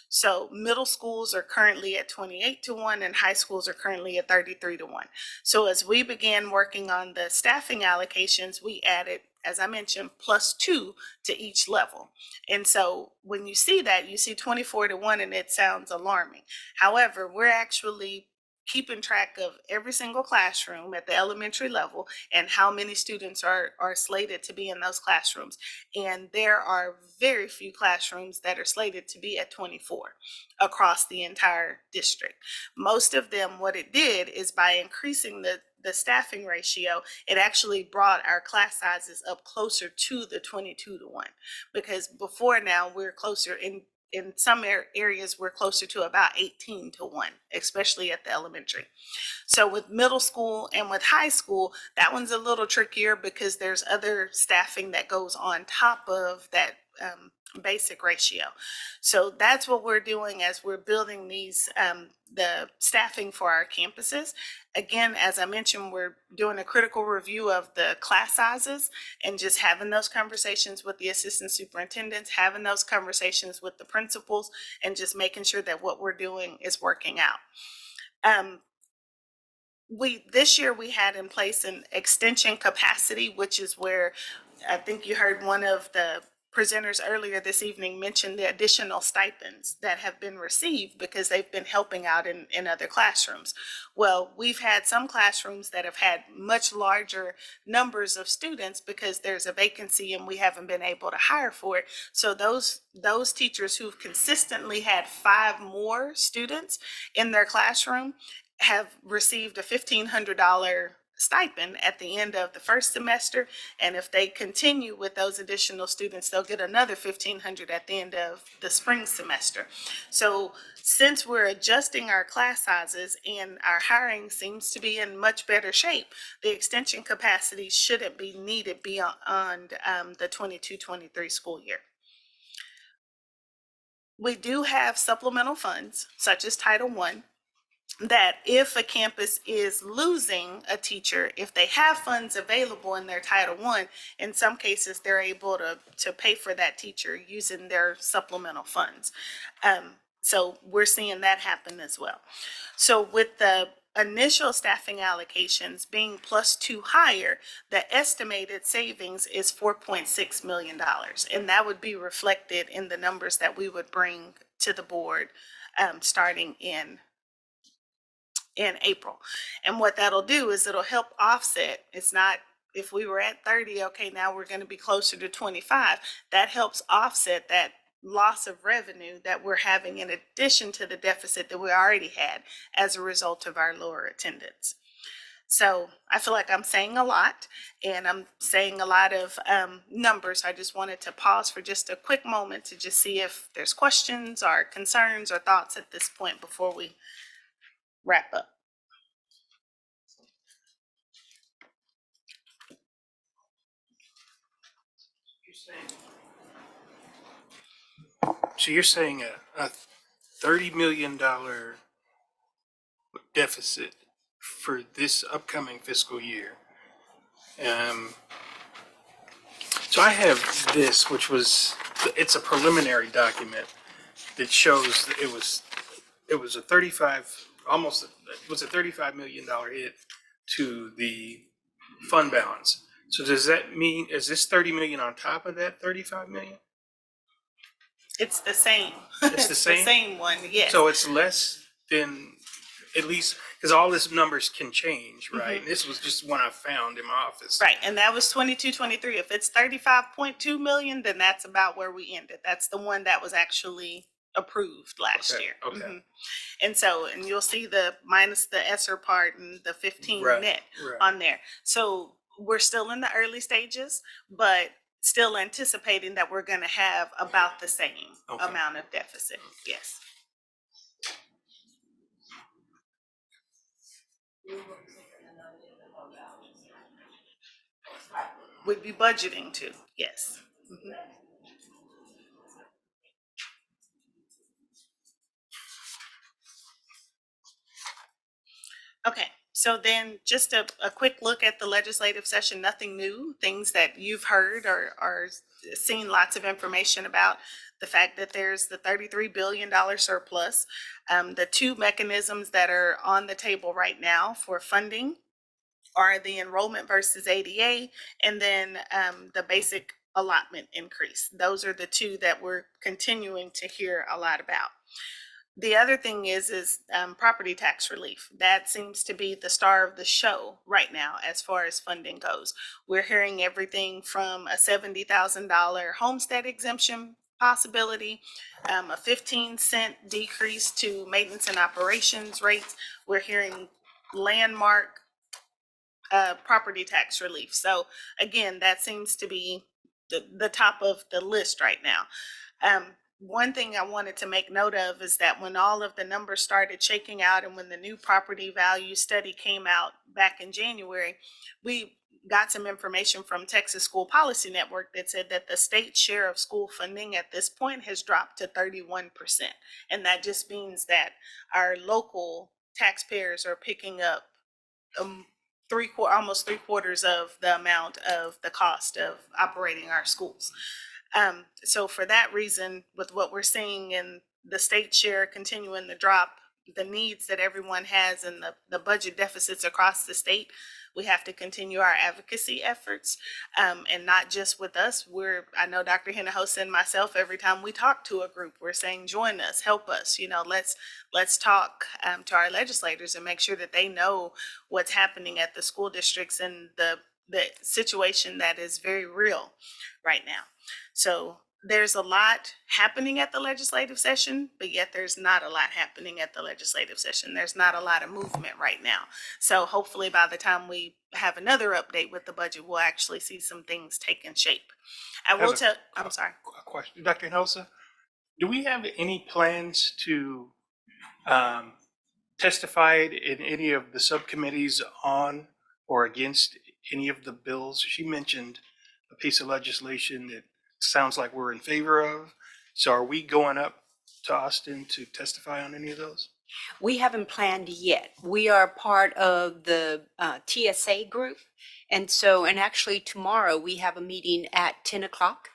So middle schools are currently at 28-1 and high schools are currently at 33-1. So as we began working on the staffing allocations, we added, as I mentioned, +2 to each level. And so when you see that, you see 24-1 and it sounds alarming. However, we're actually keeping track of every single classroom at the elementary level and how many students are slated to be in those classrooms. And there are very few classrooms that are slated to be at 24 across the entire district. Most of them, what it did is by increasing the staffing ratio, it actually brought our class sizes up closer to the 22-1, because before now we're closer in some areas, we're closer to about 18-1, especially at the elementary. So with middle school and with high school, that one's a little trickier because there's other staffing that goes on top of that basic ratio. So that's what we're doing as we're building these, the staffing for our campuses. Again, as I mentioned, we're doing a critical review of the class sizes and just having those conversations with the assistant superintendents, having those conversations with the principals, and just making sure that what we're doing is working out. This year we had in place an extension capacity, which is where I think you heard one of the presenters earlier this evening mention the additional stipends that have been received because they've been helping out in other classrooms. Well, we've had some classrooms that have had much larger numbers of students because there's a vacancy and we haven't been able to hire for it. So those teachers who've consistently had 5 more students in their classroom have received a $1,500 stipend at the end of the first semester, and if they continue with those additional students, they'll get another $1,500 at the end of the spring semester. So since we're adjusting our class sizes and our hiring seems to be in much better shape, the extension capacity shouldn't be needed beyond the 22-23 school year. We do have supplemental funds such as Title I, that if a campus is losing a teacher, if they have funds available in their Title I, in some cases they're able to pay for that teacher using their supplemental funds. So we're seeing that happen as well. So with the initial staffing allocations being +2 higher, the estimated savings is $4.6 million. And that would be reflected in the numbers that we would bring to the board starting in April. And what that'll do is it'll help offset. It's not if we were at 30, okay, now we're going to be closer to 25. That helps offset that loss of revenue that we're having in addition to the deficit that we already had as a result of our lower attendance. So I feel like I'm saying a lot, and I'm saying a lot of numbers. I just wanted to pause for just a quick moment to just see if there's questions or concerns or thoughts at this point before we wrap up. So you're saying a $30 million deficit for this upcoming fiscal year. So I have this, which was, it's a preliminary document that shows that it was a 35, almost, it was a $35 million hit to the fund balance. So does that mean, is this 30 million on top of that 35 million? It's the same. It's the same? The same one, yes. So it's less than, at least, because all these numbers can change, right? This was just one I found in my office. Right, and that was 22, 23. If it's 35.2 million, then that's about where we ended. That's the one that was actually approved last Okay, year. okay. Mhm. And so, and you'll see the minus the ESSER part and the 15 Right, net right. on there. So we're still in the early stages, but still anticipating that we're gonna have about the same Okay. amount of deficit, yes. Would be budgeting to, yes. Mhm. Okay, so then just a quick look at the legislative session, nothing new, things that you've heard or seen lots of information about. The fact that there's the $33 billion surplus, the two mechanisms that are on the table right now for funding are the enrollment versus ADA, and then the basic allotment increase. Those are the two that we're continuing to hear a lot about. The other thing is property tax relief. That seems to be the star of the show right now as far as funding goes. We're hearing everything from a $70,000 homestead exemption possibility, a 15-cent decrease to maintenance and operations rates. We're hearing landmark property tax relief. So again, that seems to be the top of the list right now. One thing I wanted to make note of is that when all of the numbers started shaking out and when the new property value study came out back in January, we got some information from Texas School Policy Network that said that the state share of school funding at this point has dropped to 31%. And that just means that our local taxpayers are picking up almost 3/4 of the amount of the cost of operating our schools. So for that reason, with what we're seeing in the state share continuing to drop, the needs that everyone has and the budget deficits across the state, we have to continue our advocacy efforts. And not just with us. I know Dr. Hinojosa and myself, every time we talk to a group, we're saying, join us, help us, let's talk to our legislators and make sure that they know what's happening at the school districts and the situation that is very real right now. So there's a lot happening at the legislative session, but yet there's not a lot happening at the legislative session. There's not a lot of movement right now. So hopefully by the time we have another update with the budget, we'll actually see some things taking shape. I'm sorry. A question, Dr. Hinojosa, do we have any plans to testify in any of the subcommittees on or against any of the bills? She mentioned a piece of legislation that sounds like we're in favor of. So are we going up to Austin to testify on any of those? We haven't planned yet. We are part of the TSA group. And actually tomorrow we have a meeting at 10 o'clock,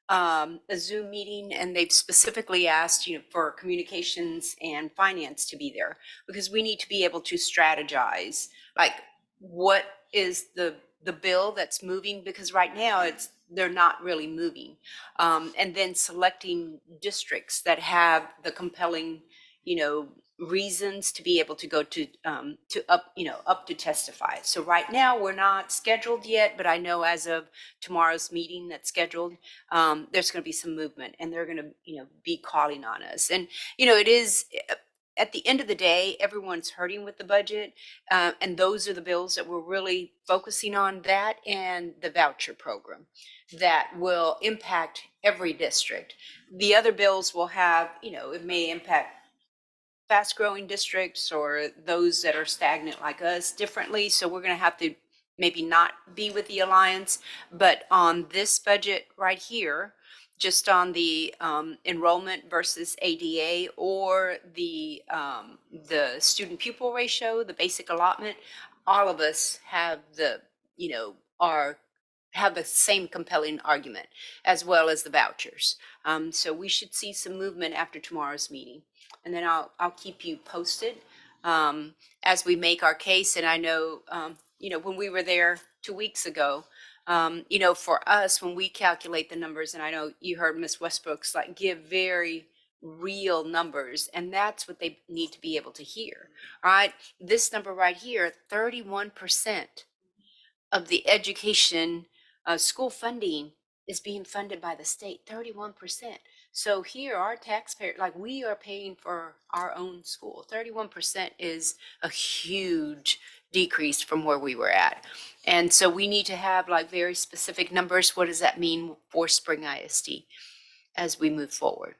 a Zoom meeting, and they've specifically asked, for communications and finance to be there because we need to be able to strategize, like what is the bill that's moving, because right now they're not really moving. And then selecting districts that have the compelling, reasons to be able to go to up to testify. So right now, we're not scheduled yet, but I know as of tomorrow's meeting that's scheduled, there's going to be some movement, and they're going to be calling on us. And it is at the end of the day, everyone's hurting with the budget, and those are the bills that we're really focusing on, that and the voucher program that will impact every district. The other bills will have, it may impact fast-growing districts or those that are stagnant like us differently. So we're going to have to maybe not be with the alliance. But on this budget right here, just on the enrollment versus ADA or the student pupil ratio, the basic allotment, all of us have have the same compelling argument, as well as the vouchers. So we should see some movement after tomorrow's meeting. And then I'll keep you posted as we make our case. And I know, when we were there 2 weeks ago, for us, when we calculate the numbers, and I know you heard Ms. Westbrook's give very real numbers, and that's what they need to be able to hear. All right, this number right here, 31% of the education school funding is being funded by the state, 31%. So here, our taxpayer, we are paying for our own school. 31% is a huge decrease from where we were at. And so we need to have very specific numbers. What does that mean for Spring ISD as we move forward?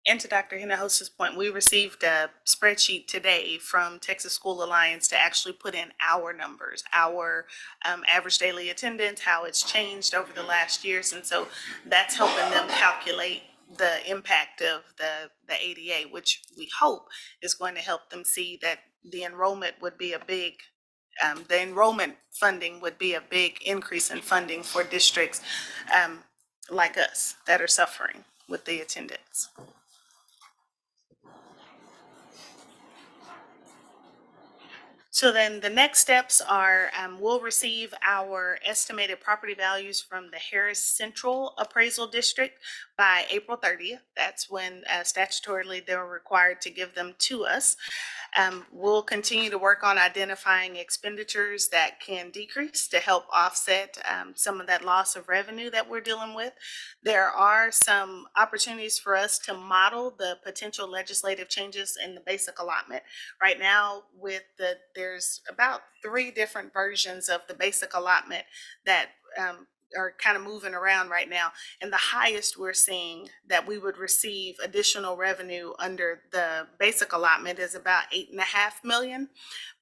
And to Dr. Hinojosa's point, we received a spreadsheet today from Texas School Alliance to actually put in our numbers, our average daily attendance, how it's changed over the last years. And so that's helping them calculate the impact of the ADA, which we hope is going to help them see that the enrollment would be the enrollment funding would be a big increase in funding for districts like us that are suffering with the attendance. So then the next steps are we'll receive our estimated property values from the Harris Central Appraisal District by April 30th. That's when statutorily they're required to give them to us. We'll continue to work on identifying expenditures that can decrease to help offset some of that loss of revenue that we're dealing with. There are some opportunities for us to model the potential legislative changes in the basic allotment. Right now, there's about 3 different versions of the basic allotment that are kind of moving around right now. And the highest we're seeing that we would receive additional revenue under the basic allotment is about 8.5 million.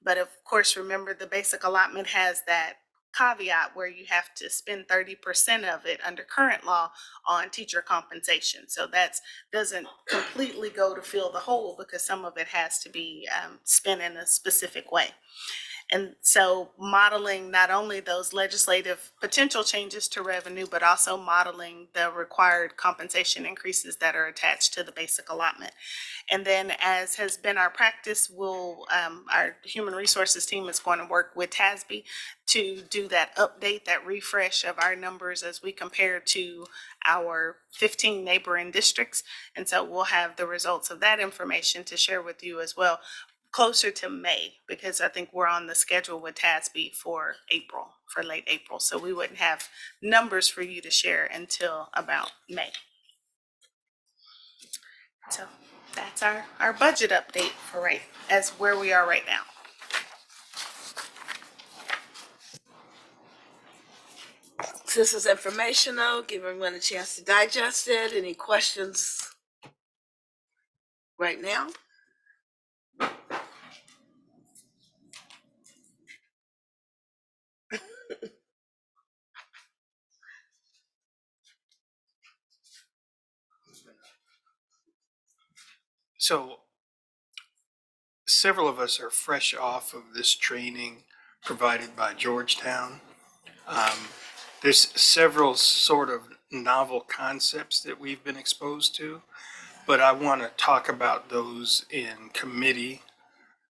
But of course, remember the basic allotment has that caveat where you have to spend 30% of it under current law on teacher compensation. So that doesn't completely go to fill the hole because some of it has to be spent in a specific way. And so modeling not only those legislative potential changes to revenue, but also modeling the required compensation increases that are attached to the basic allotment. And then, as has been our practice, our human resources team is going to work with TASB to do that update, that refresh of our numbers as we compare to our 15 neighboring districts. And so we'll have the results of that information to share with you as well closer to May, because I think we're on the schedule with TASB for late April. So we wouldn't have numbers for you to share until about May. So that's our budget update for where we are right now. This is informational. Give everyone a chance to digest it. Any questions right now? So several of us are fresh off of this training provided by Georgetown. There's several sort of novel concepts that we've been exposed to, but I want to talk about those in committee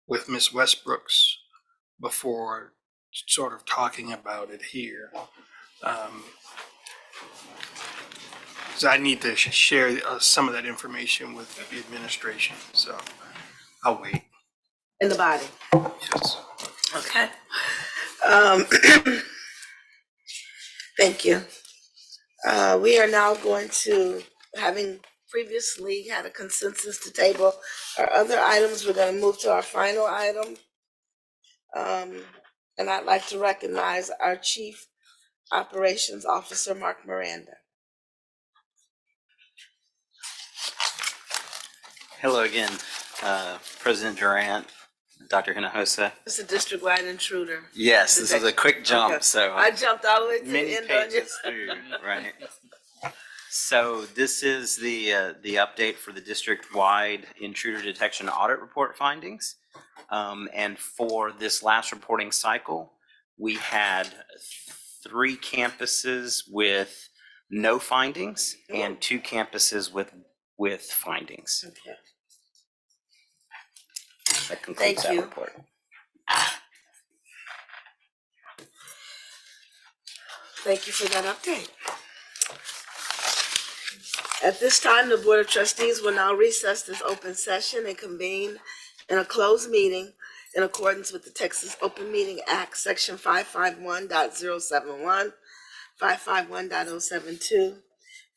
with Ms. Westbrooks before sort of talking about it here. So I need to share some of that information with the administration. So I'll wait. In the body? Yes. Okay. Thank you. We are now going to, having previously had a consensus to table our other items, we're going to move to our final item. And I'd like to recognize our Chief Operations Officer, Mark Miranda. Hello again, President Durant, Dr. Hinojosa. It's a district-wide intruder. Yes, this is a quick jump, Okay. so. I jumped all the way to the Many end on you. pages through, right? So this is the update for the district-wide intruder detection audit report findings. And for this last reporting cycle, we had 3 campuses with no findings and 2 campuses with findings. Okay. That concludes that you. report. Thank you for that update. At this time, the Board of Trustees will now recess this open session and convene in a closed meeting in accordance with the Texas Open Meeting Act, Section 551.071, 551.072,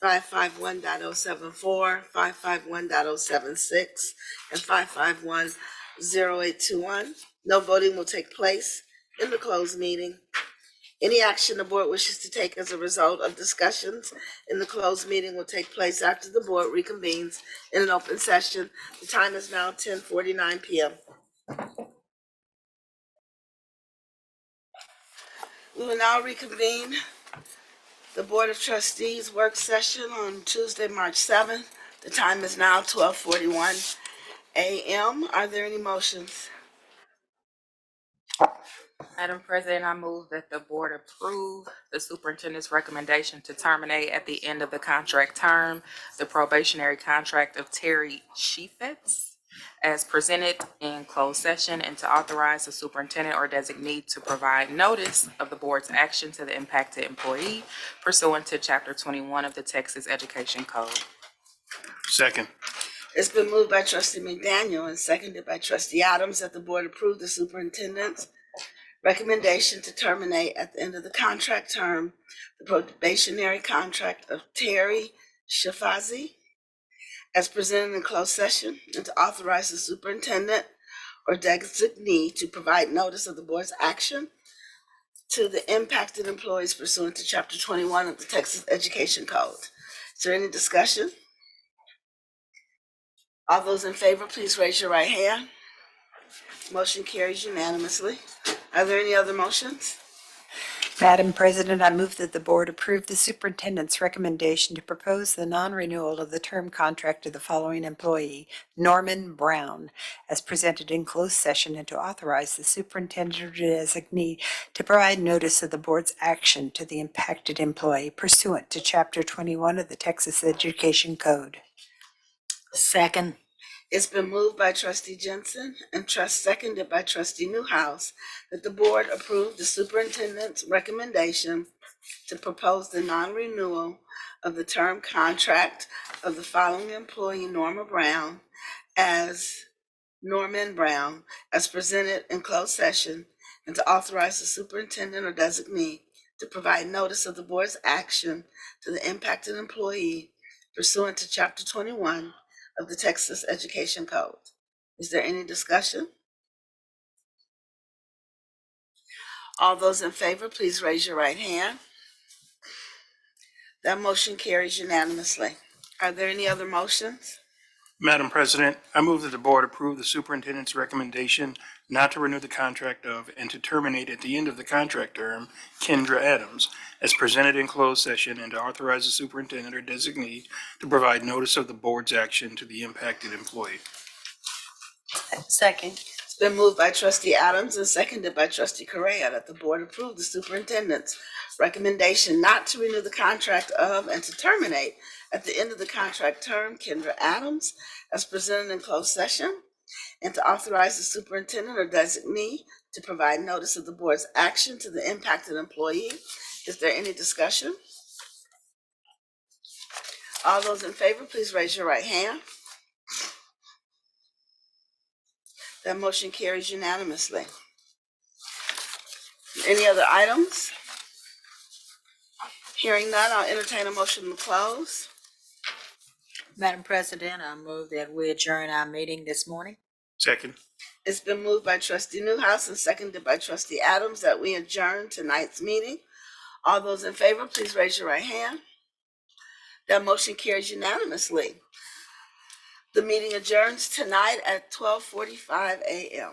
551.074, 551.076, and 551.0821. No voting will take place in the closed meeting. Any action the board wishes to take as a result of discussions in the closed meeting will take place after the board reconvenes in an open session. The time is now 10:49 p.m. We will now reconvene the Board of Trustees work session on Tuesday, March 7th. The time is now 12:41 a.m. Are there any motions? Madam President, I move that the board approve the superintendent's recommendation to terminate at the end of the contract term the probationary contract of Terry Sheafetz as presented in closed session, and to authorize the superintendent or designee to provide notice of the board's action to the impacted employee pursuant to Chapter 21 of the Texas Education Code. Second. It's been moved by Trustee McDaniel and seconded by Trustee Adams that the board approve the superintendent's recommendation to terminate at the end of the contract term the probationary contract of Terry Shafazi as presented in closed session, and to authorize the superintendent or designee to provide notice of the board's action to the impacted employees pursuant to Chapter 21 of the Texas Education Code. Is there any discussion? All those in favor, please raise your right hand. Motion carries unanimously. Are there any other motions? Madam President, I move that the board approve the superintendent's recommendation to propose the non-renewal of the term contract of the following employee, Norman Brown, as presented in closed session, and to authorize the superintendent or designee to provide notice of the board's action to the impacted employee pursuant to Chapter 21 of the Texas Education Code. Second. It's been moved by Trustee Jensen and seconded by Trustee Newhouse that the board approve the superintendent's recommendation to propose the non-renewal of the term contract of the following employee, Norman Brown, as presented in closed session, and to authorize the superintendent or designee to provide notice of the board's action to the impacted employee pursuant to Chapter 21 of the Texas Education Code. Is there any discussion? All those in favor, please raise your right hand. That motion carries unanimously. Are there any other motions? Madam President, I move that the board approve the superintendent's recommendation not to renew the contract of and to terminate at the end of the contract term Kendra Adams as presented in closed session, and to authorize the superintendent or designee to provide notice of the board's action to the impacted employee. Second. It's been moved by Trustee Adams and seconded by Trustee Correa that the board approve the superintendent's recommendation not to renew the contract of and to terminate at the end of the contract term Kendra Adams as presented in closed session, and to authorize the superintendent or designee to provide notice of the board's action to the impacted employee. Is there any discussion? All those in favor, please raise your right hand. That motion carries unanimously. Any other items? Hearing none, I'll entertain a motion to close. Madam President, I move that we adjourn our meeting this morning. Second. It's been moved by trustee Newhouse and seconded by trustee Adams that we adjourn tonight's meeting. All those in favor, please raise your right hand. That motion carries unanimously. The meeting adjourns tonight at 12:45 a.m.